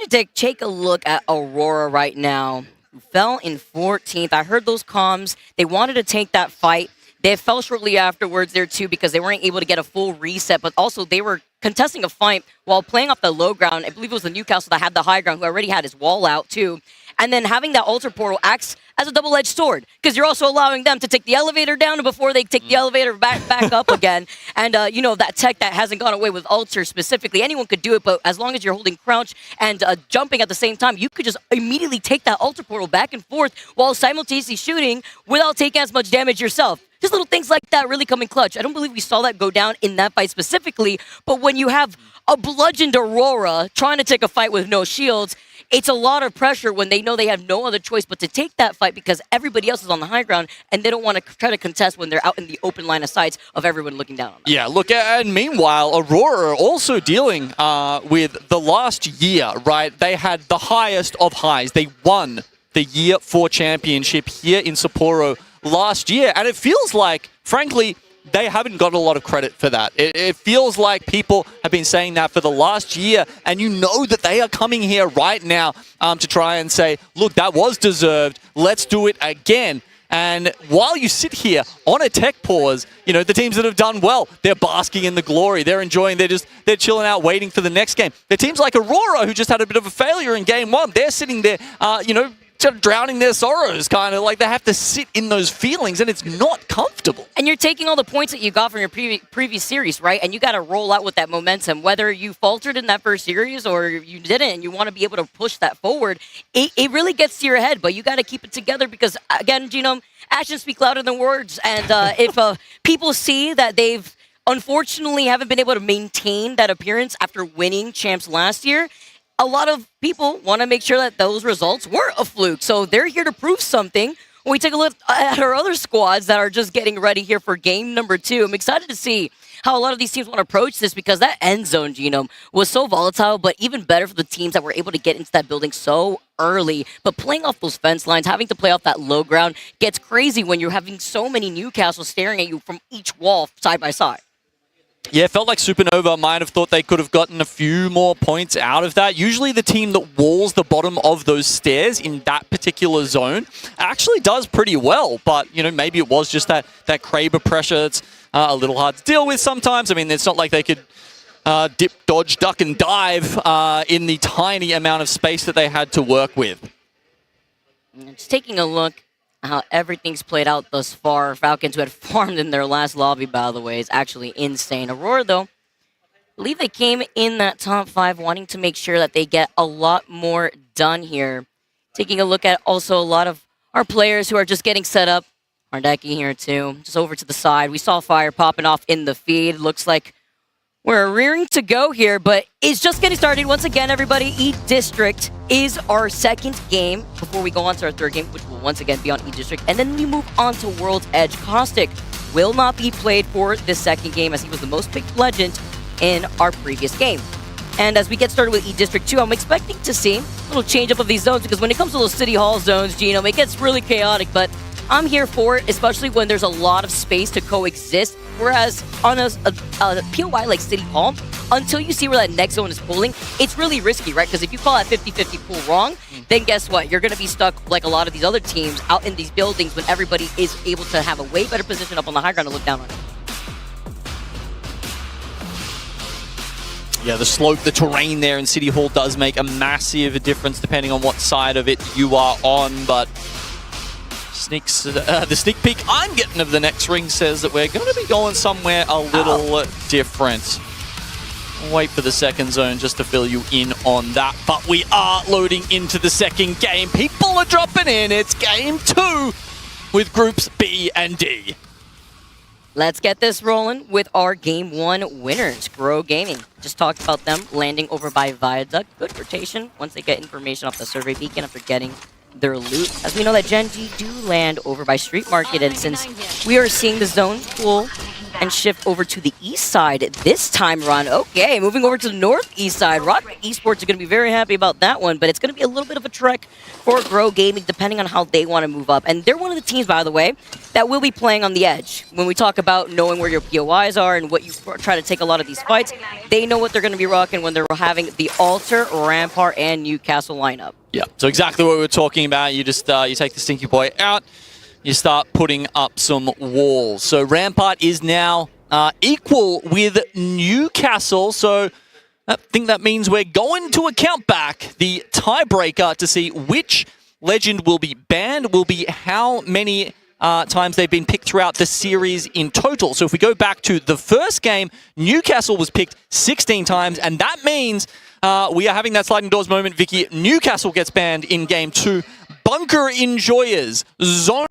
Take a look at Aurora right now. who fell in 14th. I heard those comms. They wanted to take that fight. They fell shortly afterwards there too because they weren't able to get a full reset, but also they were contesting a fight while playing off the low ground. I believe it was the Newcastle that had the high ground who already had his wall out too. And then having that altar portal acts as a double-edged sword because you're also allowing them to take the elevator down before they take the elevator back up again. And, you know, that tech that hasn't gone away with altar specifically, anyone could do it, but as long as you're holding crouch and jumping at the same time, you could just immediately take that altar portal back and forth while simultaneously shooting without taking as much damage yourself. Just little things like that really come in clutch. I don't believe we saw that go down in that fight specifically, but when you have a bludgeoned Aurora trying to take a fight with no shields, it's a lot of pressure when they know they have no other choice but to take that fight because everybody else is on the high ground and they don't want to try to contest when they're out in the open line of sights of everyone looking down on them. Yeah, look, and meanwhile, Aurora also dealing with the last year, right? They had the highest of highs. They won the Year 4 championship here in Sapporo last year, and it feels like, frankly, they haven't got a lot of credit for that. It feels like people have been saying that for the last year, and you know that they are coming here right now to try and say, look, that was deserved, let's do it again. And while you sit here on a tech pause, you know, the teams that have done well, they're basking in the glory, they're enjoying, they're chilling out, waiting for the next game. The teams like Aurora, who just had a bit of a failure in game 1, they're sitting there, you know, drowning their sorrows, kind of like they have to sit in those feelings, and it's not comfortable. And you're taking all the points that you got from your previous series, right? And you got to roll out with that momentum. Whether you faltered in that first series or you didn't, and you want to be able to push that forward, it really gets to your head. But you got to keep it together because, again, Genome, actions speak louder than words. And if people see that they've unfortunately haven't been able to maintain that appearance after winning champs last year, a lot of people want to make sure that those results were a fluke. So they're here to prove something. When we take a look at our other squads that are just getting ready here for game number 2, I'm excited to see how a lot of these teams want to approach this because that end zone, Genome, was so volatile, but even better for the teams that were able to get into that building so early. But playing off those fence lines, having to play off that low ground gets crazy when you're having so many Newcastle staring at you from each wall side by side. Yeah, it felt like Supernova might have thought they could have gotten a few more points out of that. Usually the team that walls the bottom of those stairs in that particular zone actually does pretty well. But, you know, maybe it was just that Kraber pressure that's a little hard to deal with sometimes. I mean, it's not like they could dip, dodge, duck, and dive in the tiny amount of space that they had to work with. Just taking a look how everything's played out thus far. Falcons, who had farmed in their last lobby, by the way, is actually insane. Aurora, though, I believe they came in that top 5 wanting to make sure that they get a lot more done here. Taking a look at also a lot of our players who are just getting set up. Hardeki here, too. Just over to the side. We saw fire popping off in the feed. Looks like we're rearing to go here, but it's just getting started. Once again, everybody, E-District is our second game before we go on to our third game, which will once again be on E-District. And then we move on to World's Edge. Caustic will not be played for this second game as he was the most picked legend in our previous game. And as we get started with E-District 2, I'm expecting to see a little change up of these zones because when it comes to those City Hall zones, Genome, it gets really chaotic, but I'm here for it, especially when there's a lot of space to coexist. Whereas on a POI like City Hall, until you see where that next zone is pulling, it's really risky, right? Because if you call that 50-50 pull wrong, then guess what? You're going to be stuck like a lot of these other teams out in these buildings when everybody is able to have a way better position up on the high ground to look down on it. Yeah, the slope, the terrain there in City Hall does make a massive difference depending on what side of it you are on, but the sneak peek I'm getting of the next ring says that we're going to be going somewhere a little different. Wait for the second zone just to fill you in on that, but we are loading into the second game. People are dropping in. It's game 2 with groups B and D. Let's get this rolling with our Game 1 winners, Grow Gaming. Just talked about them landing over by Viaduct. Good rotation once they get information off the survey beacon after getting their loot. As we know that Gen G do land over by Street Market, and since we are seeing the zone pool and shift over to the east side this time around. Okay, moving over to the northeast side. Rock Esports are going to be very happy about that one, but it's going to be a little bit of a trek for Grow Gaming depending on how they want to move up. And they're one of the teams, by the way, that will be playing on the edge. When we talk about knowing where your POIs are and what you try to take a lot of these fights, they know what they're going to be rocking when they're having the Altar, Rampart, and Newcastle lineup. Yeah, so exactly what we were talking about. You just you take the Stinky Boy out, you start putting up some walls. So Rampart is now equal with Newcastle. So I think that means we're going to account back the tiebreaker to see which legend will be banned, will be how many times they've been picked throughout the series in total. So if we go back to the first game, Newcastle was picked 16 times, and that means we are having that sliding doors moment, Vicky. Newcastle gets banned in game 2. Bunker enjoyers, zone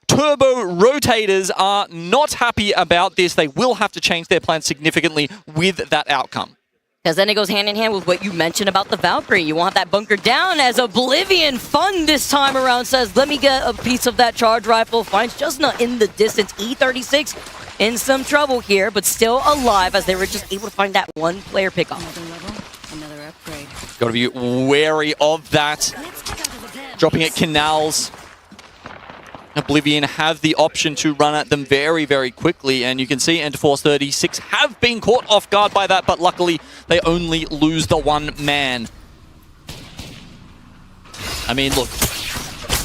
turbo rotators are not happy about this. They will have to change their plans significantly with that outcome. Because then it goes hand in hand with what you mentioned about the Valkyrie. You want that bunker down as Oblivion Fun this time around says, let me get a piece of that charge rifle. Finds just not in the distance. E36 in some trouble here, but still alive as they were just able to find that one player pickup. Another upgrade. Got to be wary of that. Dropping at Canals. Oblivion have the option to run at them very, very quickly, and you can see Enterforce 36 have been caught off guard by that, but luckily they only lose the one man. I mean, look,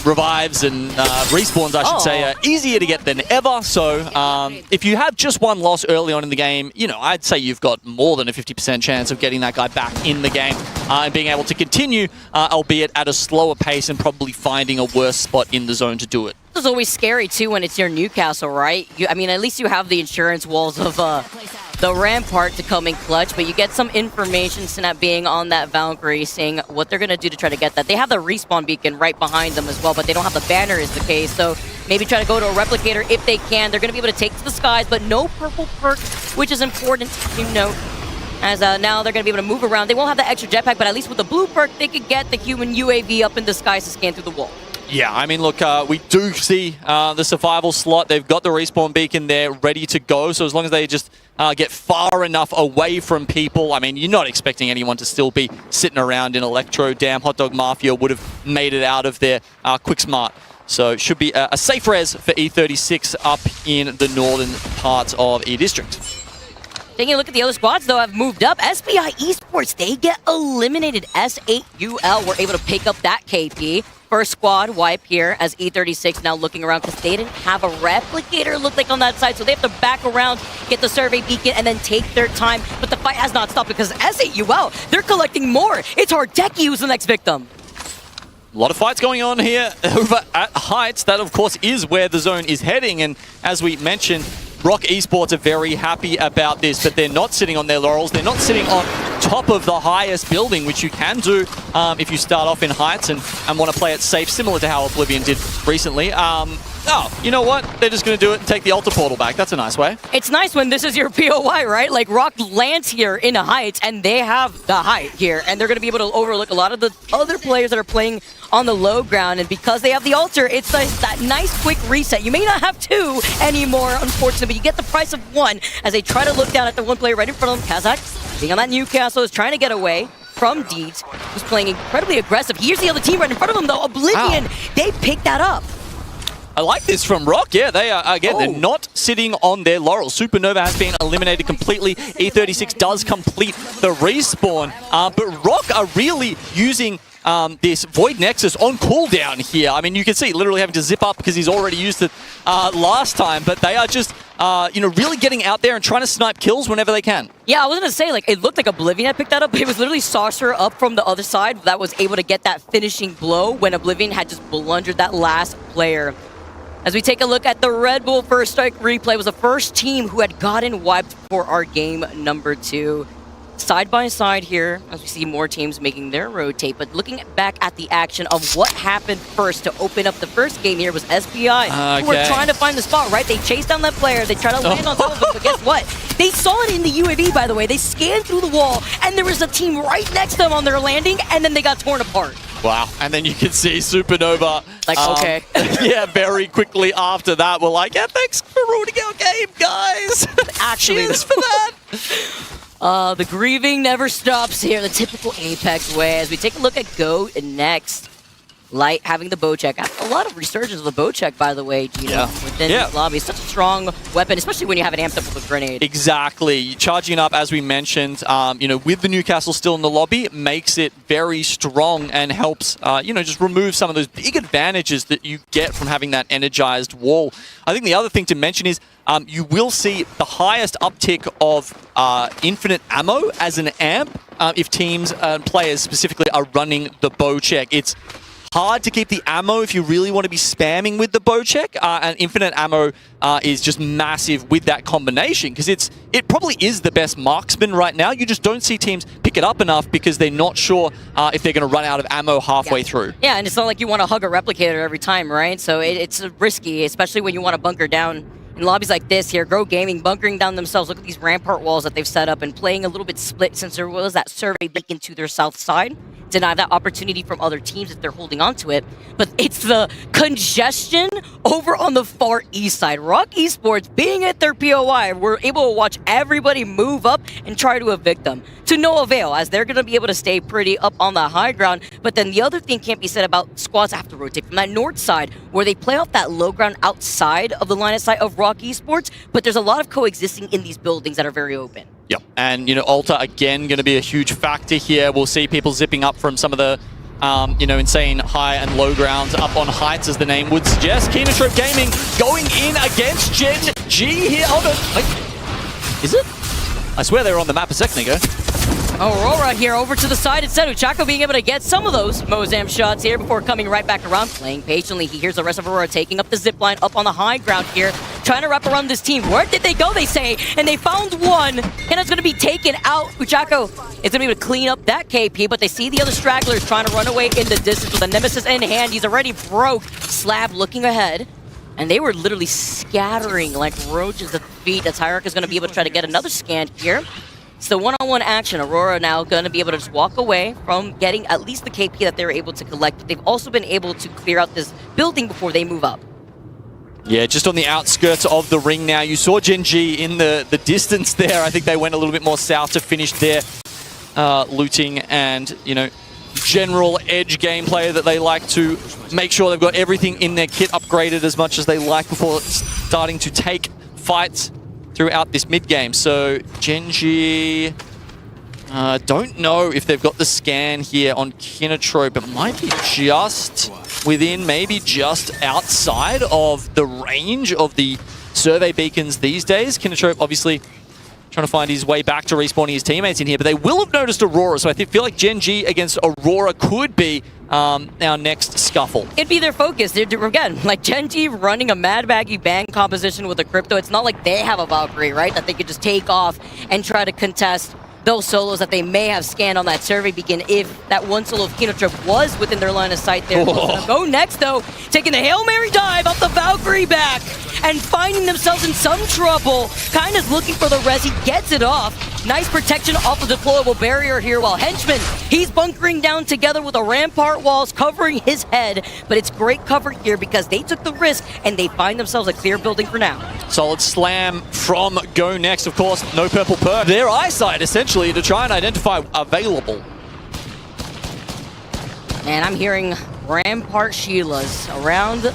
revives and respawns, I should say, are easier to get than ever, so if you have just one loss early on in the game, you know, I'd say you've got more than a 50% chance of getting that guy back in the game and being able to continue, albeit at a slower pace and probably finding a worse spot in the zone to do it. It's always scary, too, when it's near Newcastle, right? I mean, at least you have the insurance walls of the Rampart to come in clutch, but you get some information, Snap being on that Valkyrie, seeing what they're going to do to try to get that. They have the respawn beacon right behind them as well, but they don't have the banner is the case, so maybe try to go to a replicator if they can. They're going to be able to take to the skies, but no purple perk, which is important to note. As now they're going to be able to move around. They won't have the extra jetpack, but at least with the blue perk, they could get the human UAV up in the skies to scan through the wall. Yeah, I mean, look, we do see the survival slot. They've got the respawn beacon there ready to go. So as long as they just get far enough away from people, I mean, you're not expecting anyone to still be sitting around in Electro. Damn, Hot Dog Mafia would have made it out of there quick smart. So it should be a safe res for E36 up in the northern parts of E-District. Taking a look at the other squads, though, have moved up. SBI Esports, they get eliminated. S8UL were able to pick up that KP. First squad wipe here as E36 now looking around because they didn't have a replicator, looked like, on that side. So they have to back around, get the survey beacon, and then take their time. But the fight has not stopped because S8UL, they're collecting more. It's Hardeki who's the next victim. A lot of fights going on here over at Heights. That, of course, is where the zone is heading. And as we mentioned, Rock Esports are very happy about this, but they're not sitting on their laurels. They're not sitting on top of the highest building, which you can do if you start off in Heights and want to play it safe, similar to how Oblivion did recently. Oh, you know what? They're just going to do it and take the Altar Portal back. That's a nice way. It's nice when this is your POI, right? Like, Rock lands here in the Heights, and they have the height here, and they're going to be able to overlook a lot of the other players that are playing on the low ground, and because they have the Altar, it's that nice quick reset. You may not have two anymore, unfortunately, but you get the price of one as they try to look down at the one player right in front of them. Kazakh, being on that Newcastle, is trying to get away from Deeds, who's playing incredibly aggressive. Here's the other team right in front of him, though. Oblivion, they picked that up. I like this from Rock. Yeah, they are, again, they're not sitting on their laurels. Supernova has been eliminated completely. E36 does complete the respawn, but Rock are really using this Void Nexus on cooldown here. I mean, you can see literally having to zip up because he's already used it last time, but they are just, really getting out there and trying to snipe kills whenever they can. Yeah, I was going to say, like, it looked like Oblivion had picked that up, but it was literally Sorcerer up from the other side that was able to get that finishing blow when Oblivion had just blundered that last player. As we take a look at the Red Bull First Strike replay, was the first team who had gotten wiped for our game number 2. Side by side here, as we see more teams making their rotate, but looking back at the action of what happened first to open up the first game here was SBI, who were trying to find the spot, right? They chased down that player, they tried to land on top of him, but guess what? They saw it in the UAV, by the way. They scanned through the wall, and there was a team right next to them on their landing, and then they got torn apart. Wow. And then you can see Supernova. Like, okay. Yeah, very quickly after that, we're like, yeah, thanks for ruining our game, guys. Actually, cheers for that. The grieving never stops here, the typical Apex way. As we take a look at Go next. Light having the bow check. A lot of resurgence of the bow check, by the way, Gino, within this lobby. It's such a strong weapon, especially when you have it amped up with a grenade. Exactly. Charging up, as we mentioned, with the Newcastle still in the lobby, it makes it very strong and helps, just remove some of those big advantages that you get from having that energized wall. I think the other thing to mention is you will see the highest uptick of infinite ammo as an amp if teams and players specifically are running the bow check. It's hard to keep the ammo if you really want to be spamming with the bow check, and infinite ammo is just massive with that combination because it probably is the best marksman right now. You just don't see teams pick it up enough because they're not sure if they're going to run out of ammo halfway through. Yeah, and it's not like you want to hug a replicator every time, right? So it's risky, especially when you want to bunker down in lobbies like this here. Grow Gaming bunkering down themselves. Look at these rampart walls that they've set up and playing a little bit split since there was that survey beacon to their south side. Deny that opportunity from other teams if they're holding on to it. But it's the congestion over on the far east side. Rock Esports, being at their POI, we're able to watch everybody move up and try to evict them. To no avail, as they're going to be able to stay pretty up on the high ground. But then the other thing can't be said about squads have to rotate from that north side, where they play off that low ground outside of the line of sight of Rock Esports. But there's a lot of coexisting in these buildings that are very open. Yep. And, Alta, again, going to be a huge factor here. We'll see people zipping up from some of the, insane high and low grounds up on heights, as the name would suggest. Kinotrope Gaming going in against Gen G here. Oh, no. Wait. Is it? I swear they were on the map a second ago. Aurora here over to the side instead. Uchako being able to get some of those Mozam shots here before coming right back around, playing patiently. He hears the rest of Aurora taking up the zip line up on the high ground here, trying to wrap around this team. Where did they go, they say? And they found one, and it's going to be taken out. Uchako is going to be able to clean up that KP, but they see the other stragglers trying to run away in the distance with a Nemesis in hand. He's already broke. Slab looking ahead. And they were literally scattering like roaches at the feet. As Hierarch is going to be able to try to get another scan here. It's the one-on-one action. Aurora now going to be able to just walk away from getting at least the KP that they were able to collect. But they've also been able to clear out this building before they move up. Yeah, just on the outskirts of the ring now. You saw Gen G in the distance there. I think they went a little bit more south to finish their looting and, general edge gameplay that they like to make sure they've got everything in their kit upgraded as much as they like before starting to take fights throughout this mid-game. So Genji, don't know if they've got the scan here on Kinotrope. It might be just within, maybe just outside of the range of the survey beacons these days. Kinotrope obviously trying to find his way back to respawning his teammates in here, but they will have noticed Aurora, so I feel like Gen G against Aurora could be our next scuffle. It'd be their focus. Again, like Gen G running a Mad Baggy Bang composition with a Crypto, it's not like they have a Valkyrie, right? That they could just take off and try to contest those solos that they may have scanned on that survey beacon if that one solo of Kinotrip was within their line of sight there. Go next, though, taking the Hail Mary dive off the Valkyrie back and finding themselves in some trouble. Kind of looking for the res. He gets it off. Nice protection off the deployable barrier here, while Henchman, he's bunkering down together with the rampart walls covering his head. But it's great cover here because they took the risk and they find themselves a clear building for now. Solid slam from Go Next, of course. No purple perk. Their eyesight, essentially, to try and identify available. And I'm hearing Rampart Sheilas around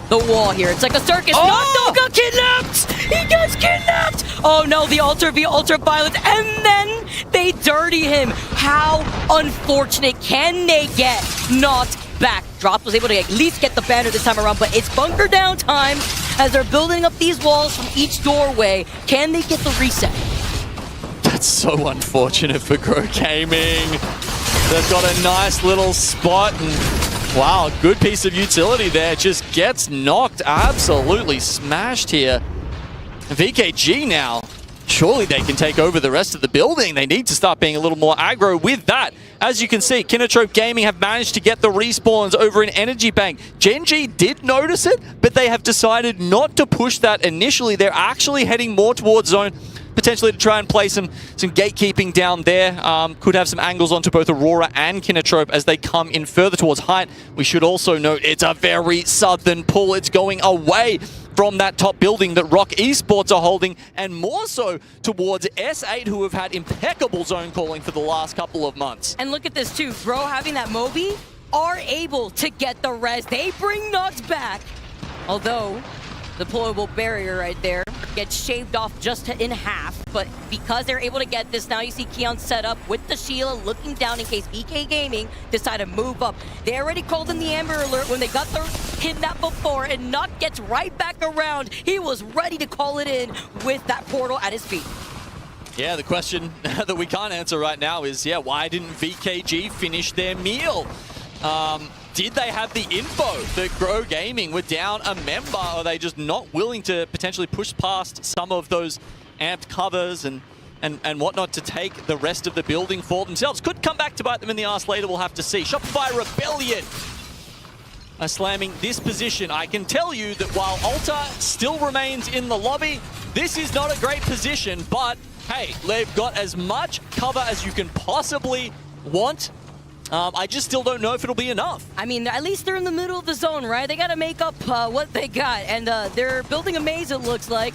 the wall here. It's like a circus. Oh! No, got kidnapped! He gets kidnapped! Oh no, the Ultra V Ultra Violence, and then they dirty him. How unfortunate can they get? Not back. Drop was able to at least get the banner this time around, but it's bunker down time as they're building up these walls from each doorway. Can they get the reset? That's so unfortunate for Grow Gaming. They've got a nice little spot, and wow, good piece of utility there. Just gets knocked, absolutely smashed here. VKG now, surely they can take over the rest of the building. They need to start being a little more aggro with that. As you can see, Kinotrope Gaming have managed to get the respawns over in Energy Bank. Gen G did notice it, but they have decided not to push that initially. They're actually heading more towards zone. potentially to try and play some gatekeeping down there. Could have some angles onto both Aurora and Kinotrope as they come in further towards height. We should also note it's a very southern pull. It's going away from that top building that Rock Esports are holding, and more so towards S8, who have had impeccable zone calling for the last couple of months. And look at this too, Bro having that Moby are able to get the res. They bring Nox back, although the deployable barrier right there gets shaved off just in half, but because they're able to get this, now you see Keon set up with the Sheila looking down in case BK Gaming decide to move up. They already called in the Amber Alert when they got the kidnap before, and Nox gets right back around. He was ready to call it in with that portal at his feet. Yeah, the question that we can't answer right now is, why didn't VKG finish their meal? Did they have the info that Grow Gaming were down a member? Or are they just not willing to potentially push past some of those amped covers and whatnot to take the rest of the building for themselves? Could come back to bite them in the ass later, we'll have to see. Shopify Rebellion are slamming this position. I can tell you that while Alta still remains in the lobby, this is not a great position, but hey, they've got as much cover as you can possibly want. I just still don't know if it'll be enough. I mean, at least they're in the middle of the zone, right? They got to make up what they got, and they're building a maze, it looks like,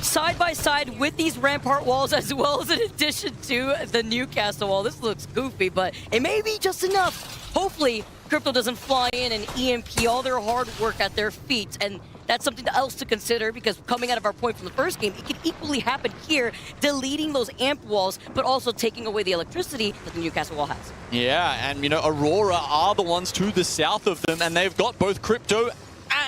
side by side with these rampart walls, as well as in addition to the Newcastle wall. This looks goofy, but it may be just enough. Hopefully, Crypto doesn't fly in and EMP all their hard work at their feet, and that's something else to consider, because coming out of our point from the first game, it could equally happen here, deleting those amp walls, but also taking away the electricity that the Newcastle wall has. Yeah, and you know, Aurora are the ones to the south of them, and they've got both Crypto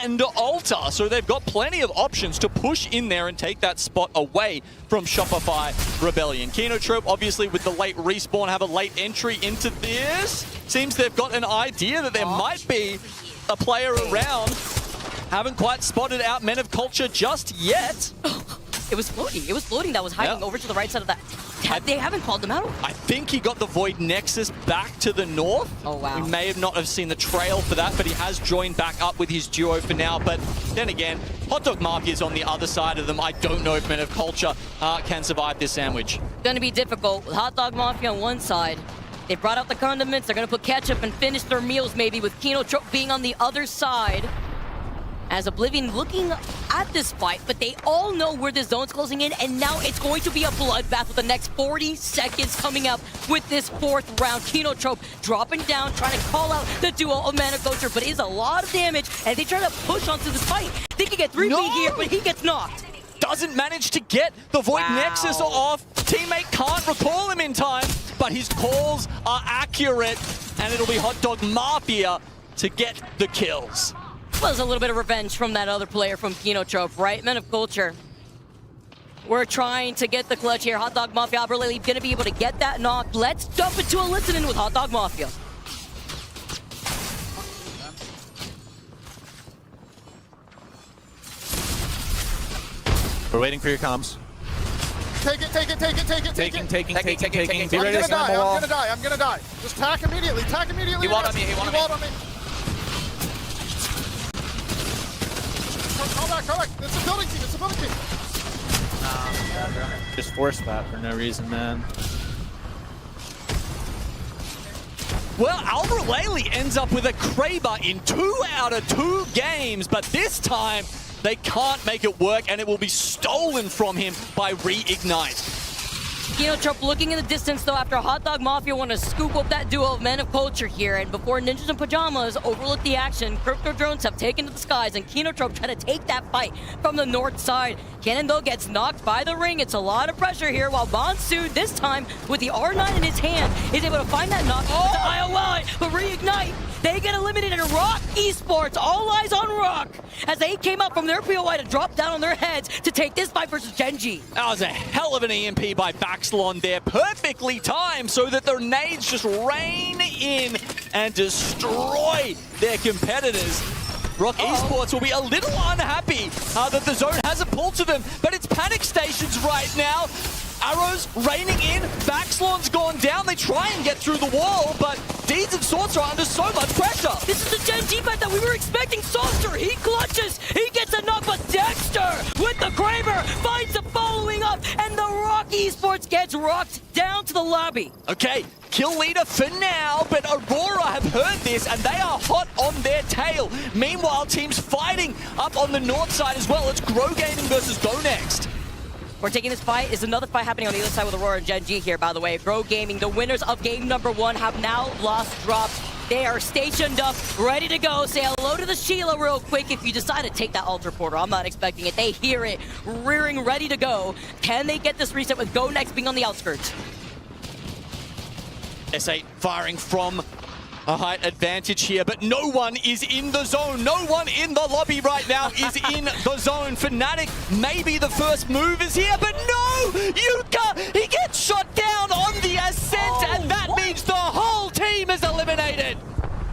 and Alta, so they've got plenty of options to push in there and take that spot away from Shopify Rebellion. Kinotrope, obviously, with the late respawn, have a late entry into this. Seems they've got an idea that there might be a player around. Haven't quite spotted out Men of Culture just yet. It was floating. It was floating that was hiding over to the right side of that. They haven't called them out. I think he got the Void Nexus back to the north. Oh, wow. We may have not have seen the trail for that, but he has joined back up with his duo for now. But then again, Hot Dog Mafia's on the other side of them. I don't know if Men of Culture can survive this sandwich. Going to be difficult with Hot Dog Mafia on one side. They brought out the condiments. They're going to put ketchup and finish their meals maybe, with Kinotrope being on the other side. As Oblivion looking at this fight, but they all know where the zone's closing in, and now it's going to be a bloodbath with the next 40 seconds coming up with this fourth round. Kinotrope dropping down, trying to call out the duo of Mana Culture, but it is a lot of damage, and they try to push onto this fight. They can get 3v here, but he gets knocked. Doesn't manage to get the Void Nexus off. Teammate can't recall him in time, but his calls are accurate, and it'll be Hot Dog Mafia to get the kills. Was a little bit of revenge from that other player from Kinotrope, right? Men of Culture. We're trying to get the clutch here. Hot Dog Mafia probably gonna be able to get that knock. Let's dump into a listening with Hot Dog Mafia. We're waiting for your comms. Take it, take it, take it, take it, take it. Taking. Be ready to slam the wall. I'm gonna die. Just tack immediately, tack immediately. He walled on me, he walled on me. Call back, it's a building team, it's a building team. Just force that for no reason, man. Well, Albralele ends up with a Kraber in 2 out of 2 games, but this time they can't make it work, and it will be stolen from him by Reignite. Kinotrope looking in the distance, though, after Hot Dog Mafia want to scoop up that duo of Men of Culture here. And before Ninjas in Pajamas overlook the action, Crypto drones have taken to the skies, and Kinotrope try to take that fight from the north side. Cannon, though, gets knocked by the ring. It's a lot of pressure here, while Monsoon, this time, with the R9 in his hand, is able to find that knock to IOL, but Reignite, they get eliminated. Rock Esports, all eyes on Rock, as they came up from their POI to drop down on their heads to take this fight versus Genji. That was a hell of an EMP by Baxlon there, perfectly timed so that the nades just rain in and destroy their competitors. Rock Esports will be a little unhappy that the zone hasn't pulled to them, but it's panic stations right now. Arrows raining in, Baxlon's gone down. They try and get through the wall, but Deeds and Swords are under so much pressure. This is the Genji team fight that we were expecting. Saucer, he clutches, he gets a knock, but Dexter with the Kraber finds the following up, and the Rock Esports gets rocked down to the lobby. Okay, kill leader for now, but Aurora have heard this and they are hot on their tail. Meanwhile, teams fighting up on the north side as well. It's Grow Gaming versus Go Next. We're taking this fight. Is another fight happening on the other side with Aurora and Gen G here, by the way. Grow Gaming, the winners of game number 1, have now lost drops. They are stationed up, ready to go. Say hello to the Sheila real quick if you decide to take that Ultra Portal. I'm not expecting it. They hear it, rearing, ready to go. Can they get this reset with Go Next being on the outskirts? S8 firing from a height advantage here, but no one is in the zone. No one in the lobby right now is in the zone. Fnatic, maybe the first move is here, but no! Yuka, he gets shot down on the ascent, and that means the whole team is eliminated.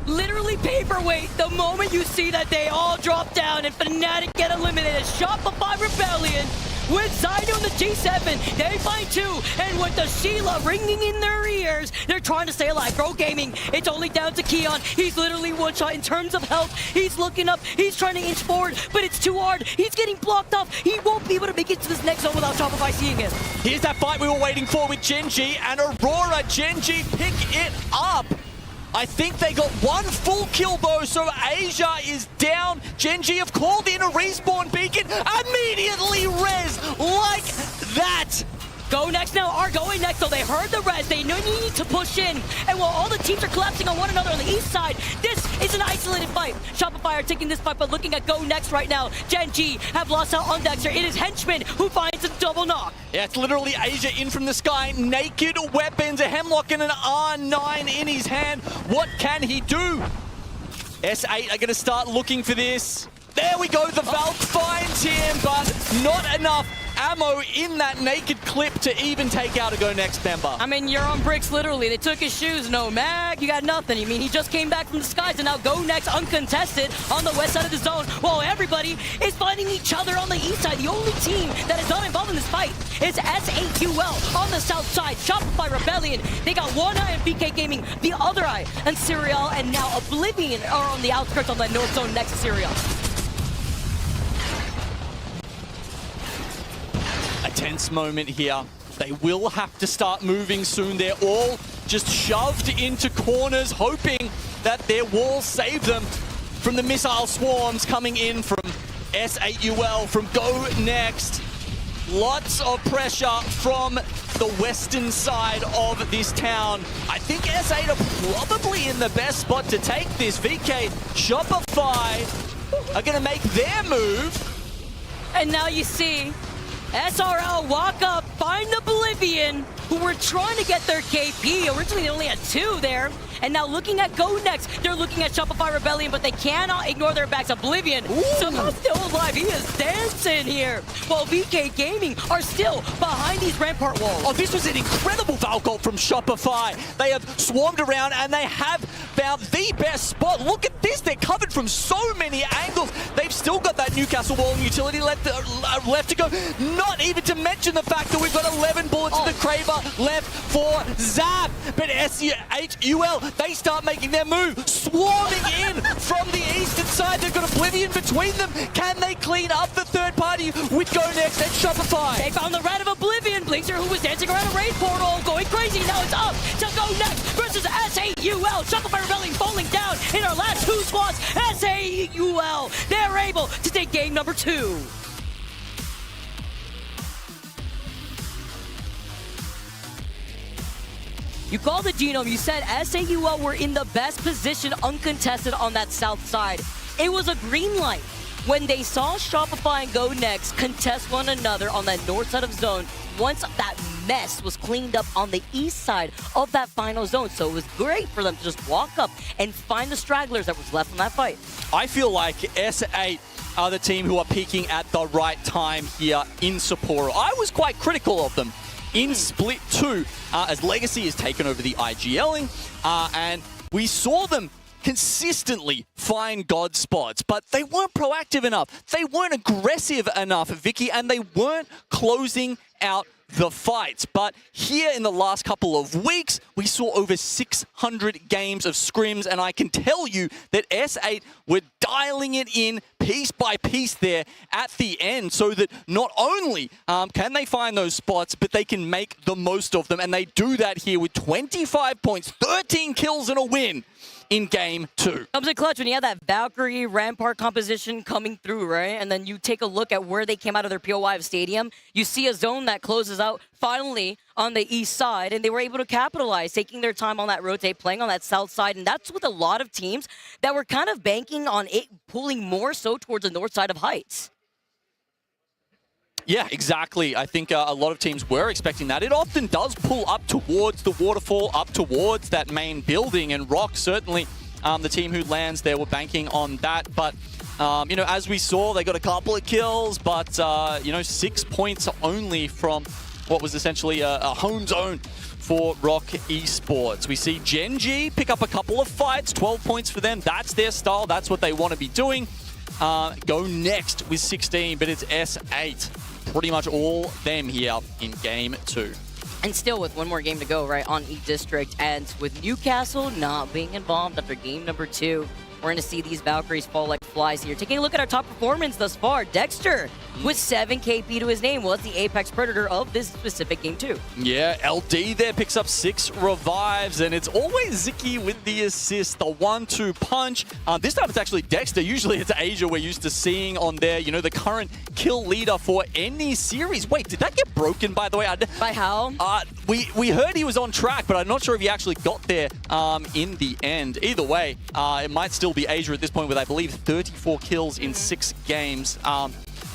Literally paperweight. The moment you see that, they all drop down and Fnatic get eliminated. Shopify Rebellion with Zyno and the G7. They find 2, and with the Sheila ringing in their ears, they're trying to stay alive. Grow Gaming, it's only down to Keon. He's literally one shot in terms of health. He's looking up, he's trying to inch forward, but it's too hard. He's getting blocked off. He won't be able to make it to this next zone without Shopify seeing him. Here's that fight we were waiting for with Gen G and Aurora. Gen G pick it up. I think they got one full kill though, so Asia is down. Gen G have called in a respawn beacon, immediately res like that. Go Next now are going next, so they heard the res. They need to push in. And while all the teams are collapsing on one another on the east side, this is an isolated fight. Shopify are taking this fight, but looking at Go Next right now, Gen G have lost out on Dexter. It is Henchman who finds a double knock. Yeah, it's literally Asia in from the sky. Naked weapons, a Hemlock and an R9 in his hand. What can he do? S8 are going to start looking for this. There we go, the Valk finds him, but not enough ammo in that naked clip to even take out a Go Next member. I mean, you're on bricks, literally. They took his shoes, no mag, you got nothing. I mean, he just came back from the skies, and now Go Next uncontested on the west side of the zone, while everybody is fighting each other on the east side. The only team that is not involved in this fight is S8UL on the south side. Shopify Rebellion, they got one eye on BK Gaming, the other eye on Serial, and now Oblivion are on the outskirts on the north zone next to Serial. A tense moment here. They will have to start moving soon. They're all just shoved into corners, hoping that their walls save them from the missile swarms coming in from S8UL, from Go Next. Lots of pressure from the western side of this town. I think S8 are probably in the best spot to take this. VK, Shopify are going to make their move. And now you see SRL walk up, find Oblivion, who were trying to get their KP. Originally, they only had 2 there. And now looking at Go Next, they're looking at Shopify Rebellion, but they cannot ignore their backs. Oblivion, somehow still alive. He is dancing here. While VK Gaming are still behind these rampart walls. Oh, this was an incredible Valk ult from Shopify. They have swarmed around and they have found the best spot. Look at this. They're covered from so many angles. They've still got that Newcastle wall and utility left to go. Not even to mention the fact that we've got 11 bullets in the Kraber left for Zap. But S8UL, they start making their move, swarming in from the eastern side. They've got Oblivion between them. Can they clean up the third party with Go Next and Shopify? They found the rat of Oblivion. Bleacher, who was dancing around a raid portal, going crazy. Now it's up to Go Next versus S8UL. Shopify Rebellion falling down in our last 2 squads. S8UL, they're able to take game number 2. You called the Genome, you said S8UL were in the best position uncontested on that south side. It was a green light when they saw Shopify and Go Next contest one another on that north side of zone once that mess was cleaned up on the east side of that final zone. So it was great for them to just walk up and find the stragglers that was left in that fight. I feel like S8 are the team who are peaking at the right time here in Sapporo. I was quite critical of them in Split 2 as Legacy has taken over the IGLing, and we saw them consistently find God spots, but they weren't proactive enough. They weren't aggressive enough, Vicky, and they weren't closing out the fights. But here in the last couple of weeks, we saw over 600 games of scrims, and I can tell you that S8 were dialing it in piece by piece there at the end, so that not only can they find those spots, but they can make the most of them, and they do that here with 25 points, 13 kills and a win in game 2. Comes in clutch when you have that Valkyrie Rampart composition coming through, right? And then you take a look at where they came out of their POI of Stadium. You see a zone that closes out finally on the east side, and they were able to capitalize, taking their time on that rotate, playing on that south side. And that's with a lot of teams that were kind of banking on it pulling more so towards the north side of Heights. Yeah, exactly. I think a lot of teams were expecting that. It often does pull up towards the waterfall, up towards that main building, and Rock certainly, the team who lands there, were banking on that. But, you know, as we saw, they got a couple of kills, but, you know, 6 points only from what was essentially a home zone for Rock Esports. We see Gen G pick up a couple of fights, 12 points for them. That's their style. That's what they want to be doing. Go next with 16, but it's S8. Pretty much all them here in game 2. And still with one more game to go, right, on E-District, and with Newcastle not being involved after game number 2, we're going to see these Valkyries fall like flies here. Taking a look at our top performance thus far, Dexter with 7 KP to his name. Well, it's the Apex Predator of this specific game too. Yeah, LD there picks up 6 revives, and it's always Ziki with the assist, the 1-2 punch. This time it's actually Dexter. Usually it's Asia we're used to seeing on there, you know, the current kill leader for any series. Wait, did that get broken, by the way? By how? We heard he was on track, but I'm not sure if he actually got there in the end. Either way, it might still be Asia at this point with, I believe, 34 kills in 6 games.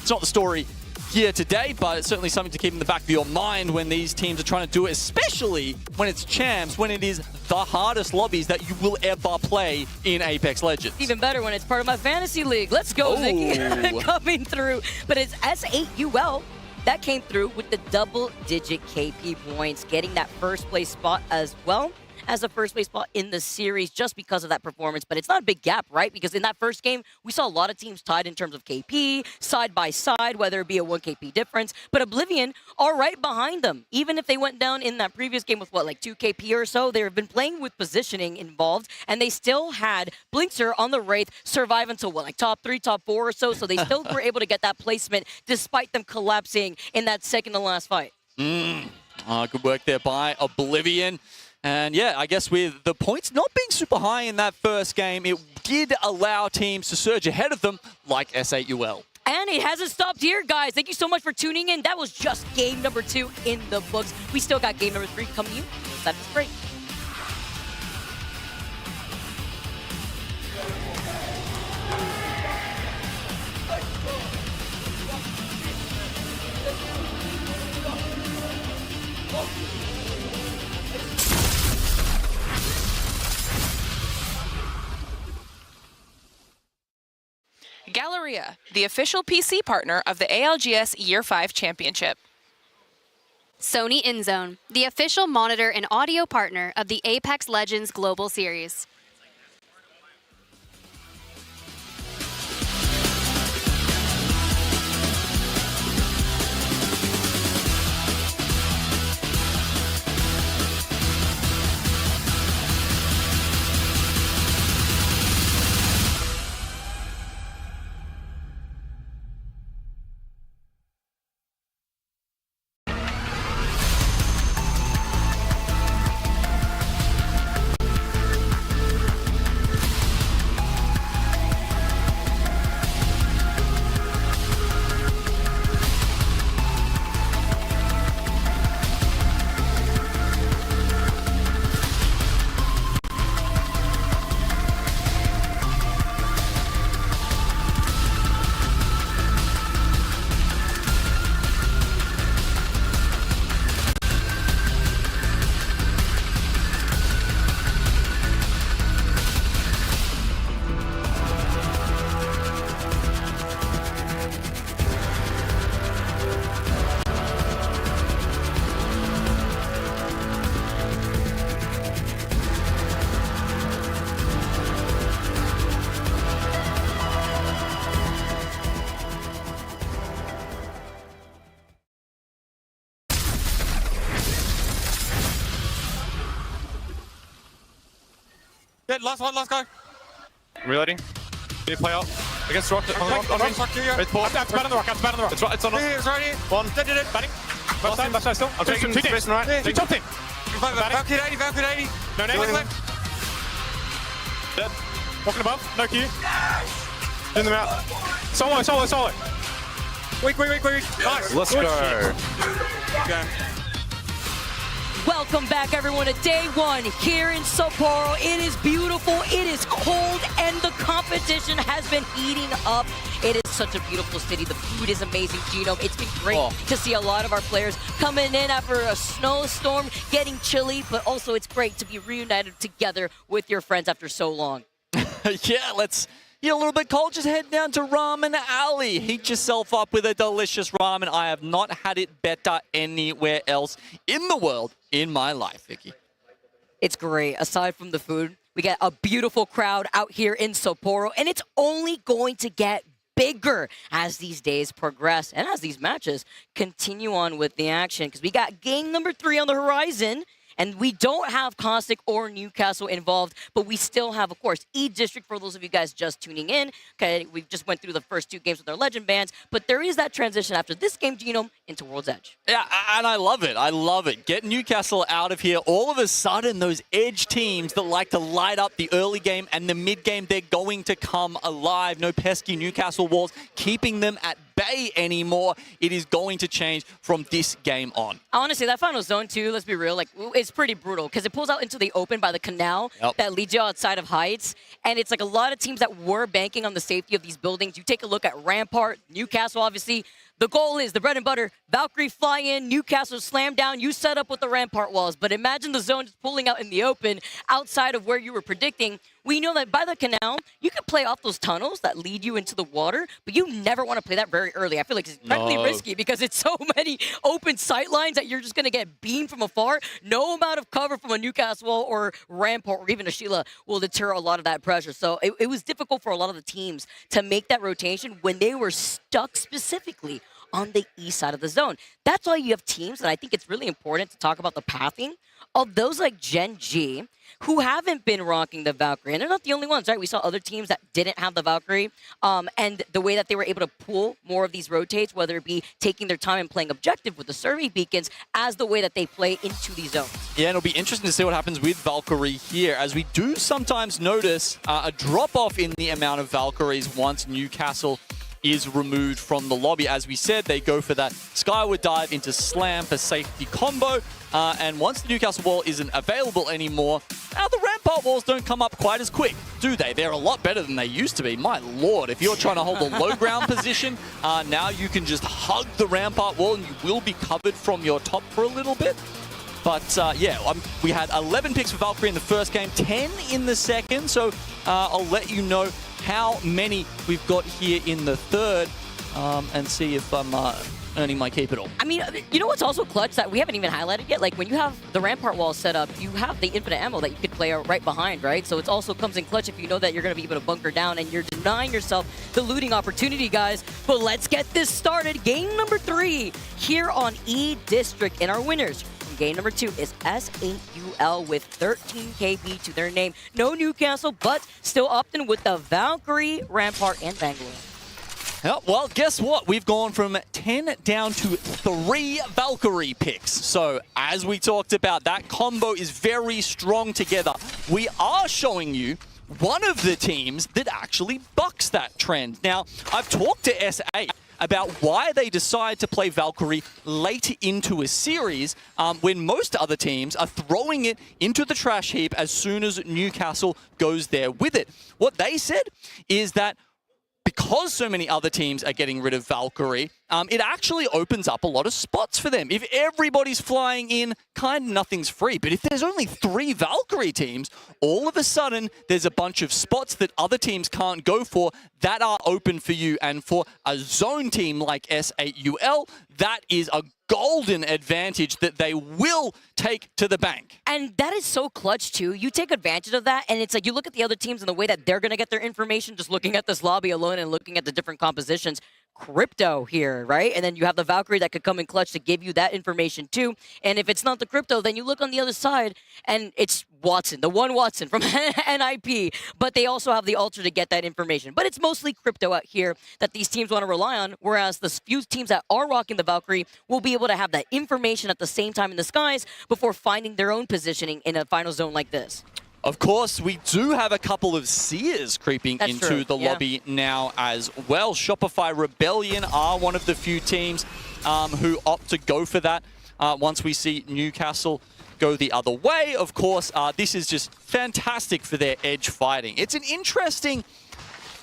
It's not the story here today, but it's certainly something to keep in the back of your mind when these teams are trying to do it, especially when it's champs, when it is the hardest lobbies that you will ever play in Apex Legends. Even better when it's part of my fantasy league. Let's go, Ziki. Coming through. But it's S8UL that came through with the double-digit KP points, getting that first-place spot as well as a first place spot in the series just because of that performance. But it's not a big gap, right? Because in that first game, we saw a lot of teams tied in terms of KP, side by side, whether it be a 1 KP difference. But Oblivion are right behind them. Even if they went down in that previous game with, what, like 2 KP or so, they've been playing with positioning involved, and they still had Blinkster on the Wraith survive until, what, like top 3, top 4 or so. So they still were able to get that placement despite them collapsing in that second to last fight. Good work there by Oblivion. And yeah, I guess with the points not being super high in that first game, it did allow teams to surge ahead of them like S8UL. And it hasn't stopped here, guys. Thank you so much for tuning in. That was just game number 2 in the books. We still got game number 3 coming to you. That's great. Galleria, the official PC partner of the ALGS Year 5 Championship. Sony InZone, the official monitor and audio partner of the Apex Legends Global Series. Yeah, last one, last guy. Reloading. Need to play out. Against Rock. On Rock. It's Paul. It's bad on the rock, it's bad on the rock. It's on us. It's right here. One. Did it. Batting. Left side still. I'm taking space and right. Yeah, keep jumping. Valkyrie 80, Valkyrie 80. No name left. Dead. Walking above, no Q. In them out. Solo. Weak. Nice. Let's Good go. shit. Welcome back, everyone, to day one here in Sapporo. It is beautiful, it is cold, and the competition has been heating up. It is such a beautiful city. The food is amazing, Genome. It's been great to see a lot of our players coming in after a snowstorm, getting chilly, but also it's great to be reunited together with your friends after so long. Yeah, let's get a little bit cold. Just head down to Ramen Alley. Heat yourself up with a delicious ramen. I have not had it better anywhere else in the world in my life, Vicky. It's great. Aside from the food, we got a beautiful crowd out here in Sapporo, and it's only going to get bigger as these days progress and as these matches continue on with the action, because we got game number 3 on the horizon. And we don't have Caustic or Newcastle involved, but we still have, of course, E-District for those of you guys just tuning in. Okay, we just went through the first 2 games with our Legend bands, but there is that transition after this game, Genome, into World's Edge. Yeah, and I love it. I love it. Get Newcastle out of here. All of a sudden, those Edge teams that like to light up the early game and the mid game, they're going to come alive. No pesky Newcastle walls keeping them at bay anymore. It is going to change from this game on. Honestly, that final zone too, let's be real, like it's pretty brutal because it pulls out into the open by the canal that leads you outside of Heights. And it's like a lot of teams that were banking on the safety of these buildings. You take a look at Rampart, Newcastle, obviously. The goal is the bread and butter. Valkyrie fly in, Newcastle slam down, you set up with the Rampart walls. But imagine the zone just pulling out in the open outside of where you were predicting. We know that by the canal, you can play off those tunnels that lead you into the water, but you never want to play that very early. I feel like it's incredibly risky because it's so many open sight lines that you're just going to get beamed from afar. No amount of cover from a Newcastle or Rampart or even a Sheila will deter a lot of that pressure. So it was difficult for a lot of the teams to make that rotation when they were stuck specifically on the east side of the zone. That's why you have teams, and I think it's really important to talk about the pathing of those like Gen G, who haven't been rocking the Valkyrie. And they're not the only ones, right? We saw other teams that didn't have the Valkyrie, and the way that they were able to pull more of these rotates, whether it be taking their time and playing objective with the survey beacons, as the way that they play into these zones. Yeah, and it'll be interesting to see what happens with Valkyrie here, as we do sometimes notice a drop-off in the amount of Valkyries once Newcastle is removed from the lobby. As we said, they go for that skyward dive into slam for safety combo. And once the Newcastle wall isn't available anymore, now the Rampart walls don't come up quite as quick, do they? They're a lot better than they used to be. My lord, if you're trying to hold a low ground position, now you can just hug the Rampart wall and you will be covered from your top for a little bit. But yeah, we had 11 picks for Valkyrie in the first game, 10 in the second. So I'll let you know how many we've got here in the third and see if I'm earning my keep at all. I mean, you know what's also clutch that we haven't even highlighted yet? Like when you have the Rampart wall set up, you have the infinite ammo that you could play right behind, right? So it also comes in clutch if you know that you're going to be able to bunker down and you're denying yourself the looting opportunity, guys. But let's get this started. Game number 3 here on E-District. And our winners from game number 2 is S8UL with 13 KB to their name. No Newcastle, but still opting with the Valkyrie, Rampart, and Bangalore. Yeah, well, guess what? We've gone from 10 down to 3 Valkyrie picks. So, as we talked about, that combo is very strong together. We are showing you one of the teams that actually bucks that trend. Now, I've talked to S8 about why they decide to play Valkyrie late into a series when most other teams are throwing it into the trash heap as soon as Newcastle goes there with it. What they said is that because so many other teams are getting rid of Valkyrie, it actually opens up a lot of spots for them. If everybody's flying in, kind of nothing's free. But if there's only 3 Valkyrie teams, all of a sudden, there's a bunch of spots that other teams can't go for that are open for you. And for a zone team like S8UL, that is a golden advantage that they will take to the bank. And that is so clutch too. You take advantage of that, and it's like you look at the other teams and the way that they're going to get their information just looking at this lobby alone and looking at the different compositions. Crypto here, right? And then you have the Valkyrie that could come in clutch to give you that information too. And if it's not the crypto, then you look on the other side and it's Watson, the one Watson from NIP, but they also have the Ultra to get that information. But it's mostly crypto out here that these teams want to rely on, whereas the few teams that are rocking the Valkyrie will be able to have that information at the same time in the skies before finding their own positioning in a final zone like this. Of course, we do have a couple of Seers creeping into the lobby now as well. Shopify Rebellion are one of the few teams who opt to go for that once we see Newcastle go the other way. Of course, this is just fantastic for their edge fighting. It's an interesting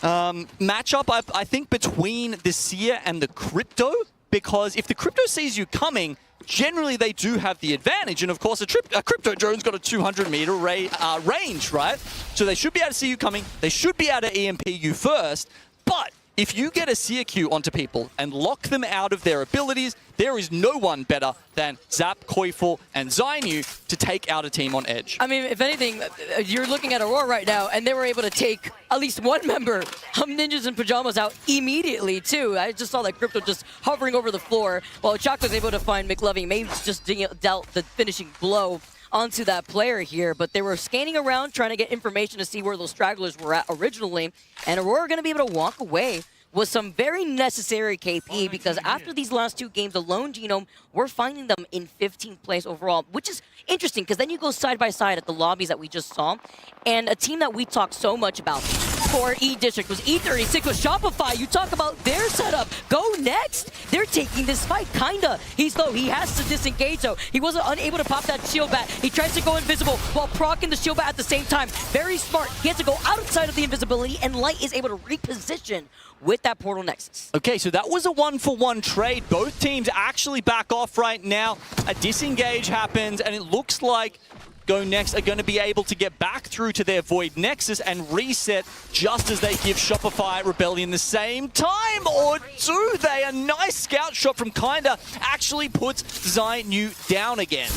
matchup, I think, between the Seer and the Crypto, because if the Crypto sees you coming, generally they do have the advantage. And of course, a Crypto drone's got a 200-meter range, right? So they should be able to see you coming. They should be able to EMP you first. But if you get a Seer Q onto people and lock them out of their abilities, there is no one better than Zap, Koifel, and Zainu to take out a team on edge. I mean, if anything, you're looking at Aurora right now, and they were able to take at least one member of Ninjas in Pajamas out immediately, too. I just saw that Crypto just hovering over the floor, while Chuck was able to find McLovey. Maybe just dealt the finishing blow onto that player here, but they were scanning around trying to get information to see where those stragglers were at originally, and Aurora going to be able to walk away with some very necessary KP, because after these last two games alone, Genome, we're finding them in 15th place overall, which is interesting, because then you go side by side at the lobbies that we just saw, and a team that we talked so much about for E-District was E36 with Shopify. You talk about their setup. Go next. They're taking this fight, kinda. He has to disengage, though. He wasn't unable to pop that shield bat. He tries to go invisible while proccing the shield bat at the same time. Very smart. He has to go outside of the invisibility, and Light is able to reposition with that Portal Nexus. Okay, so that was a 1-for-1 trade. Both teams actually back off right now. A disengage happens, and it looks like Go Next are going to be able to get back through to their Void Nexus and reset just as they give Shopify Rebellion the same time. Or do they? A nice scout shot from Kinda actually puts Zainu down again.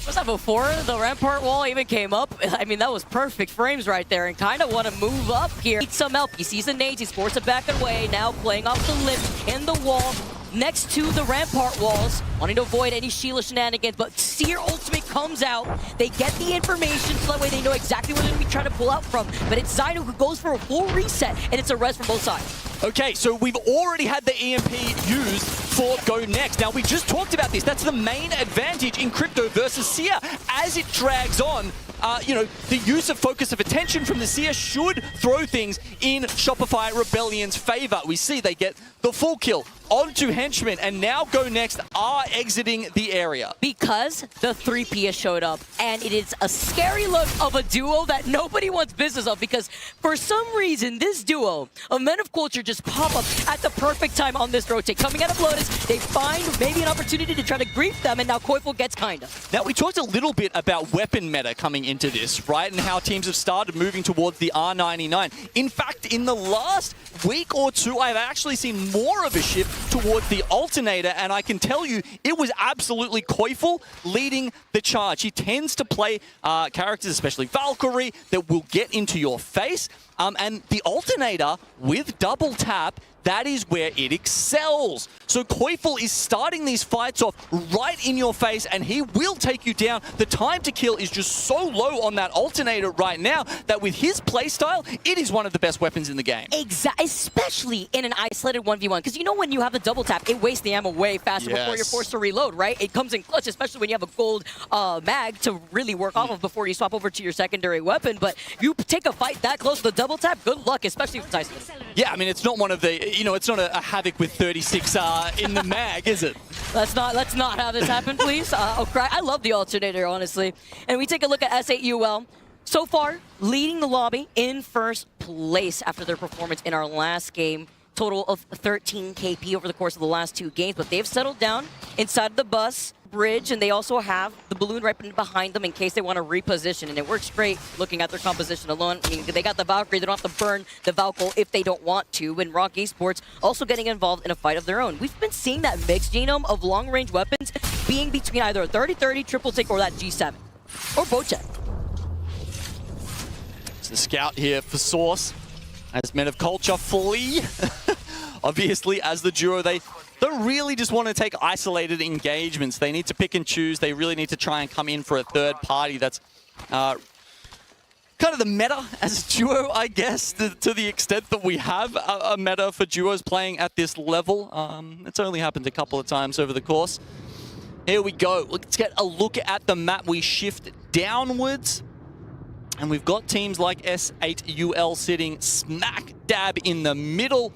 Was that before the Rampart wall even came up? I mean, that was perfect frames right there, and kind of want to move up here. Need some help. He sees the nades. He forces it back away. Now playing off the lip in the wall next to the Rampart walls, wanting to avoid any Sheila shenanigans, but Seer ultimate comes out. They get the information, so that way they know exactly where they're going to be trying to pull out from. But it's Zainu who goes for a full reset, and it's a res from both sides. Okay, so we've already had the EMP used for Go Next. Now, we just talked about this. That's the main advantage in Crypto versus Seer. As it drags on, the use of focus of attention from the Seer should throw things in Shopify Rebellion's favor. We see they get the full kill onto Henchman, and now Go Next are exiting the area. Because the 3P has showed up, and it is a scary look of a duo that nobody wants business of, because for some reason, this duo of Men of Culture just pop up at the perfect time on this rotate. Coming out of Lotus, they find maybe an opportunity to try to grief them, and now Koifel gets Kinda. Now, we talked a little bit about weapon meta coming into this, right? And how teams have started moving towards the R99. In fact, in the last week or two, I've actually seen more of a shift towards the alternator, and I can tell you it was absolutely Koifel leading the charge. He tends to play characters, especially Valkyrie, that will get into your face, and the alternator with double tap, that is where it excels. So Koifel is starting these fights off right in your face, and he will take you down. The time to kill is just so low on that alternator right now that with his playstyle, it is one of the best weapons in the game. Exactly, especially in an isolated 1v1. Because you know when you have the double tap, it wastes the ammo way faster before you're forced to reload, right? It comes in clutch, especially when you have a gold mag to really work off of before you swap over to your secondary weapon. But you take a fight that close to the double tap, good luck, especially if it's isolated. Yeah, I mean, it's not one of the, it's not a Havoc with 36 in the mag, is it? Let's not have this happen, please. I'll cry. I love the alternator, honestly. And we take a look at S8UL. So far, leading the lobby in first place after their performance in our last game. Total of 13 KP over the course of the last two games, but they've settled down inside of the bus bridge, and they also have the balloon right behind them in case they want to reposition, and it works great looking at their composition alone. I mean, they got the Valkyrie, they don't have to burn the Valkyrie if they don't want to, and Rock Esports also getting involved in a fight of their own. We've been seeing that mixed Genome of long-range weapons being between either a 30-30, triple take, or that G7, or bow check. It's the scout here for Source, as Men of Culture flee. Obviously, as the duo, they don't really just want to take isolated engagements. They need to pick and choose. They really need to try and come in for a third party that's kind of the meta as a duo, I guess, to the extent that we have a meta for duos playing at this level. It's only happened a couple of times over the course. Here we go. Let's get a look at the map. We shift downwards, and we've got teams like S8UL sitting smack dab in the middle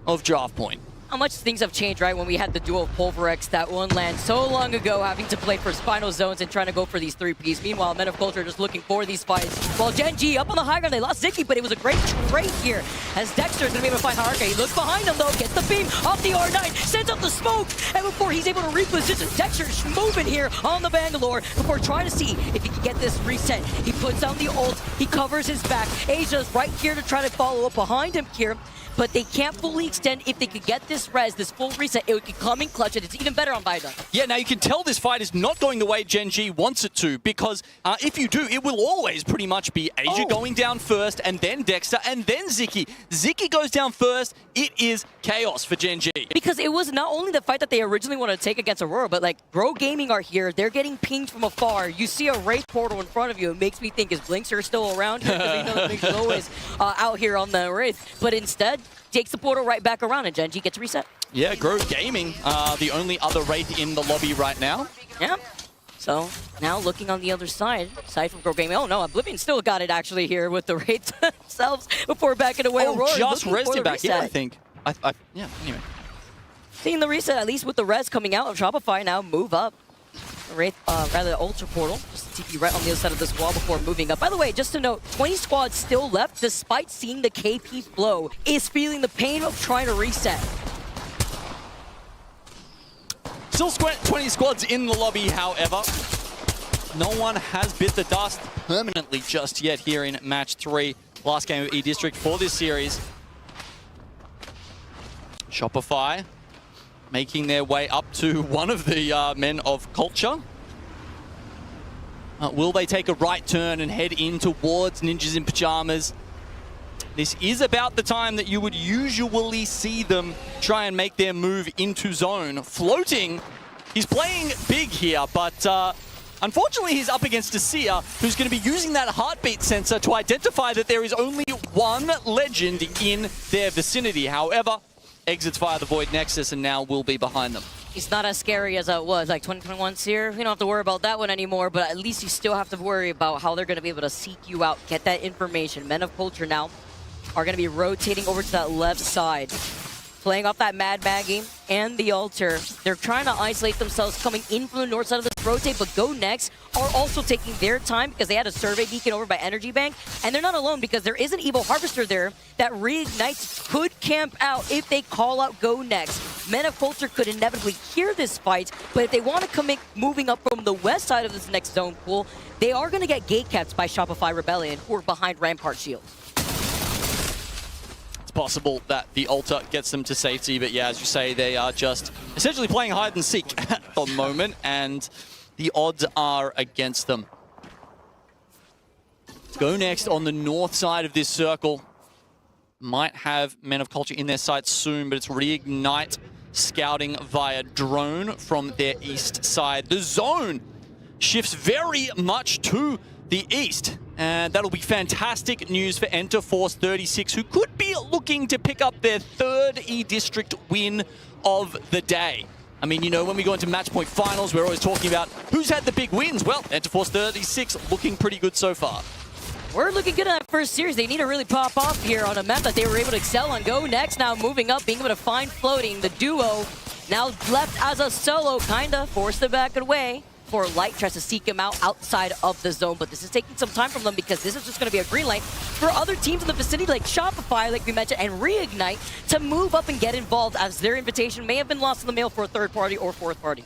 of draft point. How much things have changed, right? When we had the duo of Pulverex, that one land so long ago, having to play for final zones and trying to go for these 3Ps. Meanwhile, Men of Culture just looking for these fights. While Gen G up on the high ground, they lost Ziki, but it was a great trade here. As Dexter's gonna be able to find Haruka. He looks behind him though, gets the beam off the R9, sends up the smoke, and before he's able to reposition, Dexter's moving here on the Bangalore before trying to see if he can get this reset. He puts down the ult, he covers his back. Asia's right here to try to follow up behind him here. But they can't fully extend. If they could get this res, this full reset, it could come in clutch, and it's even better on Baidu. Yeah, now you can tell this fight is not going the way Gen G wants it to, because if you do, it will always pretty much be Asia going down first, and then Dexter, and then Ziki. Ziki goes down first, it is chaos for Gen G. Because it was not only the fight that they originally wanted to take against Aurora, but like, Bro Gaming are here, they're getting pinged from afar. You see a Wraith portal in front of you, it makes me think, is Blinkster still around here? Because we know that Blinkster's always out here on the Wraith. But instead, takes the portal right back around, and Gen G gets reset. Yeah, Grove Gaming, the only other Wraith in the lobby right now. Yeah. So, now looking on the other side, aside from Grove Gaming, oh no, Oblivion still got it actually here with the Wraiths themselves before backing away. Oh, Aurora just rezzed it back, yeah, I think. Yeah, anyway. Seeing the reset, at least with the res coming out of Shopify now, move up. Wraith, rather the Ultra Portal, just TP right on the other side of this wall before moving up. By the way, just to note, 20 squads still left, despite seeing the KP flow, is feeling the pain of trying to reset. Still 20 squads in the lobby, however. No one has bit the dust permanently just yet here in match 3. Last game of E-District for this series. Shopify making their way up to one of the Men of Culture. Will they take a right turn and head in towards Ninjas in Pajamas? This is about the time that you would usually see them try and make their move into zone. Floating, he's playing big here, but unfortunately he's up against Asia, who's going to be using that heartbeat sensor to identify that there is only one legend in their vicinity. However, exits via the Void Nexus and now will be behind them. It's not as scary as it was, like 2021's here. We don't have to worry about that one anymore, but at least you still have to worry about how they're going to be able to seek you out, get that information. Men of Culture now are going to be rotating over to that left side, playing off that Mad Maggie and the Altar. They're trying to isolate themselves coming in from the north side of this rotate, but Go Next are also taking their time because they had a survey beacon over by Energy Bank, and they're not alone because there is an Evo Harvester there that reignites, could camp out if they call out Go Next. Men of Culture could inevitably hear this fight, but if they want to commit moving up from the west side of this next zone pool, they are going to get gate capped by Shopify Rebellion, who are behind Rampart Shield. Possible that the Altar gets them to safety, but yeah, as you say, they are just essentially playing hide and seek at the moment, and the odds are against them. Go Next on the north side of this circle. Might have Men of Culture in their sights soon, but it's Reignite scouting via drone from their east side. The zone shifts very much to the east, and that'll be fantastic news for Enter Force 36, who could be looking to pick up their third E-District win of the day. I mean, you know, when we go into match point finals, we're always talking about who's had the big wins. Well, Enter Force 36 looking pretty good so far. We're looking good in that first series. They need to really pop off here on a map that they were able to excel on. Go Next now moving up, being able to find floating. The duo now left as a solo, kinda forced it back away. For Light tries to seek him out outside of the zone, but this is taking some time from them because this is just going to be a green light for other teams in the vicinity like Shopify, like we mentioned, and Reignite to move up and get involved, as their invitation may have been lost in the mail for a third party or fourth party.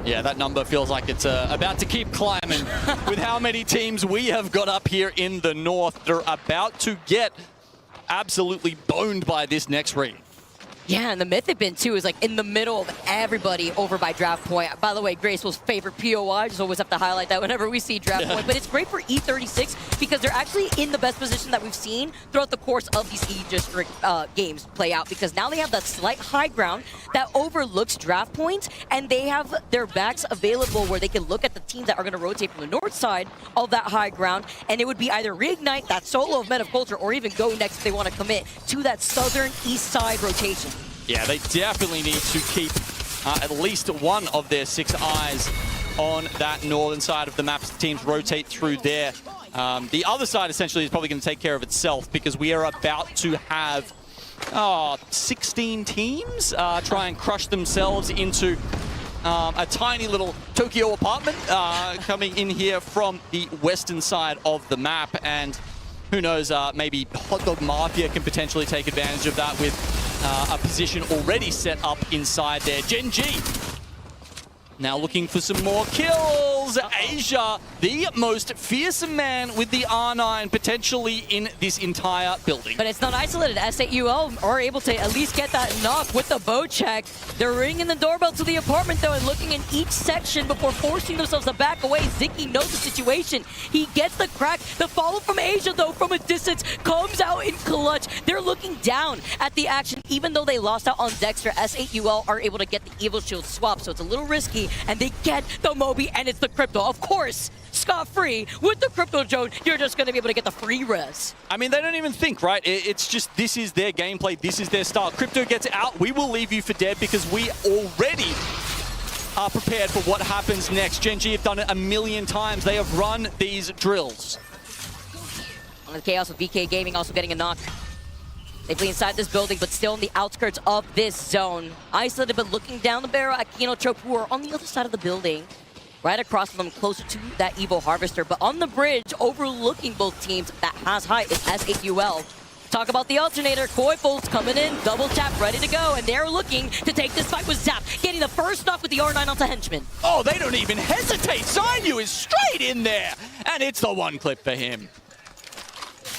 Yeah, that number feels like it's about to keep climbing with how many teams we have got up here in the north. They're about to get absolutely boned by this next raid. Yeah, and the Mythic Bin too is like in the middle of everybody over by Draft Point. By the way, Graceful's favorite POI. Just always have to highlight that whenever we see Draft Point. But it's great for E36 because they're actually in the best position that we've seen throughout the course of these E-District games play out, because now they have that slight high ground that overlooks Draft Point, and they have their backs available where they can look at the teams that are going to rotate from the north side of that high ground, and it would be either reignite that solo of Men of Culture or even go next if they want to commit to that southern east side rotation. Yeah, they definitely need to keep at least one of their 6 eyes on that northern side of the map as the teams rotate through there. The other side essentially is probably going to take care of itself, because we are about to have 16 teams try and crush themselves into a tiny little Tokyo apartment coming in here from the western side of the map. And who knows, maybe Hot Dog Mafia can potentially take advantage of that with a position already set up inside there. Gen G now looking for some more kills. Asia, the most fearsome man with the R9 potentially in this entire building. But it's not isolated. S8UL are able to at least get that knock with the bow check. They're ringing the doorbell to the apartment though, and looking in each section before forcing themselves to back away. Ziki knows the situation. He gets the crack. The follow from Asia though from a distance comes out in clutch. They're looking down at the action. Even though they lost out on Dexter, S8UL are able to get the Evil Shield swap, so it's a little risky. And they get the Moby, and it's the Crypto. Of course, scot-free with the Crypto Drone, you're just going to be able to get the free res. I mean, they don't even think, right? It's just, this is their gameplay, this is their style. Crypto gets out, we will leave you for dead, because we already are prepared for what happens next. Gen G have done it a million times. They have run these drills. On the Chaos with BK Gaming also getting a knock. They flee inside this building, but still on the outskirts of this zone. Isolated, but looking down the barrel at Kino Trope, who are on the other side of the building. Right across from them, closer to that Evo Harvester. But on the bridge, overlooking both teams, that has high is S8UL. Talk about the alternator. Koifol's coming in, double tap, ready to go. And they're looking to take this fight with Zap, getting the first knock with the R9 onto Henchman. Oh, they don't even hesitate. Zainu is straight in there. And it's the one clip for him.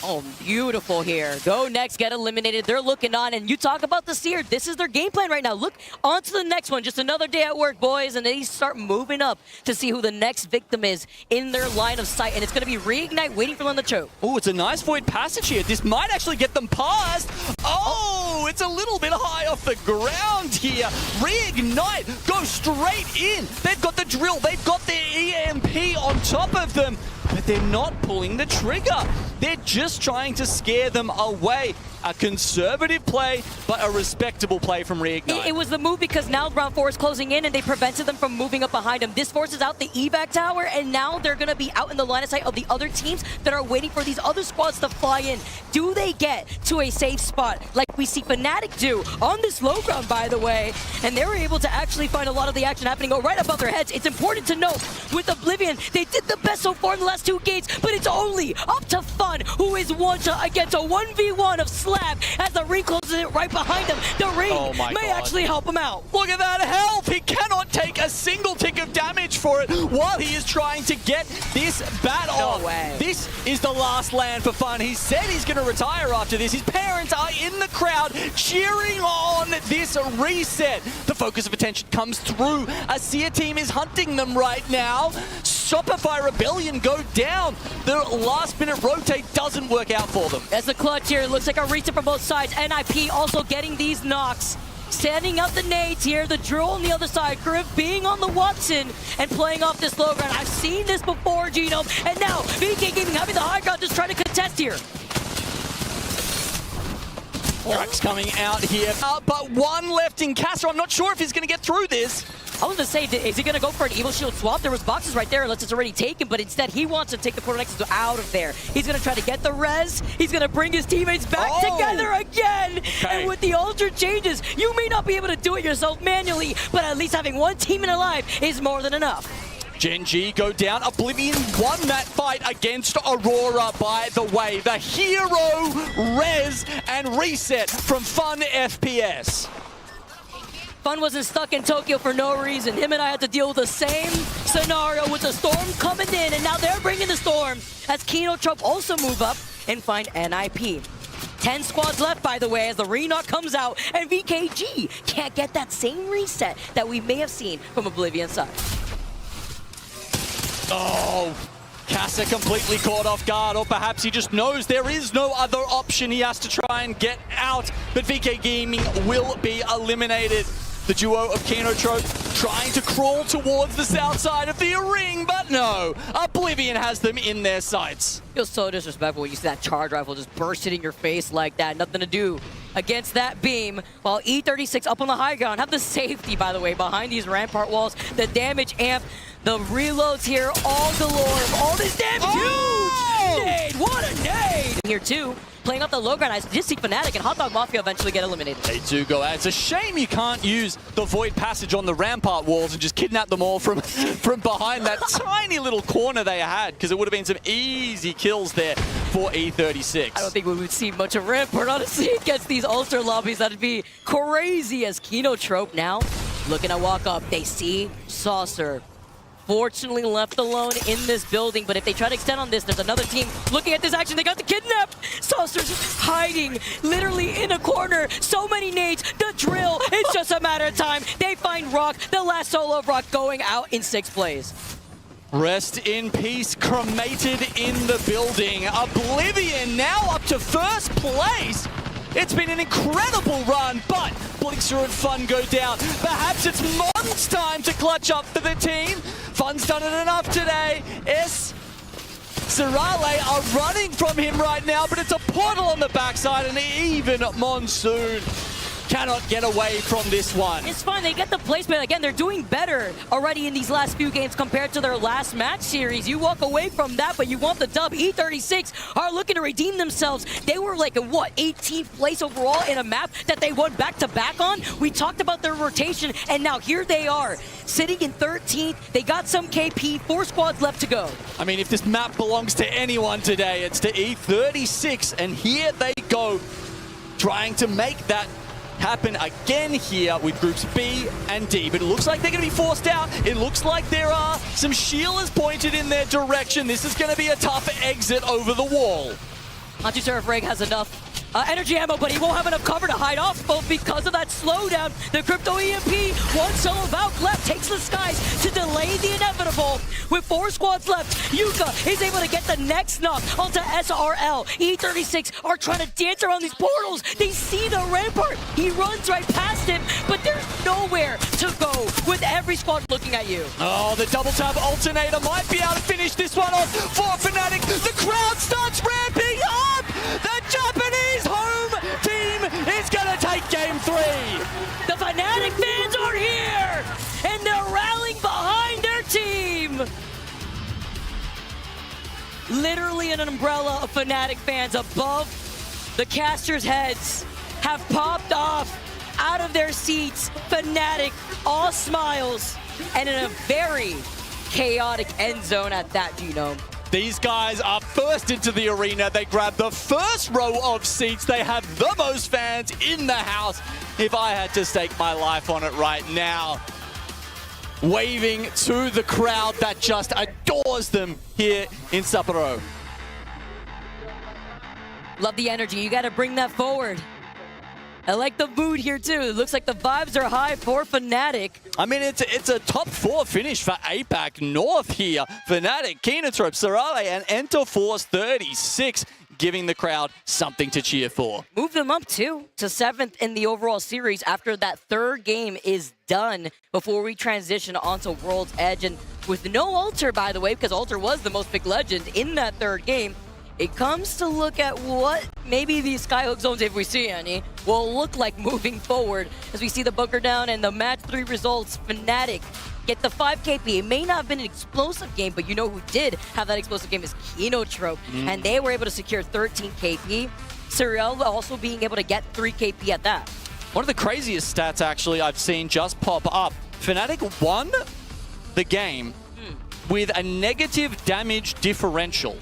Oh, beautiful here. Go next, get eliminated. They're looking on, and you talk about the Seer. This is their game plan right now. Look on to the next one. Just another day at work, boys, and they start moving up to see who the next victim is in their line of sight, and it's going to be Reignite waiting for them to choke. Oh, it's a nice void passage here. This might actually get them past. Oh, it's a little bit high off the ground here. Reignite goes straight in. They've got the drill. They've got their EMP on top of them. But they're not pulling the trigger. They're just trying to scare them away. A conservative play, but a respectable play from Reignite. It was the move because now round 4 is closing in and they prevented them from moving up behind them. This forces out the evac tower, and now they're going to be out in the line of sight of the other teams that are waiting for these other squads to fly in. Do they get to a safe spot like we see Fnatic do on this low ground, by the way? And they were able to actually find a lot of the action happening right above their heads. It's important to note, with Oblivion, they did the best so far in the last 2 games, but it's only up to Fun, who is one shot against a 1v1 of Slab as the ring closes it right behind him. The ring may actually help him out. Look at that health! He cannot take a single tick of damage for it while he is trying to get this bat off. No way. This is the last land for Fun. He said he's going to retire after this. His parents are in the crowd cheering on this reset. The focus of attention comes through. A Seer team is hunting them right now. Shopify Rebellion go down. The last minute rotate doesn't work out for them. That's a clutch here. It looks like a reset from both sides. NIP also getting these knocks. Standing up the nades here. The drill on the other side. Griff being on the Watson and playing off this low ground. I've seen this before, Genome. And now BK Gaming having the high ground, just trying to contest here. Cracks coming out here, but one left in Castro. I'm not sure if he's going to get through this. I was going to say, is he going to go for an Evil Shield swap? There was boxes right there unless it's already taken, but instead he wants to take the Portal Nexus out of there. He's going to try to get the res. He's going to bring his teammates back together again. Okay. And with the Ultra changes, you may not be able to do it yourself manually, but at least having one team in alive is more than enough. Gen G go down. Oblivion won that fight against Aurora, by the way. The hero res and reset from Fun FPS. Fun wasn't stuck in Tokyo for no reason. Him and I had to deal with the same scenario with the storm coming in, and now they're bringing the storm as Kino Trump also move up and find NIP. 10 squads left, by the way, as the Renock comes out, and VKG can't get that same reset that we may have seen from Oblivion's side. Oh, Casa completely caught off guard, or perhaps he just knows there is no other option. He has to try and get out, but VK Gaming will be eliminated. The duo of Kinotrope trying to crawl towards the south side of the ring, but no, Oblivion has them in their sights. Feels so disrespectful when you see that charge rifle just bursting in your face like that. Nothing to do against that beam, while E36 up on the high ground have the safety, by the way, behind these rampart walls. The damage amp, the reloads here, all galore. All this damage, huge! Nade, what a nade! Here too, playing off the low ground. I just see Fnatic and Hot Dog Mafia eventually get eliminated. They do go out. It's a shame you can't use the Void Passage on the rampart walls and just kidnap them all from behind that tiny little corner they had, because it would have been some easy kills there for E36. I don't think we would see much of Rampart, honestly, against these Ulster lobbies. That'd be crazy, as Kinotrope now looking to walk up. They see Saucer. Fortunately left alone in this building, but if they try to extend on this, there's another team looking at this action. They got the kidnap. Saucer's hiding literally in a corner. So many nades. The drill. It's just a matter of time. They find Rock. The last solo of Rock going out in 6th place. Rest in peace, cremated in the building. Oblivion now up to 1st place. It's been an incredible run, but Blixer and Fun go down. Perhaps it's Mon's time to clutch up for the team. Fun's done it enough today. Sirale are running from him right now, but it's a portal on the backside, and even Monsoon cannot get away from this one. It's fine, they get the placement. Again, they're doing better already in these last few games compared to their last match series. You walk away from that, but you want the dub. E36 are looking to redeem themselves. They were like, what, 18th place overall in a map that they won back-to-back on? We talked about their rotation, and now here they are, sitting in 13th. They got some KP, 4 squads left to go. I mean, if this map belongs to anyone today, it's to E36, and here they go, trying to make that happen again here with groups B and D, but it looks like they're going to be forced out. It looks like there are some shielders pointed in their direction. This is going to be a tough exit over the wall. Not too sure if Reg has enough energy ammo, but he won't have enough cover to hide off both because of that slowdown. The Crypto EMP, one solo Valk left, takes the skies to delay the inevitable. With 4 squads left, Yuka is able to get the next knock onto SRL. E36 are trying to dance around these portals. They see the rampart. He runs right past him, but there's nowhere to go with every squad looking at you. Oh, the double tap alternator might be able to finish this one off for Fnatic. The crowd starts ramping up. The Japanese home team is going to take game 3. The Fnatic fans are here, and they're rallying behind their team. Literally an umbrella of Fnatic fans above the casters' heads have popped off out of their seats. Fnatic, all smiles, and in a very chaotic end zone at that, Genome. These guys are first into the arena. They grab the first row of seats. They have the most fans in the house. If I had to stake my life on it right now, waving to the crowd that just adores them here in Sapporo. Love the energy. You got to bring that forward. I like the mood here too. It looks like the vibes are high for Fnatic. I mean, it's a top 4 finish for APAC North here. Fnatic, Kinotrope, Sirale, and Enterforce 36, giving the crowd something to cheer for. Move them up too to 7th in the overall series after that 3rd game is done before we transition onto World's Edge. And with no Alter, by the way, because Alter was the most picked legend in that 3rd game, it comes to look at what maybe these Skyhook zones, if we see any, will look like moving forward. As we see the bunker down and the match 3 results, Fnatic get the 5 KP. It may not have been an explosive game, but you know who did have that explosive game is Kinotrope. And they were able to secure 13 KP. Serial also being able to get 3 KP at that. One of the craziest stats, actually, I've seen just pop up. Fnatic won the game with a negative damage differential.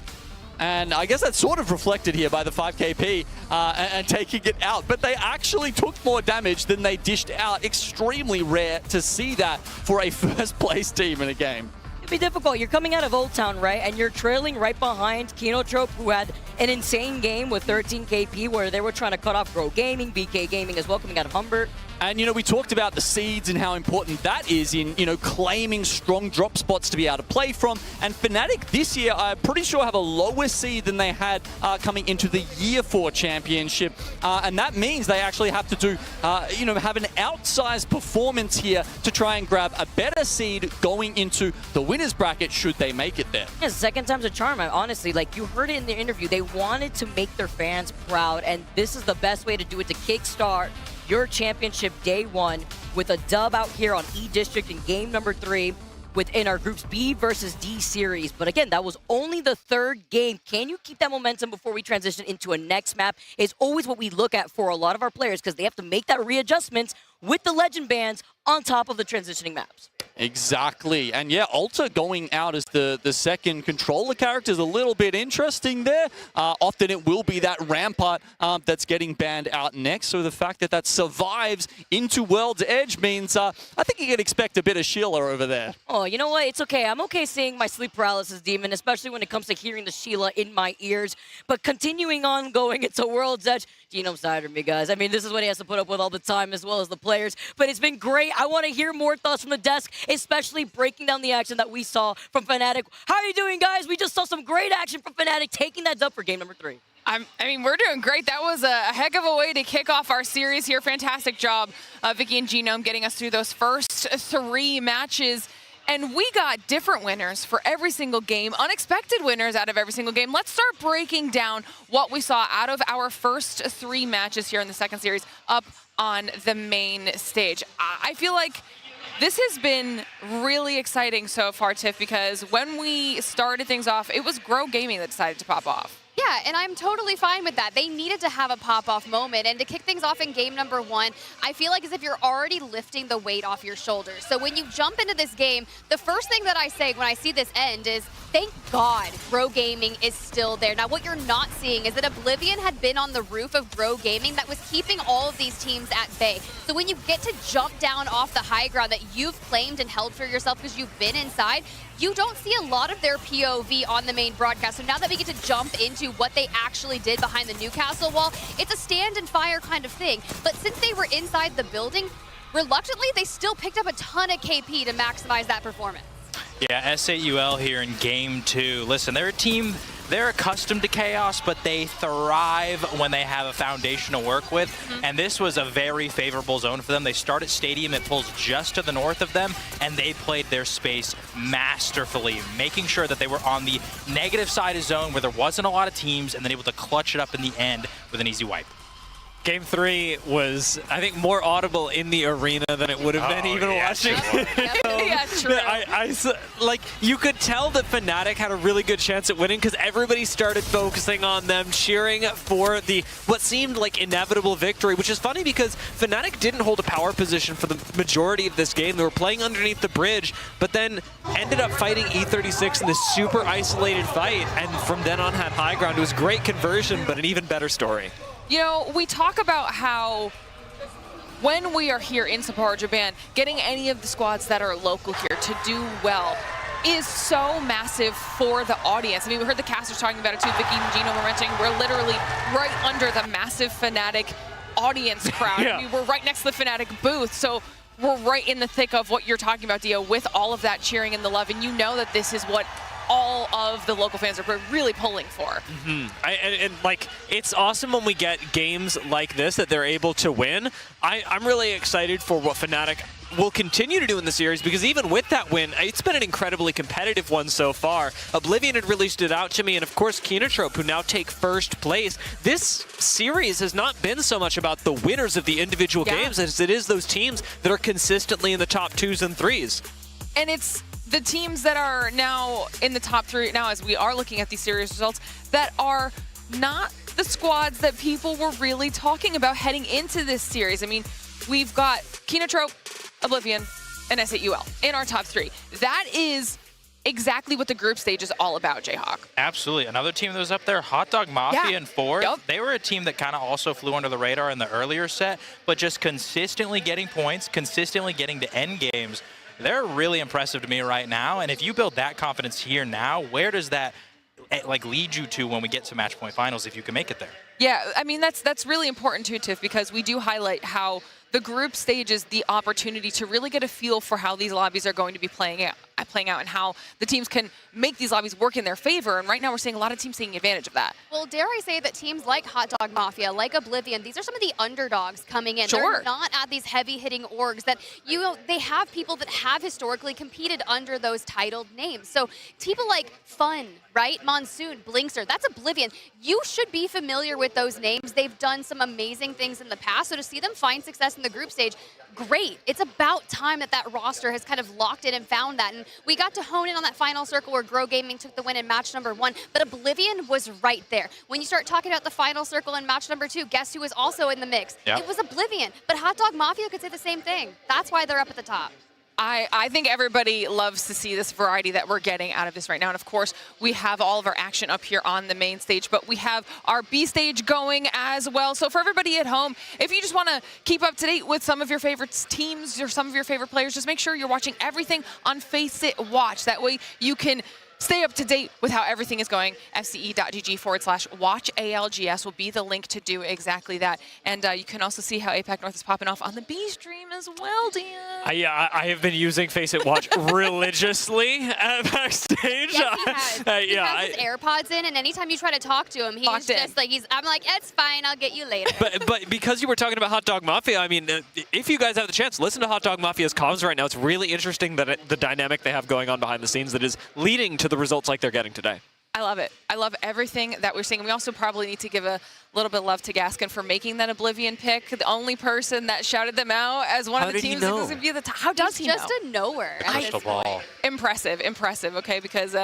And I guess that's sort of reflected here by the 5 KP and taking it out. But they actually took more damage than they dished out. Extremely rare to see that for a first place team in a game. be difficult. You're coming out of Old Town, right? And you're trailing right behind Kinotrope, who had an insane game with 13 KP, where they were trying to cut off Grow Gaming, BK Gaming as well, coming out of Humbert. And, we talked about the seeds and how important that is in, claiming strong drop spots to be able to play from. And Fnatic this year, I'm pretty sure, have a lower seed than they had coming into the Year 4 championship. And that means they actually have to do, have an outsized performance here to try and grab a better seed going into the winner's bracket should they make it there. Yeah, second time's a charm. Honestly, like you heard it in the interview, they wanted to make their fans proud. And this is the best way to do it, to kickstart your championship day one with a dub out here on E-District in game number 3 within our Groups B versus D series. But again, that was only the third game. Can you keep that momentum before we transition into a next map? Is always what we look at for a lot of our players, because they have to make that readjustment with the legend bands on top of the transitioning maps. Exactly. And yeah, Alta going out as the second controller character is a little bit interesting there. Often it will be that Rampart that's getting banned out next. So the fact that that survives into World's Edge means I think you can expect a bit of Sheila over there. Oh, you know what? It's okay. I'm okay seeing my sleep paralysis demon, especially when it comes to hearing the Sheila in my ears. But continuing on going into World's Edge, Genome's tired of me, guys. I mean, this is what he has to put up with all the time, as well as the players. But it's been great. I want to hear more thoughts from the desk, especially breaking down the action that we saw from Fnatic. How are you doing, guys? We just saw some great action from Fnatic, taking that dub for game number 3. I mean, we're doing great. That was a heck of a way to kick off our series here. Fantastic job, Vicky and Genome, getting us through those first 3 matches. And we got different winners for every single game, unexpected winners out of every single game. Let's start breaking down what we saw out of our first 3 matches here in the second series up on the main stage. I feel like this has been really exciting so far, Tiff, because when we started things off, it was Grow Gaming that decided to pop off. Yeah, and I'm totally fine with that. They needed to have a pop-off moment, and to kick things off in game number 1, I feel like as if you're already lifting the weight off your shoulders. So when you jump into this game, the first thing that I say when I see this end is, thank God Grow Gaming is still there. Now, what you're not seeing is that Oblivion had been on the roof of Grow Gaming that was keeping all of these teams at bay. So when you get to jump down off the high ground that you've claimed and held for yourself because you've been inside, you don't see a lot of their POV on the main broadcast. So now that we get to jump into what they actually did behind the Newcastle wall, it's a stand and fire kind of thing. But since they were inside the building, reluctantly, they still picked up a ton of KP to maximize that performance. Yeah, S8UL here in game 2. Listen, they're a team, they're accustomed to chaos, but they thrive when they have a foundation to work with. And this was a very favorable zone for them. They start at Stadium, it pulls just to the north of them, and they played their space masterfully, making sure that they were on the negative side of zone where there wasn't a lot of teams, and then able to clutch it up in the end with an easy wipe. Game 3 was, I think, more audible in the arena than it would have been even watching. Yeah, true. Like, you could tell that Fnatic had a really good chance at winning because everybody started focusing on them, cheering for what seemed like inevitable victory, which is funny because Fnatic didn't hold a power position for the majority of this game. They were playing underneath the bridge, but then ended up fighting E36 in this super isolated fight, and from then on had high ground. It was great conversion, but an even better story. You know, we talk about how when we are here in Sapporo, Japan, getting any of the squads that are local here to do well is so massive for the audience. I mean, we heard the casters talking about it too. Vicky and Gino were mentioning we're literally right under the massive Fnatic audience crowd. Yeah. I mean, we're right next to the Fnatic booth, so we're right in the thick of what you're talking about, Dio, with all of that cheering and the love, and you know that this is what all of the local fans are really pulling for. And like, it's awesome when we get games like this that they're able to win. I'm really excited for what Fnatic will continue to do in the series, because even with that win, it's been an incredibly competitive one so far. Oblivion had really stood out to me, and of course Kinotrope, who now take first place. This series has not been so much about the winners of the individual games as it is those teams that are consistently in the top 2s and 3s. And it's the teams that are now in the top 3 now, as we are looking at these series results, that are not the squads that people were really talking about heading into this series. I mean, we've got Kinotrope, Oblivion, and S8UL in our top 3. That is exactly what the group stage is all about, Jayhawk. Absolutely. Another team that was up there, Hot Dog Mafia in 4th. Yep. They were a team that kind of also flew under the radar in the earlier set, but just consistently getting points, consistently getting to end games. they're really impressive to me right now. And if you build that confidence here now, where does that like lead you to when we get to match point finals if you can make it there? Yeah, I mean, that's really important too, Tiff, because we do highlight how the group stage is the opportunity to really get a feel for how these lobbies are going to be playing out and how the teams can make these lobbies work in their favor. And right now we're seeing a lot of teams taking advantage of that. Well, dare I say that teams like Hot Dog Mafia, like Oblivion, these are some of the underdogs coming in. Sure. They're not at these heavy-hitting orgs that they have people that have historically competed under those titled names. So people like Fun, right? Monsoon, Blinkster, that's Oblivion. You should be familiar with those names. They've done some amazing things in the past. So to see them find success in the group stage, great. It's about time that roster has kind of locked in and found that. And we got to hone in on that final circle where Grow Gaming took the win in match number 1, but Oblivion was right there. When you start talking about the final circle in match number 2, guess who was also in the mix? Yep. It was Oblivion, but Hot Dog Mafia could say the same thing. That's why they're up at the top. I think everybody loves to see this variety that we're getting out of this right now. And of course, we have all of our action up here on the main stage, but we have our B stage going as well. So for everybody at home, if you just want to keep up to date with some of your favorite teams or some of your favorite players, just make sure you're watching everything on Face It Watch. That way you can stay up to date with how everything is going. fce.gg/watch ALGS will be the link to do exactly that. And you can also see how APAC North is popping off on the B stream as well, Dan. Yeah, I have been using Face It Watch religiously backstage. Yes, he has. He has his AirPods in, and anytime you try to talk to him, he's just like, I'm like, it's fine, I'll get you later. But because you were talking about Hot Dog Mafia, I mean, if you guys have the chance, listen to Hot Dog Mafia's comms right now. It's really interesting that the dynamic they have going on behind the scenes that is leading to the results like they're getting today. I love it. I love everything that we're seeing. We also probably need to give a little bit of love to Gaskin for making that Oblivion pick. The only person that shouted them out as one of the teams that was going to be at the top. How does he know? Just a nowhere. Impressive, okay, because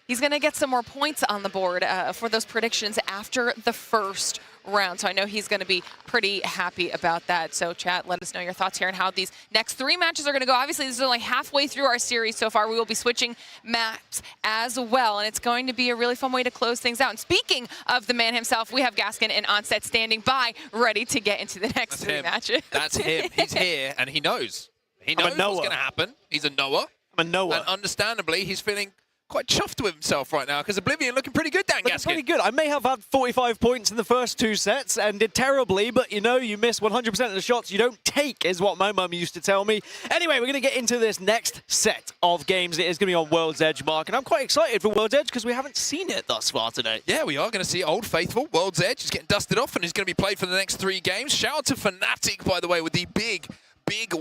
he's going to get some more points on the board for those predictions after the first round. So I know he's going to be pretty happy about that. So chat, let us know your thoughts here and how these next 3 matches are going to go. Obviously, this is only halfway through our series so far. We will be switching maps as well, and it's going to be a really fun way to close things out. And speaking of the man himself, we have Gaskin and Onset standing by, ready to get into the next 3 matches. That's him. He's here, and he knows. He knows what's going to happen. He's a knower. I'm a knower. And understandably, he's feeling quite chuffed with himself right now because Oblivion looking pretty good, Dan Gaskin. Pretty good. I may have had 45 points in the first 2 sets and did terribly, but you know, you miss 100% of the shots you don't take, is what my mum used to tell me. Anyway, we're going to get into this next set of games. It is going to be on World's Edge, Mark, and I'm quite excited for World's Edge because we haven't seen it thus far today. Yeah, we are going to see Old Faithful, World's Edge. He's getting dusted off and he's going to be played for the next 3 games. Shout out to Fnatic, by the way, with the big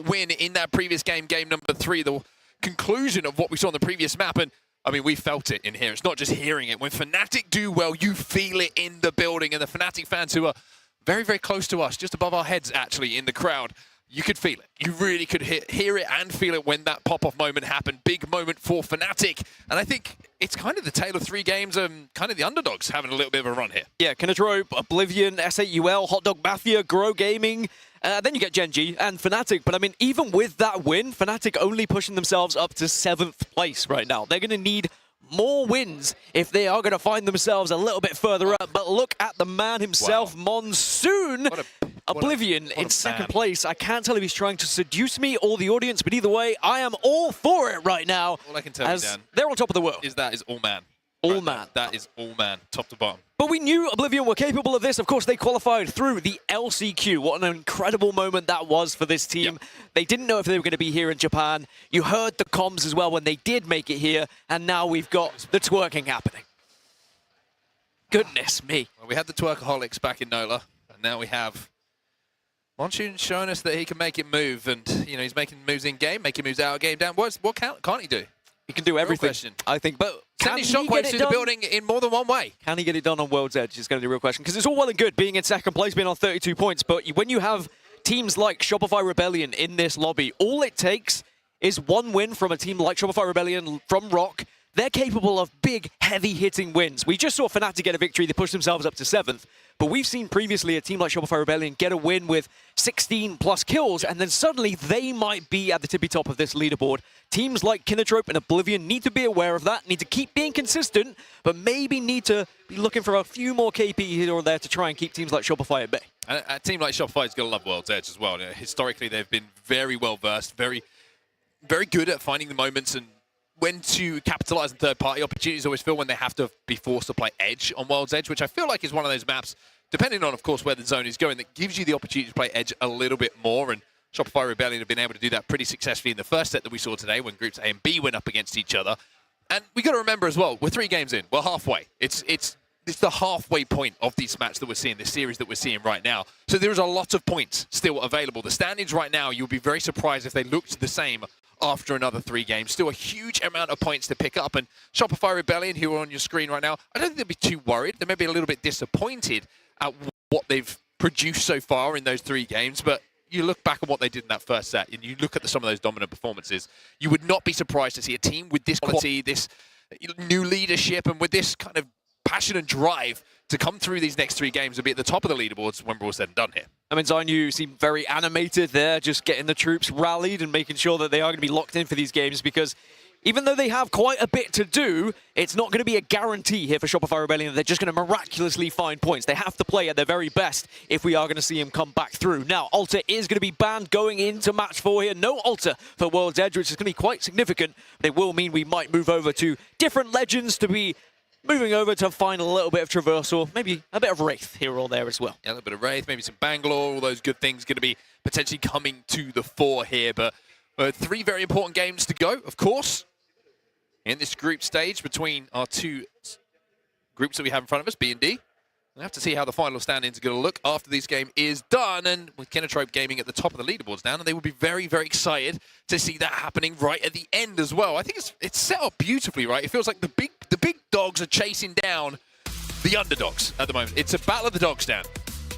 win in that previous game, game number 3, the conclusion of what we saw on the previous map. And I mean, we felt it in here. It's not just hearing it. When Fnatic do well, you feel it in the building. And the Fnatic fans who are very, very close to us, just above our heads, actually, in the crowd, you could feel it. You really could hear it and feel it when that pop-off moment happened. Big moment for Fnatic. And I think it's kind of the tale of 3 games, kind of the underdogs having a little bit of a run here. Yeah, Kinatrope, Oblivion, SAUL, Hot Dog Mafia, Grow Gaming. Then you get Gen G and Fnatic. But I mean, even with that win, Fnatic only pushing themselves up to 7th place right now. They're going to need more wins if they are going to find themselves a little bit further up. But look at the man himself, Monsoon. Oblivion in 2nd place. I can't tell if he's trying to seduce me or the audience, but either way, I am all for it right now. All I can tell you, Dan, they're on top of the world. Is that is all man. All man. That is all man, top to bottom. But we knew Oblivion were capable of this. Of course, they qualified through the LCQ. What an incredible moment that was for this team. Yep. They didn't know if they were going to be here in Japan. You heard the comms as well when they did make it here. And now we've got the twerking happening. Goodness me. Well, we had the twerkaholics back in NOLA. And now we have Monsoon showing us that he can make it move. And, you know, he's making moves in game, making moves out of game. Dan, what can't he do? He can do everything, I think. But sending shockwaves through the building in more than one way. Can he get it done on World's Edge is going to be the real question. Because it's all well and good being in 2nd place, being on 32 points. But when you have teams like Shopify Rebellion in this lobby, all it takes is 1 win from a team like Shopify Rebellion from Rock. They're capable of big, heavy-hitting wins. We just saw Fnatic get a victory. They pushed themselves up to 7th. But we've seen previously a team like Shopify Rebellion get a win with 16+ kills, and then suddenly they might be at the tippy top of this leaderboard. Teams like Kinatrope and Oblivion need to be aware of that, need to keep being consistent, but maybe need to be looking for a few more KP here or there to try and keep teams like Shopify at bay. A team like Shopify is going to love World's Edge as well. You know, historically, they've been very well-versed, very very good at finding the moments and when to capitalize on third-party opportunities. Always feel when they have to be forced to play Edge on World's Edge, which I feel like is one of those maps, depending on, of course, where the zone is going, that gives you the opportunity to play Edge a little bit more. And Shopify Rebellion have been able to do that pretty successfully in the first set that we saw today when groups A and B went up against each other. And we got to remember as well, we're 3 games in. We're halfway. It's the halfway point of this match that we're seeing, this series that we're seeing right now. So there's a lot of points still available. The standings right now, you'll be very surprised if they looked the same after another 3 games. Still a huge amount of points to pick up. And Shopify Rebellion, who are on your screen right now, I don't think they'll be too worried. They may be a little bit disappointed at what they've produced so far in those 3 games, but you look back at what they did in that first set, and you look at some of those dominant performances, you would not be surprised to see a team with this quality, this new leadership, and with this kind of passion and drive to come through these next 3 games and be at the top of the leaderboards when we're all said and done here. I mean, Zion, you seem very animated there, just getting the troops rallied and making sure that they are going to be locked in for these games, because even though they have quite a bit to do, it's not going to be a guarantee here for Shopify Rebellion that they're just going to miraculously find points. They have to play at their very best if we are going to see him come back through. Now, Alter is going to be banned going into match 4 here. No Alter for World's Edge, which is going to be quite significant. It will mean we might move over to different legends to be moving over to find a little bit of traversal, maybe a bit of Wraith here or there as well. Yeah, a little bit of Wraith, maybe some Bangalore, all those good things going to be potentially coming to the fore here. But 3 very important games to go, of course, in this group stage between our 2 groups that we have in front of us, B and D. We'll have to see how the final standings are going to look after this game is done. And with Kinotrope Gaming at the top of the leaderboards now, and they will be very, very excited to see that happening right at the end as well. I think it's set up beautifully, right? It feels like the big dogs are chasing down the underdogs at the moment. It's a battle of the dogs, Dan.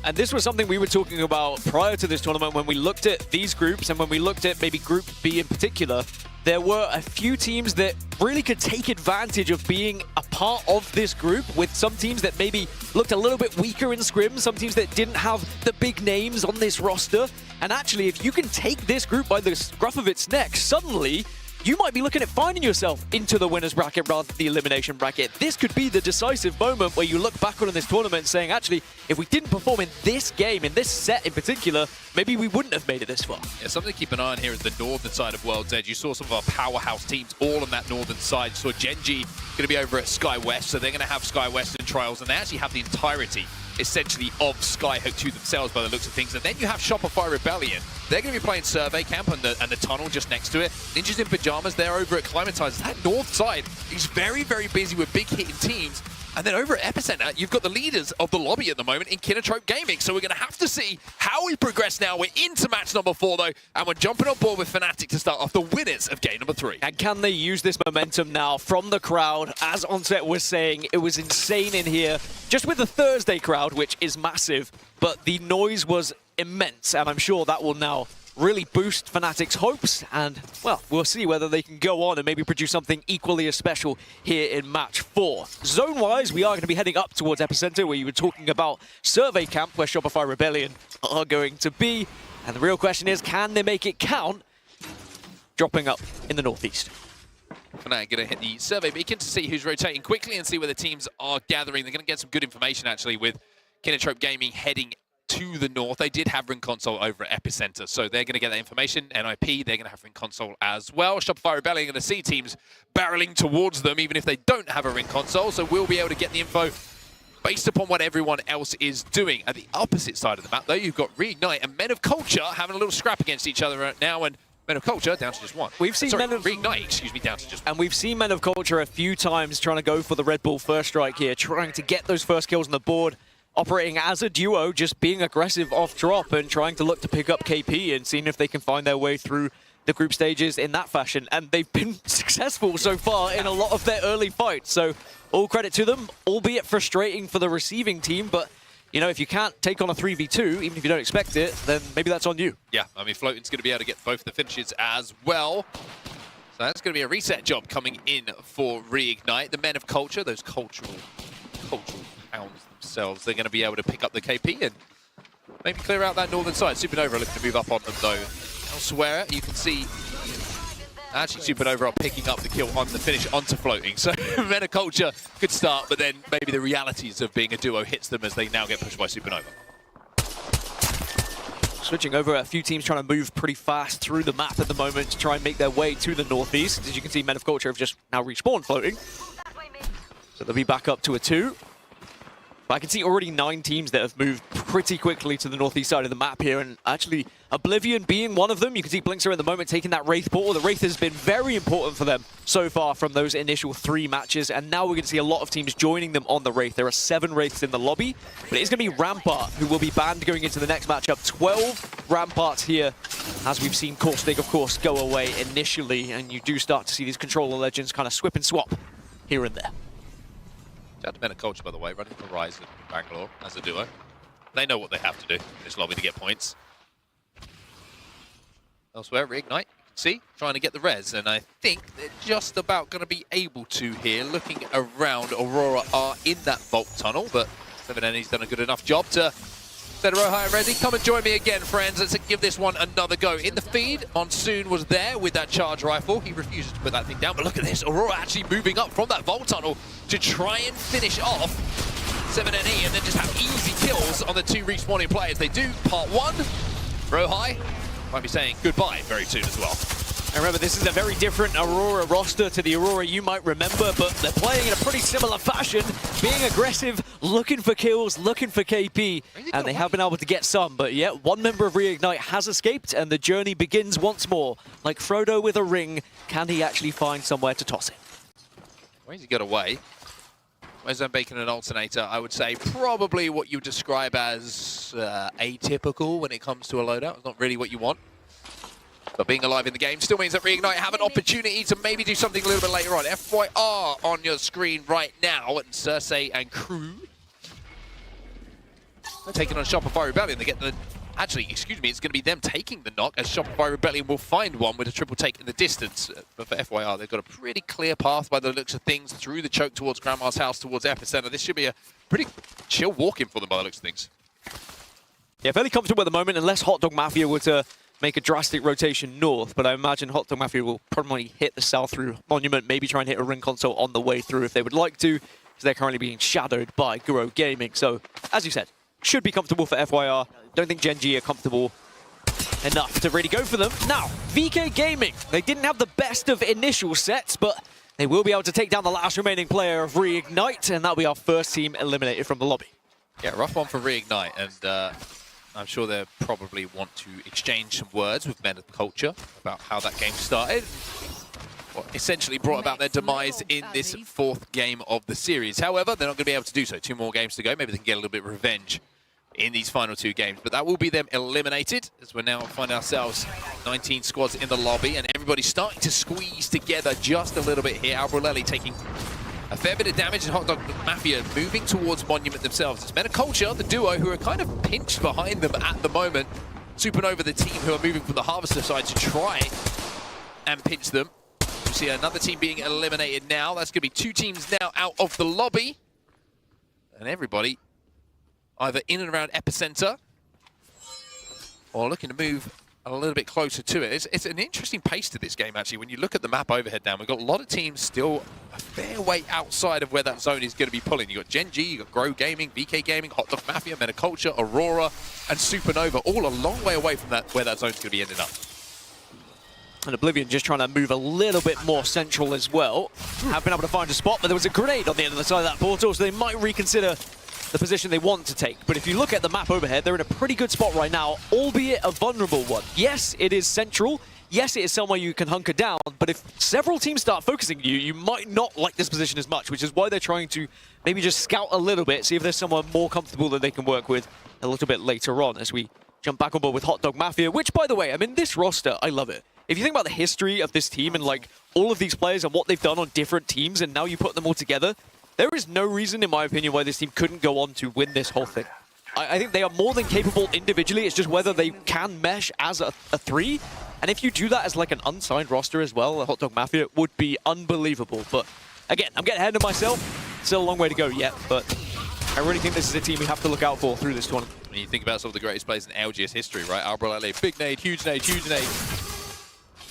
And this was something we were talking about prior to this tournament when we looked at these groups and when we looked at maybe Group B in particular. There were a few teams that really could take advantage of being a part of this group, with some teams that maybe looked a little bit weaker in scrim, some teams that didn't have the big names on this roster. And actually, if you can take this group by the scruff of its neck, suddenly you might be looking at finding yourself into the winner's bracket rather than the elimination bracket. This could be the decisive moment where you look back on this tournament saying, actually, if we didn't perform in this game, in this set in particular, maybe we wouldn't have made it this far. Yeah, something to keep an eye on here is the northern side of World's Edge. You saw some of our powerhouse teams all on that northern side. You saw Genji going to be over at Sky West, so they're going to have Sky West in trials, and they actually have the entirety essentially of Skyhook to themselves by the looks of things. And then you have Shopify Rebellion. They're going to be playing Survey Camp and the tunnel just next to it. Ninjas in Pajamas, they're over at Climatizers. That north side is very, very busy with big hitting teams. And then over at Epicenter, you've got the leaders of the lobby at the moment in Kinotrope Gaming. So we're going to have to see how we progress now. We're into match number 4, though, and we're jumping on board with Fnatic to start off the winners of game number 3. And can they use this momentum now from the crowd? As Onset was saying, it was insane in here, just with the Thursday crowd, which is massive, but the noise was immense, and I'm sure that will now really boost Fnatic's hopes, and, well, we'll see whether they can go on and maybe produce something equally as special here in match 4. Zone-wise, we are going to be heading up towards Epicenter, where you were talking about Survey Camp, where Shopify Rebellion are going to be. And the real question is, can they make it count, dropping up in the northeast? Fnatic going to hit the survey beacon to see who's rotating quickly and see where the teams are gathering. They're going to get some good information, actually, with Kinotrope Gaming heading to the north. They did have Ring Console over at Epicenter, so they're going to get that information. NIP, they're going to have Ring Console as well. Shopify Rebellion are going to see teams barreling towards them, even if they don't have a Ring Console, so we'll be able to get the info based upon what everyone else is doing. At the opposite side of the map, though, you've got Reignite and Men of Culture having a little scrap against each other right now, and Men of Culture down to just 1. We've seen Men of Reignite, excuse me, down to just 1. And we've seen Men of Culture a few times trying to go for the Red Bull first strike here, trying to get those first kills on the board, operating as a duo, just being aggressive off drop and trying to look to pick up KP and seeing if they can find their way through the group stages in that fashion. And they've been successful so far in a lot of their early fights. So all credit to them, albeit frustrating for the receiving team. But, you know, if you can't take on a 3v2, even if you don't expect it, then maybe that's on you. Yeah, I mean, Floating's going to be able to get both the finishes as well. So that's going to be a reset job coming in for Reignite. The Men of Culture, those cultural hounds themselves, they're going to be able to pick up the KP and maybe clear out that northern side. Supernova are looking to move up on them, though. Elsewhere, you can see actually Supernova are picking up the kill on the finish onto Floating. So Men of Culture could start, but then maybe the realities of being a duo hits them as they now get pushed by Supernova. Switching over, a few teams trying to move pretty fast through the map at the moment to try and make their way to the northeast. As you can see, Men of Culture have just now respawned floating. So they'll be back up to a 2. But I can see already 9 teams that have moved pretty quickly to the northeast side of the map here, and actually Oblivion being one of them. You can see Blinkster at the moment taking that Wraith portal. The Wraith has been very important for them so far from those initial 3 matches, and now we're going to see a lot of teams joining them on the Wraith. There are 7 Wraiths in the lobby, but it is going to be Rampart who will be banned going into the next matchup. 12 Ramparts here, as we've seen Caustic, of course, go away initially, and you do start to see these controller legends kind of swip and swap here and there. Shout out to Men of Culture, by the way, running Horizon Bangalore as a duo. They know what they have to do in this lobby to get points. Elsewhere, Reignite, you can see, trying to get the res, and I think they're just about going to be able to here. Looking around, Aurora are in that vault tunnel, but 7NE's done a good enough job to set Rohai and Resi. Come and join me again, friends. Let's give this one another go. In the feed, Monsoon was there with that charge rifle. He refuses to put that thing down, but look at this. Aurora actually moving up from that vault tunnel to try and finish off 7NE and then just have easy kills on the 2 respawning players. They do part 1. Rohai might be saying goodbye very soon as well. And remember, this is a very different Aurora roster to the Aurora you might remember, but they're playing in a pretty similar fashion, being aggressive, looking for kills, looking for KP, and they have been able to get some, but yet one member of Reignite has escaped, and the journey begins once more. Like Frodo with a ring, can he actually find somewhere to toss it? Where's he got away? Where's Zone Bacon and Alternator? I would say probably what you would describe as atypical when it comes to a loadout. It's not really what you want. But being alive in the game still means that Reignite have an opportunity to maybe do something a little bit later on. FYR on your screen right now, and Cersei and crew. They're taking on Shopify Rebellion. They get the... Actually, excuse me, it's going to be them taking the knock, as Shopify Rebellion will find one with a triple take in the distance. But for FYR, they've got a pretty clear path by the looks of things through the choke towards Grandma's house, towards Epicenter. This should be a pretty chill walk-in for them by the looks of things. Yeah, fairly comfortable at the moment, unless Hot Dog Mafia were to make a drastic rotation north, but I imagine Hot Dog Mafia will probably hit the south through Monument, maybe try and hit a ring console on the way through if they would like to, because they're currently being shadowed by Guro Gaming. So, as you said, should be comfortable for FYR. Don't think Gen G are comfortable enough to really go for them. Now, VK Gaming, they didn't have the best of initial sets, but they will be able to take down the last remaining player of Reignite, and that'll be our first team eliminated from the lobby. Yeah, rough one for Reignite, and I'm sure they probably want to exchange some words with Men of Culture about how that game started. What essentially brought about their demise in this 4th game of the series. However, they're not going to be able to do so. 2 more games to go. Maybe they can get a little bit of revenge in these final 2 games. But that will be them eliminated, as we now find ourselves 19 squads in the lobby, and everybody's starting to squeeze together just a little bit here. Albrelelli taking a fair bit of damage, and Hot Dog Mafia moving towards Monument themselves. It's Men of Culture, the duo, who are kind of pinched behind them at the moment. Supernova, the team who are moving from the Harvester side to try and pinch them. You see another team being eliminated now. That's going to be 2 teams now out of the lobby. And everybody either in and around Epicenter or looking to move a little bit closer to it. It's an interesting pace to this game, actually. When you look at the map overhead down, we've got a lot of teams still a fair way outside of where that zone is going to be pulling. You've got Gen G, you've got Grow Gaming, VK Gaming, Hot Dog Mafia, Men of Culture, Aurora, and Supernova, all a long way away from that where that zone's going to be ending up. And Oblivion just trying to move a little bit more central as well. Have been able to find a spot, but there was a grenade on the end of the side of that portal, so they might reconsider the position they want to take. But if you look at the map overhead, they're in a pretty good spot right now, albeit a vulnerable one. Yes, it is central. Yes, it is somewhere you can hunker down, but if several teams start focusing you, you might not like this position as much, which is why they're trying to maybe just scout a little bit, see if there's someone more comfortable that they can work with a little bit later on as we jump back on board with Hot Dog Mafia, which, by the way, I mean, this roster, I love it. If you think about the history of this team and, like, all of these players and what they've done on different teams, and now you put them all together, there is no reason, in my opinion, why this team couldn't go on to win this whole thing. I think they are more than capable individually. It's just whether they can mesh as a 3. And if you do that as like an unsigned roster as well, a Hot Dog Mafia would be unbelievable. But again, I'm getting ahead of myself. Still a long way to go yet, but I really think this is a team we have to look out for through this tournament. When you think about some of the greatest players in ALGS history, right? Albrelelli, big nade, huge nade, huge nade.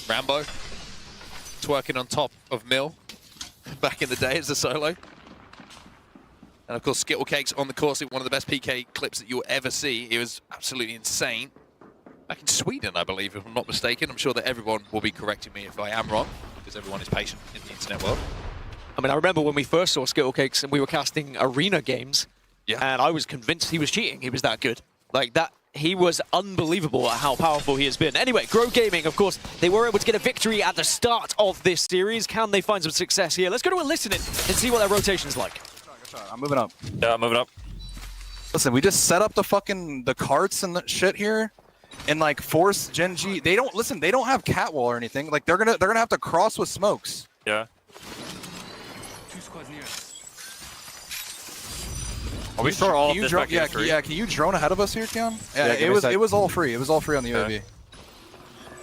Rambo, twerking on top of Mill back in the day as a solo. And of course, Skittle Cakes on the course, one of the best PK clips that you'll ever see. It was absolutely insane. back in Sweden, I believe, if I'm not mistaken. I'm sure that everyone will be correcting me if I am wrong, because everyone is patient in the internet world. I mean, I remember when we first saw Skittlecakes and we were casting arena games, and I was convinced he was cheating. He was that good. Like that, he was unbelievable at how powerful he has been. Anyway, Grow Gaming, of course, they were able to get a victory at the start of this series. Can they find some success here? Let's go to a listening and see what their rotation's like. I'm moving up. Yeah, I'm moving up. Listen, we just set up the carts and the shit here, and like force Gen G. They don't listen. They don't have catwall or anything. Like they're gonna have to cross with smokes. Yeah. Are we sure all of this back yeah, can you drone ahead of us here, Keon? Yeah, it was all free. It was all free on the UAV.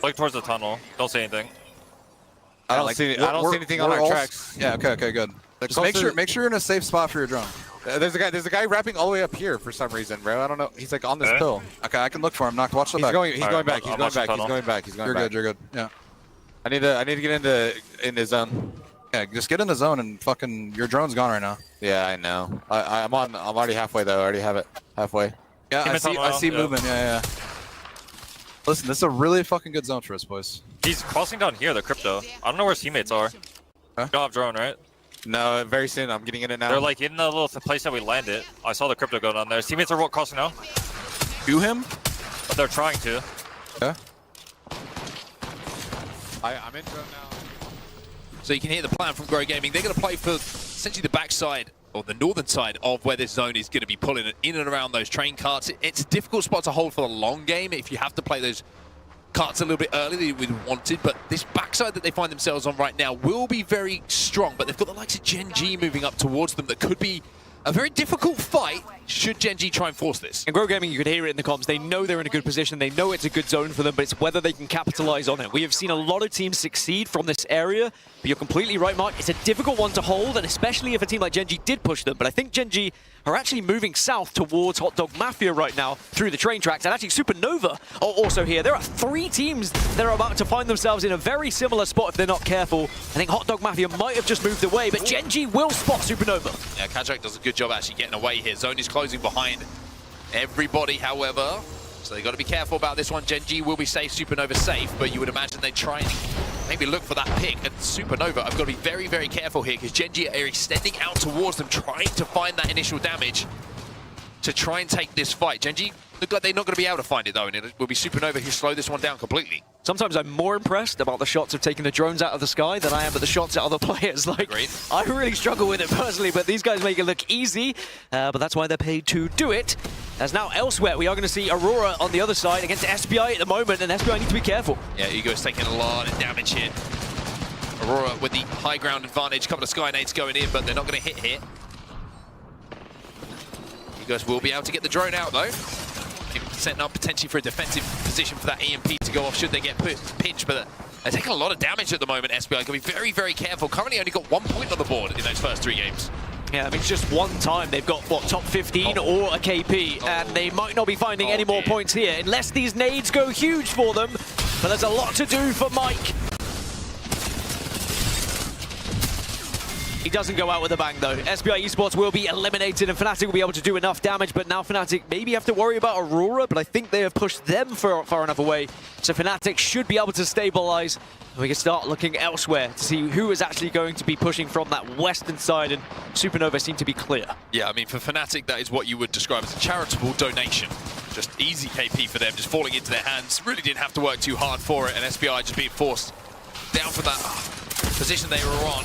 Look towards the tunnel. Don't say anything. I don't see anything on our tracks. Yeah, okay, good. Just make sure you're in a safe spot for your drone. There's a guy rapping all the way up here for some reason, bro. I don't know. He's like on this hill. Okay, I can look for him. Knock. Watch the back. He's going back. He's going back. You're good. You're good. Yeah. I need to get in the zone. Yeah, just get in the zone and fucking your drone's gone right now. Yeah, I know. I'm already halfway though. I already have it halfway. Yeah, I see movement. Yeah. Listen, this is a really fucking good zone for us, boys. He's crossing down here, the crypto. I don't know where his teammates are. Huh? You don't have drone, right? No, very soon. I'm getting in it now. They're like in the little place that we landed. I saw the crypto go down there. His teammates are crossing now. To him? But they're trying to. Yeah. I'm in drone now. So you can hear the plan from Grow Gaming. They're going to play for essentially the backside, or the northern side of where this zone is going to be pulling in and around those train carts. It's a difficult spot to hold for the long game if you have to play those carts a little bit earlier than we wanted, but this backside that they find themselves on right now will be very strong, but they've got the likes of Gen G moving up towards them that could be a very difficult fight should Gen G try and force this. And Grow Gaming, you could hear it in the comms, they know they're in a good position, they know it's a good zone for them, but it's whether they can capitalize on it. We have seen a lot of teams succeed from this area, but you're completely right, Mark. It's a difficult one to hold, and especially if a team like Gen G did push them, but I think Gen G are actually moving south towards Hot Dog Mafia right now through the train tracks, and actually Supernova are also here. There are 3 teams that are about to find themselves in a very similar spot if they're not careful. I think Hot Dog Mafia might have just moved away, but Gen G will spot Supernova. Yeah, Kajak does a good job actually getting away here. Zone is closing behind everybody, however, so they've got to be careful about this one. Gen G will be safe, Supernova safe, but you would imagine they try and maybe look for that pick. And Supernova, I've got to be very, very careful here because Gen G are extending out towards them, trying to find that initial damage to try and take this fight. Gen G look like they're not going to be able to find it though, and it will be Supernova who slow this one down completely. Sometimes I'm more impressed about the shots of taking the drones out of the sky than I am at the shots at other players. Like, I really struggle with it personally, but these guys make it look easy, but that's why they're paid to do it. As now elsewhere, we are going to see Aurora on the other side against SBI at the moment, and SBI need to be careful. Yeah, Ego is taking a lot of damage here. Aurora with the high ground advantage, a couple of Skynades going in, but they're not going to hit here. Egos will be able to get the drone out though. Setting up potentially for a defensive position for that EMP to go off should they get pinched, but they're taking a lot of damage at the moment. SBI got to be very, very careful. Currently only got 1 point on the board in those first 3 games. Yeah, I mean, it's just one time they've got, what, top 15 or a KP, and they might not be finding any more points here, unless these nades go huge for them, but there's a lot to do for Mike. He doesn't go out with a bang though. SBI Esports will be eliminated and Fnatic will be able to do enough damage, but now Fnatic maybe have to worry about Aurora, but I think they have pushed them far enough away. So Fnatic should be able to stabilize. And we can start looking elsewhere to see who is actually going to be pushing from that western side, and Supernova seem to be clear. Yeah, I mean, for Fnatic, that is what you would describe as a charitable donation. Just easy KP for them, just falling into their hands. Really didn't have to work too hard for it, and SBI just being forced down for that position they were on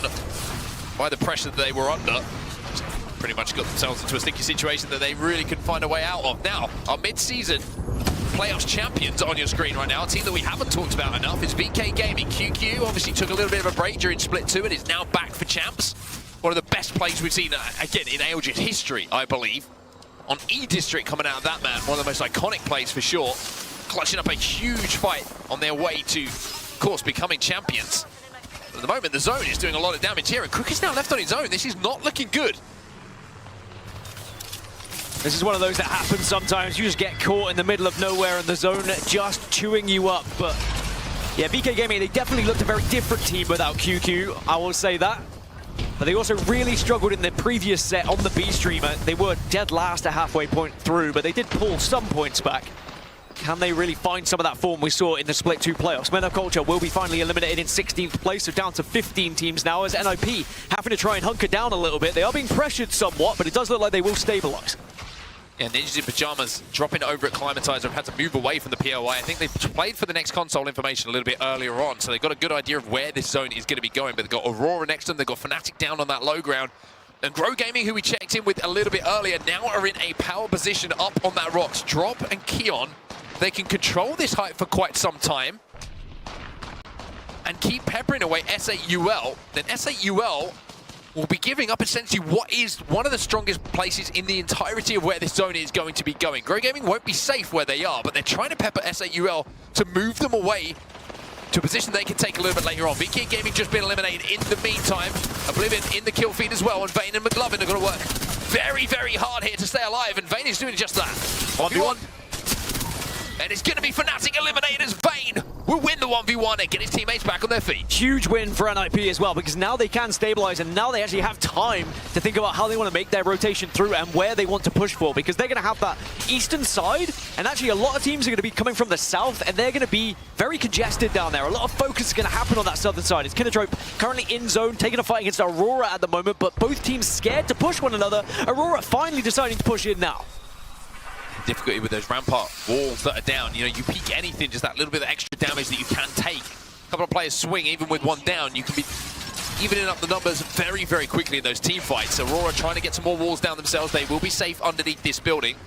by the pressure that they were under. Just pretty much got themselves into a sticky situation that they really couldn't find a way out of. Now, our mid-season playoffs champions on your screen right now, a team that we haven't talked about enough, is VK Gaming. QQ obviously took a little bit of a break during Split 2 and is now back for champs. One of the best plays we've seen, again, in ALGS history, I believe. On E-District coming out of that man, one of the most iconic plays for sure. Clutching up a huge fight on their way to, of course, becoming champions. At the moment, the zone is doing a lot of damage here, and Crook is now left on his own. This is not looking good. This is one of those that happens sometimes. You just get caught in the middle of nowhere and the zone just chewing you up. But yeah, VK Gaming, they definitely looked a very different team without QQ, I will say that. But they also really struggled in the previous set on the B streamer. They were dead last at halfway point through, but they did pull some points back. Can they really find some of that form we saw in the Split 2 playoffs? Men of Culture will be finally eliminated in 16th place, so down to 15 teams now, as NIP having to try and hunker down a little bit. They are being pressured somewhat, but it does look like they will stabilize. Yeah, Ninjas in Pajamas dropping over at Climatizer have had to move away from the POI. I think they've played for the next console information a little bit earlier on, so they've got a good idea of where this zone is going to be going. But they've got Aurora next to them, they've got Fnatic down on that low ground. And Grow Gaming, who we checked in with a little bit earlier, now are in a power position up on that rocks. Drop and Keon, they can control this height for quite some time and keep peppering away SAUL. Then SAUL will be giving up essentially what is one of the strongest places in the entirety of where this zone is going to be going. Grow Gaming won't be safe where they are, but they're trying to pepper SAUL to move them away to a position they can take a little bit later on. VK Gaming just been eliminated in the meantime. Oblivion in the kill feed as well, and Vayne and McLovin are going to work very, very hard here to stay alive, and Vayne is doing just that. 1v1. And it's going to be Fnatic eliminated as Vayne will win the 1v1 and get his teammates back on their feet. Huge win for NIP as well, because now they can stabilize and now they actually have time to think about how they want to make their rotation through and where they want to push for, because they're going to have that eastern side, and actually a lot of teams are going to be coming from the south, and they're going to be very congested down there. A lot of focus is going to happen on that southern side. It's Kinatrope currently in zone, taking a fight against Aurora at the moment, but both teams scared to push one another. Aurora finally deciding to push in now. Difficulty with those rampart walls that are down. You know, you peek anything, just that little bit of extra damage that you can take. A couple of players swing, even with one down, you can be evening up the numbers very, very quickly in those team fights. Aurora trying to get some more walls down themselves. They will be safe underneath this building,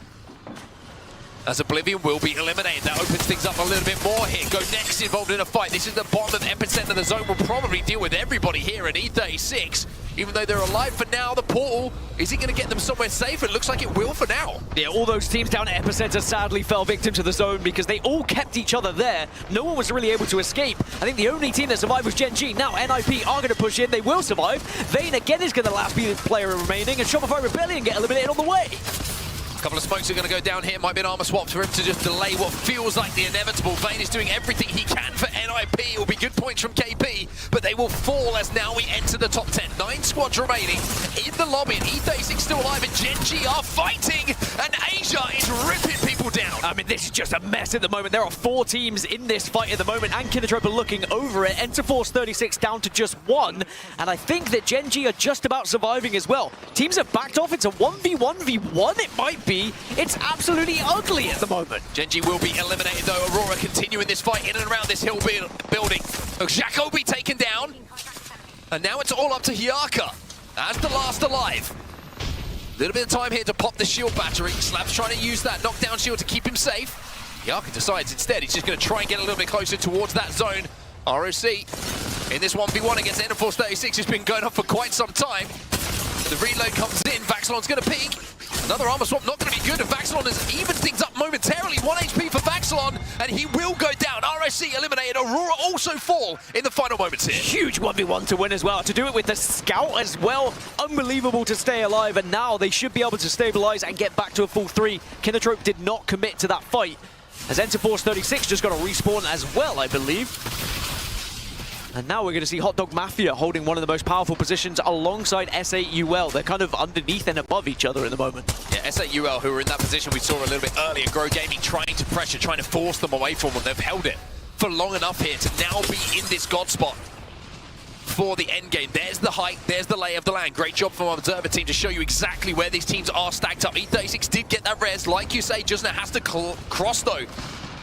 as Oblivion will be eliminated. That opens things up a little bit more here. Go Next involved in a fight. This is the bottom of the epicenter of the zone. Will probably deal with everybody here at E36. Even though they're alive for now, the portal, is it going to get them somewhere safe? It looks like it will for now. Yeah, all those teams down at Epicenter sadly fell victim to the zone because they all kept each other there. No one was really able to escape. I think the only team that survived was Gen G. Now NIP are going to push in. They will survive. Vayne again is going to last be the player remaining, and Shopify Rebellion get eliminated on the way. A couple of smokes are going to go down here. Might be an armor swap for him to just delay what feels like the inevitable. Vayne is doing everything he can for NIP. It will be good points from KP, but they will fall as now we enter the top 10. 9 squads remaining in the lobby, and E36 still alive, and Gen G are fighting, and Asia is ripping people down. I mean, this is just a mess at the moment. There are 4 teams in this fight at the moment, and Kinatrope are looking over it. Enter Force 36 down to just 1, and I think that Gen G are just about surviving as well. Teams have backed off. It's a 1v1v1, it might be. It's absolutely ugly at the moment. Gen G will be eliminated though. Aurora continuing this fight in and around this hill building. Jaco be taken down. And now it's all up to Hyaka as the last alive. Little bit of time here to pop the shield battery. Slab's trying to use that knockdown shield to keep him safe. Hyaka decides instead he's just going to try and get a little bit closer towards that zone. ROC in this 1v1 against Force 36 has been going on for quite some time. The reload comes in. Vaxilon's going to peek. Another armor swap not going to be good, and Vaxilon has evened things up momentarily. 1 HP for Vaxilon, and he will go down. RSC eliminated. Aurora also fall in the final moments here. Huge 1v1 to win as well. To do it with the scout as well. Unbelievable to stay alive, and now they should be able to stabilize and get back to a full 3. Kinatrope did not commit to that fight, as Enter Force 36 just got to respawn as well, I believe. And now we're going to see Hot Dog Mafia holding one of the most powerful positions alongside SAUL. They're kind of underneath and above each other at the moment. Yeah, SAUL, who were in that position we saw a little bit earlier. Grow Gaming trying to pressure, trying to force them away from them. They've held it for long enough here to now be in this god spot for the end game. There's the height, there's the lay of the land. Great job from our Observer team to show you exactly where these teams are stacked up. E36 did get that res. Like you say, Jusna has to cross, though,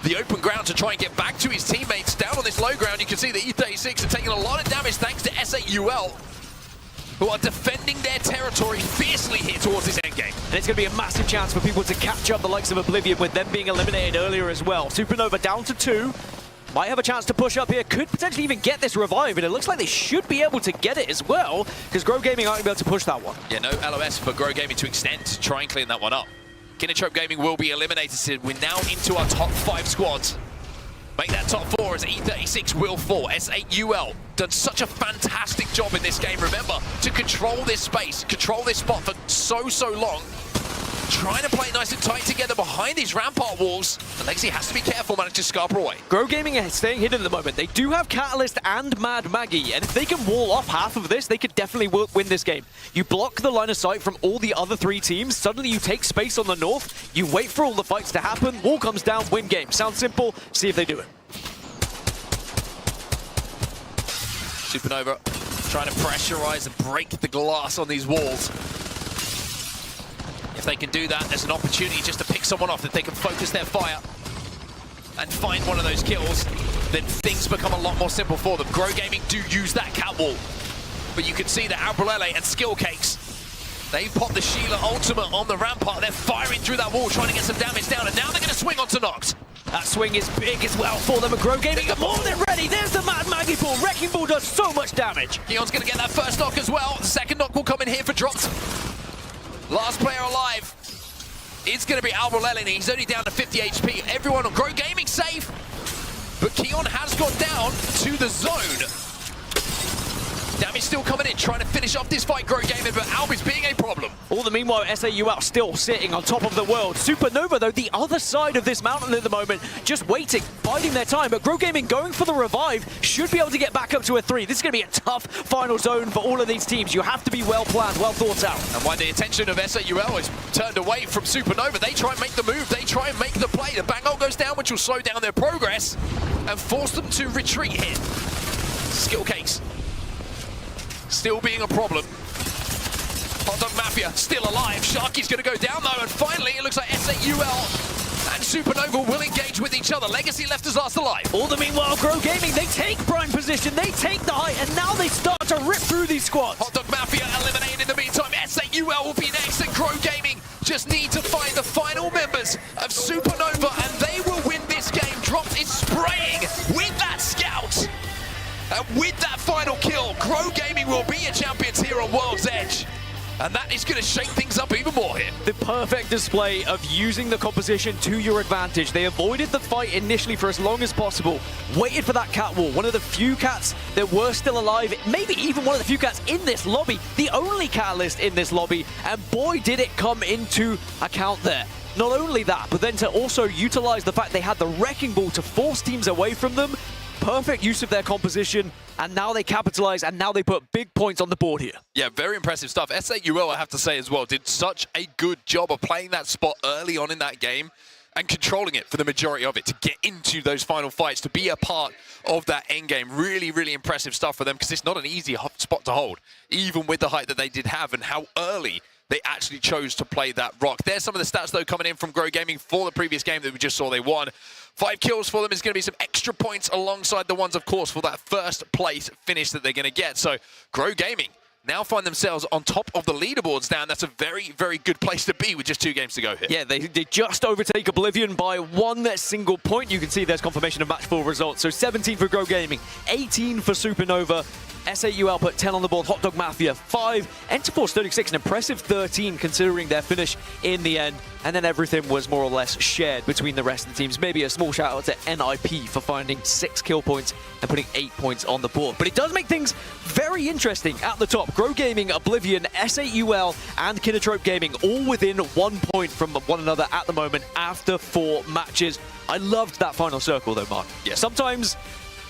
the open ground to try and get back to his teammates. Down on this low ground, you can see the E36 are taking a lot of damage thanks to SAUL, who are defending their territory fiercely here towards this endgame. And it's going to be a massive chance for people to catch up the likes of Oblivion with them being eliminated earlier as well. Supernova down to 2. Might have a chance to push up here. Could potentially even get this revive, and it looks like they should be able to get it as well, because Grow Gaming aren't going to be able to push that one. Yeah, no LOS for Grow Gaming to extend to try and clean that one up. Kinatrope Gaming will be eliminated, so we're now into our top 5 squads. Make that top 4 as E36 will fall. SAUL done such a fantastic job in this game, remember, to control this space, control this spot for so long. trying to play nice and tight together behind these rampart walls. And Legacy has to be careful, manage to scarper away. Grow Gaming are staying hidden at the moment. They do have Catalyst and Mad Maggie, and if they can wall off half of this, they could definitely win this game. You block the line of sight from all the other 3 teams, suddenly you take space on the north, you wait for all the fights to happen, wall comes down, win game. Sounds simple, see if they do it. Supernova trying to pressurize and break the glass on these walls. If they can do that, there's an opportunity just to pick someone off. If they can focus their fire and find one of those kills, then things become a lot more simple for them. Grow Gaming do use that cat wall, but you can see that Albrelele and Skill Cakes, they popped the Sheila ultimate on the rampart. They're firing through that wall, trying to get some damage down, and now they're going to swing onto Nox. That swing is big as well for them. Grow Gaming are more than ready. There's the Mad Maggie ball. Wrecking Ball does so much damage. Keon's going to get that first knock as well. The second knock will come in here for drops. Last player alive is going to be Albrelele, and he's only down to 50 HP. Everyone on Grow Gaming safe, but Keon has gone down to the zone. Damage still coming in, trying to finish off this fight, Grow Gaming, but Alb is being a problem. All the meanwhile, SAUL still sitting on top of the world. Supernova, though, the other side of this mountain at the moment, just waiting, biding their time. But Grow Gaming going for the revive, should be able to get back up to a 3. This is going to be a tough final zone for all of these teams. You have to be well planned, well thought out. And while the attention of SAUL is turned away from Supernova, they try and make the move, they try and make the play. The bang ult goes down, which will slow down their progress and force them to retreat here. Skill Cakes still being a problem. Hot Dog Mafia still alive. Sharky's going to go down though, and finally it looks like SAUL and Supernova will engage with each other. Legacy left as last alive. All the meanwhile, Grow Gaming, they take prime position, they take the height, and now they start to rip through these squads. Hot Dog Mafia eliminated in the meantime. SAUL will be next, and Grow Gaming just need to find the final members of Supernova, and they will win this game. Dropped is spraying with that scout. And with that final kill, Grow Gaming will be your champions here on World's Edge. And that is going to shake things up even more here. The perfect display of using the composition to your advantage. They avoided the fight initially for as long as possible, waited for that cat wall, one of the few cats that were still alive, maybe even one of the few cats in this lobby, the only catalyst in this lobby, and boy did it come into account there. Not only that, but then to also utilize the fact they had the Wrecking Ball to force teams away from them. Perfect use of their composition, and now they capitalize, and now they put big points on the board here. Yeah, very impressive stuff. SAUL, I have to say as well, did such a good job of playing that spot early on in that game and controlling it for the majority of it to get into those final fights, to be a part of that end game. Really, really impressive stuff for them, because it's not an easy spot to hold, even with the height that they did have and how early they actually chose to play that rock. There's some of the stats, though, coming in from Grow Gaming for the previous game that we just saw they won. 5 kills for them is going to be some extra points alongside the ones, of course, for that first place finish that they're going to get. So Grow Gaming now find themselves on top of the leaderboards now. That's a very, very good place to be with just 2 games to go here. Yeah, they just overtake Oblivion by 1 single point. You can see there's confirmation of match 4 results. So 17 for Grow Gaming, 18 for Supernova. SAUL put 10 on the board, Hot Dog Mafia 5, Enterforce 36, an impressive 13 considering their finish in the end. And then everything was more or less shared between the rest of the teams. Maybe a small shout out to NIP for finding 6 kill points and putting 8 points on the board. But it does make things very interesting at the top. Grow Gaming, Oblivion, SAUL, and Kinotrope Gaming all within 1 point from one another at the moment after 4 matches. I loved that final circle though, Mark. Yeah. Sometimes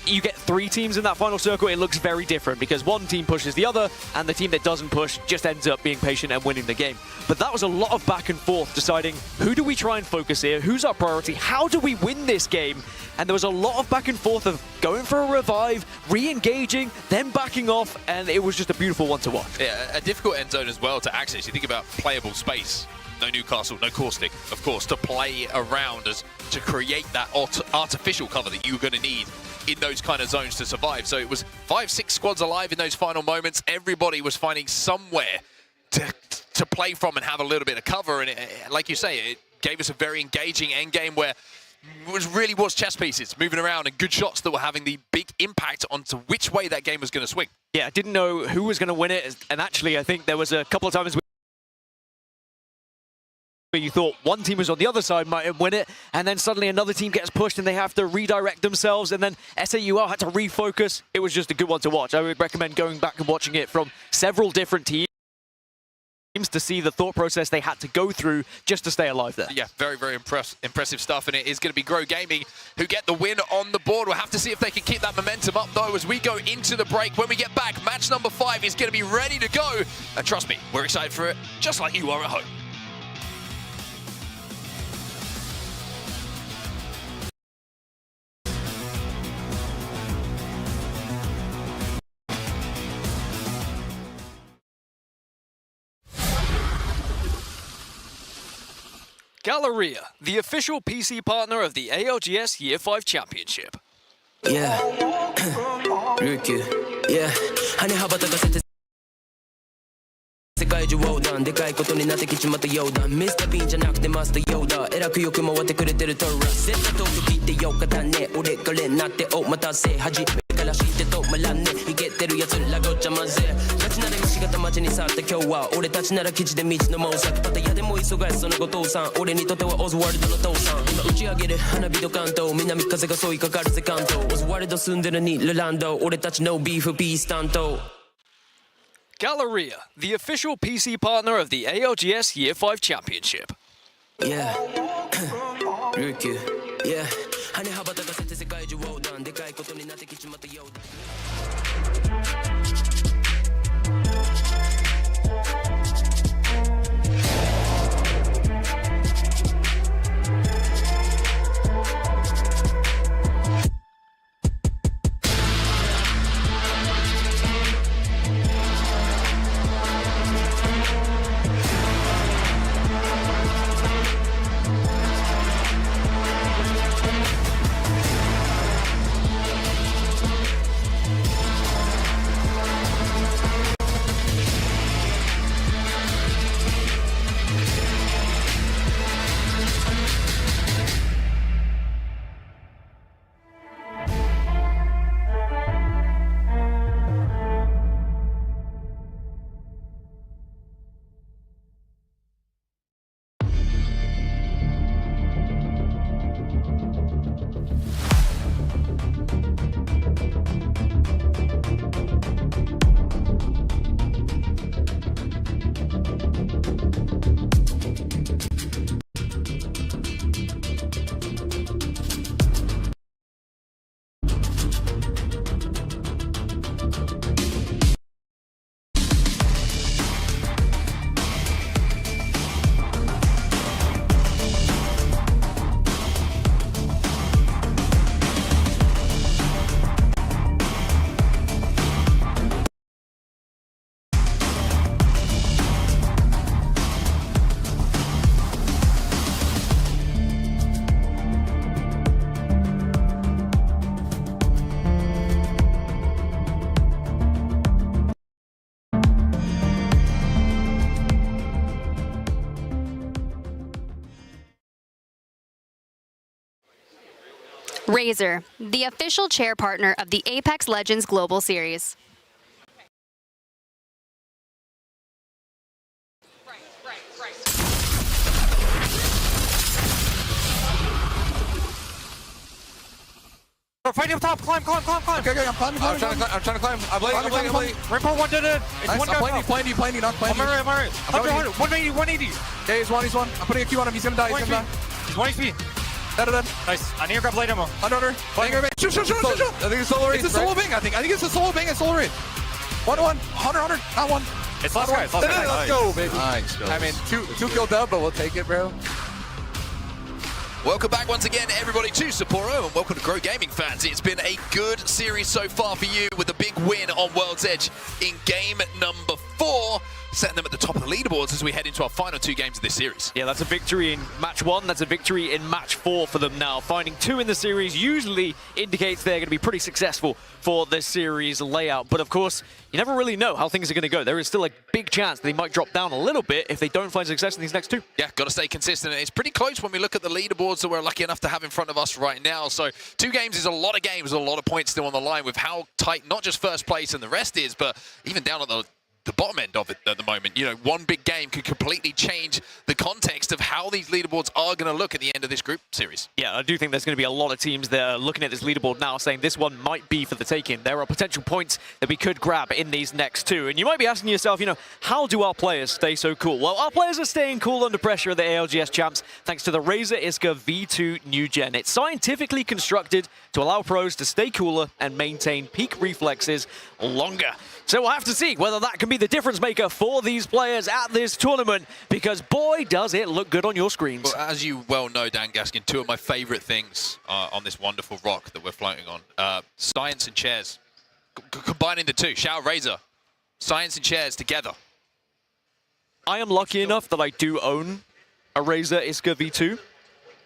you get 3 teams in that final circle, it looks very different because one team pushes the other and the team that doesn't push just ends up being patient and winning the game. But that was a lot of back and forth deciding who do we try and focus here, who's our priority, how do we win this game? And there was a lot of back and forth of going for a revive, re-engaging, then backing off, and it was just a beautiful one to watch. Yeah, a difficult end zone as well to access. You think about playable space. No Newcastle, no Caustic, of course, to play around as to create that artificial cover that you're going to need in those kind of zones to survive. So it was 5-6 squads alive in those final moments. Everybody was finding somewhere to play from and have a little bit of cover. And like you say, it gave us a very engaging end game where it really was chess pieces moving around and good shots that were having the big impact onto which way that game was going to swing. Yeah, I didn't know who was going to win it. And actually, I think there was a couple of times where you thought one team was on the other side might win it, and then suddenly another team gets pushed and they have to redirect themselves, and then SAUL had to refocus. It was just a good one to watch. I would recommend going back and watching it from several different teams. to see the thought process they had to go through just to stay alive there. Yeah, very, very impressive stuff, and it is going to be Grow Gaming who get the win on the board. We'll have to see if they can keep that momentum up, though, as we go into the break. When we get back, match number 5 is going to be ready to go, and trust me, we're excited for it, just like you are at home. Galleria, the official PC partner of the ALGS Year 5 Championship. Yeah. Ryukyu. Yeah. 羽羽ばたかせて世界中横断でかいことになってきちまったようだミスタービーンじゃなくてマスターヨーダーえらくよく回ってくれてるトラ絶対遠く切ってよかったね俺がレンなってお待たせ初めから知って止まらんねいけてるやつらごっちゃ混ぜ街なら西型街に去った今日は俺たちなら基地で道の猛作パタヤでも忙しその後父さん俺にとってはオズワルドの父さん今打ち上げる花火と関東南風が襲いかかるぜ関東オズワルド住んでるにルランド俺たちのビーフピース担当Galleria, the official PC partner of the ALGS Year 5 Championship. Yeah. Ryukyu. Yeah. 羽羽ばたかせて世界中横断でかいことになってきちまったようだRazer, the official chair partner of the Apex Legends Global Series. Fighting up top, climb. Okay, I'm climbing. I'm trying to climb. I'm blading. Rainbow one did it. It's Nice, one guy. I'm planning, not planning. I'm alright. 180. Okay, he's one. I'm putting a Q on him. He's gonna die. He's 1 HP. Dead. Nice. I need to grab blade ammo. Under. Shoot. I think it's solo raid. It's a solo bang, I think. It's a solo bang and solo raid. 1-1. Hunter. Not one. It's last guy. Let's go, baby. Nice. I mean, two kill dub, but we'll take it, bro. Welcome back once again, everybody, to Sapporo, and welcome to Grow Gaming fans. It's been a good series so far for you, with a big win on World's Edge in game number 4, setting them at the top of the leaderboards as we head into our final 2 games of this series. Yeah, that's a victory in match 1. That's a victory in match 4 for them now. Finding 2 in the series usually indicates they're going to be pretty successful for the series layout. But of course, you never really know how things are going to go. There is still a big chance they might drop down a little bit if they don't find success in these next 2. Yeah, got to stay consistent. It's pretty close when we look at the leaderboards that we're lucky enough to have in front of us right now. So 2 games is a lot of games, a lot of points still on the line with how tight not just first place and the rest is, but even down at the the bottom end of it at the moment. You know, one big game could completely change the context of how these leaderboards are going to look at the end of this group series. Yeah, I do think there's going to be a lot of teams that are looking at this leaderboard now saying this one might be for the taking. There are potential points that we could grab in these next two. And you might be asking yourself, you know, how do our players stay so cool? Well, our players are staying cool under pressure at the ALGS champs thanks to the Razer Iska V2 New Gen. It's scientifically constructed to allow pros to stay cooler and maintain peak reflexes longer. So we'll have to see whether that can be the difference maker for these players at this tournament, because boy, does it look good on your screens. Well, as you well know, Dan Gaskin, two of my favorite things on this wonderful rock that we're floating on, science and chairs. Combining the two, Shao, Razer, science and chairs together. I am lucky enough that I do own a Razer Iska V2.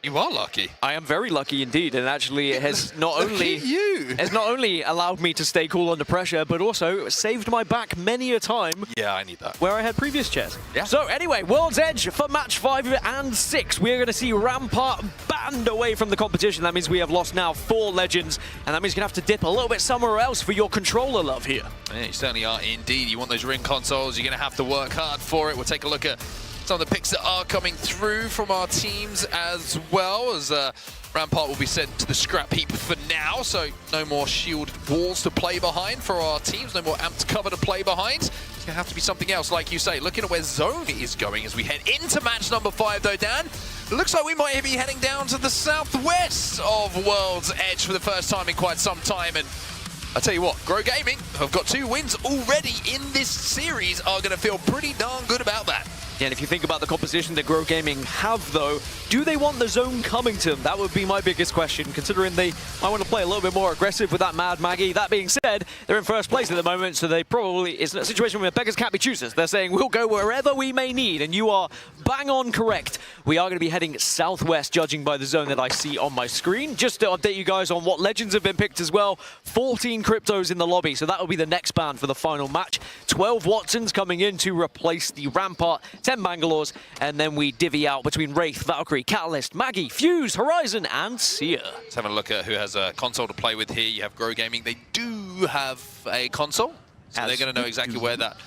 You are lucky. I am very lucky indeed, and actually it has not only allowed me to stay cool under pressure, but also saved my back many a time. Yeah, I need that. Where I had previous chairs. Yeah. So anyway, World's Edge for match 5 and 6. We're going to see Rampart banned away from the competition. That means we have lost now 4 legends, and that means you're going to have to dip a little bit somewhere else for your controller love here. Yeah, you certainly are indeed. You want those ring consoles, you're going to have to work hard for it. We'll take a look at some of the picks that are coming through from our teams as well, as Rampart will be sent to the scrap heap for now, so no more shield walls to play behind for our teams, no more amped cover to play behind. It's going to have to be something else, like you say. Looking at where Zone is going as we head into match number 5, though, Dan. It looks like we might be heading down to the southwest of World's Edge for the first time in quite some time, and I tell you what, Grow Gaming have got 2 wins already in this series, are going to feel pretty darn good about that. Yeah, and if you think about the composition that Grow Gaming have, though, do they want the zone coming to them? That would be my biggest question, considering they might want to play a little bit more aggressive with that Mad Maggie. That being said, they're in first place at the moment, so they probably, it's a situation where beggars can't be choosers. They're saying, we'll go wherever we may need, and you are bang on correct. We are going to be heading southwest, judging by the zone that I see on my screen. Just to update you guys on what legends have been picked as well. 14 cryptos in the lobby, so that will be the next ban for the final match. 12 Watsons coming in to replace the Rampart, 10 Bangalores, and then we divvy out between Wraith, Valkyrie, Catalyst, Maggie, Fuse, Horizon, and Seer. Let's have a look at who has a console to play with here. You have Grow Gaming. They do have a console, so they're going to know exactly where that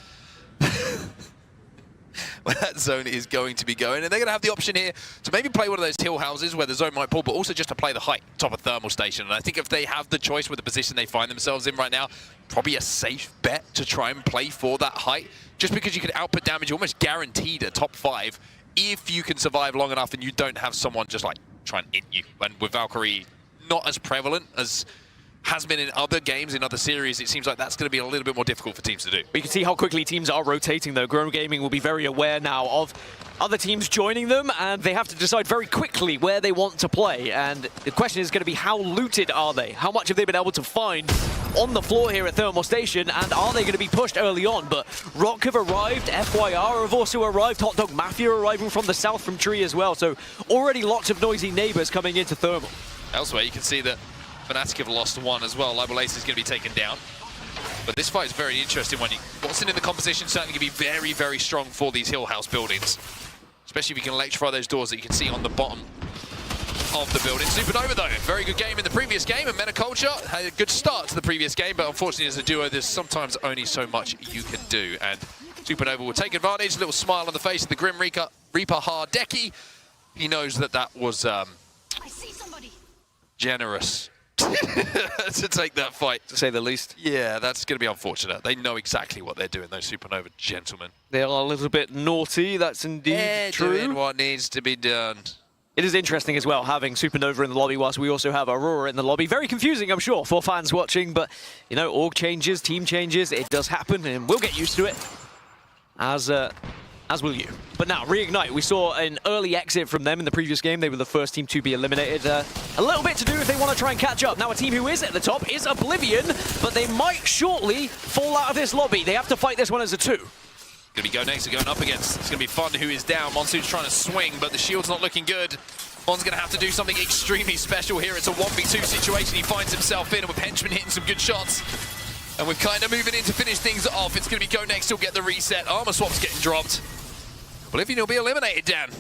where that zone is going to be going. And they're going to have the option here to maybe play one of those hill houses where the zone might pull, but also just to play the height, top of thermal station. And I think if they have the choice with the position they find themselves in right now, probably a safe bet to try and play for that height, just because you can output damage almost guaranteed at top 5 if you can survive long enough and you don't have someone just like try and hit you. And with Valkyrie not as prevalent as has been in other games, in other series, it seems like that's going to be a little bit more difficult for teams to do. We can see how quickly teams are rotating, though. Grow Gaming will be very aware now of other teams joining them, and they have to decide very quickly where they want to play. And the question is going to be, how looted are they? How much have they been able to find on the floor here at Thermal Station, and are they going to be pushed early on? But Rock have arrived, FYR have also arrived, Hot Dog Mafia arriving from the south from Tree as well, so already lots of noisy neighbors coming into Thermal. Elsewhere, you can see that Fnatic have lost 1 as well. Libel Ace is going to be taken down. But this fight is very interesting. Watson in the composition certainly going to be very, very strong for these hill house buildings. Especially if you can electrify those doors that you can see on the bottom of the building. Supernova, though, very good game in the previous game, and Metaculture had a good start to the previous game, but unfortunately as a duo, there's sometimes only so much you can do. And Supernova will take advantage, a little smile on the face of the Grim Reaper Hardeki. He knows that that was generous to take that fight, to say the least. Yeah, that's going to be unfortunate. They know exactly what they're doing, those Supernova gentlemen. They are a little bit naughty, that's indeed true. Doing what needs to be done. It is interesting as well, having Supernova in the lobby whilst we also have Aurora in the lobby. Very confusing, I'm sure, for fans watching, but, you know, org changes, team changes, it does happen, and we'll get used to it, as will you. But now, Reignite, we saw an early exit from them in the previous game. They were the first team to be eliminated. A little bit to do if they want to try and catch up. Now, a team who is at the top is Oblivion, but they might shortly fall out of this lobby. They have to fight this one as a 2. Gonna be Go Next are going up against. It's gonna be Fun who is down. Monsoon's trying to swing, but the shield's not looking good. Fon's gonna have to do something extremely special here. It's a 1v2 situation he finds himself in, and with Henchman hitting some good shots. And we're kind of moving in to finish things off. It's gonna be Go Next, he'll get the reset. Armor Swap's getting dropped. Oblivion will be eliminated, Dan.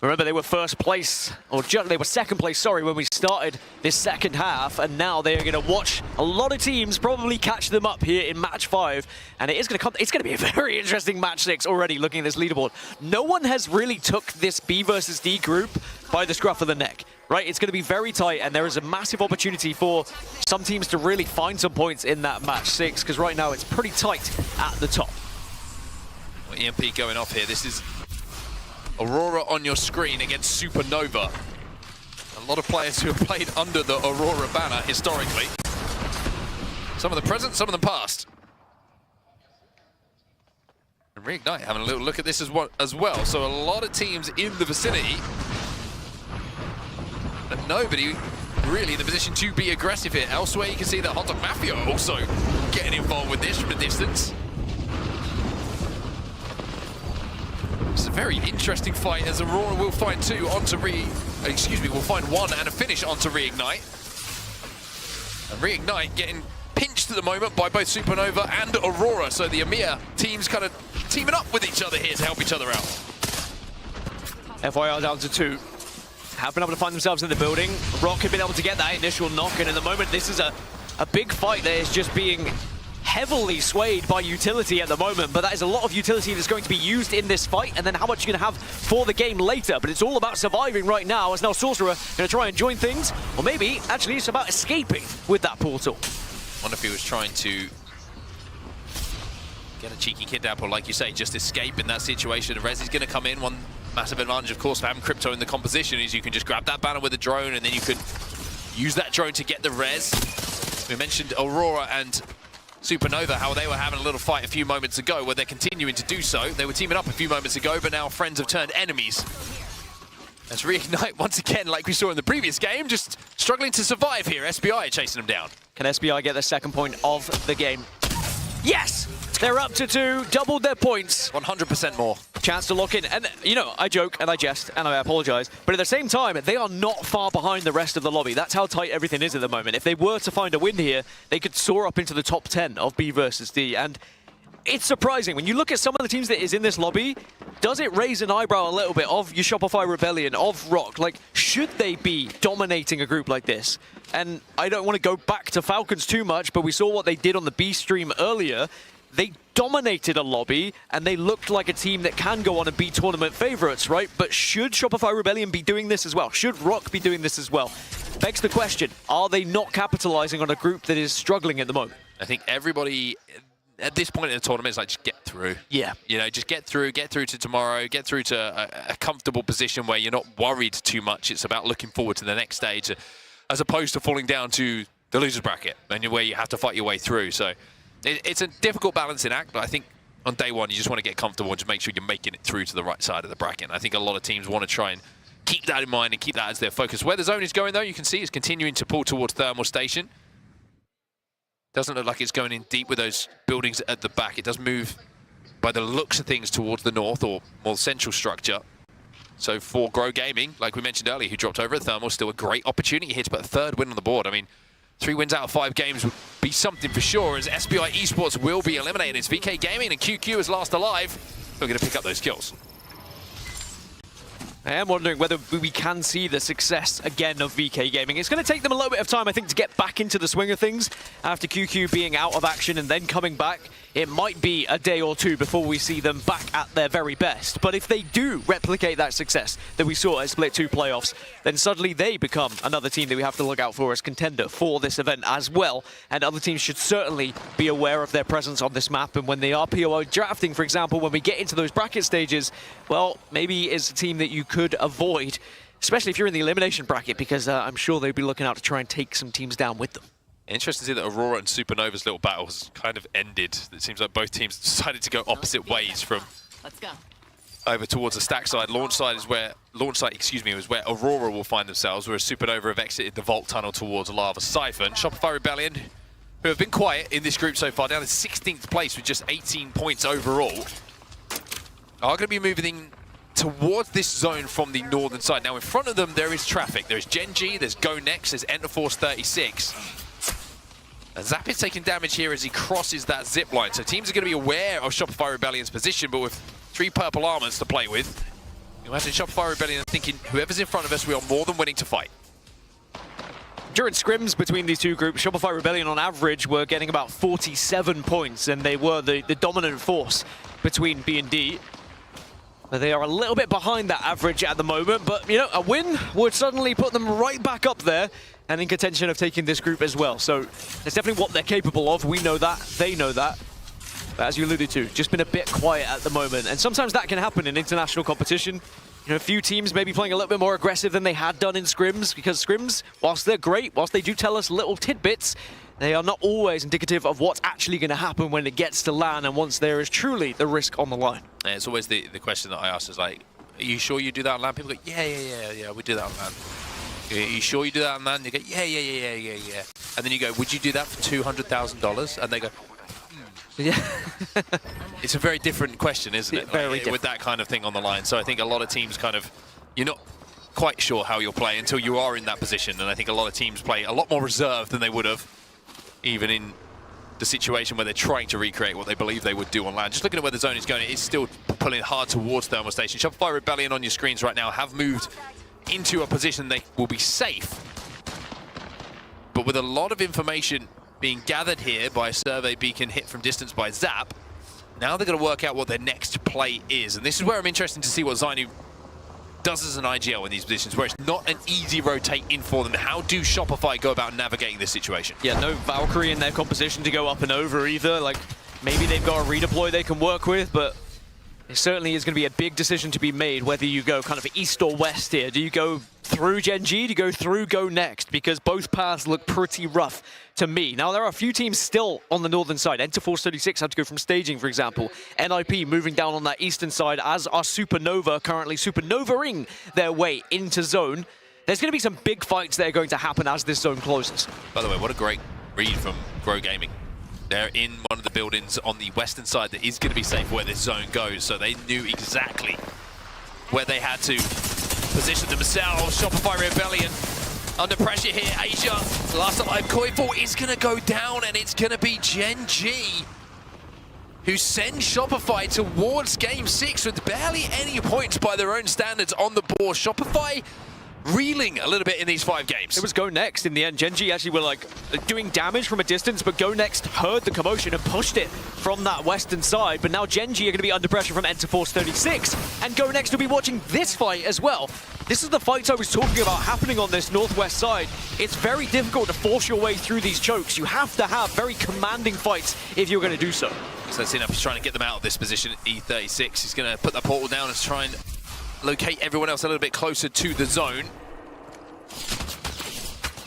Remember, they were first place, or they were second place, sorry, when we started this second half, and now they are going to watch a lot of teams probably catch them up here in match 5, and it's going to be a very interesting match 6 already looking at this leaderboard. No one has really took this B versus D group by the scruff of the neck, right? It's going to be very tight, and there is a massive opportunity for some teams to really find some points in that match 6, because right now it's pretty tight at the top. Well, EMP going off here. This is Aurora on your screen against Supernova. A lot of players who have played under the Aurora banner historically. Some of them present, some of them past. And Reignite having a little look at this as well. So a lot of teams in the vicinity, but nobody really in the position to be aggressive here. Elsewhere you can see that Hot Dog Mafia also getting involved with this from a distance. It's a very interesting fight as Aurora will find will find one and a finish onto Reignite. And Reignite getting pinched at the moment by both Supernova and Aurora, so the EMEA teams kind of teaming up with each other here to help each other out. FYR down to 2. Have been able to find themselves in the building. Rock have been able to get that initial knock, and at the moment this is a big fight that is just being heavily swayed by utility at the moment, but that is a lot of utility that's going to be used in this fight, and then how much you're going to have for the game later. But it's all about surviving right now, as now Sorcerer going to try and join things, or maybe actually it's about escaping with that portal. Wonder if he was trying to get a cheeky kidnap, or like you say, just escape in that situation. Rez is going to come in. One massive advantage, of course, for having Crypto in the composition is you can just grab that banner with a drone, and then you can use that drone to get the res. We mentioned Aurora and Supernova, how they were having a little fight a few moments ago, where they're continuing to do so. They were teaming up a few moments ago, but now friends have turned enemies. As Reignite, once again, like we saw in the previous game, just struggling to survive here. SBI chasing them down. Can SBI get their second point of the game? Yes! They're up to 2, doubled their points. 100% more. Chance to lock in. And, you know, I joke and I jest and I apologize, but at the same time, they are not far behind the rest of the lobby. That's how tight everything is at the moment. If they were to find a win here, they could soar up into the top 10 of B versus D. And it's surprising. When you look at some of the teams that is in this lobby, does it raise an eyebrow a little bit of your Shopify Rebellion, of Rock? Like, should they be dominating a group like this? And I don't want to go back to Falcons too much, but we saw what they did on the B stream earlier. They dominated a lobby, and they looked like a team that can go on and be tournament favorites, right? But should Shopify Rebellion be doing this as well? Should Rock be doing this as well? Begs the question, are they not capitalizing on a group that is struggling at the moment? I think everybody at this point in the tournament is like, just get through. Yeah. You know, just get through to tomorrow, get through to a comfortable position where you're not worried too much. It's about looking forward to the next stage, as opposed to falling down to the loser's bracket, and where you have to fight your way through. So it's a difficult balancing act, but I think on day one, you just want to get comfortable and just make sure you're making it through to the right side of the bracket. And I think a lot of teams want to try and keep that in mind and keep that as their focus. Where the zone is going, though, you can see it's continuing to pull towards Thermal Station. Doesn't look like it's going in deep with those buildings at the back. It does move, by the looks of things, towards the north or more central structure. So for Grow Gaming, like we mentioned earlier, who dropped over at Thermal, still a great opportunity here to put a third win on the board. I mean, 3 wins out of 5 games would be something for sure, as SBI Esports will be eliminated. It's VK Gaming and QQ is last alive. We're going to pick up those kills. I am wondering whether we can see the success again of VK Gaming. It's going to take them a little bit of time, I think, to get back into the swing of things after QQ being out of action and then coming back. It might be a day or 2 before we see them back at their very best. But if they do replicate that success that we saw at Split 2 playoffs, then suddenly they become another team that we have to look out for as contender for this event as well. And other teams should certainly be aware of their presence on this map. And when they are POI drafting, for example, when we get into those bracket stages, well, maybe it's a team that you could avoid, especially if you're in the elimination bracket, because I'm sure they'd be looking out to try and take some teams down with them. Interesting to see that Aurora and Supernova's little battle has kind of ended. It seems like both teams decided to go opposite ways from over towards the stack side. Launch side is where Aurora will find themselves, whereas Supernova have exited the vault tunnel towards Lava Siphon. Shopify Rebellion, who have been quiet in this group so far, down in 16th place with just 18 points overall, are going to be moving towards this zone from the northern side. Now in front of them there is traffic. There's Gen G, there's Go Next, there's Enterforce 36. Zap is taking damage here as he crosses that zip line. So teams are going to be aware of Shopify Rebellion's position, but with 3 purple armors to play with, Imagine Shopify Rebellion thinking, whoever's in front of us, we are more than willing to fight. During scrims between these two groups, Shopify Rebellion on average were getting about 47 points, and they were the dominant force between B and D. But they are a little bit behind that average at the moment, but you know, a win would suddenly put them right back up there and in contention of taking this group as well. So it's definitely what they're capable of. We know that, they know that. But as you alluded to, just been a bit quiet at the moment, and sometimes that can happen in international competition. You know, a few teams maybe playing a little bit more aggressive than they had done in scrims, because scrims, whilst they're great, whilst they do tell us little tidbits, they are not always indicative of what's actually going to happen when it gets to LAN and once there is truly the risk on the line. And it's always the question that I ask is like, are you sure you do that on LAN? People go, yeah, we do that on LAN. Are you sure you do that on LAN? You go, yeah. And then you go, would you do that for $200,000? And they go, yeah. It's a very different question, isn't it? Very different. With that kind of thing on the line. So I think a lot of teams kind of, you're not quite sure how you'll play until you are in that position. And I think a lot of teams play a lot more reserved than they would have, even in the situation where they're trying to recreate what they believe they would do on LAN. Just looking at where the zone is going, it is still pulling hard towards Thermal Station. Shopify Rebellion on your screens right now have moved into a position they will be safe. But with a lot of information being gathered here by a survey beacon hit from distance by Zap, now they're going to work out what their next play is. And this is where I'm interested to see what Zainu does as an IGL in these positions, where it's not an easy rotate in for them. How do Shopify go about navigating this situation? Yeah, no Valkyrie in their composition to go up and over either. Like, maybe they've got a redeploy they can work with, but it certainly is going to be a big decision to be made whether you go kind of east or west here. Do you go through Gen G? Do you go through Go Next? Because both paths look pretty rough to me. Now, there are a few teams still on the northern side. Enter Force 36 had to go from staging, for example. NIP moving down on that eastern side, as are Supernova currently Supernova-ing their way into zone. There's going to be some big fights that are going to happen as this zone closes. By the way, what a great read from Grow Gaming. They're in one of the buildings on the western side that is going to be safe where this zone goes, so they knew exactly where they had to position themselves. Shopify Rebellion under pressure here. Asia, last alive Koiful is going to go down, and it's going to be Gen G who sends Shopify towards Game 6 with barely any points by their own standards on the board. Shopify reeling a little bit in these 5 games. It was Go Next in the end. Gen G actually were like doing damage from a distance, but Go Next heard the commotion and pushed it from that western side. But now Gen G are going to be under pressure from Enter Force 36, and Go Next will be watching this fight as well. This is the fights I was talking about happening on this northwest side. It's very difficult to force your way through these chokes. You have to have very commanding fights if you're going to do so. So Sinap is trying to get them out of this position. E36 is going to put that portal down and try and locate everyone else a little bit closer to the zone.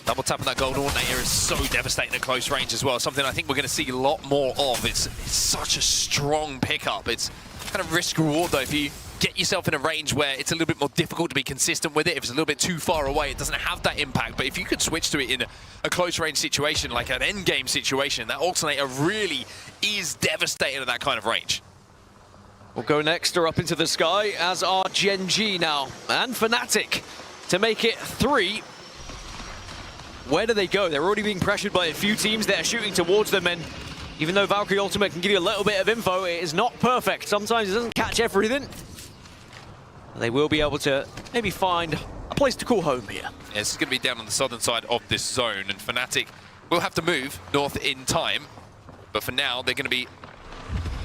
Double tapping that golden alternator is so devastating at close range as well. Something I think we're going to see a lot more of. It's such a strong pickup. It's kind of risk reward though. If you get yourself in a range where it's a little bit more difficult to be consistent with it, if it's a little bit too far away, it doesn't have that impact. But if you could switch to it in a close range situation, like an end game situation, that alternator really is devastating at that kind of range. We'll go next or up into the sky, as are Gen G now, and Fnatic to make it 3. Where do they go? They're already being pressured by a few teams that are shooting towards them, and even though Valkyrie Ultimate can give you a little bit of info, it is not perfect. Sometimes it doesn't catch everything. They will be able to maybe find a place to call home here. Yeah, this is going to be down on the southern side of this zone, and Fnatic will have to move north in time, but for now they're going to be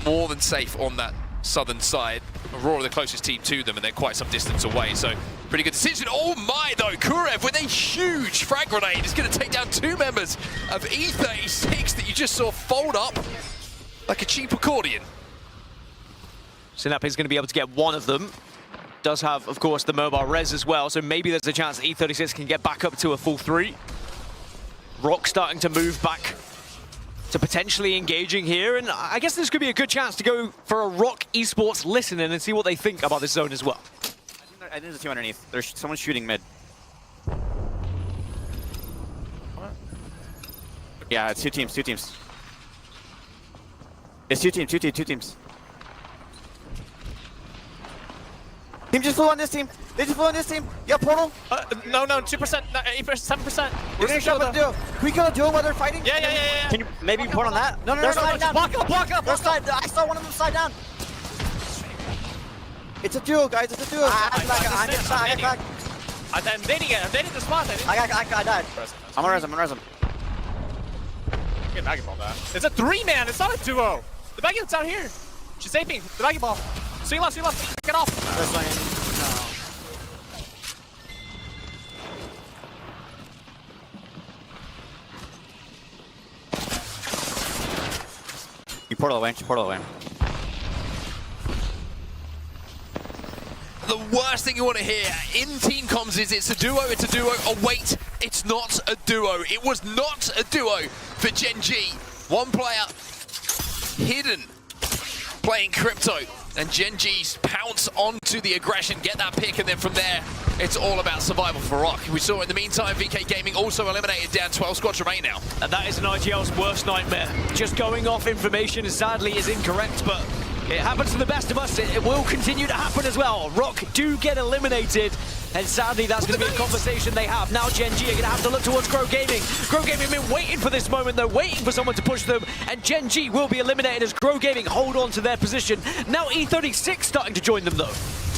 more than safe on that southern side. Aurora the closest team to them, and they're quite some distance away, so pretty good decision. Oh my though, Kurev with a huge frag grenade is going to take down 2 members of E36 that you just saw fold up like a cheap accordion. Sinap is going to be able to get one of them. Does have, of course, the mobile res as well, so maybe there's a chance that E36 can get back up to a full 3. Rock starting to move back to potentially engaging here, and I guess this could be a good chance to go for a Rock Esports listen-in and see what they think about this zone as well. I think there's a team underneath. There's someone shooting mid. What? Yeah, it's 2 teams, 2 teams. It's 2 teams, 2 teams. Team just flew on this team. They just flew on this team. Yeah, portal. No, 2%, 8%, 7%. We're gonna shove it. Can we go do it while they're fighting? Yeah. Can you maybe port on that? No. They're sliding down. Block up. I saw one of them slide down. It's a duo, guys. It's a duo. I'm dating the spot. I died. I'm gonna res him. Get baggy ball that. It's a 3-man. It's not a duo. The baggy ball's out here. She's aping. The baggy ball. Swing left. Get off. You portal away. The worst thing you want to hear in team comms is it's a duo. Oh wait, it's not a duo. It was not a duo for Gen G. One player hidden playing Crypto, and Gen G's pounce onto the aggression, get that pick, and then from there, it's all about survival for Rock. We saw in the meantime, VK Gaming also eliminated, down 12 squads remain now. And that is an IGL's worst nightmare. Just going off information sadly is incorrect, but it happens to the best of us. It will continue to happen as well. Rock do get eliminated, and sadly that's going to be a conversation they have. Now Gen G are going to have to look towards Grow Gaming. Grow Gaming have been waiting for this moment. They're waiting for someone to push them, and Gen G will be eliminated as Grow Gaming hold on to their position. Now E36 starting to join them though.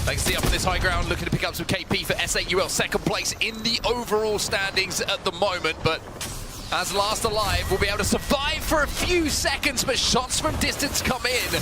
They can see up on this high ground, looking to pick up some KP for SAUL, second place in the overall standings at the moment, but as last alive, will be able to survive for a few seconds, but shots from distance come in.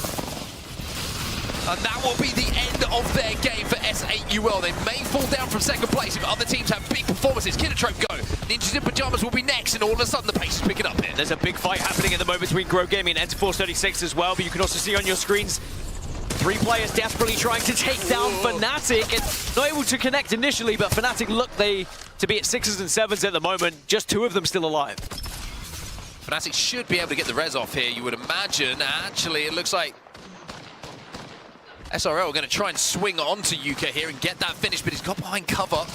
And that will be the end of their game for SAUL. They may fall down from second place if other teams have big performances. Kinotrope go. Ninjas in Pajamas will be next, and all of a sudden the pace is picking up here. There's a big fight happening at the moment between Grow Gaming and Enterforce 36 as well, but you can also see on your screens 3 players desperately trying to take down Fnatic, and not able to connect initially, but Fnatic look to be at 6s and 7s at the moment, just 2 of them still alive. Fnatic should be able to get the res off here, you would imagine. Actually, it looks like SRL are going to try and swing onto Yuka here and get that finish, but he's got behind cover.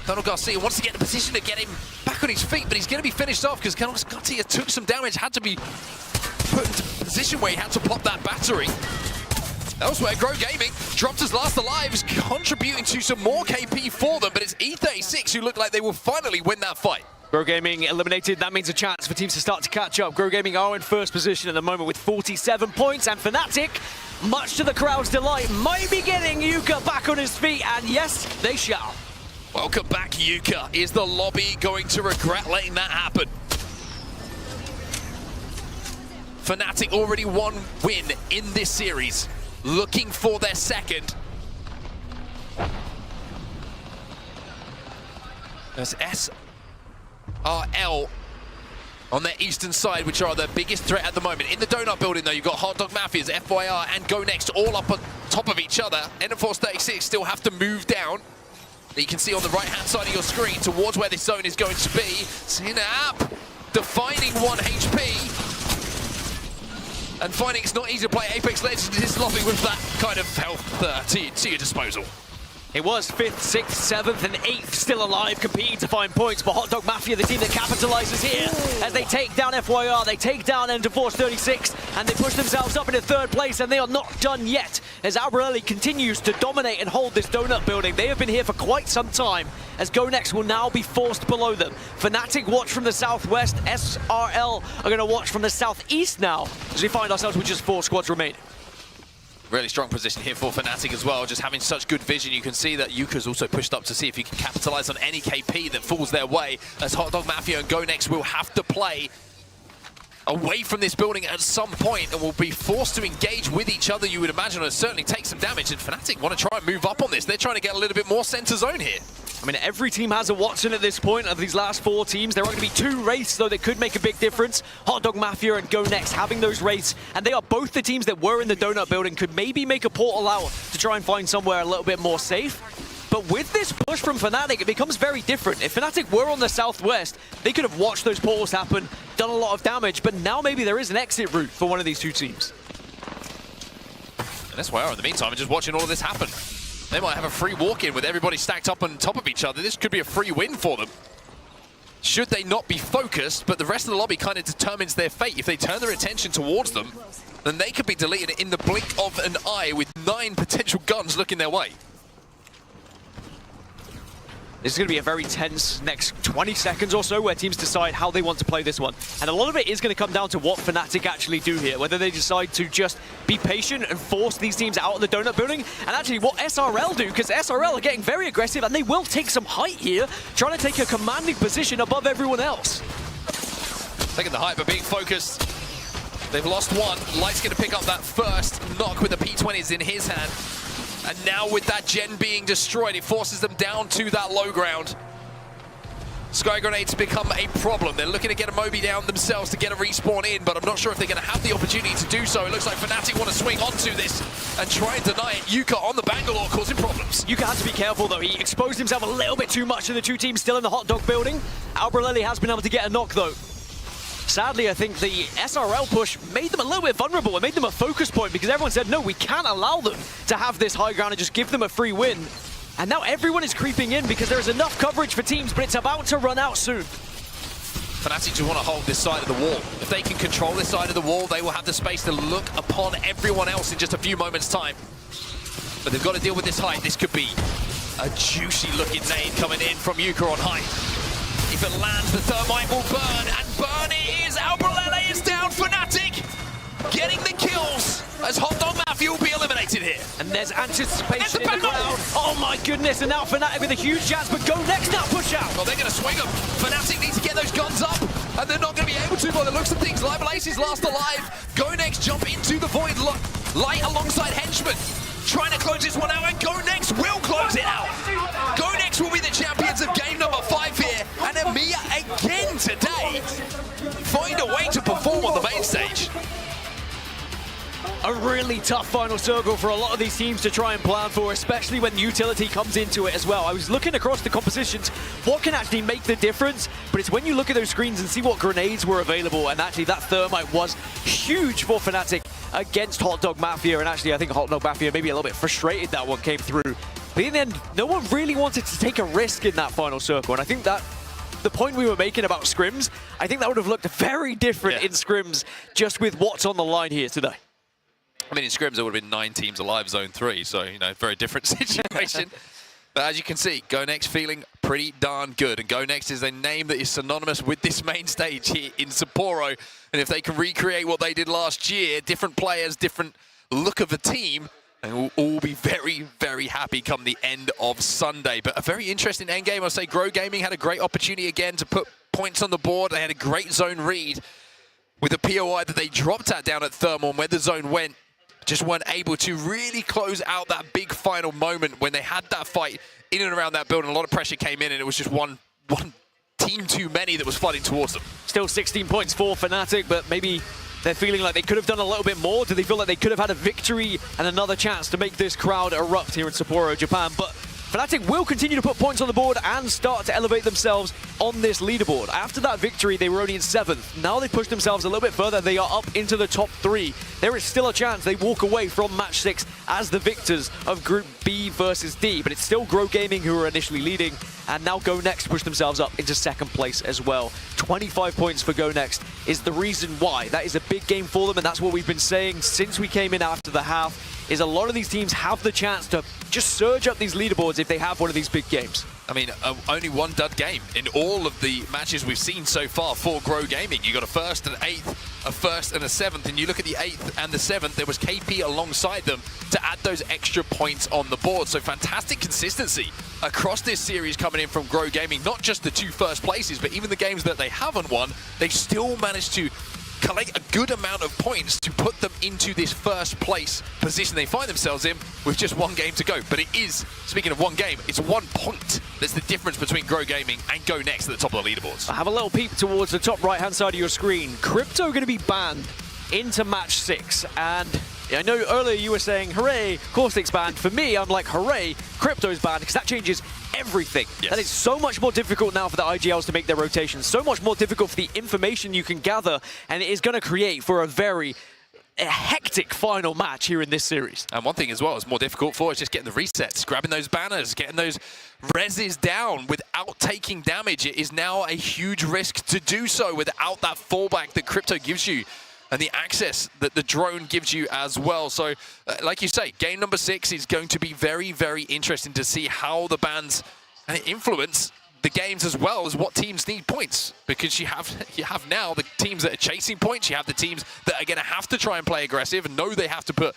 Colonel Garcia wants to get in a position to get him back on his feet, but he's going to be finished off because Colonel Garcia took some damage, had to be put into a position where he had to pop that battery. Elsewhere, Grow Gaming dropped his last alive, is contributing to some more KP for them, but it's E36 who look like they will finally win that fight. Grow Gaming eliminated, that means a chance for teams to start to catch up. Grow Gaming are in first position at the moment with 47 points, and Fnatic, much to the crowd's delight, might be getting Yuka back on his feet, and yes, they shall. Welcome back, Yuka. Is the lobby going to regret letting that happen? Fnatic already one win in this series, looking for their second. There's SRL on their eastern side, which are the biggest threat at the moment. In the Donut Building, though, you've got Hot Dog Mafias, FYR, and Go Next all up on top of each other. Enterforce 36 still have to move down. You can see on the right-hand side of your screen towards where this zone is going to be. Synap defining 1 HP. And finding it's not easy to play Apex Legends in this lobby with that kind of health to your disposal. It was 5th, 6th, 7th, and 8th still alive, competing to find points. But Hot Dog Mafia, the team that capitalizes here, as they take down FYR, they take down Enterforce 36, and they push themselves up into 3rd place, and they are not done yet. As Albrelli continues to dominate and hold this Donut Building. They have been here for quite some time, as Go Next will now be forced below them. Fnatic watch from the southwest, SRL are going to watch from the southeast now, as we find ourselves with just 4 squads remaining. Really strong position here for Fnatic as well, just having such good vision. You can see that Yuka's also pushed up to see if he can capitalize on any KP that falls their way, as Hot Dog Mafia and Go Next will have to play away from this building at some point and will be forced to engage with each other, you would imagine, or certainly take some damage. And Fnatic want to try and move up on this. They're trying to get a little bit more center zone here. I mean, every team has a Watson at this point of these last 4 teams. There are going to be 2 wraiths, though, that could make a big difference. Hot Dog Mafia and Go Next having those wraiths, and they are both the teams that were in the Donut Building, could maybe make a portal out to try and find somewhere a little bit more safe. But with this push from Fnatic, it becomes very different. If Fnatic were on the southwest, they could have watched those portals happen, done a lot of damage, but now maybe there is an exit route for one of these 2 teams. And that's why, in the meantime, just watching all of this happen. They might have a free walk-in with everybody stacked up on top of each other. This could be a free win for them. Should they not be focused, but the rest of the lobby kind of determines their fate. If they turn their attention towards them, then they could be deleted in the blink of an eye with 9 potential guns looking their way. This is going to be a very tense next 20 seconds or so where teams decide how they want to play this one. And a lot of it is going to come down to what Fnatic actually do here, whether they decide to just be patient and force these teams out of the donut building, and actually what SRL do, because SRL are getting very aggressive and they will take some height here, trying to take a commanding position above everyone else. Taking the height, but being focused. They've lost one. Light's going to pick up that first knock with the P20s in his hand. And now with that gen being destroyed, it forces them down to that low ground. Sky Grenades become a problem. They're looking to get a Moby down themselves to get a respawn in, but I'm not sure if they're going to have the opportunity to do so. It looks like Fnatic want to swing onto this and try and deny it. Yuka on the Bangalore causing problems. Yuka had to be careful though. He exposed himself a little bit too much to the two teams still in the hot dog building. Albreleli has been able to get a knock though. Sadly, I think the SRL push made them a little bit vulnerable. It made them a focus point because everyone said, no, we can't allow them to have this high ground and just give them a free win. And now everyone is creeping in because there's enough coverage for teams, but it's about to run out soon. Fnatic just want to hold this side of the wall. If they can control this side of the wall, they will have the space to look upon everyone else in just a few moments' time. But they've got to deal with this height. This could be a juicy-looking nade coming in from Yuka on height. If it lands, the thermite will burn, and burn it is. Albreleli is down. Fnatic getting the kills as Hot Dog Mafia will be eliminated here. And there's anticipation in the crowd. Oh my goodness, and now Fnatic with a huge chance, but Go Next now push out. Well, they're going to swing them. Fnatic need to get those guns up, and they're not going to be able to by the looks of things. Live Ace is last alive. Go Next jump into the void. Light alongside Henchman. Trying to close this one out, and Go Next will close it out. Go Next will be the champions of game number 5 here, and Emiya again today find a way to perform on the main stage. A really tough final circle for a lot of these teams to try and plan for, especially when utility comes into it as well. I was looking across the compositions, what can actually make the difference, but it's when you look at those screens and see what grenades were available, and actually that thermite was huge for Fnatic against Hot Dog Mafia, and actually I think Hot Dog Mafia maybe a little bit frustrated that one came through. But in the end, no one really wanted to take a risk in that final circle, and I think that the point we were making about scrims, I think that would have looked very different in scrims just with what's on the line here today. I mean, in scrims, there would have been 9 teams alive, zone 3, so, you know, very different situation. But as you can see, Go Next feeling pretty darn good. And Go Next is a name that is synonymous with this main stage here in Sapporo. And if they can recreate what they did last year, different players, different look of a team, they will all be very, very happy come the end of Sunday. But a very interesting endgame. I'll say Grow Gaming had a great opportunity again to put points on the board. They had a great zone read with a POI that they dropped at down at Thermal, and where the zone went, just weren't able to really close out that big final moment when they had that fight in and around that building. A lot of pressure came in, and it was just one team too many that was flooding towards them. Still 16 points for Fnatic, but maybe they're feeling like they could have done a little bit more. Do they feel like they could have had a victory and another chance to make this crowd erupt here in Sapporo, Japan? But Fnatic will continue to put points on the board and start to elevate themselves on this leaderboard. After that victory, they were only in 7th. Now they pushed themselves a little bit further. They are up into the top 3. There is still a chance they walk away from match 6 as the victors of Group B versus D. But it's still Grow Gaming who are initially leading, and now Go Next push themselves up into 2nd place as well. 25 points for Go Next is the reason why. That is a big game for them, and that's what we've been saying since we came in after the half, is a lot of these teams have the chance to just surge up these leaderboards if they have one of these big games. I mean, only one dud game in all of the matches we've seen so far for Grow Gaming. You got a 1st and 8th, a 1st and a 7th, and you look at the 8th and the 7th, there was KP alongside them to add those extra points on the board. So fantastic consistency across this series coming in from Grow Gaming. Not just the 2 first places, but even the games that they haven't won, they still managed to collect a good amount of points to put them into this 1st place position they find themselves in with just 1 game to go. But it is, speaking of 1 game, it's 1 point that's the difference between Grow Gaming and Go Next at the top of the leaderboards. Have a little peep towards the top right-hand side of your screen. Crypto going to be banned into match 6, and I know earlier you were saying, hooray, Caustic's banned. For me, I'm like, hooray, Crypto's banned, because that changes everything. That is so much more difficult now for the IGLs to make their rotations, so much more difficult for the information you can gather, and it is going to create for a very hectic final match here in this series. And one thing as well is more difficult for is just getting the resets, grabbing those banners, getting those reses down without taking damage. It is now a huge risk to do so without that fallback that Crypto gives you and the access that the drone gives you as well. So, like you say, game number 6 is going to be very, very interesting to see how the bans and it influences the games as well as what teams need points, because you have now the teams that are chasing points, you have the teams that are going to have to try and play aggressive and know they have to put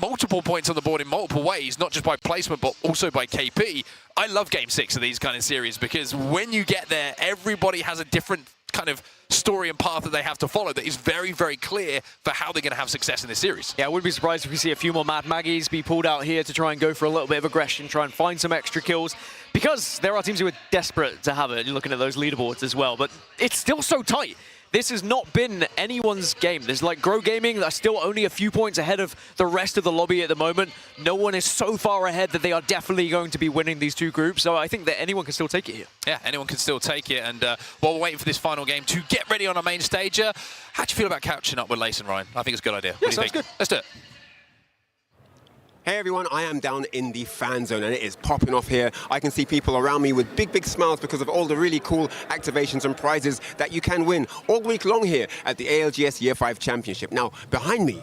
multiple points on the board in multiple ways, not just by placement but also by KP. I love Game 6 of these kind of series because when you get there, everybody has a different kind of story and path that they have to follow that is very, very clear for how they're going to have success in this series. Yeah, I wouldn't be surprised if we see a few more Mad Maggies be pulled out here to try and go for a little bit of aggression, try and find some extra kills, because there are teams who are desperate to have it. You're looking at those leaderboards as well, but it's still so tight. This has not been anyone's game. There's like Grow Gaming, they're still only a few points ahead of the rest of the lobby at the moment. No one is so far ahead that they are definitely going to be winning these two groups, so I think that anyone can still take it here. Yeah, anyone can still take it, and while we're waiting for this final game to get ready on our main stage, how do you feel about catching up with Lace and Ryan? I think it's a good idea. Yeah, what do you think? Good. Let's do it. Hey everyone, I am down in the fan zone and it is popping off here. I can see people around me with big, big smiles because of all the really cool activations and prizes that you can win all week long here at the ALGS Year 5 Championship. Now, behind me,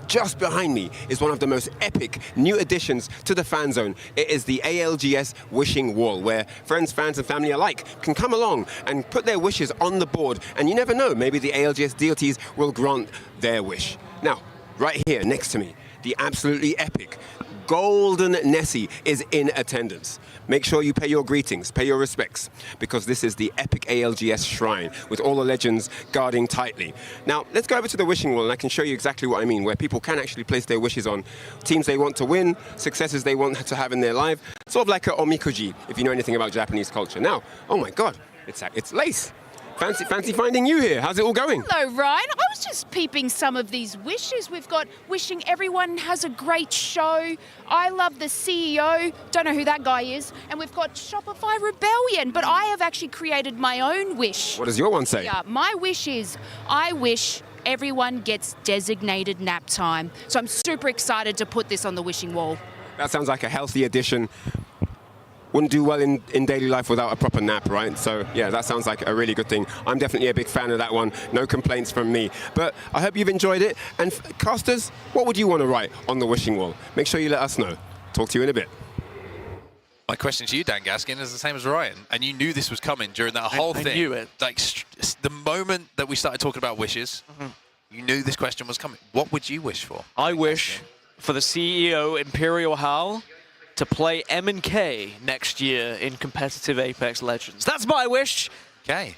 just behind me, is one of the most epic new additions to the fan zone. It is the ALGS Wishing Wall, where friends, fans and family alike can come along and put their wishes on the board. And you never know, maybe the ALGS deities will grant their wish. Now, right here next to me, the absolutely epic Golden Nessie is in attendance. Make sure you pay your greetings, pay your respects, because this is the epic ALGS shrine with all the legends guarding tightly. Now, let's go over to the wishing wall and I can show you exactly what I mean, where people can actually place their wishes on teams they want to win, successes they want to have in their life, sort of like a omikuji, if you know anything about Japanese culture. Now, oh my God, it's Lace. Fancy finding you here. How's it all going? Hello, Ryan. I was just peeping some of these wishes. We've got wishing everyone has a great show. I love the CEO. Don't know who that guy is. And we've got Shopify Rebellion. But I have actually created my own wish. What does your one say? Yeah, my wish is I wish everyone gets designated nap time. So I'm super excited to put this on the wishing wall. That sounds like a healthy addition. Wouldn't do well in daily life without a proper nap, right? So yeah, that sounds like a really good thing. I'm definitely a big fan of that one. No complaints from me. But I hope you've enjoyed it. And casters, what would you want to write on the wishing wall? Make sure you let us know. Talk to you in a bit. My question to you, Dan Gaskin, is the same as Ryan. And you knew this was coming during that whole thing. I knew it. Like the moment that we started talking about wishes, you knew this question was coming. What would you wish for? I wish for the CEO, Imperial Hal, to play M&K next year in competitive Apex Legends. That's my wish. Okay.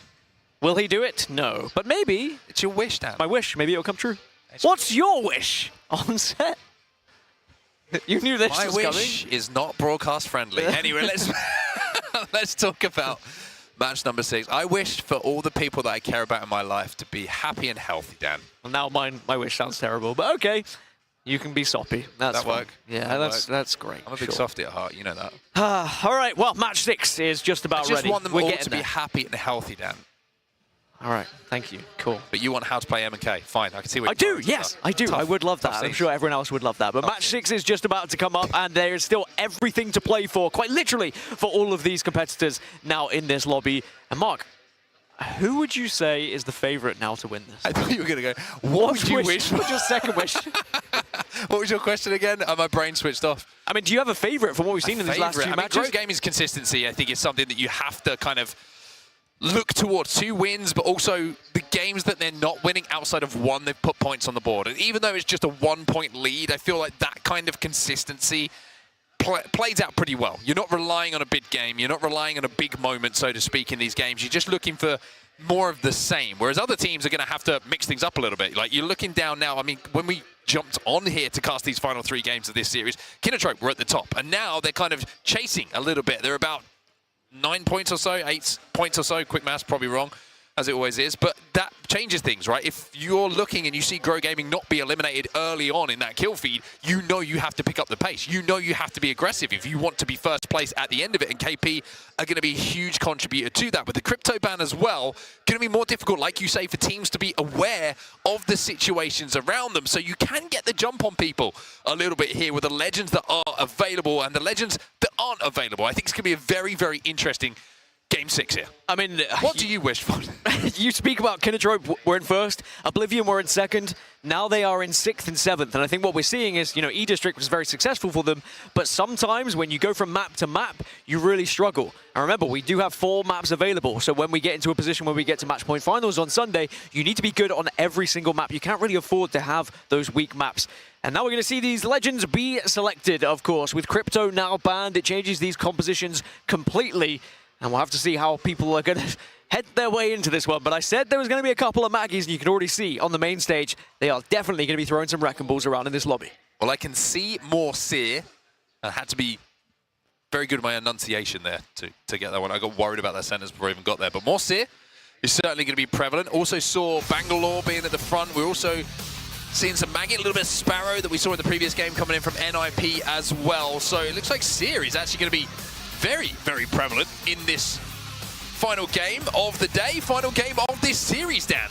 Will he do it? No. But maybe. It's your wish, Dan. My wish. Maybe it'll come true. What's your wish on set? You knew this was coming. My wish is not broadcast friendly. Anyway, let's talk about match number 6. I wish for all the people that I care about in my life to be happy and healthy, Dan. Well, now my wish sounds terrible, but okay. You can be soppy. That's that work? Yeah, that's great. I'm a big softy at heart, you know that. All right, well, match 6 is just about ready. I just want them We're all getting to there. be happy and healthy, Dan. All right, thank you. Cool. But you want how to play M&K. Fine, I can see what I do, yes, I do. Tough. I would love that. I'm sure everyone else would love that. But match 6 is just about to come up, and there is still everything to play for, quite literally, for all of these competitors now in this lobby. And Mark, who would you say is the favorite now to win this? I thought you were going to go, what would you wish for? What's your second wish? What was your question again? My brain switched off. I mean, do you have a favorite from what we've seen in these last two matches? Grow Gaming's consistency, I think, is something that you have to kind of look towards. 2 wins, but also the games that they're not winning outside of one, they've put points on the board. And even though it's just a 1-point lead, I feel like that kind of consistency plays out pretty well. You're not relying on a big game. You're not relying on a big moment, so to speak, in these games. You're just looking for more of the same, whereas other teams are going to have to mix things up a little bit. Like, you're looking down now. I mean, when we jumped on here to cast these final 3 games of this series, Kinotrope were at the top, and now they're kind of chasing a little bit. They're about 9 points or so, 8 points or so. Quick maths, probably wrong, as it always is. But that changes things, right? If you're looking and you see Grow Gaming not be eliminated early on in that kill feed, you know you have to pick up the pace. You know you have to be aggressive if you want to be first place at the end of it. And KP are going to be a huge contributor to that. With the crypto ban as well, going to be more difficult, like you say, for teams to be aware of the situations around them. So you can get the jump on people a little bit here with the legends that are available and the legends that aren't available. I think it's going to be a very, very interesting Game 6 here. I mean, what do you wish for? You speak about Kinatrope were in first, Oblivion were in second, now they are in 6th and 7th, and I think what we're seeing is, you know, E-District was very successful for them, but sometimes when you go from map to map, you really struggle. And remember, we do have 4 maps available, so when we get into a position where we get to match point finals on Sunday, you need to be good on every single map. You can't really afford to have those weak maps. And now we're going to see these legends be selected, of course. With Crypto now banned, it changes these compositions completely. And we'll have to see how people are going to head their way into this one. But I said there was going to be a couple of Maggies, and you can already see on the main stage, they are definitely going to be throwing some wrecking balls around in this lobby. Well, I can see more Seer. I had to be very good at my enunciation there to get that one. I got worried about that sentence before I even got there. But more Seer is certainly going to be prevalent. Also saw Bangalore being at the front. We're also seeing some Maggot, a little bit of Sparrow that we saw in the previous game coming in from NIP as well. So it looks like Seer is actually going to be very, very prevalent in this final game of the day, final game of this series, Dan.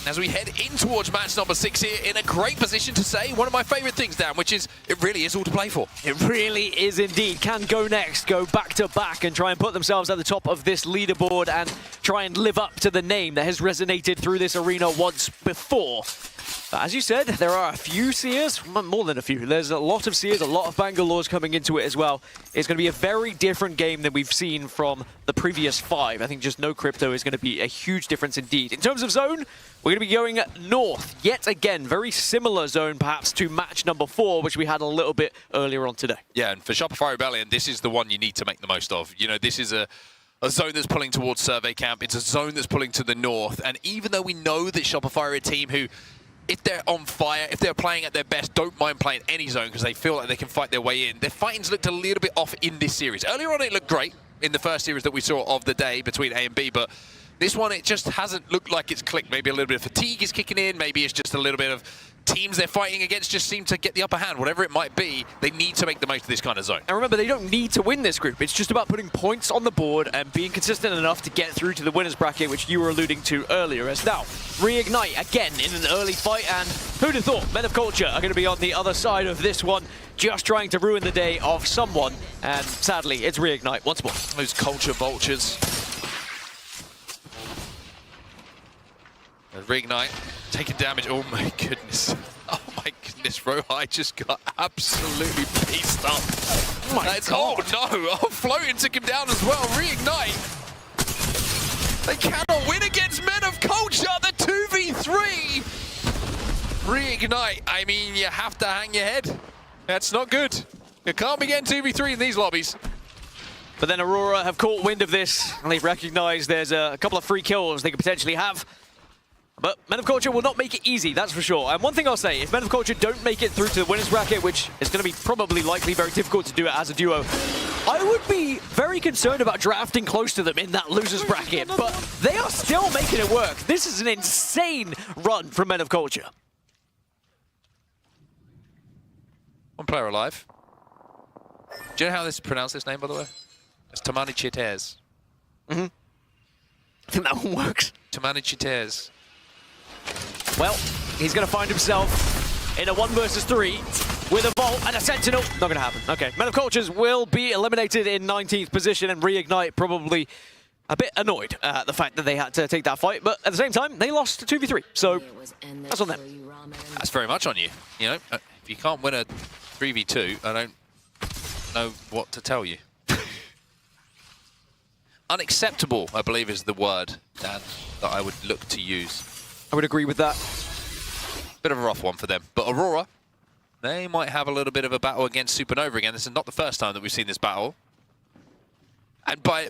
As we head in towards match number 6 here, in a great position to say one of my favorite things, Dan, which is it really is all to play for. It really is indeed. Can Go Next go back to back and try and put themselves at the top of this leaderboard and try and live up to the name that has resonated through this arena once before. But as you said, there are a few Seers, more than a few. There's a lot of Seers, a lot of Bangalores coming into it as well. It's going to be a very different game than we've seen from the previous 5. I think just no Crypto is going to be a huge difference indeed. In terms of zone, we're going to be going north yet again. Very similar zone perhaps to match number 4, which we had a little bit earlier on today. Yeah, and for Shopify Rebellion, this is the one you need to make the most of. You know, this is a zone that's pulling towards Survey Camp. It's a zone that's pulling to the north. And even though we know that Shopify are a team who, if they're on fire, if they're playing at their best, don't mind playing any zone because they feel like they can fight their way in. Their fighting's looked a little bit off in this series. Earlier on, it looked great in the first series that we saw of the day between A and B, but this one, it just hasn't looked like it's clicked. Maybe a little bit of fatigue is kicking in. Maybe it's just a little bit of teams they're fighting against just seem to get the upper hand. Whatever it might be, they need to make the most of this kind of zone. And remember, they don't need to win this group. It's just about putting points on the board and being consistent enough to get through to the winners bracket, which you were alluding to earlier. As now, Reignite again in an early fight, and who'd have thought Men of Culture are going to be on the other side of this one, just trying to ruin the day of someone. And sadly, it's Reignite once more. Those Culture Vultures. Reignite taking damage. Oh my goodness. Oh my goodness, Rohai just got absolutely pieced up. Oh my God. Oh no, oh, Floating took him down as well. Reignite. They cannot win against Men of Culture, the 2v3. Reignite, I mean, you have to hang your head. That's not good. You can't be getting 2v3 in these lobbies. But then Aurora have caught wind of this, and they've recognized there's a couple of free kills they could potentially have. But Men of Culture will not make it easy, that's for sure. And one thing I'll say, if Men of Culture don't make it through to the winners bracket, which is going to be probably likely very difficult to do it as a duo, I would be very concerned about drafting close to them in that losers bracket. But they are still making it work. This is an insane run from Men of Culture. One player alive. Do you know how this pronounce this name, by the way? It's Tamani Chitez. I think that one works. Tamani Chitez. Well, he's going to find himself in a 1 versus 3 with a Vault and a Sentinel. Not going to happen. Okay, Men of Cultures will be eliminated in 19th position, and Reignite probably a bit annoyed at the fact that they had to take that fight. But at the same time, they lost 2v3, so that's on them. That's very much on you. You know, if you can't win a 3v2, I don't know what to tell you. Unacceptable, I believe, is the word, Dan, that I would look to use. I would agree with that. Bit of a rough one for them. But Aurora, they might have a little bit of a battle against Supernova again. This is not the first time that we've seen this battle. And by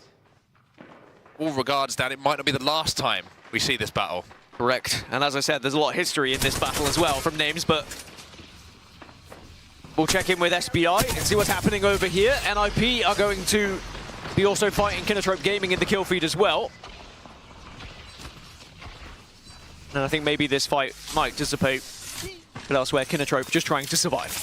all regards, Dan, it might not be the last time we see this battle. Correct. And as I said, there's a lot of history in this battle as well from names, but we'll check in with SBI and see what's happening over here. NIP are going to be also fighting Kinatrope Gaming in the kill feed as well. And I think maybe this fight might dissipate. But elsewhere, Kinatrope just trying to survive.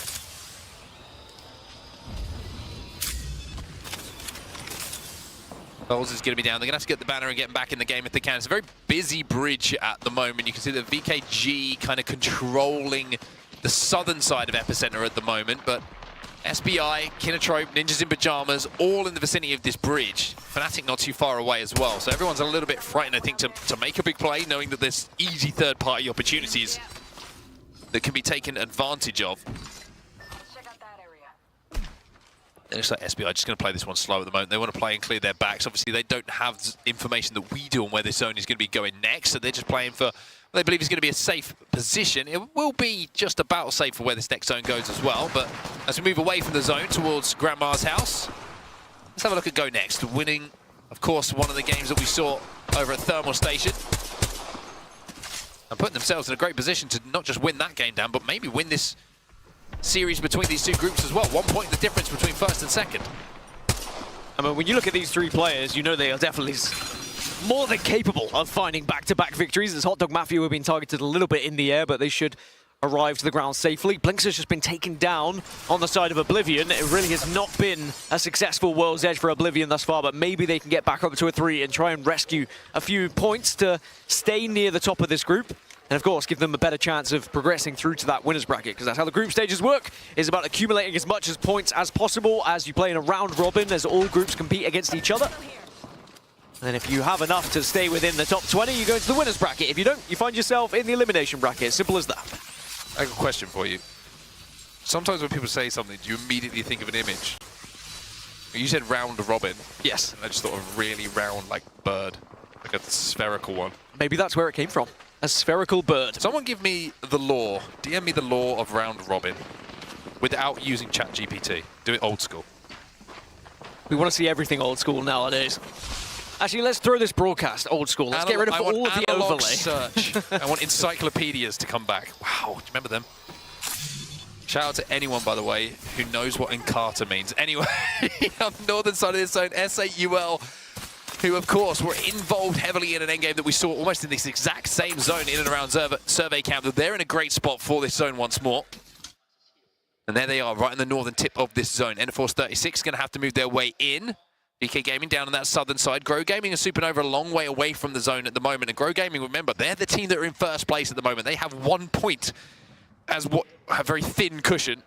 Bowles is going to be down. They're going to have to get the banner and get back in the game if they can. It's a very busy bridge at the moment. You can see the VKG kind of controlling the southern side of Epicenter at the moment, but SBI, Kinotrope, Ninjas in Pajamas, all in the vicinity of this bridge. Fnatic not too far away as well. So everyone's a little bit frightened, I think, to make a big play, knowing that there's easy third-party opportunities that can be taken advantage of. It looks like SBI just going to play this one slow at the moment. They want to play and clear their backs. Obviously, they don't have information that we do on where this zone is going to be going next, so they're just playing for what they believe is going to be a safe position. It will be just about safe for where this next zone goes as well, but as we move away from the zone towards Grandma's house, let's have a look at Go Next, winning, of course, one of the games that we saw over at Thermal Station, and putting themselves in a great position to not just win that game down, but maybe win this series between these two groups as well. 1 point the difference between first and second. I mean, when you look at these three players, you know they are definitely more than capable of finding back-to-back victories. As Hot Dog Mafia have been targeted a little bit in the air, but they should arrive to the ground safely. Blinks has just been taken down on the side of Oblivion. It really has not been a successful World's Edge for Oblivion thus far, but maybe they can get back up to a 3 and try and rescue a few points to stay near the top of this group. And of course, give them a better chance of progressing through to that winner's bracket, because that's how the group stages work, is about accumulating as much as points as possible as you play in a round robin, as all groups compete against each other. And then if you have enough to stay within the top 20, you go into the winner's bracket. If you don't, you find yourself in the elimination bracket. Simple as that. I have a question for you. Sometimes when people say something, do you immediately think of an image? You said round robin. Yes. And I just thought of really round, like, bird. Like a spherical one. Maybe that's where it came from. A spherical bird. Someone give me the lore. DM me the lore of round robin without using ChatGPT. Do it old school. We want to see everything old school nowadays. Actually, let's throw this broadcast old school. Let's get rid of all of the overlay. Search. I want encyclopedias to come back. Wow, do you remember them? Shout out to anyone, by the way, who knows what Encarta means. Anyway, on the northern side of this zone, S8UL, who, of course, were involved heavily in an endgame that we saw almost in this exact same zone in and around Survey Camp. They're in a great spot for this zone once more. And there they are, right in the northern tip of this zone. Enforce 36 going to have to move their way in. BK Gaming down on that southern side. Grow Gaming and Supernova a long way away from the zone at the moment. And Grow Gaming, remember, they're the team that are in first place at the moment. They have 1 point as what a very thin cushion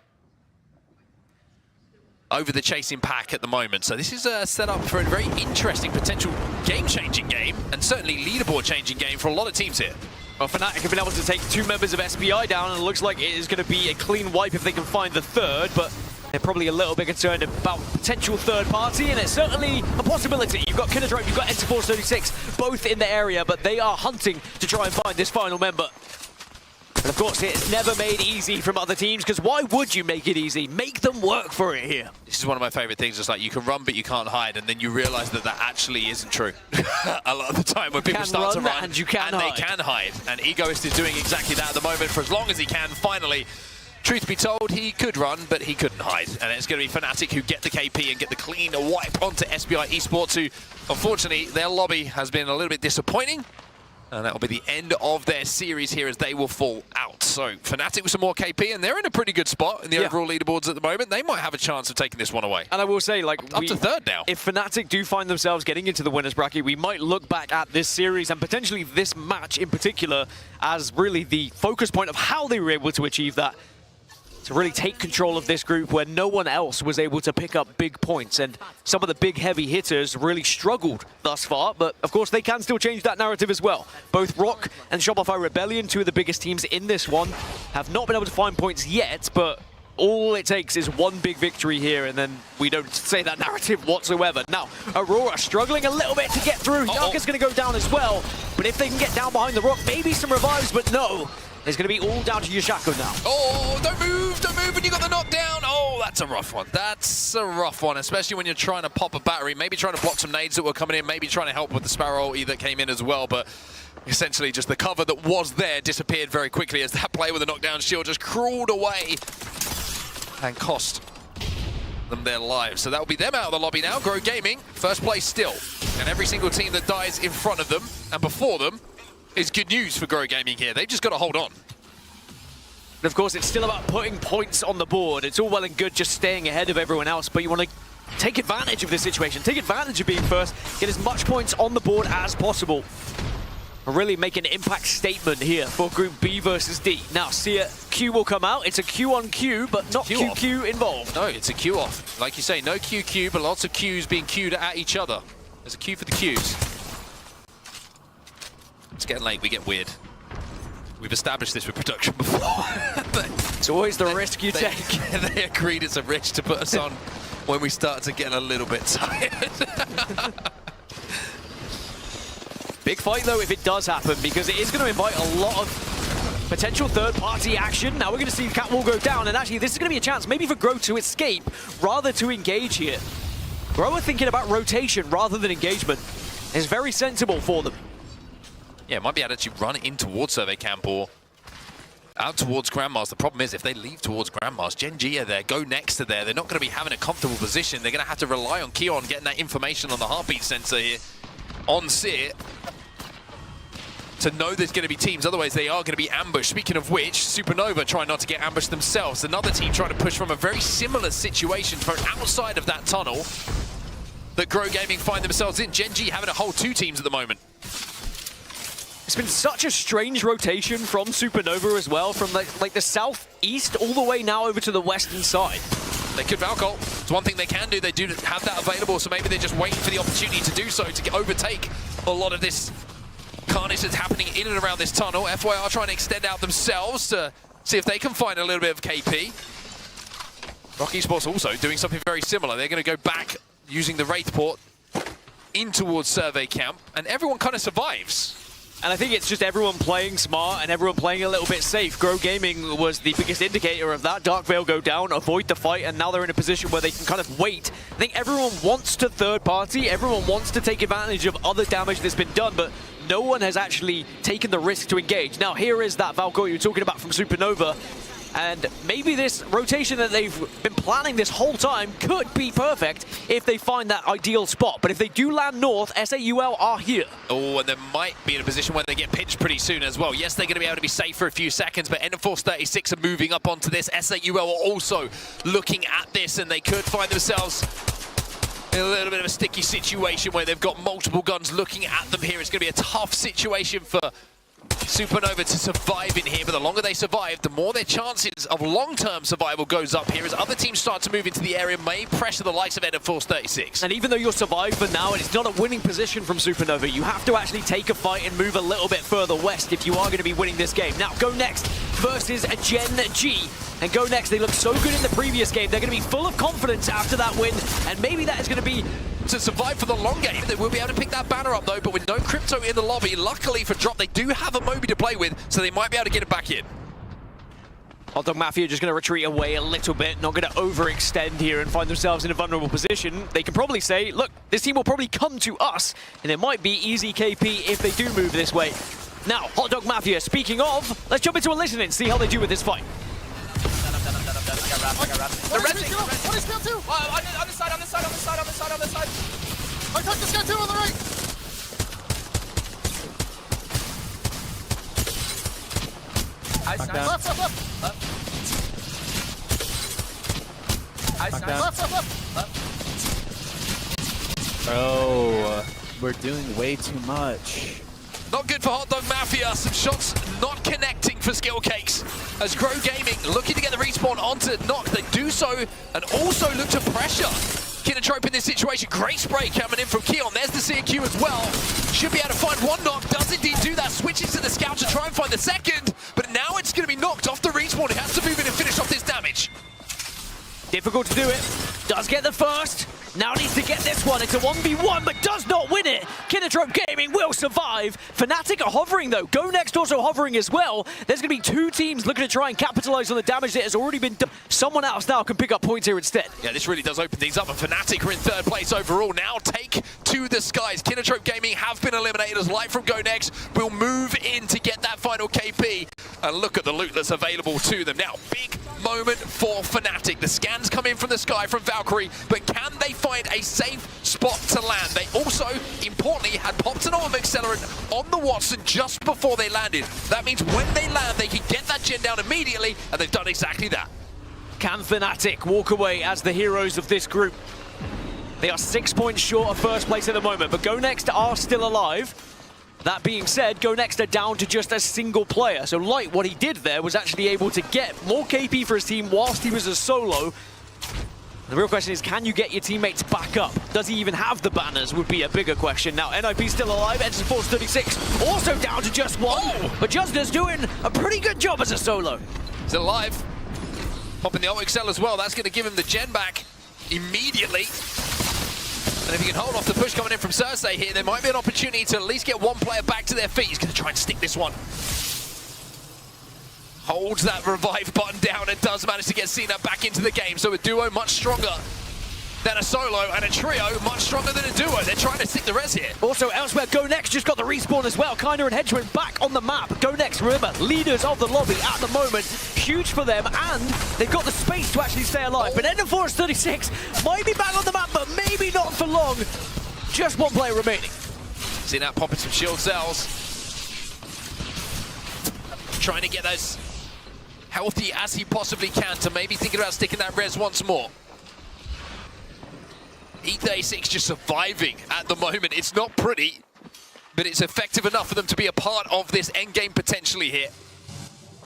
over the chasing pack at the moment. So this is a setup for a very interesting potential game-changing game, and certainly leaderboard-changing game for a lot of teams here. Well, Fnatic have been able to take 2 members of SBI down, and it looks like it is going to be a clean wipe if they can find the third, but they're probably a little bit concerned about potential third party, and it's certainly a possibility. You've got Kinotrope, you've got Enforce 36, both in the area, but they are hunting to try and find this final member. And of course, it's never made easy from other teams, because why would you make it easy? Make them work for it here. This is one of my favorite things. It's like you can run, but you can't hide, and then you realize that that actually isn't true. A lot of the time when people start to run, and you can hide. They can hide. And Egoist is doing exactly that at the moment for as long as he can, finally. Truth be told, he could run, but he couldn't hide. And it's going to be Fnatic who get the KP and get the clean wipe onto SBI Esports, who, unfortunately, their lobby has been a little bit disappointing. And that will be the end of their series here as they will fall out. So Fnatic with some more KP, and they're in a pretty good spot in the overall leaderboards at the moment. They might have a chance of taking this one away. And I will say, like, up to third now. If Fnatic do find themselves getting into the winner's bracket, we might look back at this series and potentially this match in particular as really the focus point of how they were able to achieve that. To really take control of this group where no one else was able to pick up big points, and some of the big heavy hitters really struggled thus far, but of course they can still change that narrative as well. Both Rock and Shopify Rebellion, 2 of the biggest teams in this one, have not been able to find points yet, but all it takes is one big victory here, and then we don't say that narrative whatsoever. Now, Aurora struggling a little bit to get through. Yaka's going to go down as well, but if they can get down behind the rock, maybe some revives, but no. It's going to be all down to Yushako now. Oh, don't move when you got the knockdown. Oh, that's a rough one. That's a rough one, especially when you're trying to pop a battery, maybe trying to block some nades that were coming in, maybe trying to help with the Sparrow ulti that came in as well, but essentially just the cover that was there disappeared very quickly as that player with the knockdown shield just crawled away and cost them their lives. So that will be them out of the lobby now. Grow Gaming, first place still. And every single team that dies in front of them and before them is good news for Grow Gaming here. They've just got to hold on. And of course, it's still about putting points on the board. It's all well and good just staying ahead of everyone else, but you want to take advantage of this situation. Take advantage of being first. Get as much points on the board as possible. really make an impact statement here for Group B versus D. Now, see it, Q will come out. It's a Q on Q, but not QQ involved. No, it's a Q off. Like you say, no QQ, but lots of Qs being queued at each other. There's a Q for the Qs. It's getting late, we get weird. We've established this with production before. It's always the risk you take. They agreed it's a risk to put us on when we start to get a little bit tired. Big fight, though, if it does happen, because it is going to invite a lot of potential third-party action. Now we're going to see Catwall go down, and actually this is going to be a chance maybe for Grow to escape rather to engage here. Grow are thinking about rotation rather than engagement. It's very sensible for them. Yeah, might be able to actually run in towards Survey Camp or out towards Grandma's. The problem is if they leave towards Grandma's, Gen G are there, Go Next to there, they're not going to be having a comfortable position. They're going to have to rely on Keon getting that information on the heartbeat sensor here on Seer to know there's going to be teams, otherwise they are going to be ambushed. Speaking of which, Supernova trying not to get ambushed themselves. Another team trying to push from a very similar situation from outside of that tunnel that Grow Gaming find themselves in. Gen G having to hold 2 teams at the moment. It's been such a strange rotation from Supernova as well, from like the southeast all the way now over to the western side. They could Valcol. It's one thing they can do. They do have that available, so maybe they're just waiting for the opportunity to do so, to overtake a lot of this carnage that's happening in and around this tunnel. FYR trying to extend out themselves to see if they can find a little bit of KP. Rocky Sports also doing something very similar. They're going to go back using the Wraith port in towards Survey Camp, and everyone kind of survives. And I think it's just everyone playing smart and everyone playing a little bit safe. Grow Gaming was the biggest indicator of that. Dark Veil go down, avoid the fight, and now they're in a position where they can kind of wait. I think everyone wants to third party, everyone wants to take advantage of other damage that's been done, but no one has actually taken the risk to engage. Now here is that Valkyrie you're talking about from Supernova. And maybe this rotation that they've been planning this whole time could be perfect if they find that ideal spot. But if they do land north, SAUL are here. Oh, and they might be in a position where they get pinched pretty soon as well. Yes, they're going to be able to be safe for a few seconds, but Enforce 36 are moving up onto this. SAUL are also looking at this, and they could find themselves in a little bit of a sticky situation where they've got multiple guns looking at them here. It's going to be a tough situation for Supernova to survive in here, but the longer they survive, the more their chances of long-term survival goes up here as other teams start to move into the area, may pressure the likes of Enforce 36. And even though you're survived for now, and it's not a winning position from Supernova, you have to actually take a fight and move a little bit further west if you are going to be winning this game. Now, Go Next versus Gen G. And Go Next, they looked so good in the previous game. They're going to be full of confidence after that win, and maybe that is going to be to survive for the long game. They will be able to pick that banner up though, but with no crypto in the lobby, luckily for Drop, they do have a Moby to play with, so they might be able to get it back in. Hot Dog Mafia just going to retreat away a little bit, not going to overextend here and find themselves in a vulnerable position. They can probably say, look, this team will probably come to us, and it might be easy KP if they do move this way. Now, Hot Dog Mafia, speaking of, let's jump into a listen and see how they do with this fight. They're resting. What is skill 2? On this side. I took this guy 2 on the right. Left. Bro, we're doing way too much. Not good for Hot Dog Mafia. Some shots not connecting for Skill Cakes. As Grow Gaming looking to get the respawn onto Knock. They do so and also look to pressure Kinotrope in this situation. Great spray coming in from Keon. There's the CQ as well. Should be able to find one Knock. Does indeed do that. Switches to the Scout to try and find the second. But now it's going to be knocked off the respawn. He has to move in and finish off this damage. Difficult to do it. Does get the first. Now needs to get this one. It's a 1v1, but does not win it. Kinotrope Gaming will survive. Fnatic are hovering, though. Go Next also hovering as well. There's going to be 2 teams looking to try and capitalize on the damage that has already been done. Someone else now can pick up points here instead. Yeah, this really does open things up, and Fnatic are in 3rd place overall. Now take to the skies. Kinotrope Gaming have been eliminated as Light from Go Next will move in to get that final KP. And look at the loot that's available to them. Now, big moment for Fnatic. The scans come in from the sky from Valkyrie, but can they find a safe spot to land? They also, importantly, had popped an auto accelerant on the Watson just before they landed. That means when they land, they can get that gen down immediately, and they've done exactly that. Can Fnatic walk away as the heroes of this group? They are 6 points short of 1st place at the moment, but Go Next are still alive. That being said, Go Next are down to just a single player. So Light, what he did there was actually able to get more KP for his team whilst he was a solo. The real question is, can you get your teammates back up? Does he even have the banners would be a bigger question. Now, NIP still alive, Edge Force 36, also down to just one. Oh. But Justin's doing a pretty good job as a solo. He's alive. Popping the OXL as well. That's going to give him the gen back immediately. And if he can hold off the push coming in from Cersei here, there might be an opportunity to at least get one player back to their feet. He's going to try and stick this one. Holds that revive button down and does manage to get Cena back into the game. So a duo much stronger than a solo, and a trio much stronger than a duo. They're trying to stick the res here. Also elsewhere, Go Next just got the respawn as well. Kinder and Hedgewind back on the map. Go Next, remember, leaders of the lobby at the moment. Huge for them, and they've got the space to actually stay alive. But Ender Force 36 might be back on the map, but maybe not for long. Just one player remaining. See that popping some shield cells. Trying to get those healthy as he possibly can to maybe thinking about sticking that res once more. E36 just surviving at the moment. It's not pretty, but it's effective enough for them to be a part of this endgame potentially here.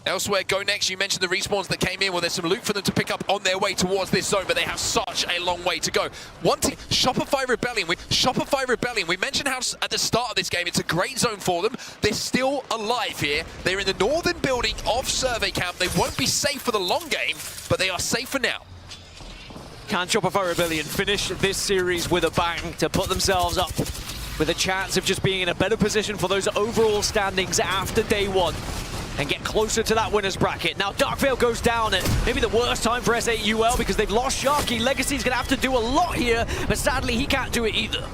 Elsewhere, Go Next, you mentioned the respawns that came in. Well, there's some loot for them to pick up on their way towards this zone, but they have such a long way to go. One team, Shopify Rebellion. We mentioned how at the start of this game, it's a great zone for them. They're still alive here. They're in the northern building of Survey Camp. They won't be safe for the long game, but they are safe for now. Can Shopify Rebellion finish this series with a bang to put themselves up with a chance of just being in a better position for those overall standings after day one and get closer to that winner's bracket? Now, Darkveil goes down at maybe the worst time for S8UL because they've lost Sharky. Legacy's going to have to do a lot here, but sadly, he can't do it either.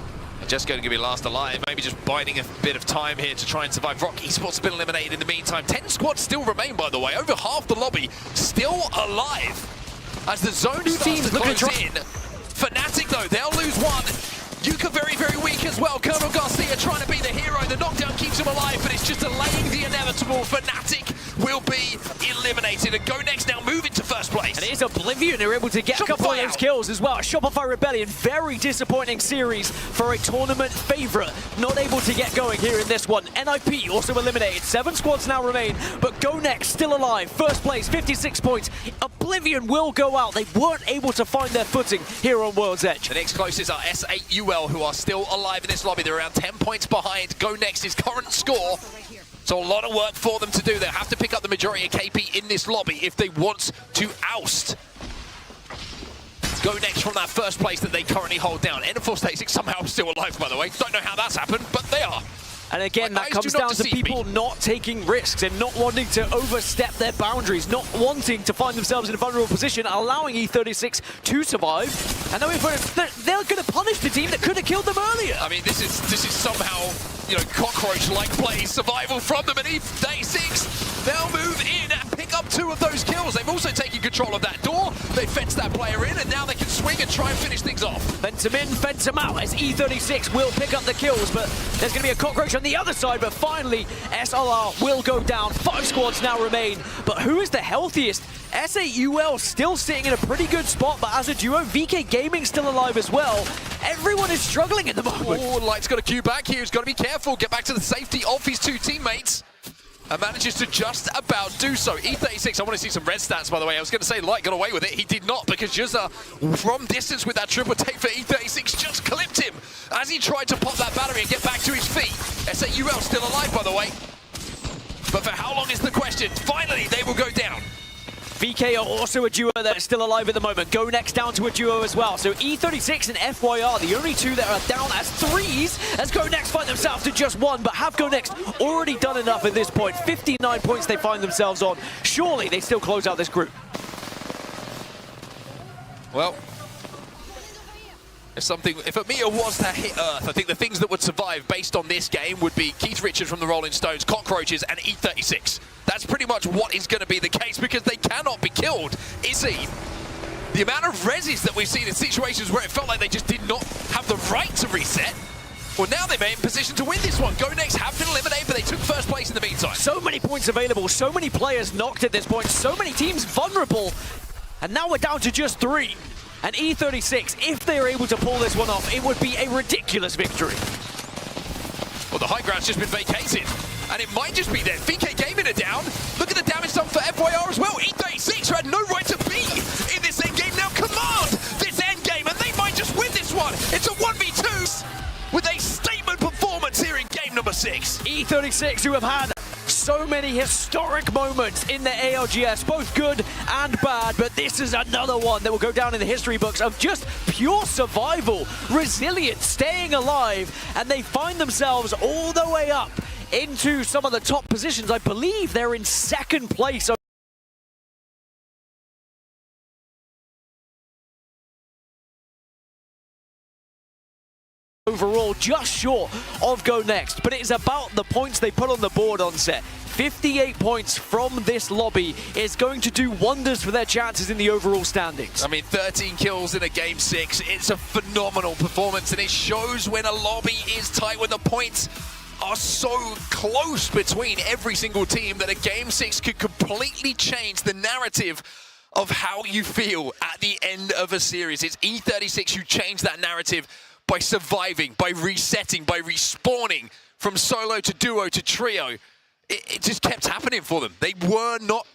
Just going to be last alive, maybe just biding a bit of time here to try and survive. Rock Esports have been eliminated in the meantime. 10 squads still remain, by the way. Over half the lobby still alive as the zone starts to close in. Fnatic, though, they'll lose one. Yuka very, very weak as well. Colonel Garcia trying to be the hero. The knockdown keeps him alive, but it's just delaying the inevitable. Fnatic will be eliminated. And Go Next now move into first place. And it is Oblivion who are able to get a couple of those kills as well. Shopify Rebellion, very disappointing series for a tournament favorite. Not able to get going here in this one. NIP also eliminated. 7 squads now remain, but Go Next still alive. First place, 56 points. Oblivion will go out. They weren't able to find their footing here on World's Edge. The next closest are S8UL, who are still alive in this lobby. They're around 10 points behind Go Next's current score. So a lot of work for them to do. They'll have to pick up the majority of KP in this lobby if they want to oust Go Next from that first place that they currently hold down. Enderforce 36 somehow still alive, by the way. Don't know how that's happened, but they are. And again, that comes down to people not taking risks and not wanting to overstep their boundaries, not wanting to find themselves in a vulnerable position, allowing E36 to survive. And then they're going to punish the team that could have killed them earlier. I mean, this is somehow, you know, cockroach-like play, survival from them. And E36, they'll move in and pick up 2 of those kills. They've also taken control of that door. They fenced that player in, and now they can swing and try and finish things off. Fence him in, fence him out, as E36 will pick up the kills, but there's going to be a cockroach on the other side. But finally, SLR will go down. 5 squads now remain. But who is the healthiest? S8UL still sitting in a pretty good spot, but as a duo, VK Gaming still alive as well. Everyone is struggling at the moment. Oh, Light's got a queue back here. He's got to be careful. Get back to the safety of his 2 teammates. And manages to just about do so. E36, I want to see some red stats, by the way. I was going to say Light got away with it. He did not, because Juzza, from distance with that triple take for E36, just clipped him as he tried to pop that battery and get back to his feet. S8UL still alive, by the way. But for how long is the question? Finally, they will go down. VK are also a duo that are still alive at the moment. Go Next down to a duo as well. So E36 and FYR, the only 2 that are down as 3s, as Go Next find themselves to just 1. But have Go Next already done enough at this point? 59 points they find themselves on. Surely they still close out this group. Well, if Amir was to hit Earth, I think the things that would survive based on this game would be Keith Richards from the Rolling Stones, Cockroaches, and E36. That's pretty much what is going to be the case, because they cannot be killed. Izzy, the amount of reses that we've seen in situations where it felt like they just did not have the right to reset. Well, now they're in position to win this one. Go Next have been eliminated, but they took first place in the meantime. So many points available, so many players knocked at this point, so many teams vulnerable. And now we're down to just 3. And E36, if they're able to pull this one off, it would be a ridiculous victory. Well, the high ground's just been vacated, and it might just be there. VK Gaming are down. Look at the damage done for FYR as well. E36 who had no right to be in this endgame now command this endgame, and they might just win this one. It's a 1v2 with a statement performance here in game number 6. E36 who have had so many historic moments in the ALGS, both good and bad, but this is another one that will go down in the history books of just pure survival, resilience, staying alive, and they find themselves all the way up into some of the top positions. I believe they're in second place. Overall, just short of go next, but it is about the points they put on the board on set. 58 points from this lobby is going to do wonders for their chances in the overall standings. I mean, 13 kills in a game 6. It's a phenomenal performance, and it shows when a lobby is tight, when the points are so close between every single team that a game 6 could completely change the narrative of how you feel at the end of a series. It's E36 who changed that narrative by surviving, by resetting, by respawning from solo to duo to trio. It just kept happening for them. They were not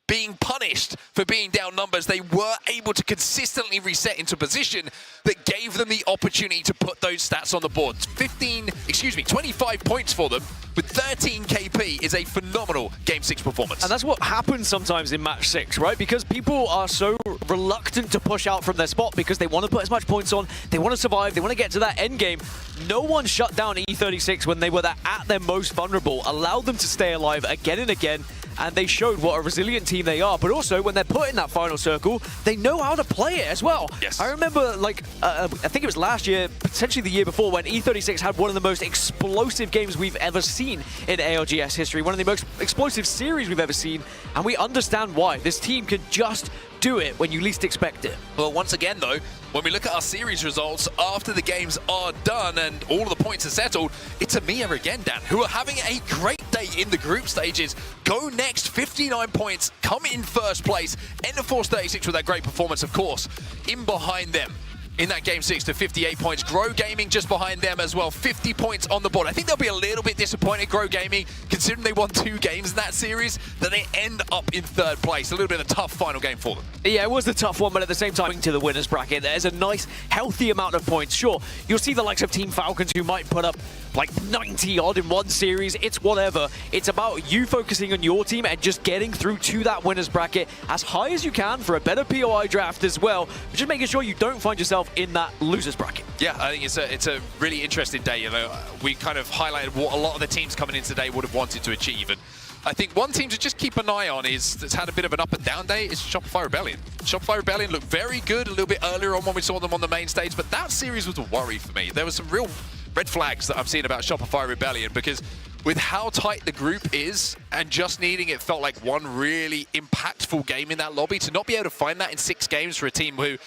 being punished for being down numbers. They were able to consistently reset into position that gave them the opportunity to put those stats on the board. 25 points for them with 13 KP is a phenomenal Game 6 performance. And that's what happens sometimes in Match 6, right? Because people are so reluctant to push out from their spot because they want to put as much points on, they want to survive, they want to get to that end game. No one shut down E36 when they were at their most vulnerable, allowed them to stay alive again and again, and they showed what a resilient team they are. But also, when they're put in that final circle, they know how to play it as well. Yes. I remember, I think it was last year, potentially the year before, when E36 had one of the most explosive games we've ever seen in ALGS history, one of the most explosive series we've ever seen, and we understand why. This team can just do it when you least expect it. Well, once again, though, when we look at our series results after the games are done and all of the points are settled, it's Amiya again, Dan, who are having a great day in the group stages. Go next, 59 points, come in first place. Enderforce 36 with that great performance, of course. In behind them in that game 6 to 58 points. Grow Gaming just behind them as well, 50 points on the board. I think they'll be a little bit disappointed, Grow Gaming, considering they won 2 games in that series, that they end up in third place. A little bit of a tough final game for them. Yeah, it was a tough one, but at the same time, to the winners bracket, there's a nice, healthy amount of points. Sure, you'll see the likes of Team Falcons who might put up like 90 odd in one series. It's whatever. It's about you focusing on your team and just getting through to that winners bracket as high as you can for a better POI draft as well, but just making sure you don't find yourself in that losers bracket. Yeah, I think it's a really interesting day. You know, we kind of highlighted what a lot of the teams coming in today would have wanted to achieve, and I think one team to just keep an eye on that's had a bit of an up and down day is Shopify Rebellion. Shopify Rebellion looked very good a little bit earlier on when we saw them on the main stage, but that series was a worry for me. There were some real red flags that I'm seeing about Shopify Rebellion, because with how tight the group is and just needing, it felt like one really impactful game in that lobby, to not be able to find that in 6 games for a team who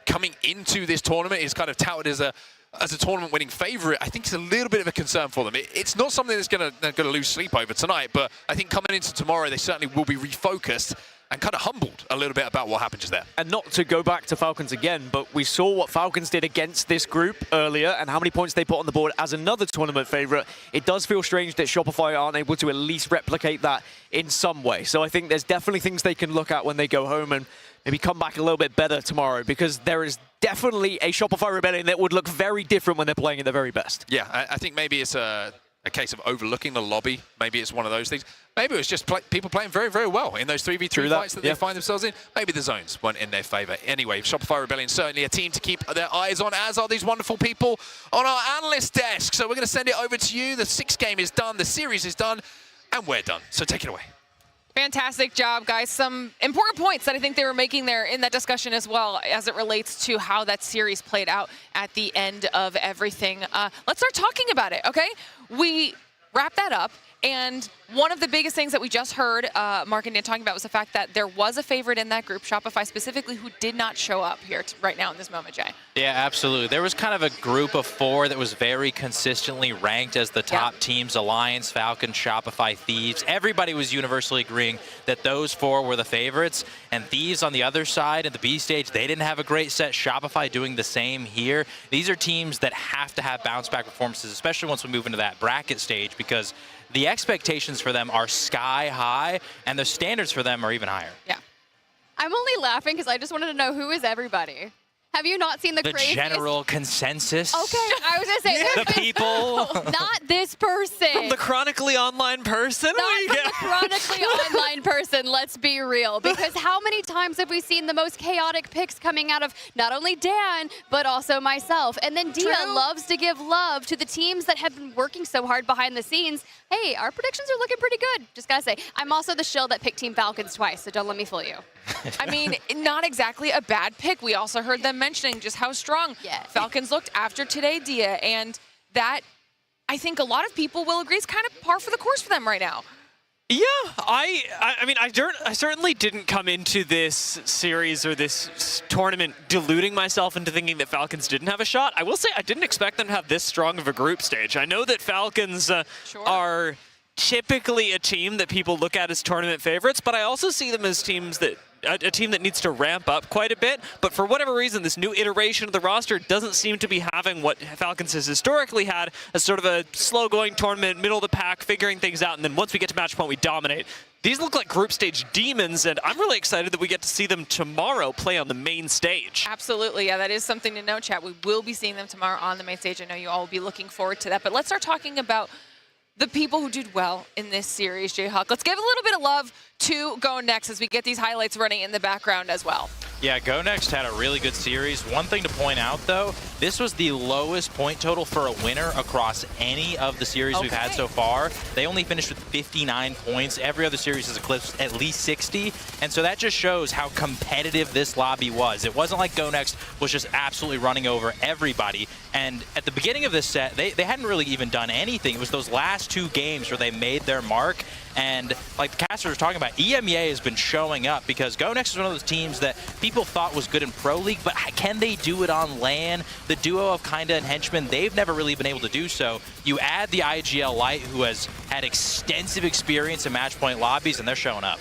coming into this tournament is kind of touted as a tournament-winning favorite, I think it's a little bit of a concern for them. It's not something that's going to lose sleep over tonight, but I think coming into tomorrow, they certainly will be refocused and kind of humbled a little bit about what happened just there. And not to go back to Falcons again, but we saw what Falcons did against this group earlier and how many points they put on the board as another tournament favorite. It does feel strange that Shopify aren't able to at least replicate that in some way. So I think there's definitely things they can look at when they go home and maybe come back a little bit better tomorrow, because there is definitely a Shopify Rebellion that would look very different when they're playing at their very best. Yeah, I think maybe it's a case of overlooking the lobby. Maybe it's one of those things. Maybe it was just people playing very, very well in those 3v3 fights that they find themselves in. Maybe the zones weren't in their favor. Anyway, Shopify Rebellion certainly a team to keep their eyes on, as are these wonderful people on our analyst desk. So we're going to send it over to you. The 6th game is done, the series is done, and we're done. So take it away. Fantastic job, guys. Some important points that I think they were making there in that discussion as well, as it relates to how that series played out at the end of everything. Let's start talking about it, okay? We wrap that up, And one of the biggest things that we just heard Mark and Dan talking about was the fact that there was a favorite in that group, Shopify specifically, who did not show up here right now in this moment, Jay. Yeah, absolutely. There was kind of a group of 4 that was very consistently ranked as the top teams: Alliance, Falcon, Shopify, Thieves. Everybody was universally agreeing that those 4 were the favorites. And Thieves on the other side at the B stage, they didn't have a great set. Shopify doing the same here. These are teams that have to have bounce back performances, especially once we move into that bracket stage, because the expectations for them are sky high, and the standards for them are even higher. Yeah. I'm only laughing because I just wanted to know, who is everybody? Have you not seen the craziest? General consensus. Okay, I was going to say. The people. Not this person. From the chronically online person? Not from the chronically online person, let's be real. Because how many times have we seen the most chaotic picks coming out of not only Dan, but also myself? And then Dia loves to give love to the teams that have been working so hard behind the scenes. Hey, our predictions are looking pretty good, just gotta say. I'm also the shill that picked Team Falcons twice, so don't let me fool you. I mean, not exactly a bad pick. We also heard them mentioning just how strong Falcons looked after today, Dia, and that, I think a lot of people will agree, is kind of par for the course for them right now. Yeah, I mean, I certainly didn't come into this series or this tournament deluding myself into thinking that Falcons didn't have a shot. I will say I didn't expect them to have this strong of a group stage. I know that Falcons are typically a team that people look at as tournament favorites, but I also see them as teams that a team that needs to ramp up quite a bit. But for whatever reason, this new iteration of the roster doesn't seem to be having what Falcons has historically had, as sort of a slow-going tournament, middle of the pack, figuring things out, and then once we get to match point, we dominate. These look like group stage demons, and I'm really excited that we get to see them tomorrow play on the main stage. Absolutely, yeah, that is something to note, chat. We will be seeing them tomorrow on the main stage. I know you all will be looking forward to that. But let's start talking about the people who did well in this series, Jayhawk. Let's give a little bit of love to Go Next as we get these highlights running in the background as well. Yeah, Go Next had a really good series. One thing to point out, though, this was the lowest point total for a winner across any of the series we've had so far. They only finished with 59 points. Every other series has eclipsed at least 60. And so that just shows how competitive this lobby was. It wasn't like Go Next was just absolutely running over everybody. And at the beginning of this set, they hadn't really even done anything. It was those last 2 games where they made their mark. And like the casters were talking about, EMEA has been showing up because Go Next is one of those teams that people thought was good in Pro League, but can they do it on LAN? The duo of Kinda and Henchman, they've never really been able to do so. You add the IGL Light, who has had extensive experience in match point lobbies, and they're showing up.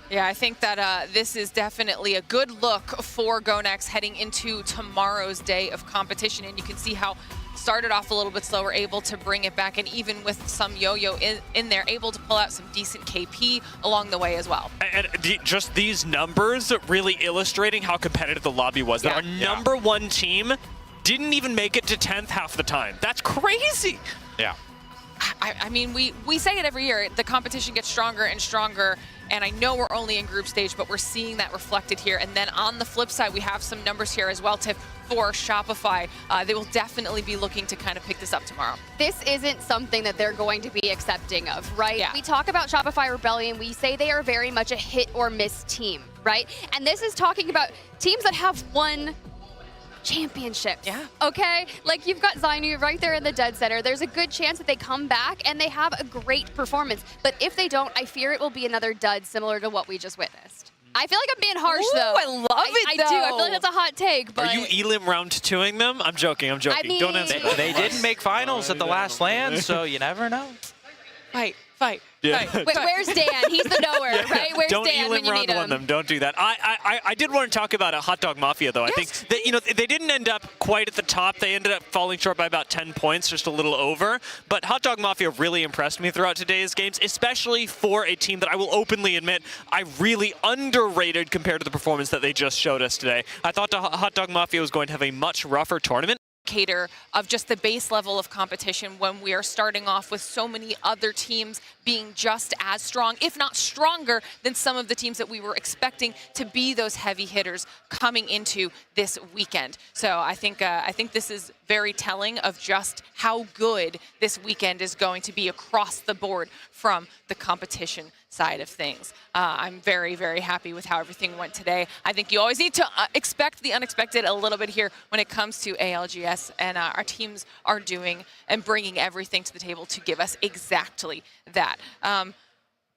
Yeah, I think that this is definitely a good look for Go Next heading into tomorrow's day of competition, and you can see how started off a little bit slower, able to bring it back, and even with some yo-yo in there, able to pull out some decent KP along the way as well. And just these numbers really illustrating how competitive the lobby was. That our number 1 team didn't even make it to 10th half the time. That's crazy. Yeah. I mean, we say it every year. The competition gets stronger and stronger, and I know we're only in group stage, but we're seeing that reflected here. And then on the flip side, we have some numbers here as well, Tiff, for Shopify. They will definitely be looking to kind of pick this up tomorrow. This isn't something that they're going to be accepting of, right? Yeah. We talk about Shopify Rebellion. We say they are very much a hit or miss team, right? And this is talking about teams that have won championships. Yeah. Okay? Like, you've got Zainu right there in the dead center. There's a good chance that they come back and they have a great performance. But if they don't, I fear it will be another dud similar to what we just witnessed. I feel like I'm being harsh, though. I love it, I do. I feel like that's a hot take, but... Are you Elim round 2ing them? I'm joking. I mean, don't answer that. They didn't make finals at the last LAN, so you never know. Fight. Yeah. Where's Dan? He's the knower, right? Where's Don't Dan when you need him? them. Don't do that. I did want to talk about a Hot Dog Mafia, though. Yes. I think that, they didn't end up quite at the top. They ended up falling short by about 10 points, just a little over. But Hot Dog Mafia really impressed me throughout today's games, especially for a team that I will openly admit I really underrated compared to the performance that they just showed us today. I thought Hot Dog Mafia was going to have a much rougher tournament. Of just the base level of competition when we are starting off with so many other teams being just as strong, if not stronger, than some of the teams that we were expecting to be those heavy hitters coming into this weekend. So I think this is very telling of just how good this weekend is going to be across the board from the competition side of things. I'm very, very happy with how everything went today. I think you always need to expect the unexpected a little bit here when it comes to ALGS, and our teams are doing and bringing everything to the table to give us exactly that.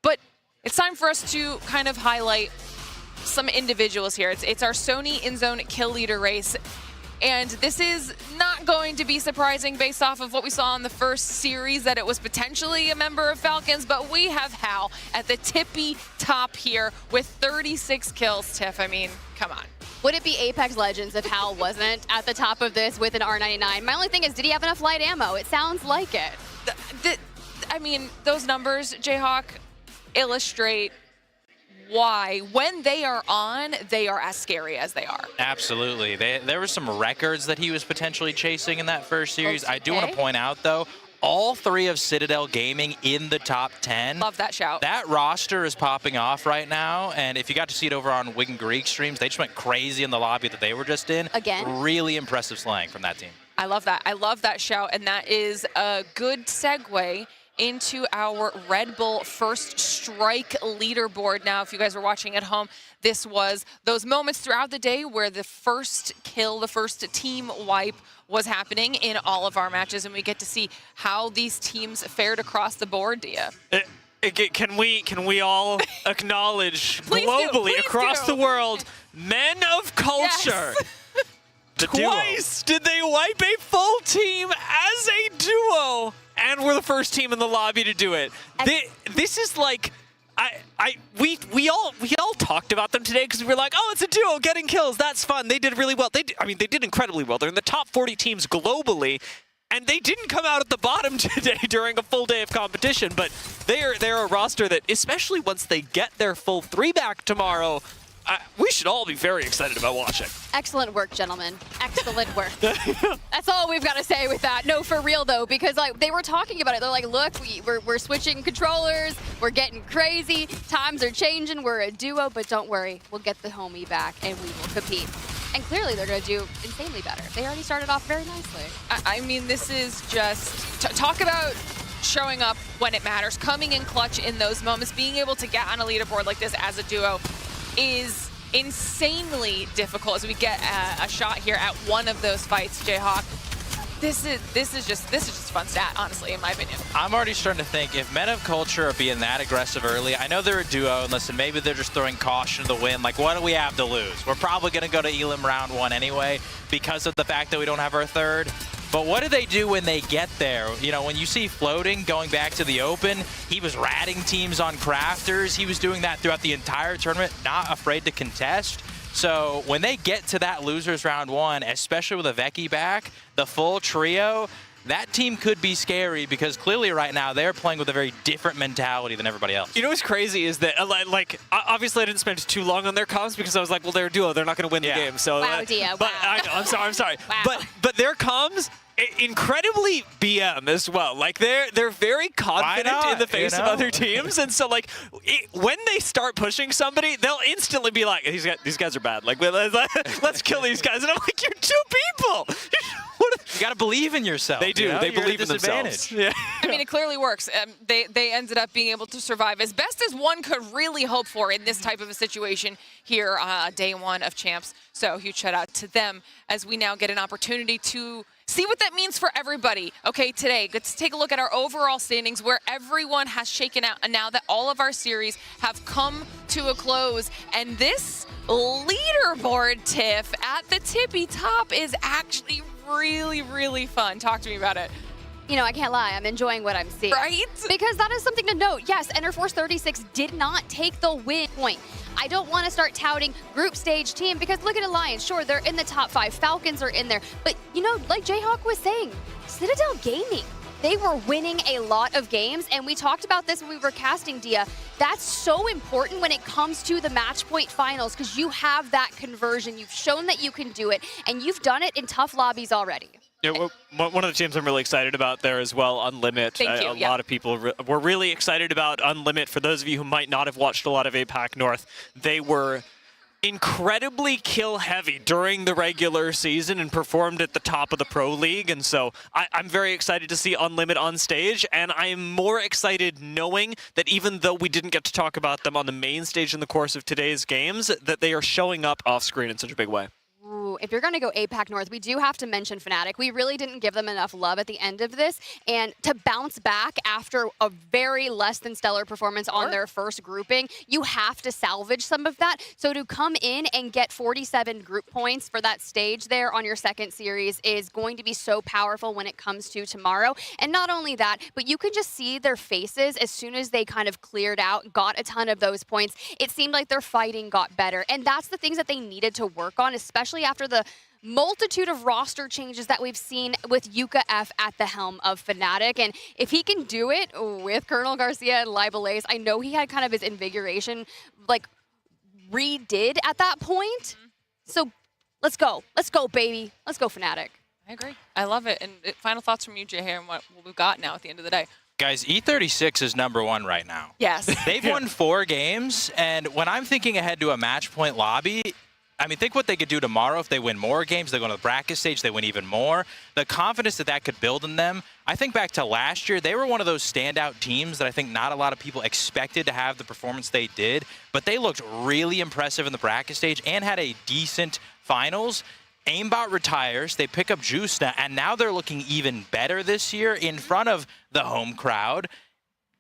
But it's time for us to kind of highlight some individuals here. It's our Sony in-zone kill leader race. And this is not going to be surprising based off of what we saw in the first series, that it was potentially a member of Falcons, but we have Hal at the tippy top here with 36 kills, Tiff. I mean, come on. Would it be Apex Legends if Hal wasn't at the top of this with an R99? My only thing is, did he have enough light ammo? It sounds like it. I mean, those numbers, Jayhawk, illustrate why, when they are on, they are as scary as they are. Absolutely. There were some records that he was potentially chasing in that first series. I do want to point out, though, all 3 of Citadel Gaming in the top 10. Love that shout. That roster is popping off right now, and if you got to see it over on Wig and Greek streams, they just went crazy in the lobby that they were just in. Again? Really impressive slaying from that team. I love that. I love that shout, and that is a good segue into our Red Bull First Strike leaderboard. Now, if you guys were watching at home, this was those moments throughout the day where the first kill, the first team wipe was happening in all of our matches, and we get to see how these teams fared across the board, Dia. Can we all acknowledge globally across the world, men of culture? Yes. Twice did they wipe a full team as a duo, and we're the first team in the lobby to do it. This is like, we all talked about them today because we were like, oh, it's a duo getting kills. That's fun. They did really well. They did incredibly well. They're in the top 40 teams globally, and they didn't come out at the bottom today during a full day of competition. But they're a roster that, especially once they get their full 3 back tomorrow, we should all be very excited about watching. Excellent work, gentlemen. Excellent work. That's all we've got to say with that. No, for real, though, because like they were talking about it. They're like, look, we're switching controllers. We're getting crazy. Times are changing. We're a duo, but don't worry. We'll get the homie back, and we will compete. And clearly, they're going to do insanely better. They already started off very nicely. I mean, this is just talk about showing up when it matters, coming in clutch in those moments, being able to get on a leaderboard like this as a duo is insanely difficult as we get a shot here at one of those fights, Jayhawk. This is just fun stat, honestly, in my opinion. I'm already starting to think if Men of Culture are being that aggressive early, I know they're a duo, and listen, maybe they're just throwing caution to the wind. Like, what do we have to lose? We're probably going to go to Elim round 1 anyway because of the fact that we don't have our third. But what do they do when they get there? You know, when you see Floating going back to the open, he was ratting teams on crafters. He was doing that throughout the entire tournament, not afraid to contest. So when they get to that losers round 1, especially with a Vecchi back, the full trio, that team could be scary because clearly right now they're playing with a very different mentality than everybody else. You know what's crazy is that, like, obviously I didn't spend too long on their comms because I was like, well, they're a duo. They're not going to win the game. So, wow, Dia, but wow. I know, I'm sorry. Wow. But their comms, incredibly BM as well. Like, they're very confident in the face of other teams. And so, like, when they start pushing somebody, they'll instantly be like, these guys are bad. Like, let's kill these guys. And I'm like, you're 2 people. You got to believe in yourself. They do. You know? They You're believe in themselves. Yeah. I mean, it clearly works. They ended up being able to survive as best as one could really hope for in this type of a situation here, day 1 of Champs. So huge shout out to them as we now get an opportunity to see what that means for everybody. Okay, today, let's take a look at our overall standings where everyone has shaken out, and now that all of our series have come to a close. And this leaderboard, Tiff, at the tippy top is actually really, really fun. Talk to me about it. You know, I can't lie. I'm enjoying what I'm seeing. Right? Because that is something to note. Yes, Enterforce 36 did not take the win point. I don't want to start touting group stage team because look at Alliance. Sure, they're in the top 5. Falcons are in there. But, you know, like Jayhawk was saying, Citadel Gaming, they were winning a lot of games. And we talked about this when we were casting, Dia. That's so important when it comes to the match point finals because you have that conversion. You've shown that you can do it. And you've done it in tough lobbies already. Yeah, one of the teams I'm really excited about there as well, Unlimit. Thank you, A lot of people were really excited about Unlimit. For those of you who might not have watched a lot of APAC North, they were incredibly kill heavy during the regular season and performed at the top of the Pro League. And so I'm very excited to see Unlimit on stage. And I'm more excited knowing that even though we didn't get to talk about them on the main stage in the course of today's games, that they are showing up off screen in such a big way. Ooh, if you're going to go APAC North, we do have to mention Fnatic. We really didn't give them enough love at the end of this. And to bounce back after a very less than stellar performance on their first grouping, you have to salvage some of that. So to come in and get 47 group points for that stage there on your second series is going to be so powerful when it comes to tomorrow. And not only that, but you can just see their faces as soon as they kind of cleared out, got a ton of those points. It seemed like their fighting got better. And that's the things that they needed to work on, especially after the multitude of roster changes that we've seen with Yuka F at the helm of Fnatic. And if he can do it with Colonel Garcia and Libelace, I know he had kind of his invigoration like redid at that point. So let's go, baby. Let's go Fnatic. I agree. I love it. And final thoughts from you, Jay, here, and what we've got now at the end of the day. Guys, E36 is #1 right now. Yes. They've won 4 games, and when I'm thinking ahead to a match point lobby, I mean, think what they could do tomorrow if they win more games. They go to the bracket stage, they win even more. The confidence that that could build in them. I think back to last year, they were one of those standout teams that I think not a lot of people expected to have the performance they did, but they looked really impressive in the bracket stage and had a decent finals. Aimbot retires, they pick up Juicena, and now they're looking even better this year in front of the home crowd.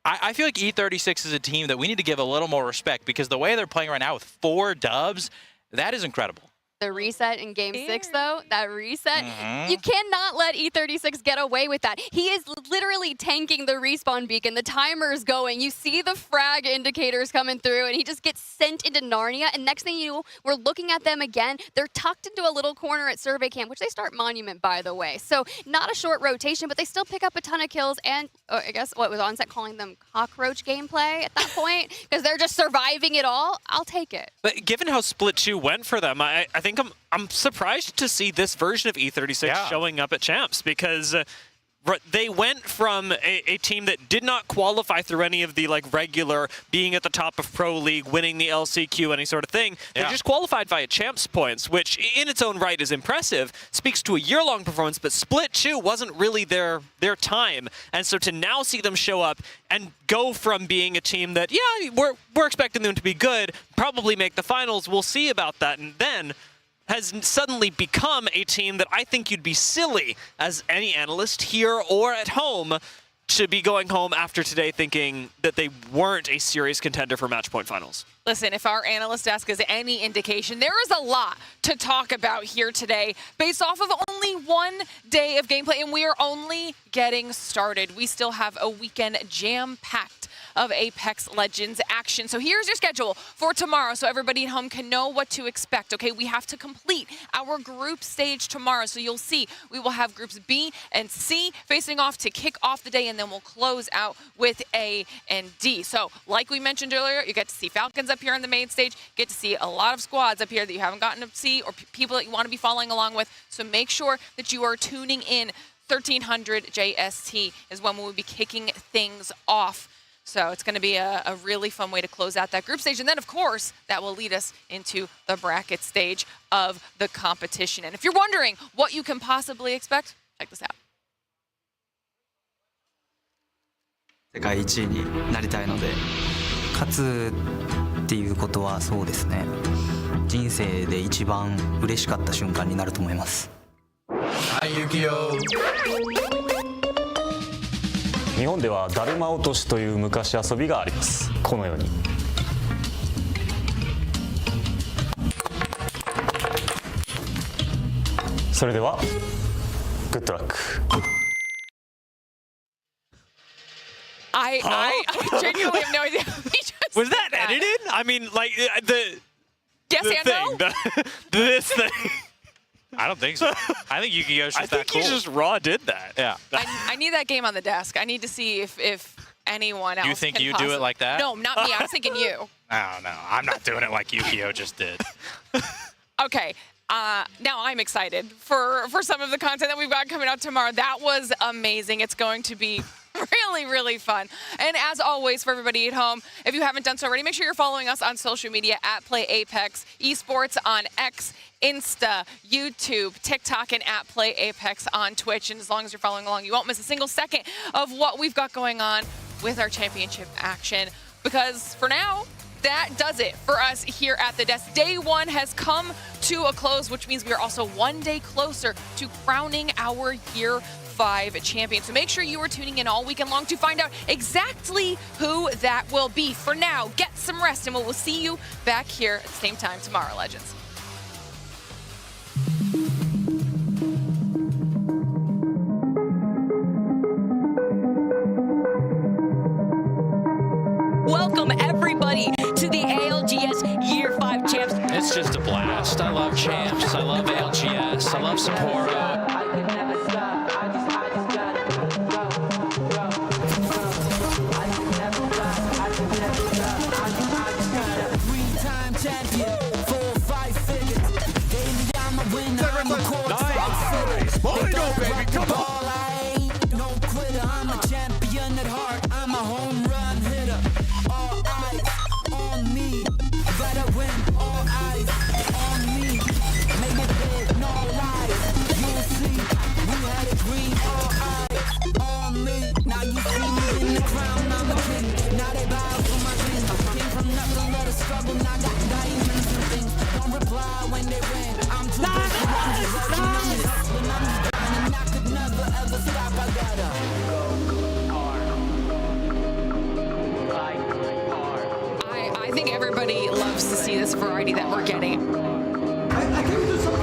I feel like E36 is a team that we need to give a little more respect because the way they're playing right now with 4 dubs, that is incredible. The reset in Game 6, though, that reset, you cannot let E36 get away with that. He is literally tanking the respawn beacon. The timer is going. You see the frag indicators coming through, and he just gets sent into Narnia. And next thing you know, we're looking at them again. They're tucked into a little corner at Survey Camp, which they start Monument, by the way. So not a short rotation, but they still pick up a ton of kills. And I guess what was Onset calling them cockroach gameplay at that point? Because they're just surviving it all. I'll take it. But given how Split 2 went for them, I think I'm surprised to see this version of E36 showing up at Champs because they went from a team that did not qualify through any of the like regular being at the top of Pro League, winning the LCQ, any sort of thing. They just qualified via Champs points, which in its own right is impressive, speaks to a year-long performance, but Split 2 wasn't really their time. And so to now see them show up and go from being a team that, yeah, we're expecting them to be good, probably make the finals, we'll see about that, and then has suddenly become a team that I think you'd be silly as any analyst here or at home to be going home after today thinking that they weren't a serious contender for match point finals. Listen, if our analyst desk is any indication, there is a lot to talk about here today based off of only one day of gameplay, and we are only getting started. We still have a weekend jam-packed of Apex Legends action. So here's your schedule for tomorrow so everybody at home can know what to expect. Okay, we have to complete our group stage tomorrow. So you'll see we will have groups B and C facing off to kick off the day, and then we'll close out with A and D. So like we mentioned earlier, you get to see Falcons up here on the main stage, get to see a lot of squads up here that you haven't gotten to see or people that you want to be following along with. So make sure that you are tuning in. 1300 JST is when we'll be kicking things off. So it's going to be a really fun way to close out that group stage. And then, of course, that will lead us into the bracket stage of the competition. And if you're wondering what you can possibly expect, check this out. 世界一位になりたいので、勝つっていうことはそうですね。人生で一番嬉しかった瞬間になると思います。はい、ゆきよ。日本ではだるま落としという昔遊びがあります。このようにそれではグッドラック。 I genuinely have no idea. Was that edited? I mean, like the yes the and thing, no. This thing. I don't think so. I think Yu-Gi-Oh's just that cool. I think he just raw did that. Yeah. I need that game on the desk. I need to see if anyone else. You think can you do it like that? No, not me. I was thinking you. No, I'm not doing it like Yu-Gi-Oh just did. Okay. Now I'm excited for some of the content that we've got coming out tomorrow. That was amazing. It's going to be really, really fun. And as always, for everybody at home, if you haven't done so already, make sure you're following us on social media at Play Apex Esports on X, Insta, YouTube, TikTok, and at Play Apex on Twitch. And as long as you're following along, you won't miss a single second of what we've got going on with our championship action. Because for now, that does it for us here at the desk. Day one has come to a close, which means we are also one day closer to crowning our Year 5 champion. So make sure you are tuning in all weekend long to find out exactly who that will be. For now, get some rest, and we'll see you back here at the same time tomorrow, Legends. Welcome everybody to the ALGS Year 5 Champs. It's just a blast. I love champs. I love ALGS. I love Sapporo. Three-time champion, 4-5 figures. Baby, I'm a winner. I'm a Nice. Mondo, baby, come on. I ain't no quitter. I'm a champion at heart. I'm a home run hitter. All eyes on me. Gotta win. All eyes on me. Make it big, no lies. You'll see. We had a green. All eyes on me. Now you see me in the crown. I'm a king. Now they bow for my dreams. Came from nothing but a struggle. Now got diamonds and things. Don't reply when they win. I'm too busy working on this. When I'm grinding, I could never ever stop. I gotta I think everybody loves to see this variety that we're getting. I can do some